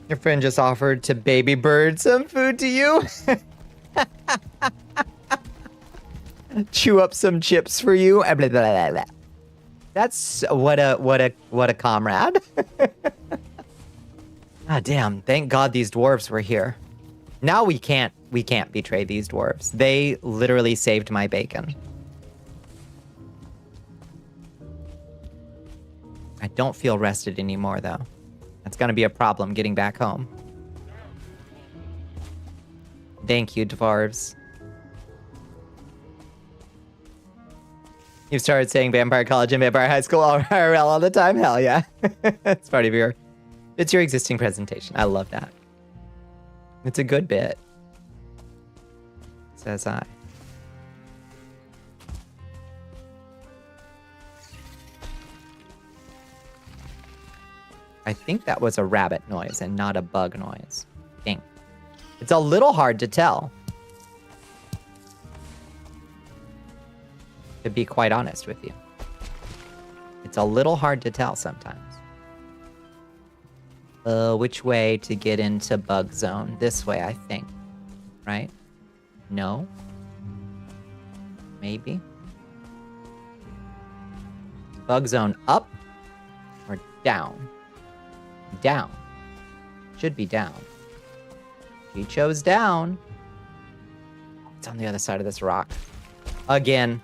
Your friend just offered to baby bird some food to you. Chew up some chips for you. Blah, blah, blah, blah. That's what a comrade. Ah, damn. Thank God these dwarves were here. Now we can't betray these dwarves. They literally saved my bacon. I don't feel rested anymore, though. That's gonna be a problem getting back home. Thank you, dwarves. You've started saying Vampire College and Vampire High School all IRL all the time? Hell yeah. It's part of your... It's your existing presentation. I love that. It's a good bit. Says I. I think that was a rabbit noise and not a bug noise. Dang. It's a little hard to tell. To be quite honest with you. It's a little hard to tell sometimes. Which way to get into bug zone? This way, I think. Right? No? Maybe? Bug zone up or down? Down. Should be down. He chose down. It's on the other side of this rock. Again.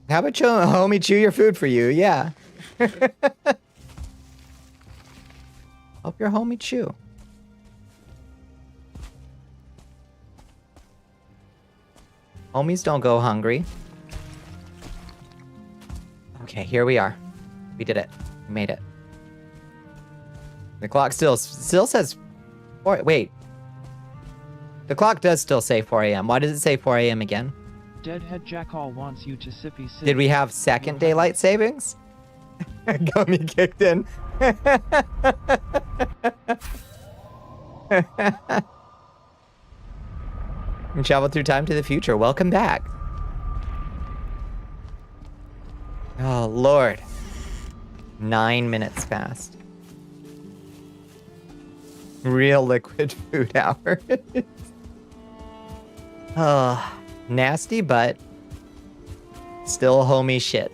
How about homie chew your food for you? Yeah. Hope your homie chew. Homies don't go hungry. Okay, here we are. We did it. We made it. The clock still says... Wait. The clock does still say 4 a.m. Why does it say 4 a.m. again? Deadhead Jackal wants you to sippy sip. Did we have second daylight savings? Gummy kicked in. And travel through time to the future. Welcome back. Oh, Lord. 9 minutes passed. Real liquid food hour. Oh, nasty, but still homey shit.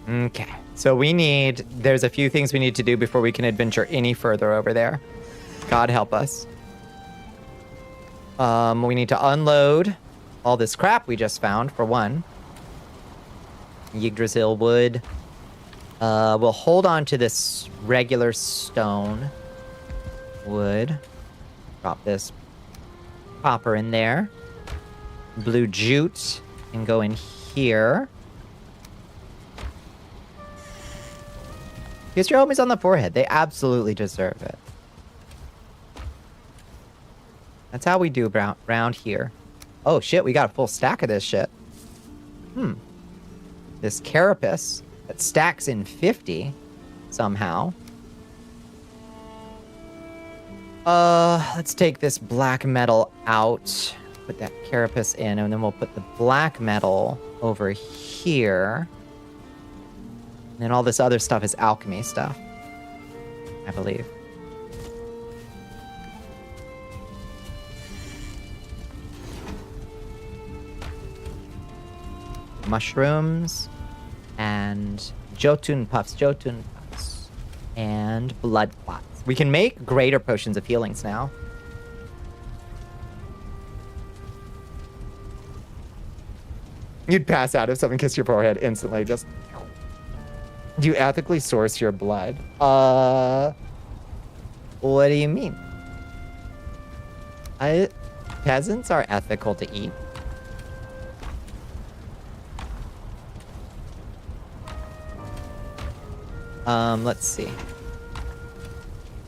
Okay, so there's a few things we need to do before we can adventure any further over there. God help us. We need to unload all this crap we just found, for one. Yggdrasil wood. We'll hold on to this regular stone wood. Drop this popper in there. Blue jute can go in here. Kiss your homies on the forehead. They absolutely deserve it. That's how we do round here. Oh shit, we got a full stack of this shit. This carapace that stacks in 50 somehow. Let's take this black metal out. Put that carapace in, and then we'll put the black metal over here. And then all this other stuff is alchemy stuff, I believe. Mushrooms and jotun puffs, and blood clots. We can make greater potions of healings now. You'd pass out if someone kissed your forehead instantly. Just, do you ethically source your blood? What do you mean? Peasants are ethical to eat. Let's see.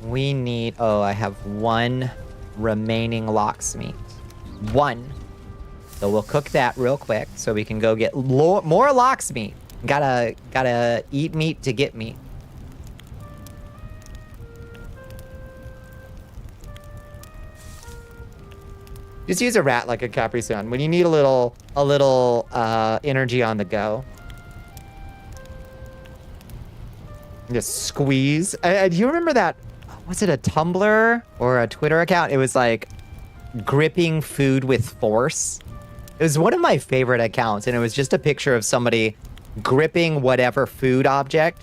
We need, I have one remaining locksmith. One. So we'll cook that real quick so we can go get more locksmith. Gotta eat meat to get meat. Just use a rat like a Capri Sun when you need a little energy on the go. Just squeeze. Do you remember that? Was it a Tumblr or a Twitter account? It was like gripping food with force. It was one of my favorite accounts, and it was just a picture of somebody gripping whatever food object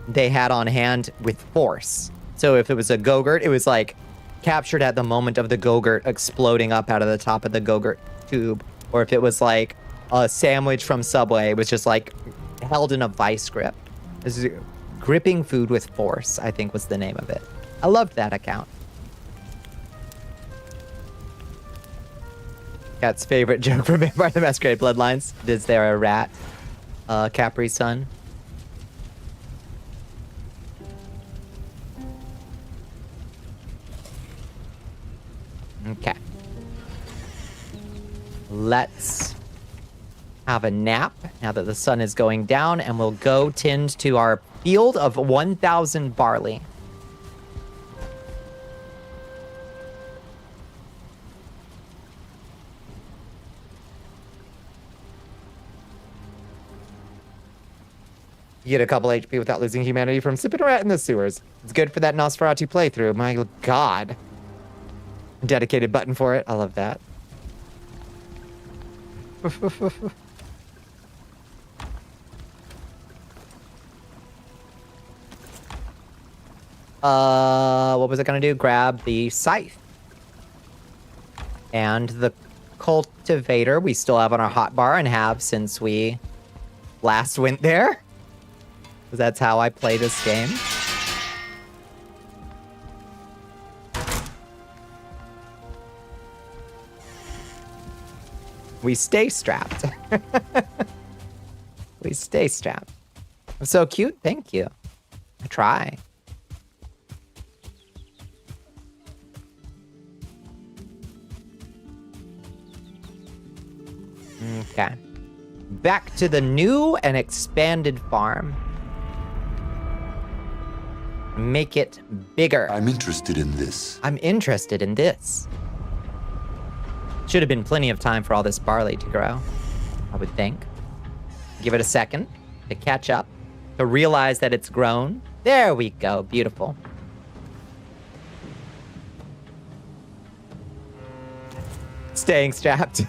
they had on hand with force. So if it was a Go-Gurt, it was like captured at the moment of the Go-Gurt exploding up out of the top of the Go-Gurt tube. Or if it was like a sandwich from Subway, it was just like held in a vice grip. This is gripping food with force, I think was the name of it. I loved that account. Cat's favorite joke from Vampire the Masquerade Bloodlines. Is there a rat? Capri Sun. Okay. Let's have a nap now that the sun is going down, and we'll go tend to our field of 1,000 barley. You get a couple HP without losing humanity from sipping a rat in the sewers. It's good for that Nosferatu playthrough. My God. Dedicated button for it. I love that. What was it gonna do? Grab the scythe. And the cultivator we still have on our hotbar and have since we last went there. Because that's how I play this game. We stay strapped. We stay strapped. I'm so cute. Thank you. I try. Okay. Back to the new and expanded farm. Make it bigger. I'm interested in this. I'm interested in this. Should have been plenty of time for all this barley to grow, I would think. Give it a second to catch up, to realize that it's grown. There we go. Beautiful. Staying strapped.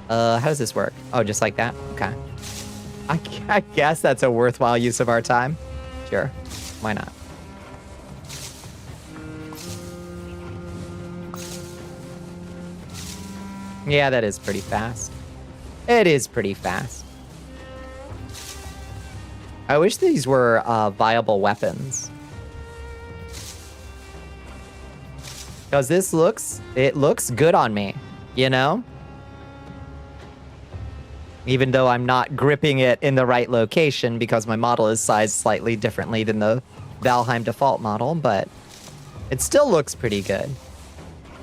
How does this work? Oh, just like that? Okay. I guess that's a worthwhile use of our time. Sure. Why not? Yeah, that is pretty fast. It is pretty fast. I wish these were viable weapons. Because it looks good on me, you know? Even though I'm not gripping it in the right location because my model is sized slightly differently than the Valheim default model, but it still looks pretty good.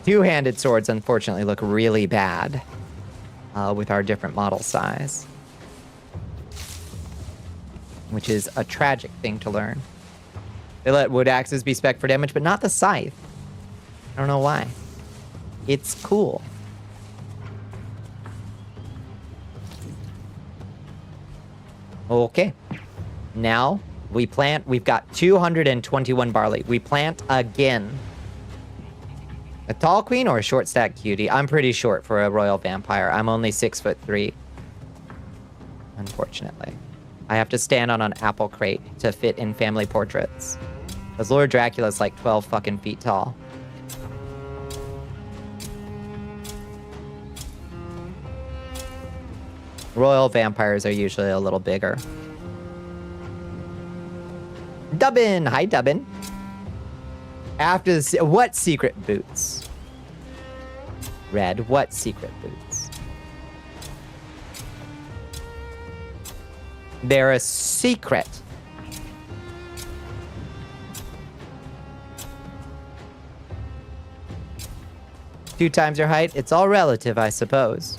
Two-handed swords, unfortunately, look really bad with our different model size, which is a tragic thing to learn. They let wood axes be spec for damage, but not the scythe. I don't know why. It's cool. Okay. Now we plant. We've got 221 barley. We plant again. A tall queen or a short stack cutie? I'm pretty short for a royal vampire. I'm only 6'3". Unfortunately. I have to stand on an apple crate to fit in family portraits. Because Lord Dracula's like 12 fucking feet tall. Royal vampires are usually a little bigger. Dubbin! Hi, Dubbin. After the... What secret boots? Red, what secret boots? They're a secret. Two times your height? It's all relative, I suppose.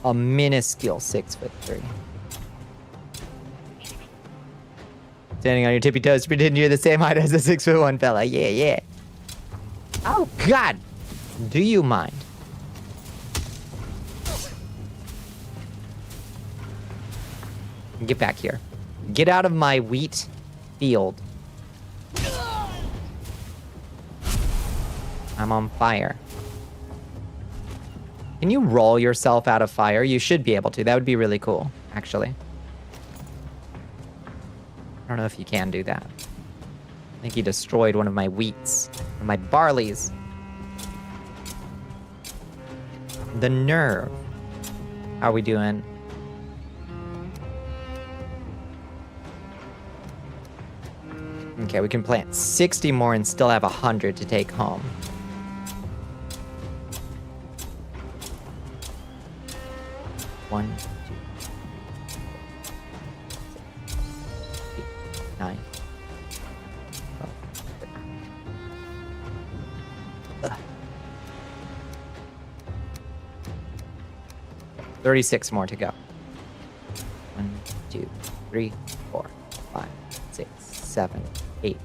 A minuscule 6'3". Standing on your tippy toes to pretend you're the same height as a 6'1" fella. Yeah, yeah. Oh, God. Do you mind? Get back here. Get out of my wheat field. I'm on fire. Can you roll yourself out of fire? You should be able to. That would be really cool, actually. I don't know if you can do that. I think he destroyed one of my wheats. One of my barleys. The nerve. How are we doing? Okay, we can plant 60 more and still have 100 to take home. One, 2, 8, 9, 12, 36 more to go. 1, 2, 3, 4, 5, 6, 7, 8,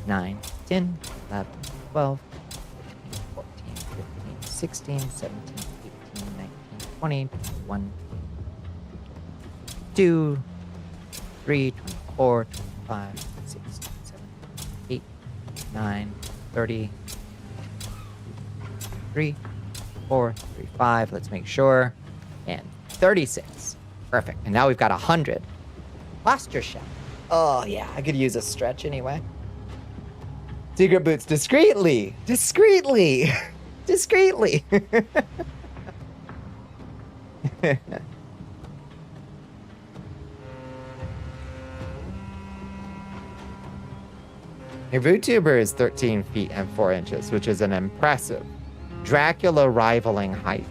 9, 10, 11, 12, 13, 14, 15, 16, 17, 18, 19, 20, 21, 2, 3, 24, 25, 26, 27, 8, 9, 30, 3, 4, 3, 5. Let's make sure. And 36. Perfect. And now we've got 100. Posture shell. Oh, yeah. I could use a stretch anyway. Secret boots discreetly. Discreetly. Discreetly. Your Vtuber is 13 feet and 4 inches, which is an impressive Dracula rivaling height.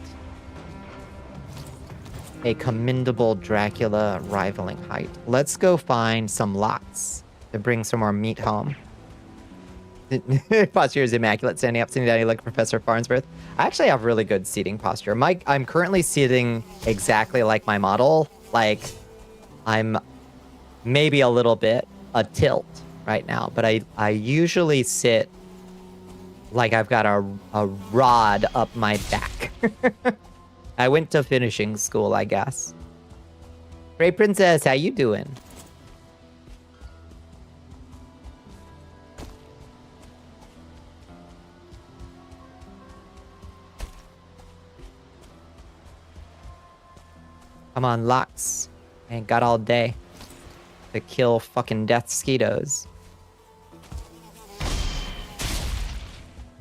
A commendable Dracula rivaling height. Let's go find some lots to bring some more meat home. Posture is immaculate. Standing up, sitting down, you like Professor Farnsworth. I actually have really good seating posture. I'm currently sitting exactly like my model. Like, I'm maybe a little bit a tilt right now, but I usually sit like I've got a rod up my back. I went to finishing school, I guess. Great Princess, how you doing? Come on, Lux. I ain't got all day to kill fucking death skeetos.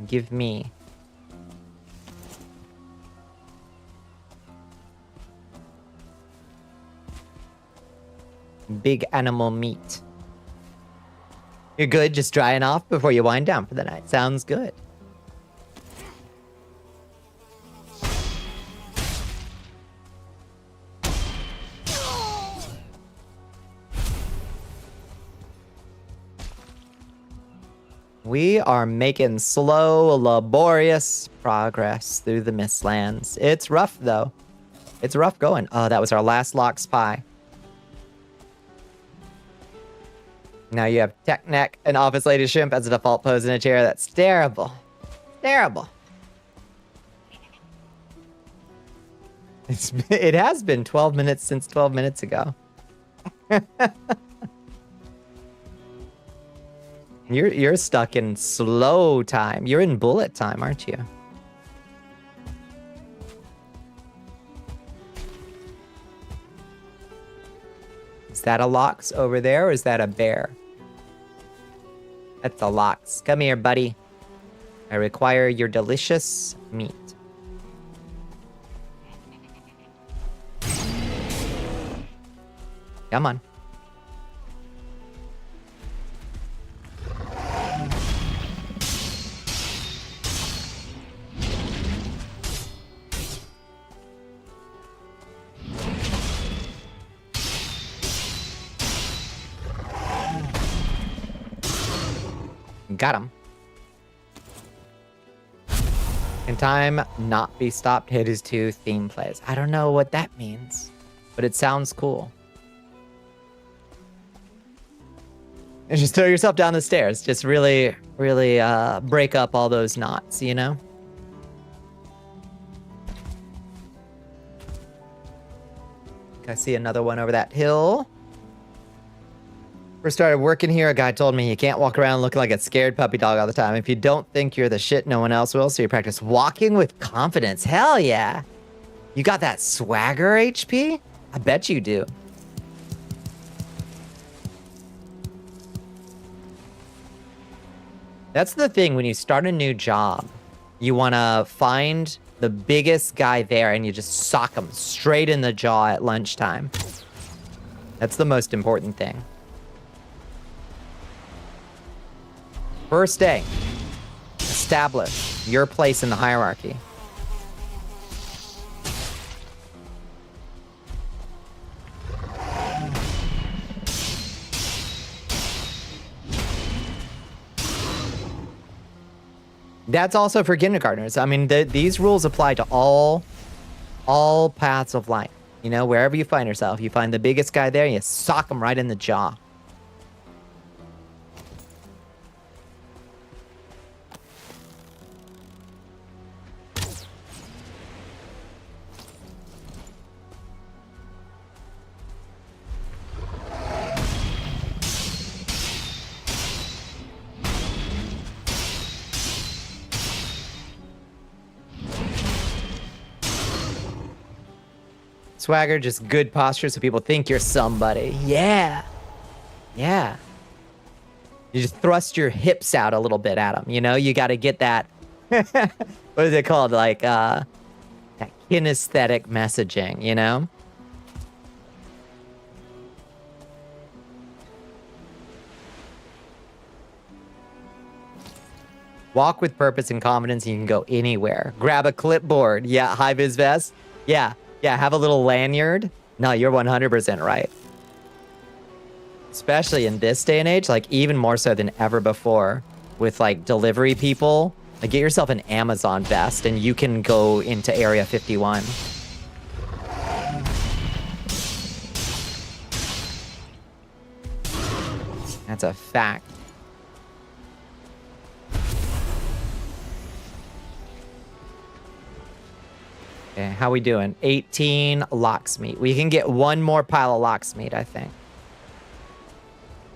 Give me. Big animal meat. You're good, just drying off before you wind down for the night. Sounds good. We are making slow, laborious progress through the Mistlands. It's rough, though. It's rough going. Oh, that was our last lock spy. Now you have Tech Neck and Office Lady Shimp as a default pose in a chair. That's terrible. Terrible. It has been 12 minutes since 12 minutes ago. You're stuck in slow time. You're in bullet time, aren't you? Is that a Lox over there, or is that a bear? That's a Lox. Come here, buddy. I require your delicious meat. Come on. Got him. Can time not be stopped? Hit his 2 theme plays. I don't know what that means, but it sounds cool. And just throw yourself down the stairs. Just really, really break up all those knots, you know? I see another one over that hill. First started working here, a guy told me you can't walk around looking like a scared puppy dog all the time. If you don't think you're the shit, no one else will, so you practice walking with confidence. Hell yeah. You got that swagger, HP? I bet you do. That's the thing, when you start a new job, you want to find the biggest guy there and you just sock him straight in the jaw at lunchtime. That's the most important thing. First day, establish your place in the hierarchy. That's also for kindergartners. I mean, these rules apply to all paths of life. You know, wherever you find yourself, you find the biggest guy there, and you sock him right in the jaw. Swagger, just good posture so people think you're somebody. Yeah. Yeah. You just thrust your hips out a little bit at them, you know? You got to get that, what is it called? Like, that kinesthetic messaging, you know? Walk with purpose and confidence, and you can go anywhere. Grab a clipboard. Yeah, high-vis vest. Yeah. Yeah, have a little lanyard. No, you're 100% right. Especially in this day and age, like even more so than ever before with like delivery people. Like get yourself an Amazon vest and you can go into Area 51. That's a fact. Okay, how we doing? 18 lox meat. We can get one more pile of lox meat, I think.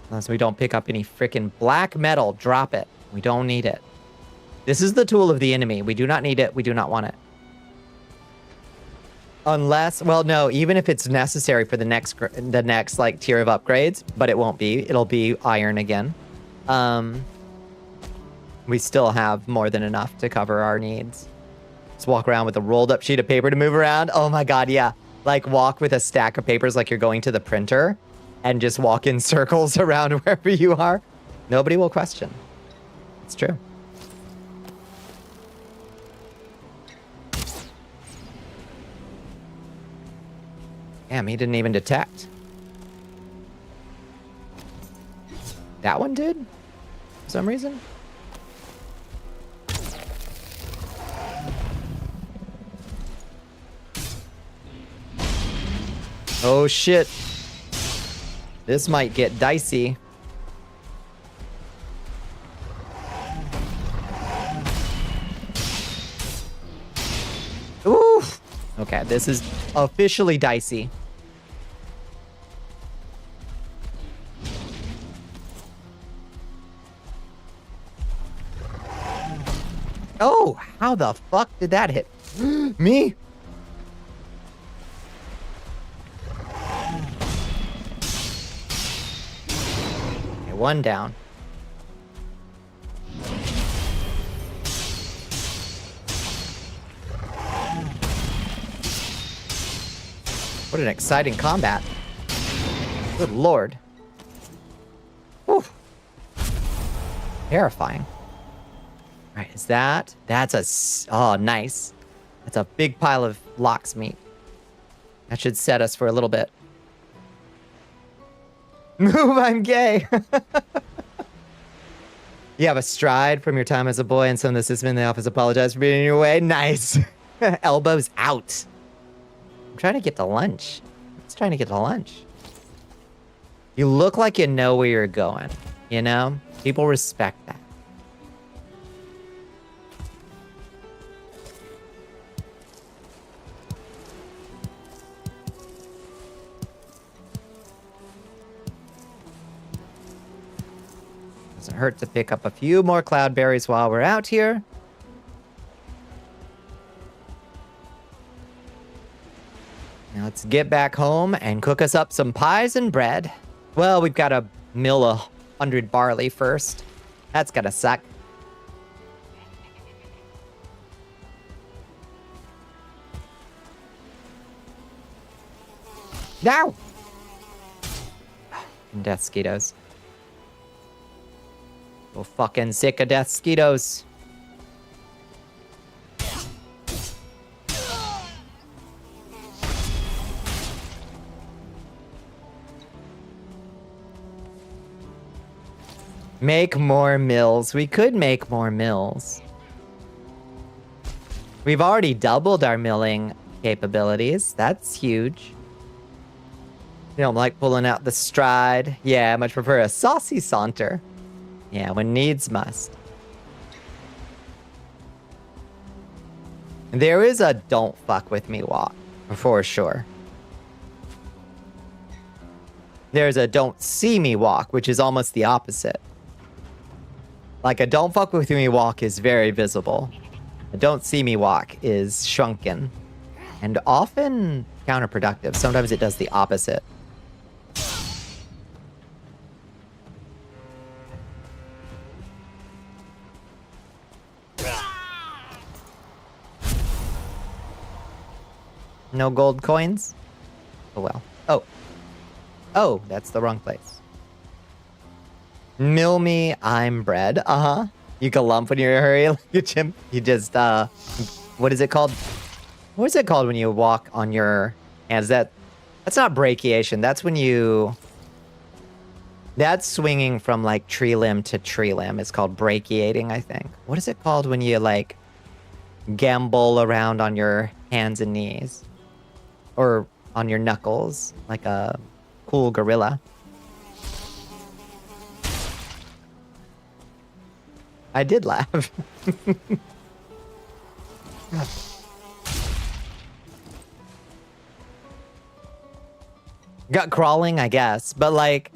Unless we don't pick up any freaking black metal, drop it. We don't need it. This is the tool of the enemy. We do not need it. We do not want it. Unless, well, no, even if it's necessary for the next like tier of upgrades, but it won't be. It'll be iron again. We still have more than enough to cover our needs. Just walk around with a rolled up sheet of paper to move around. Oh my god, yeah. Like walk with a stack of papers like you're going to the printer and just walk in circles around wherever you are. Nobody will question. It's true. Damn, he didn't even detect. That one did? For some reason? Oh shit. This might get dicey. Oof. Okay, this is officially dicey. Oh, how the fuck did that hit? Me? Okay, one down. What an exciting combat. Good lord. Whew. Terrifying. All right, is that? That's oh, nice. That's a big pile of lox meat. That should set us for a little bit. Move, I'm gay. You have a stride from your time as a boy, and some of the systems in the office apologize for being in your way. Nice. Elbows out. I'm trying to get to lunch. It's trying to get to lunch. You look like you know where you're going, you know? People respect that. Doesn't hurt to pick up a few more cloudberries while we're out here. Now let's get back home and cook us up some pies and bread. Well, we've got to mill 100 barley first. That's gonna suck. Now! Death skeetos. So fucking sick of death skeetos. Make more mills. We could make more mills. We've already doubled our milling capabilities. That's huge. You don't like pulling out the stride. Yeah, I much prefer a saucy saunter. Yeah, when needs must. There is a don't fuck with me walk, for sure. There's a don't see me walk, which is almost the opposite. Like a don't fuck with me walk is very visible. A don't see me walk is shrunken and often counterproductive. Sometimes it does the opposite. No gold coins? Oh well. Oh. Oh, that's the wrong place. Mill me, I'm bread. Uh-huh. You can lump when you're in a hurry like a chimp. You just, what is it called? What is it called when you walk on your hands? That's not brachiation. That's when you... That's swinging from, like, tree limb to tree limb. It's called brachiating, I think. What is it called when you, like, gambol around on your hands and knees? Or on your knuckles, like a cool gorilla. I did laugh. Gut crawling, I guess. But, like,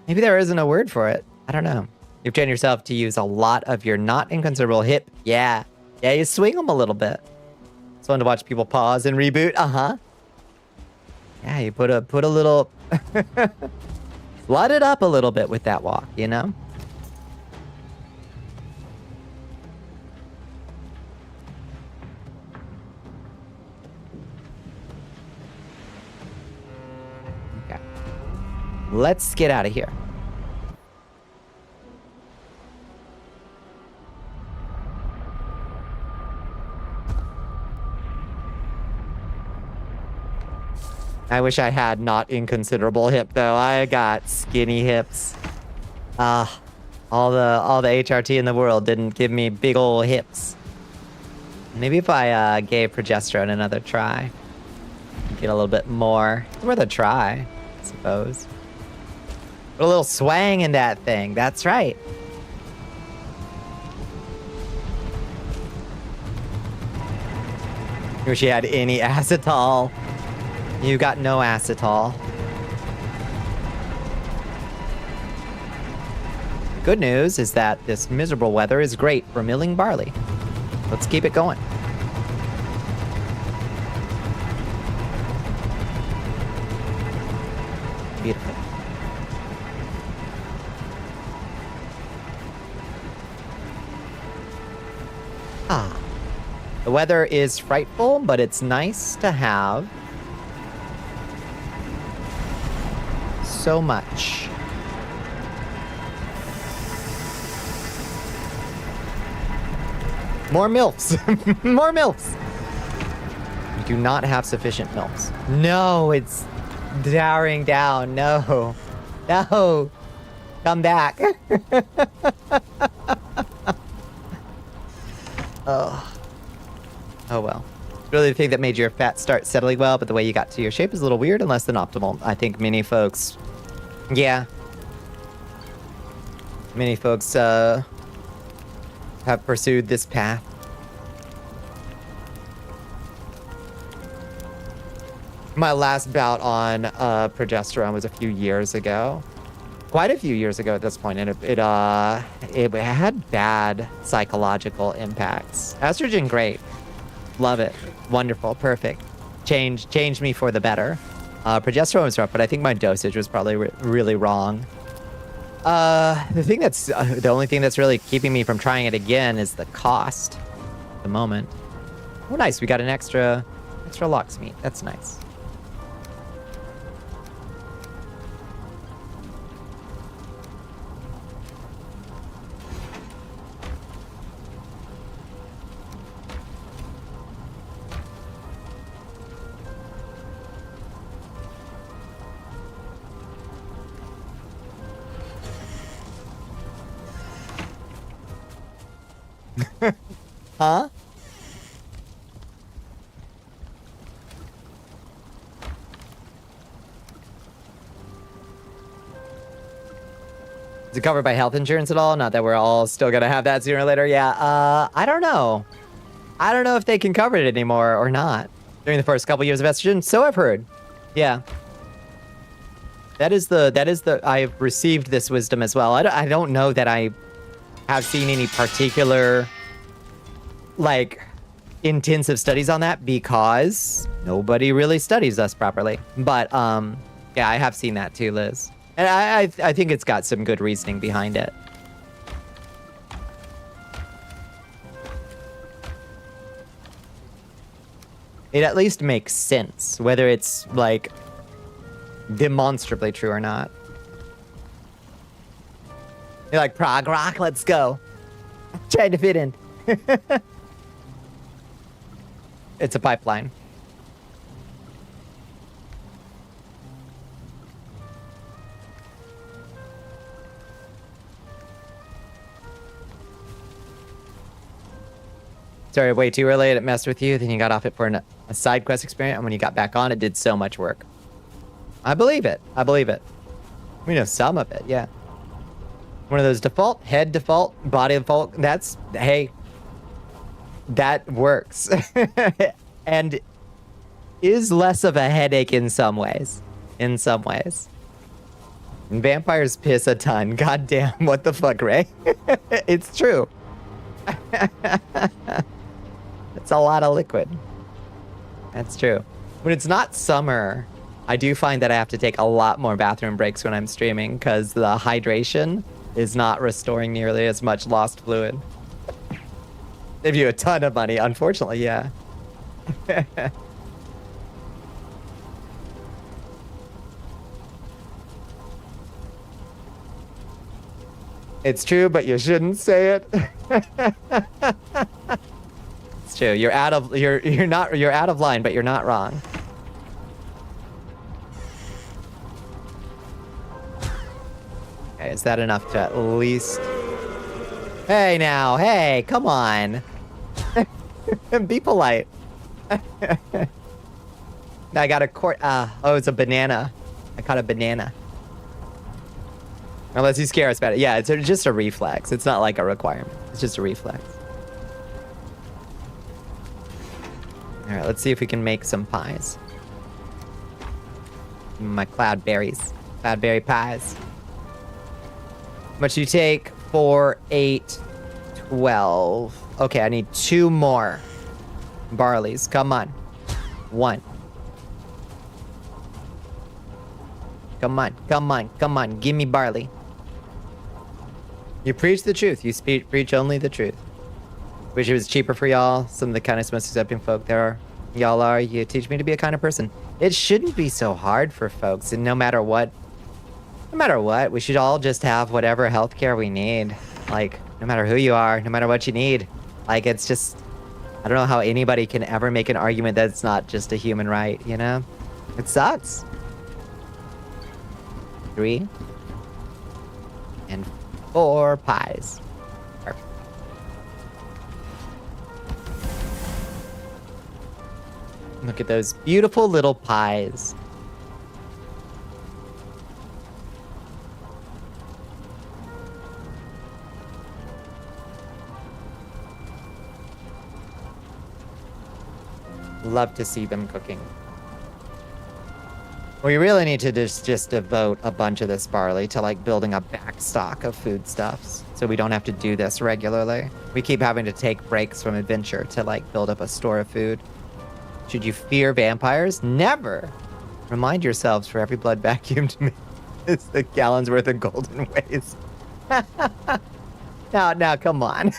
maybe there isn't a word for it. I don't know. You've trained yourself to use a lot of your not inconsiderable hip. Yeah. Yeah, you swing them a little bit. It's fun to watch people pause and reboot. Uh-huh. Yeah, you put a little... Flood it up a little bit with that walk, you know? Okay. Let's get out of here. I wish I had not inconsiderable hip though. I got skinny hips. All the HRT in the world didn't give me big ol' hips. Maybe if I gave progesterone another try. Get a little bit more. It's worth a try, I suppose. Put a little swang in that thing. That's right. Wish you had any acetol. You got no acetol. The good news is that this miserable weather is great for milling barley. Let's keep it going. Beautiful. Ah. The weather is frightful, but it's nice to have so much. More milfs. More milfs. We do not have sufficient milfs. No, it's towering down. No. No. Come back. Oh. Oh well. Really the thing that made your fat start settling well, but the way you got to your shape is a little weird and less than optimal. I think many folks... Yeah. Many folks, have pursued this path. My last bout on progesterone was a few years ago. Quite a few years ago at this point, and it had bad psychological impacts. Estrogen, great. Love it. Wonderful. Perfect. Changed me for the better. Progesterone was rough, but I think my dosage was probably really wrong. The only thing that's really keeping me from trying it again is the cost at the moment. Oh, nice. We got an extra lox meat. That's nice. Huh? Is it covered by health insurance at all? Not that we're all still gonna have that sooner or later. Yeah, I don't know. I don't know if they can cover it anymore or not during the first couple years of estrogen. So I've heard. Yeah. That is the I've received this wisdom as well. I don't know that I have seen any particular like intensive studies on that because nobody really studies us properly. But yeah, I have seen that too, Liz. And I think it's got some good reasoning behind it. It at least makes sense, whether it's like demonstrably true or not. You're like, prog rock, let's go. Trying to fit in. It's a pipeline. Started way too early and it messed with you, then you got off it for a side quest experience, and when you got back on, it did so much work. I believe it. I believe it. We know some of it, yeah. One of those default, head default, body default, that's, hey, that works. And is less of a headache in some ways. In some ways. And vampires piss a ton. God damn, what the fuck, Ray? It's true. It's a lot of liquid. That's true. When it's not summer, I do find that I have to take a lot more bathroom breaks when I'm streaming because the hydration is not restoring nearly as much lost fluid. Save you a ton of money, unfortunately, yeah. It's true, but you shouldn't say it. It's true. You're out of line, but you're not wrong. Okay, is that enough to at least... Hey now, hey, come on. Be polite. I got a oh, it's a banana. I caught a banana. Unless you scare us about it. Yeah, it's just a reflex. It's not like a requirement. It's just a reflex. All right, let's see if we can make some pies. My cloudberries. Cloudberry pies. How much do you take? 4, 8, 12. Okay, I need 2 more barleys. Come on. 1. Come on, come on, come on. Give me barley. You preach the truth. You preach only the truth. Wish it was cheaper for y'all. Some of the kindest, most accepting folk there are. Y'all are. You teach me to be a kind of person. It shouldn't be so hard for folks. And no matter what, we should all just have whatever healthcare we need. Like, no matter who you are, no matter what you need. Like, it's just, I don't know how anybody can ever make an argument that it's not just a human right, you know? It sucks. 3 and 4 pies. Perfect. Look at those beautiful little pies. Love to see them cooking. We really need to just devote a bunch of this barley to like building a backstock of foodstuffs, so we don't have to do this regularly. We keep having to take breaks from adventure to like build up a store of food. Should you fear vampires? Never. Remind yourselves, for every blood vacuumed is the gallon's worth of golden waste. Now, come on.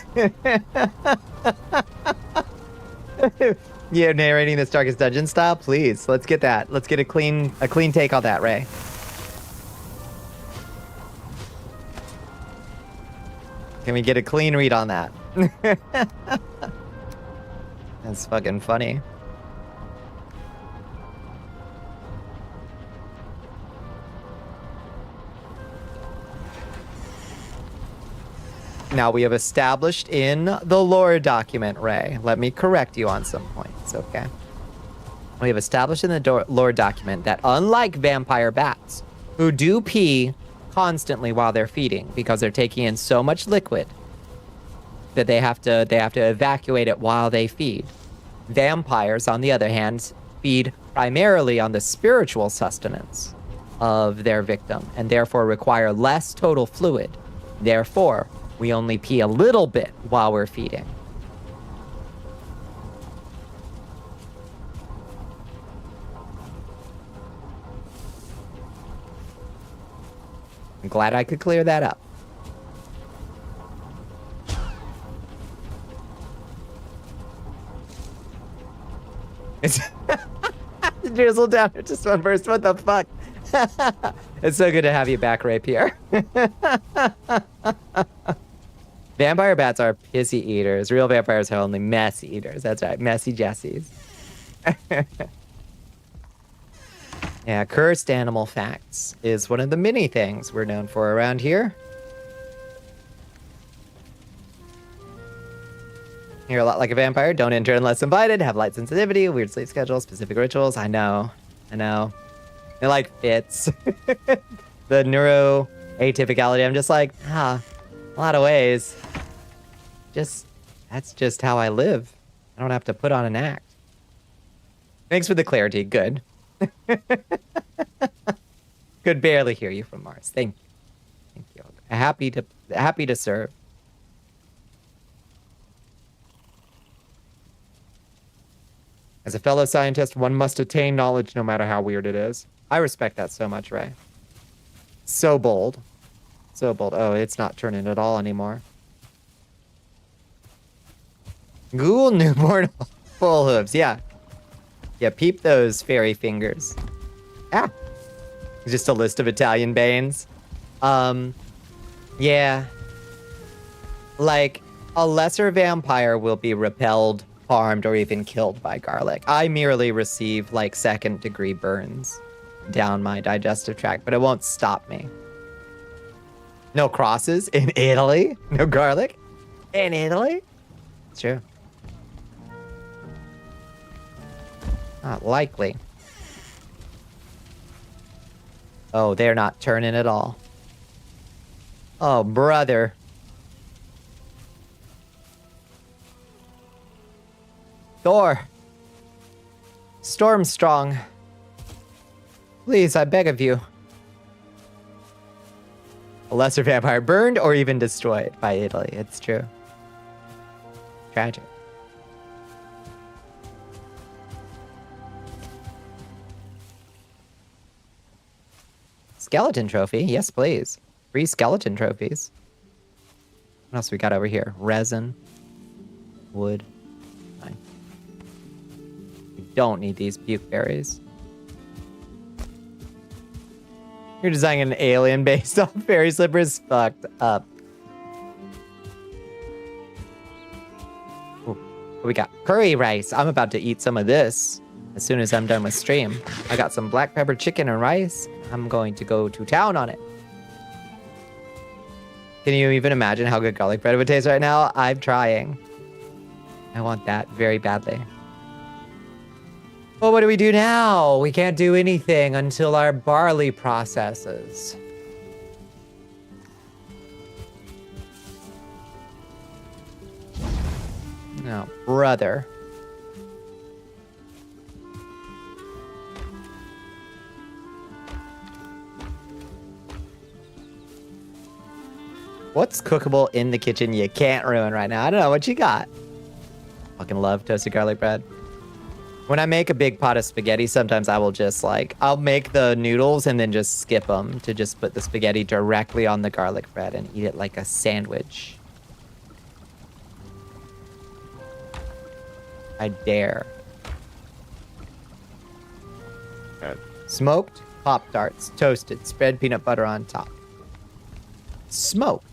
Yeah, narrating this Darkest Dungeon style, please. Let's get that. Let's get a clean take on that, Ray. Can we get a clean read on that? That's fucking funny. Now we have established in the lore document, Ray. Let me correct you on some points, okay? We have established in the lore document that unlike vampire bats, who do pee constantly while they're feeding because they're taking in so much liquid that they have to evacuate it while they feed. Vampires, on the other hand, feed primarily on the spiritual sustenance of their victim and therefore require less total fluid. Therefore, we only pee a little bit while we're feeding. I'm glad I could clear that up. It's drizzle down just one burst. What the fuck? It's so good to have you back, Rapier. Vampire bats are pissy eaters. Real vampires are only mess eaters. That's right, messy Jessies. Yeah, cursed animal facts is one of the many things we're known for around here. You're a lot like a vampire. Don't enter unless invited. Have light sensitivity, weird sleep schedule, specific rituals. I know. It like fits. The neuro atypicality. I'm just like, a lot of ways. That's just how I live. I don't have to put on an act. Thanks for the clarity. Good. Could barely hear you from Mars. Thank you. Happy to serve. As a fellow scientist, one must attain knowledge no matter how weird it is. I respect that so much, Ray. So bold. So bold. Oh, it's not turning at all anymore. Ghoul newborn full hooves. Yeah. Yeah, peep those fairy fingers. Ah. Just a list of Italian banes. Yeah. Like, a lesser vampire will be repelled, harmed, or even killed by garlic. I merely receive, like, second-degree burns down my digestive tract, but it won't stop me. No crosses in Italy? No garlic? In Italy? It's true. Not likely. Oh, they're not turning at all. Oh, brother. Thor. Stormstrong. Please, I beg of you. A lesser vampire burned or even destroyed by Italy. It's true. Tragic. Skeleton trophy. Yes, please. 3 skeleton trophies. What else we got over here? Resin. Wood. Fine. We don't need these puke berries. You're designing an alien based on fairy slippers? Fucked up. Ooh, what we got? Curry rice. I'm about to eat some of this as soon as I'm done with stream. I got some black pepper chicken and rice. I'm going to go to town on it. Can you even imagine how good garlic bread would taste right now? I'm trying. I want that very badly. Well, what do we do now? We can't do anything until our barley processes. No, brother. What's cookable in the kitchen you can't ruin right now? I don't know what you got. Fucking love toasted garlic bread. When I make a big pot of spaghetti, sometimes I will just I'll make the noodles and then just skip them to just put the spaghetti directly on the garlic bread and eat it like a sandwich. I dare. Smoked Pop-Tarts, toasted, spread peanut butter on top. Smoked.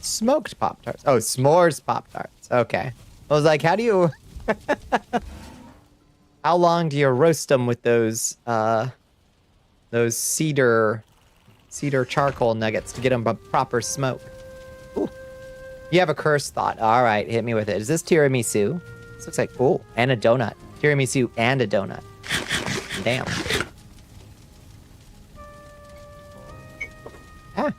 Smoked Pop-Tarts. Oh, s'mores Pop-Tarts. Okay. I was like, how do you... How long do you roast them with those cedar charcoal nuggets to get them a proper smoke? Ooh. You have a cursed thought. All right, hit me with it. Is this tiramisu? This looks like, ooh, and a donut. Tiramisu and a donut. Damn. Ah.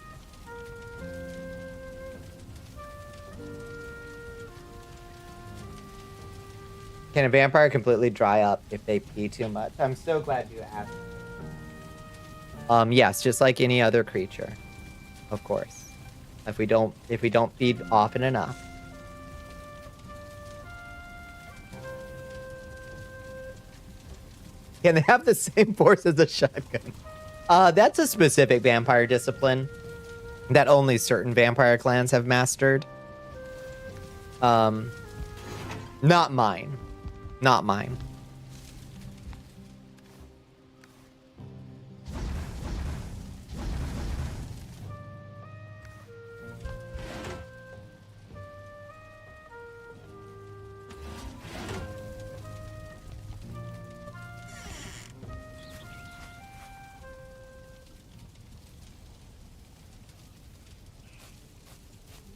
Can a vampire completely dry up if they pee too much? I'm so glad you asked. Yes, just like any other creature. Of course. If we don't feed often enough. Can they have the same force as a shotgun? That's a specific vampire discipline that only certain vampire clans have mastered. Not mine. Not mine.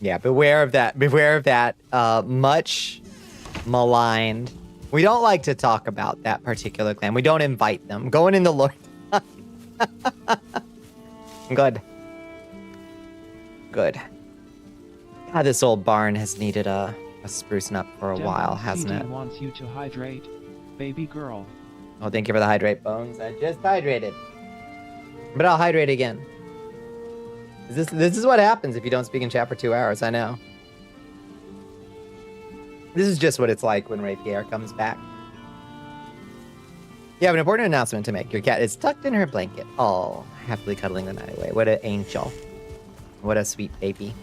Yeah, beware of that. Beware of that much maligned. We don't like to talk about that particular clan. We don't invite them. Going in the Lord. Good. Good. God, this old barn has needed a sprucing up for a while, hasn't it? Wants you to hydrate, baby girl. Oh, thank you for the hydrate, Bones. I just hydrated. But I'll hydrate again. This is what happens if you don't speak in chat for 2 hours, I know. This is just what it's like when Ray Pierre comes back. You have an important announcement to make. Your cat is tucked in her blanket. Oh, happily cuddling the night away. What an angel. What a sweet baby.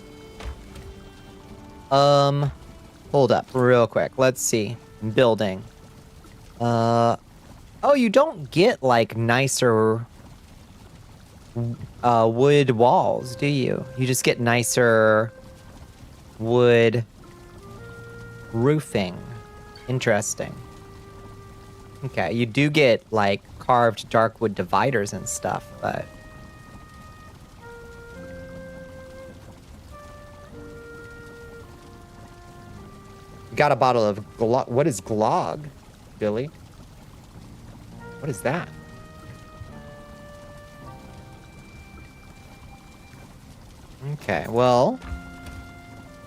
Hold up real quick. Let's see. Building. Oh, you don't get like nicer wood walls, do you? You just get nicer wood roofing. Interesting. Okay, you do get like carved dark wood dividers and stuff, but got a bottle of Glog. What is Glog, Billy? What is that? Okay, well,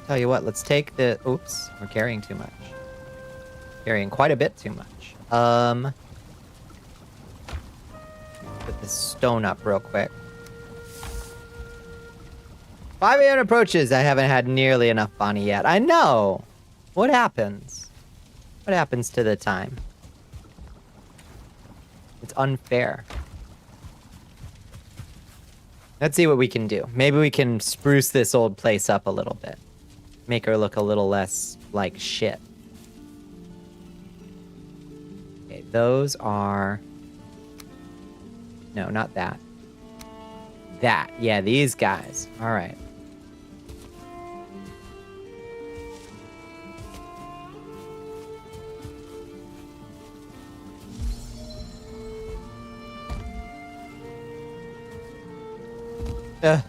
tell you what, let's take the... Oops, we're carrying too much. Carrying quite a bit too much. Put this stone up real quick. 5 a.m. approaches. I haven't had nearly enough Bonnie yet. I know. What happens? What happens to the time? It's unfair. Let's see what we can do. Maybe we can spruce this old place up a little bit. Make her look a little less like shit. Okay, those are... No, not that. That. Yeah, these guys. All right. Uh.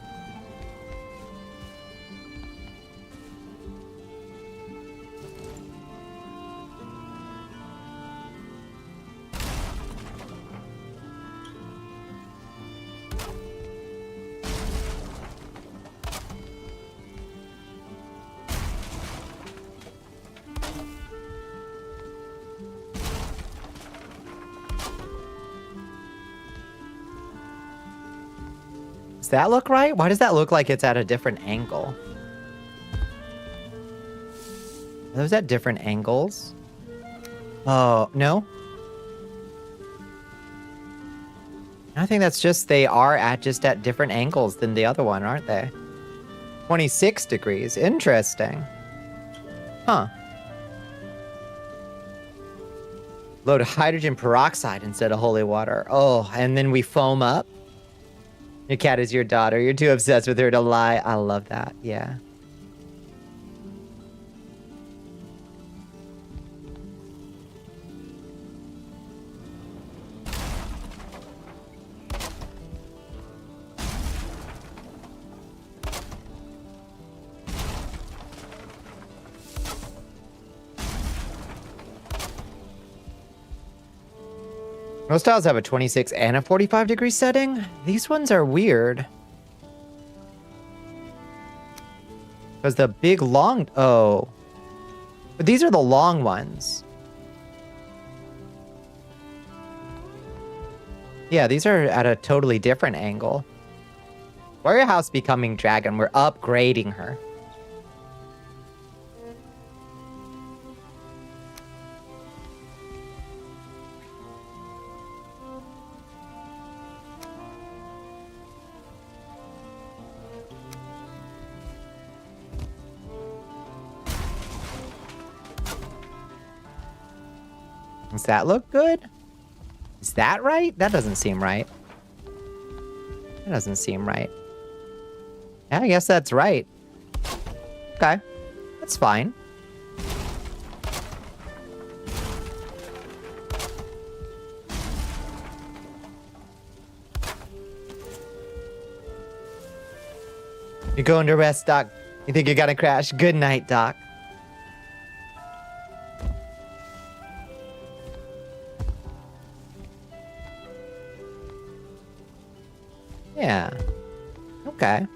Does that look right? Why does that look like it's at a different angle? Are those at different angles? Oh, no? I think that's just, they are at just at different angles than the other one, aren't they? 26 degrees. Interesting. Huh. Load hydrogen peroxide instead of holy water. Oh, and then we foam up. Your cat is your daughter. You're too obsessed with her to lie. I love that. Yeah. Most tiles have a 26 and a 45 degree setting. These ones are weird. Because the big long... Oh. But these are the long ones. Yeah, these are at a totally different angle. Warrior House becoming dragon. We're upgrading her. Does that look good? Is that right? That doesn't seem right. That doesn't seem right. Yeah, I guess that's right. Okay. That's fine. You're going to rest, Doc. You think you're gonna crash? Good night, Doc. Yeah. Okay.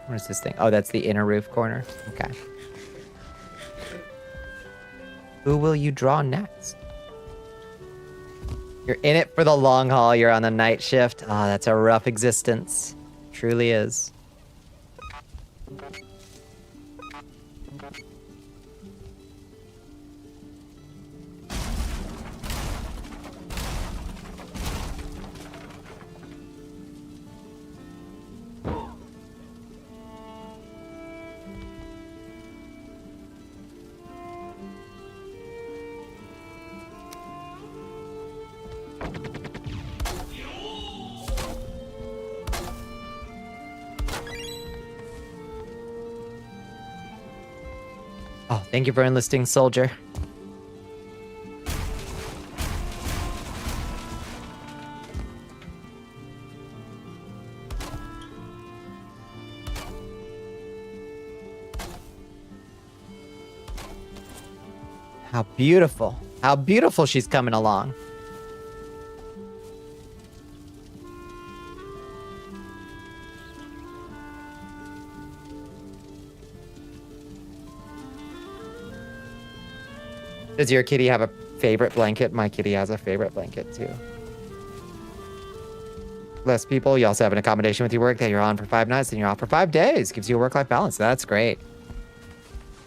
What is this thing? Oh, that's the inner roof corner. Okay. Who will you draw next? You're in it for the long haul. You're on the night shift. Oh, that's a rough existence. Truly is. Oh, thank you for enlisting, soldier. How beautiful. How beautiful she's coming along. Does your kitty have a favorite blanket? My kitty has a favorite blanket too. Less people. You also have an accommodation with your work that you're on for 5 nights and you're off for 5 days. Gives you a work-life balance. That's great.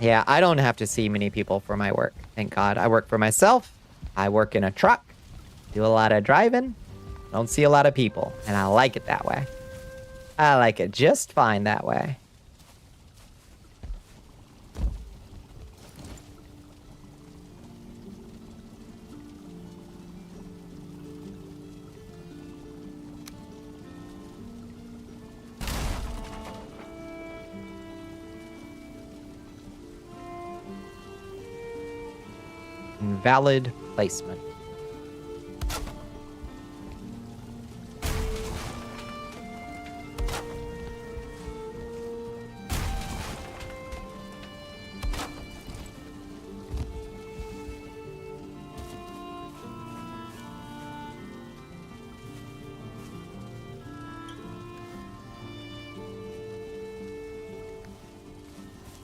Yeah, I don't have to see many people for my work. Thank God. I work for myself. I work in a truck. Do a lot of driving. Don't see a lot of people. And I like it that way. I like it just fine that way. Invalid placement.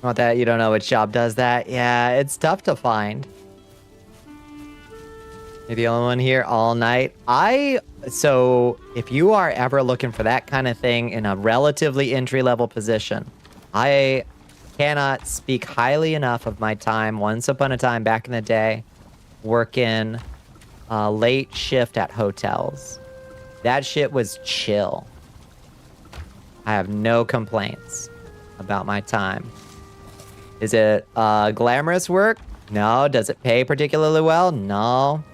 Want that? You don't know which job does that? Yeah, it's tough to find. You're the only one here all night. So if you are ever looking for that kind of thing in a relatively entry-level position, I cannot speak highly enough of my time once upon a time back in the day working late shift at hotels. That shit was chill. I have no complaints about my time. Is it glamorous work? No. Does it pay particularly well? No.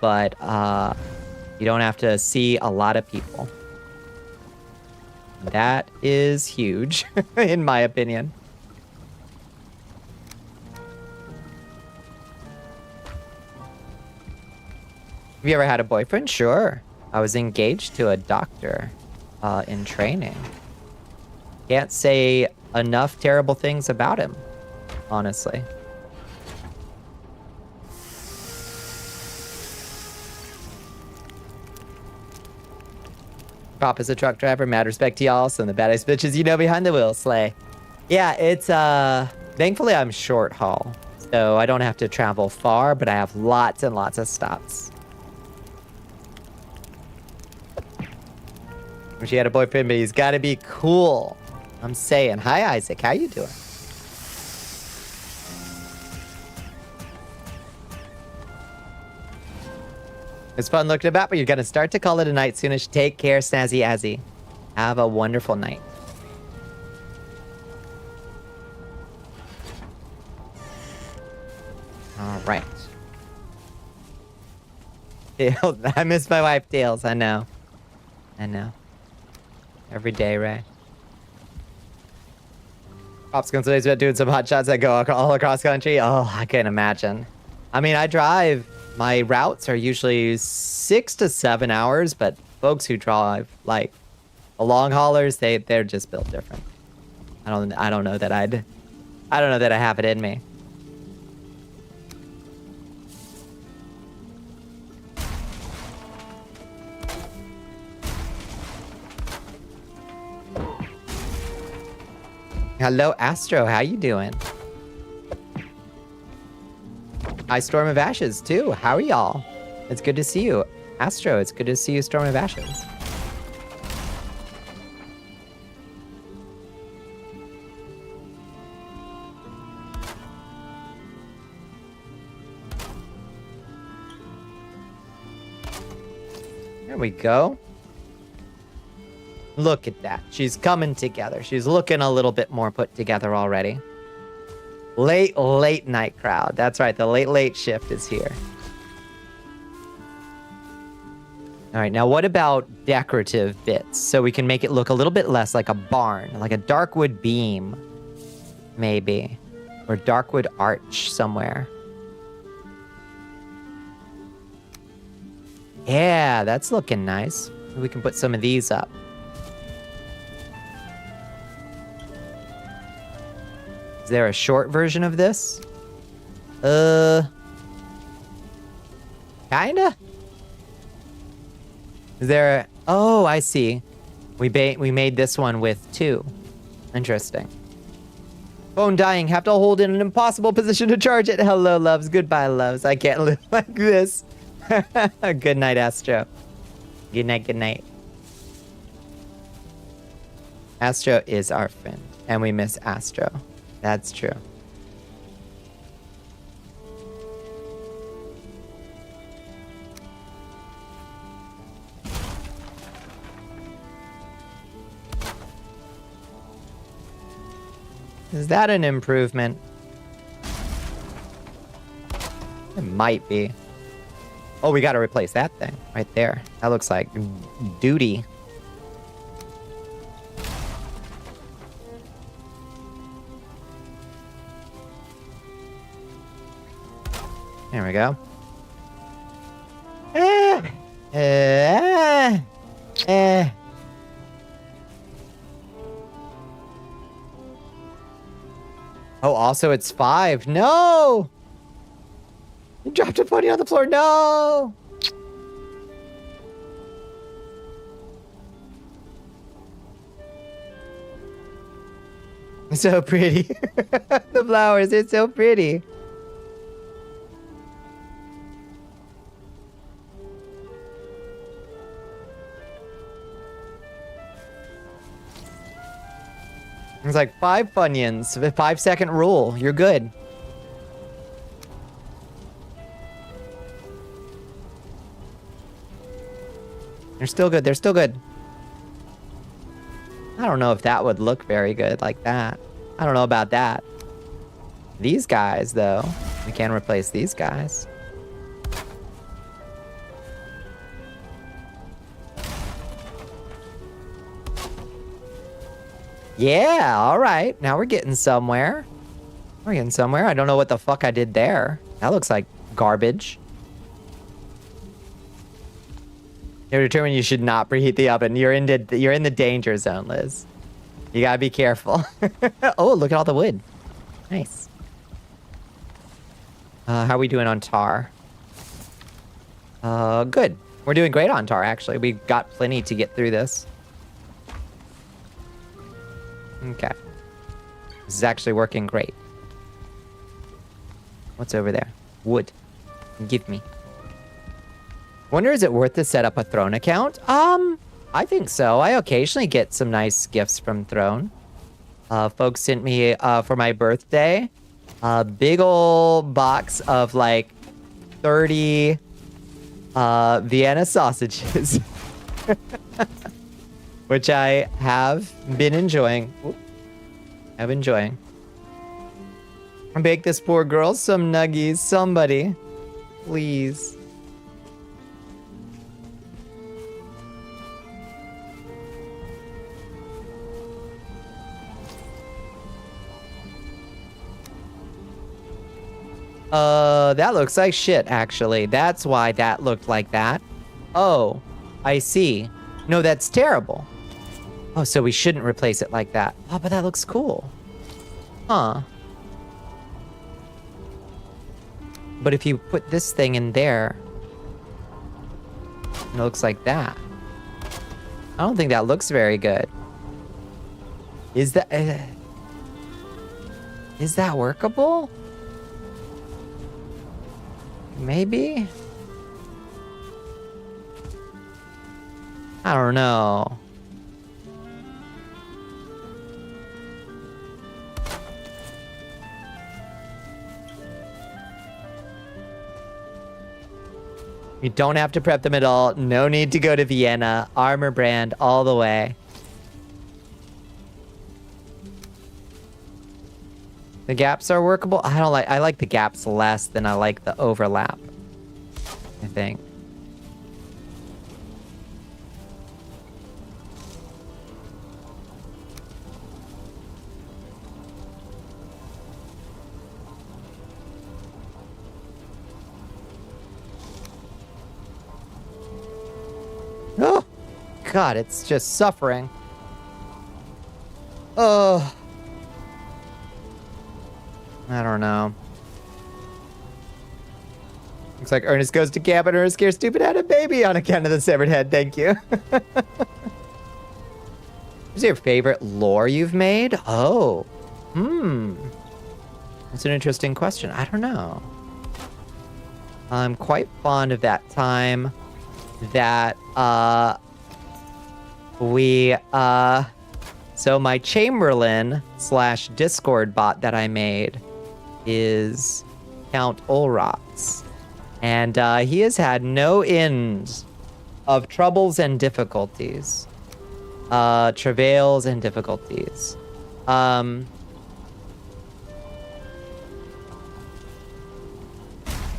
But you don't have to see a lot of people. That is huge, in my opinion. Have you ever had a boyfriend? Sure. I was engaged to a doctor in training. Can't say enough terrible things about him, honestly. Pop is a truck driver. Mad respect to y'all. Some of the baddest bitches you know behind the wheel. Slay. Yeah, it's thankfully I'm short haul, so I don't have to travel far, but I have lots and lots of stops. Wish he had a boyfriend, but he's got to be cool. I'm saying. Hi, Isaac. How you doing? It's fun looking about, but you're going to start to call it a night soonish. Take care, Snazzy Azzy. Have a wonderful night. All right. Tails. I miss my wife, Tails. I know. I know. Every day, Ray. Pop's going today's about doing some hot shots that go all across country. Oh, I can't imagine. I mean, I drive. My routes are usually 6 to 7 hours, but folks who drive like the long haulers, they're just built different. I don't know that I have it in me. Hello, Astro. How you doing? Hi, Storm of Ashes, too. How are y'all? It's good to see you. Astro, it's good to see you, Storm of Ashes. There we go. Look at that. She's coming together. She's looking a little bit more put together already. Late night crowd. That's right. The late shift is here. All right. Now, what about decorative bits? So we can make it look a little bit less like a barn, like a darkwood beam, maybe, or darkwood arch somewhere. Yeah, that's looking nice. We can put some of these up. Is there a short version of this? Kinda? Is there... Oh, I see. We made this one with 2. Interesting. Phone dying. Have to hold in an impossible position to charge it. Hello, loves. Goodbye, loves. I can't live like this. Good night, Astro. Good night, good night. Astro is our friend. And we miss Astro. That's true. Is that an improvement? It might be. Oh, we gotta replace that thing right there. That looks like duty. There we go. Oh, also it's 5. No! You dropped a pony on the floor. No! So pretty. The flowers, it's so pretty. It's like 5 Funyuns, the 5-second rule. You're good. They're still good. They're still good. I don't know if that would look very good like that. I don't know about that. These guys, though. We can replace these guys. Yeah, all right. Now we're getting somewhere. We're getting somewhere. I don't know what the fuck I did there. That looks like garbage. You're determined you should not preheat the oven. You're in the danger zone, Liz. You gotta be careful. Oh, look at all the wood. Nice. How are we doing on tar? Good. We're doing great on tar, actually. We got plenty to get through this. Okay. This is actually working great. What's over there? Wood. Give me. Wonder, is it worth to set up a Throne account? I think so. I occasionally get some nice gifts from Throne. Folks sent me, for my birthday, a big old box of, like, 30, Vienna sausages. Which I have been enjoying. I'm enjoying. Bake this poor girl some nuggies. Somebody. Please. That looks like shit, actually. That's why that looked like that. Oh, I see. No, that's terrible. Oh, so we shouldn't replace it like that. Oh, but that looks cool. Huh. But if you put this thing in there, it looks like that. I don't think that looks very good. Is that workable? Maybe? I don't know. You don't have to prep them at all. No need to go to Vienna. Armor brand all the way. The gaps are workable. I like the gaps less than I like the overlap, I think. Oh, God, it's just suffering. Oh. I don't know. Looks like Ernest goes to camp and Ernest scares stupid had a baby on account of the severed head. Thank you. What's your favorite lore you've made? Oh. That's an interesting question. I don't know. I'm quite fond of that time that, so my Chamberlain / Discord bot that I made is Count Ulrox. And he has had no end of troubles and difficulties. Travails and difficulties. And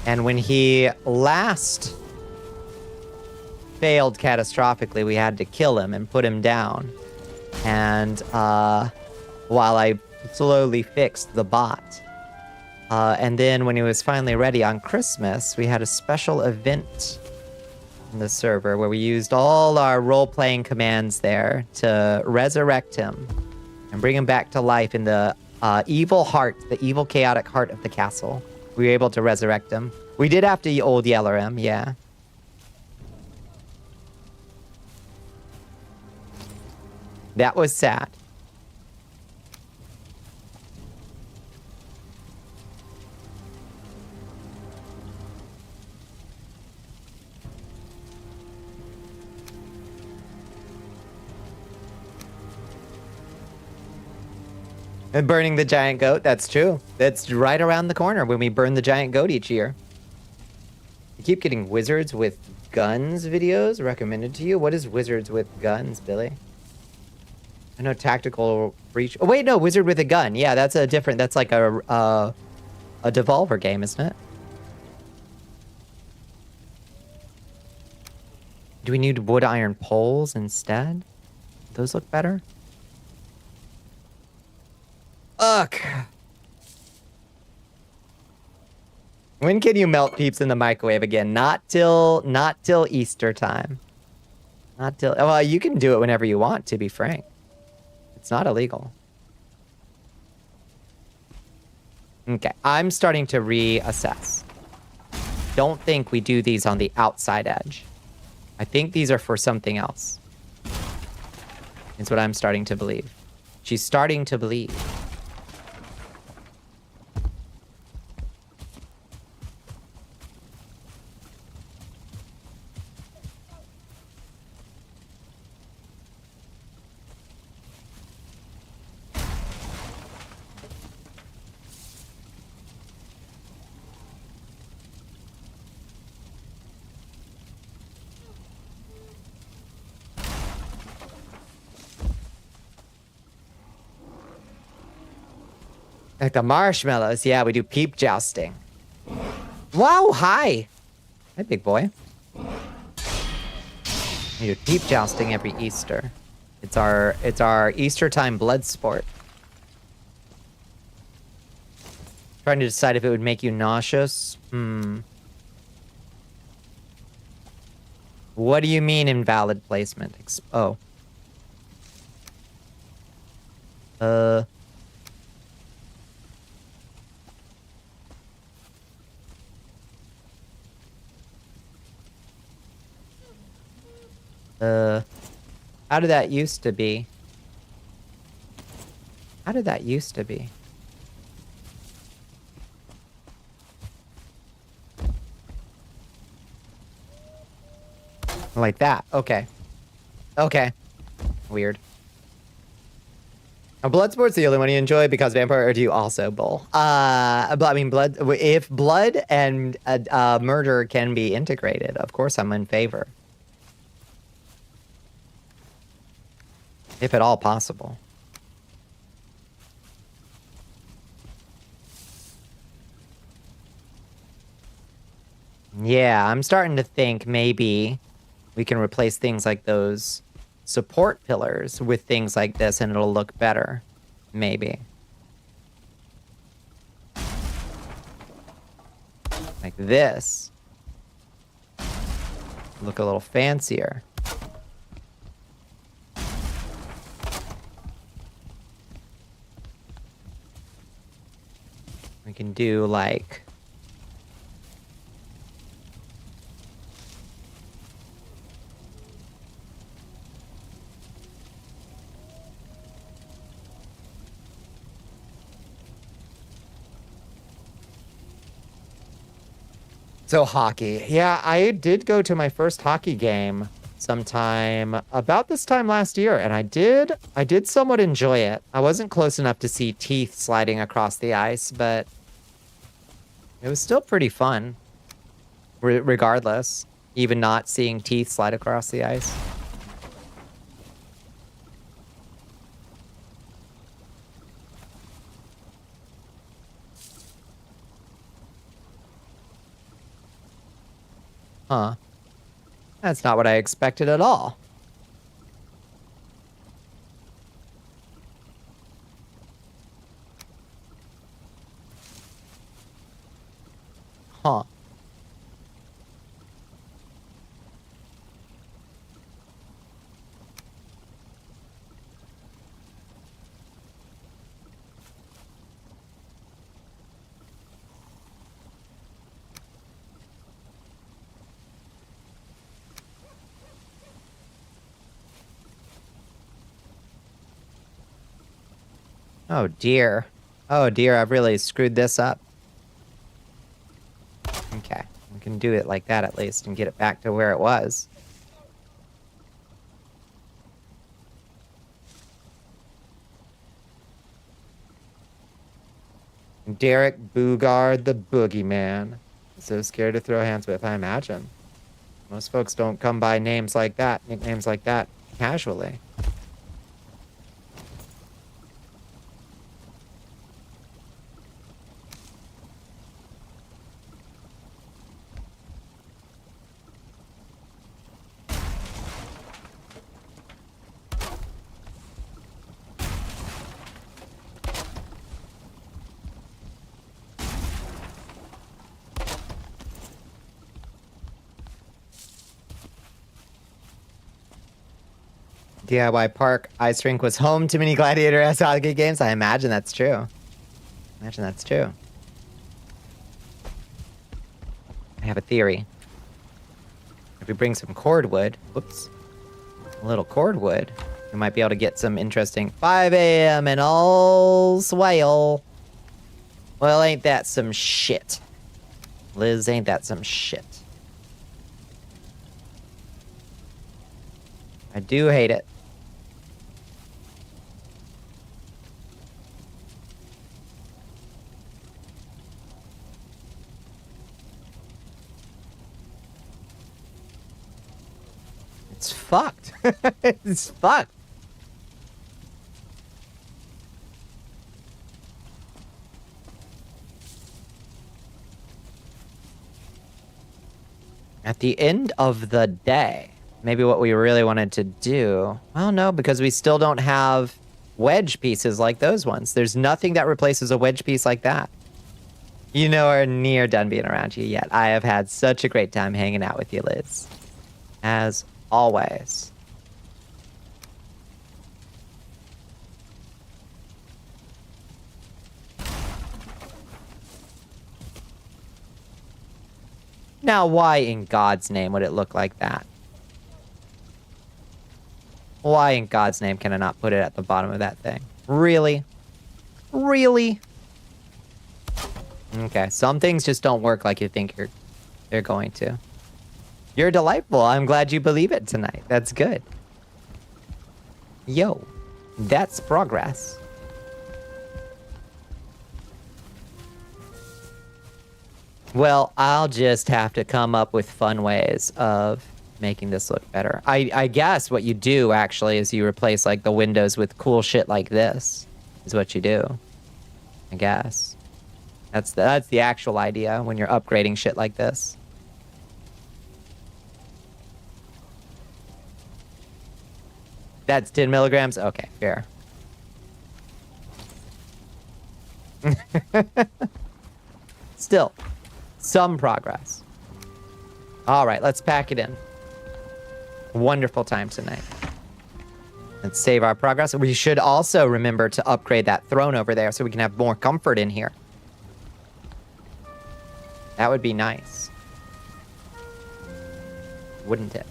when he last failed catastrophically, we had to kill him and put him down. And while I slowly fixed the bot. And then when he was finally ready on Christmas, we had a special event in the server where we used all our role-playing commands there to resurrect him and bring him back to life in the evil heart, the evil chaotic heart of the castle. We were able to resurrect him. We did have to old yeller him, yeah. That was sad. And burning the giant goat, that's true. That's right around the corner when we burn the giant goat each year. You keep getting wizards with guns videos recommended to you. What is wizards with guns, Billy? I know tactical breach. Oh wait, no, wizard with a gun. Yeah, that's a different. That's like a Devolver game, isn't it? Do we need wood iron poles instead? Those look better. Ugh. When can you melt peeps in the microwave again? Not till Easter time. Not till. Well, you can do it whenever you want. To be frank, it's not illegal. Okay, I'm starting to reassess. Don't think we do these on the outside edge. I think these are for something else. It's what I'm starting to believe. She's starting to believe. Like the marshmallows. Yeah, we do peep jousting. Wow, hi. Hi, big boy. We do peep jousting every Easter. It's our Easter time blood sport. Trying to decide if it would make you nauseous. What do you mean invalid placement? Oh. How did that used to be? How did that used to be? Like that. Okay. Okay. Weird. Are Bloodsport's the only one you enjoy because vampire, or do you also bowl? I mean, if blood and murder can be integrated, of course I'm in favor. If at all possible. Yeah, I'm starting to think maybe we can replace things like those support pillars with things like this and it'll look better. Maybe. Like this. Look a little fancier. We can do like So hockey. Yeah, I did go to my first hockey game sometime about this time last year, and I did somewhat enjoy it. I wasn't close enough to see teeth sliding across the ice, but it was still pretty fun. Regardless, even not seeing teeth slide across the ice. Huh. That's not what I expected at all. Huh. Oh dear. Oh dear, I've really screwed this up. Okay, we can do it like that at least and get it back to where it was. Derek Boogard, the boogeyman. So scared to throw hands with, I imagine. Most folks don't come by names like that, nicknames like that, casually. DIY Park Ice Rink was home to many Gladiator-esque hockey games. I imagine that's true. Imagine that's true. I have a theory. If we bring some cordwood, whoops, a little cordwood, we might be able to get some interesting 5 a.m. and all swale. Well, ain't that some shit? Liz, ain't that some shit? I do hate it. It's fucked. It's fucked. At the end of the day, maybe what we really wanted to do... Well, no, because we still don't have wedge pieces like those ones. There's nothing that replaces a wedge piece like that. You nowhere near done being around you yet. I have had such a great time hanging out with you, Liz. As always. Now, why in God's name would it look like that? Why in God's name can I not put it at the bottom of that thing? Really? Really? Okay, some things just don't work like you think they're going to. You're delightful. I'm glad you believe it tonight. That's good. Yo, that's progress. Well, I'll just have to come up with fun ways of making this look better. I guess what you do, actually, is you replace, like, the windows with cool shit like this, is what you do. I guess. That's the actual idea when you're upgrading shit like this. That's 10 milligrams? Okay, fair. Still, some progress. All right, let's pack it in. Wonderful time tonight. Let's save our progress. We should also remember to upgrade that throne over there so we can have more comfort in here. That would be nice. Wouldn't it?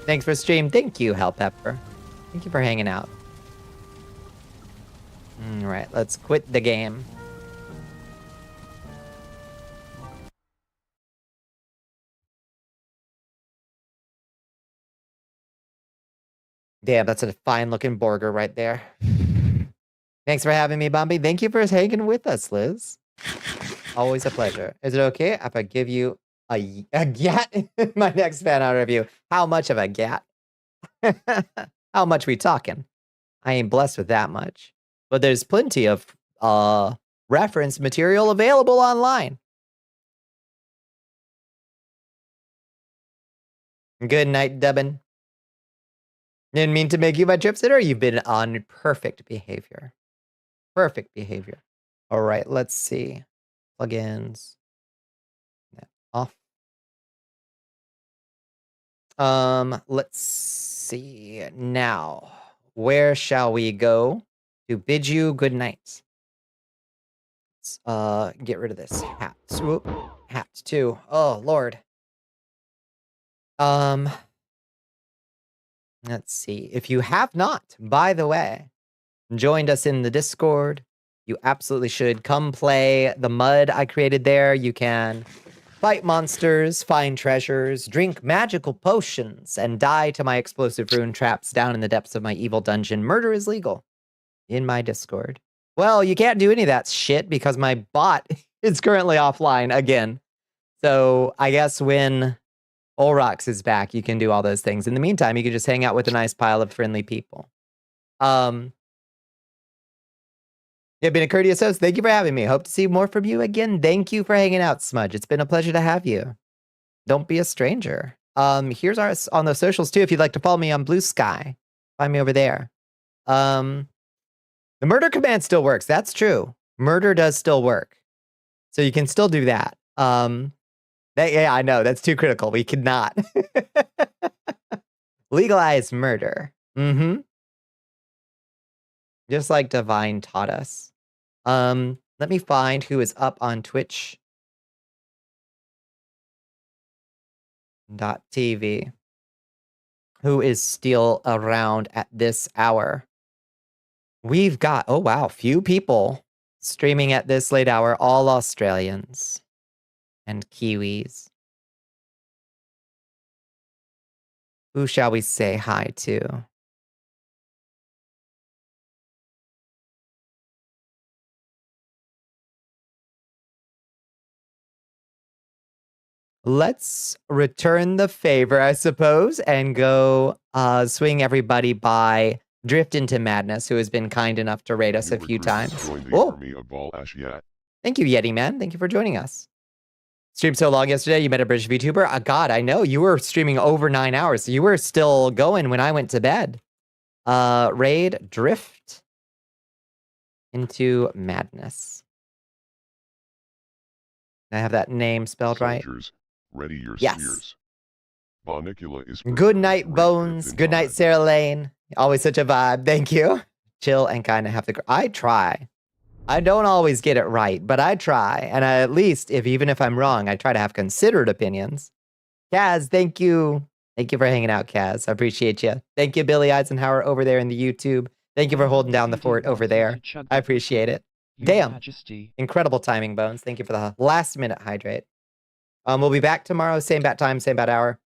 Thanks for stream. Thank you, Hellpepper. Thank you for hanging out. All right, let's quit the game. Damn, that's a fine looking burger right there. Thanks for having me, Bumpy. Thank you for hanging with us, Liz. Always a pleasure. Is it okay if I give you a gat in my next fan art review? How much of a gat? How much we talking? I ain't blessed with that much. But there's plenty of reference material available online. Good night, Dubbin. Didn't mean to make you my trip sitter. You've been on perfect behavior. Perfect behavior. All right, let's see. Plugins. Off. Let's see. Now, where shall we go to bid you good night? Let's get rid of this hat. Swoop. Hat too. Oh, Lord. Let's see. If you have not, by the way, joined us in the Discord, you absolutely should come play the mud I created there. You can fight monsters, find treasures, drink magical potions, and die to my explosive rune traps down in the depths of my evil dungeon. Murder is legal in my Discord. Well, you can't do any of that shit because my bot is currently offline again. So I guess when Olrox is back, you can do all those things. In the meantime, you can just hang out with a nice pile of friendly people. You've been a courteous host. Thank you for having me. Hope to see more from you again. Thank you for hanging out, Smudge. It's been a pleasure to have you. Don't be a stranger. Here's us on the socials too. If you'd like to follow me on Blue Sky, find me over there. The murder command still works. That's true. Murder does still work. So you can still do that. Yeah, I know. That's too critical. We cannot. Legalize murder. Mm-hmm. Just like Divine taught us. Let me find who is up on Twitch.tv. Who is still around at this hour. We've got, oh wow, few people streaming at this late hour. All Australians and Kiwis. Who shall we say hi to? Let's return the favor, I suppose, and go swing everybody by Drift into Madness, who has been kind enough to raid us a few times. Oh. Thank you, Yeti Man. Thank you for joining us. Streamed so long yesterday, you met a British VTuber? God, I know. You were streaming over 9 hours. So you were still going when I went to bed. Raid Drift into Madness. Did I have that name spelled right? Ready your yes. spears. Bonnicula is good night, Bones. Good night, Sarah Lane. Always such a vibe. Thank you. Chill and kind of have to. I try. I don't always get it right, but I try. And at least, even if I'm wrong, I try to have considered opinions. Kaz, thank you. Thank you for hanging out, Kaz. I appreciate you. Thank you, Billy Eisenhower, over there in the YouTube. Thank you for holding down the fort over there. I appreciate it. Damn. Incredible timing, Bones. Thank you for the last minute hydrate. We'll be back tomorrow. Same bat time, same bat hour.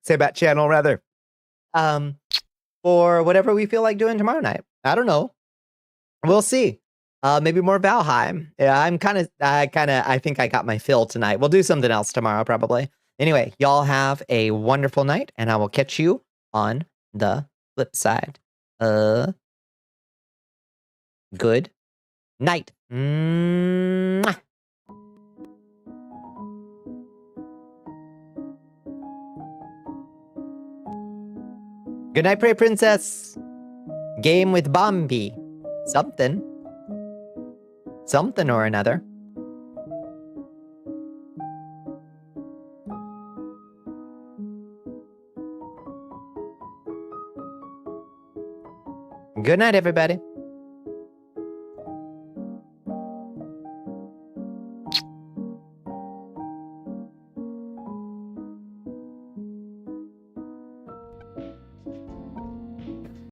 Same bat channel, rather. For whatever we feel like doing tomorrow night. I don't know. We'll see. Maybe more Valheim. Yeah, I think I got my fill tonight. We'll do something else tomorrow, probably. Anyway, y'all have a wonderful night, and I will catch you on the flip side. Good night. Mwah. Good night, Prey Princess. Game with Bombi. Something. Something or another. Good night, everybody.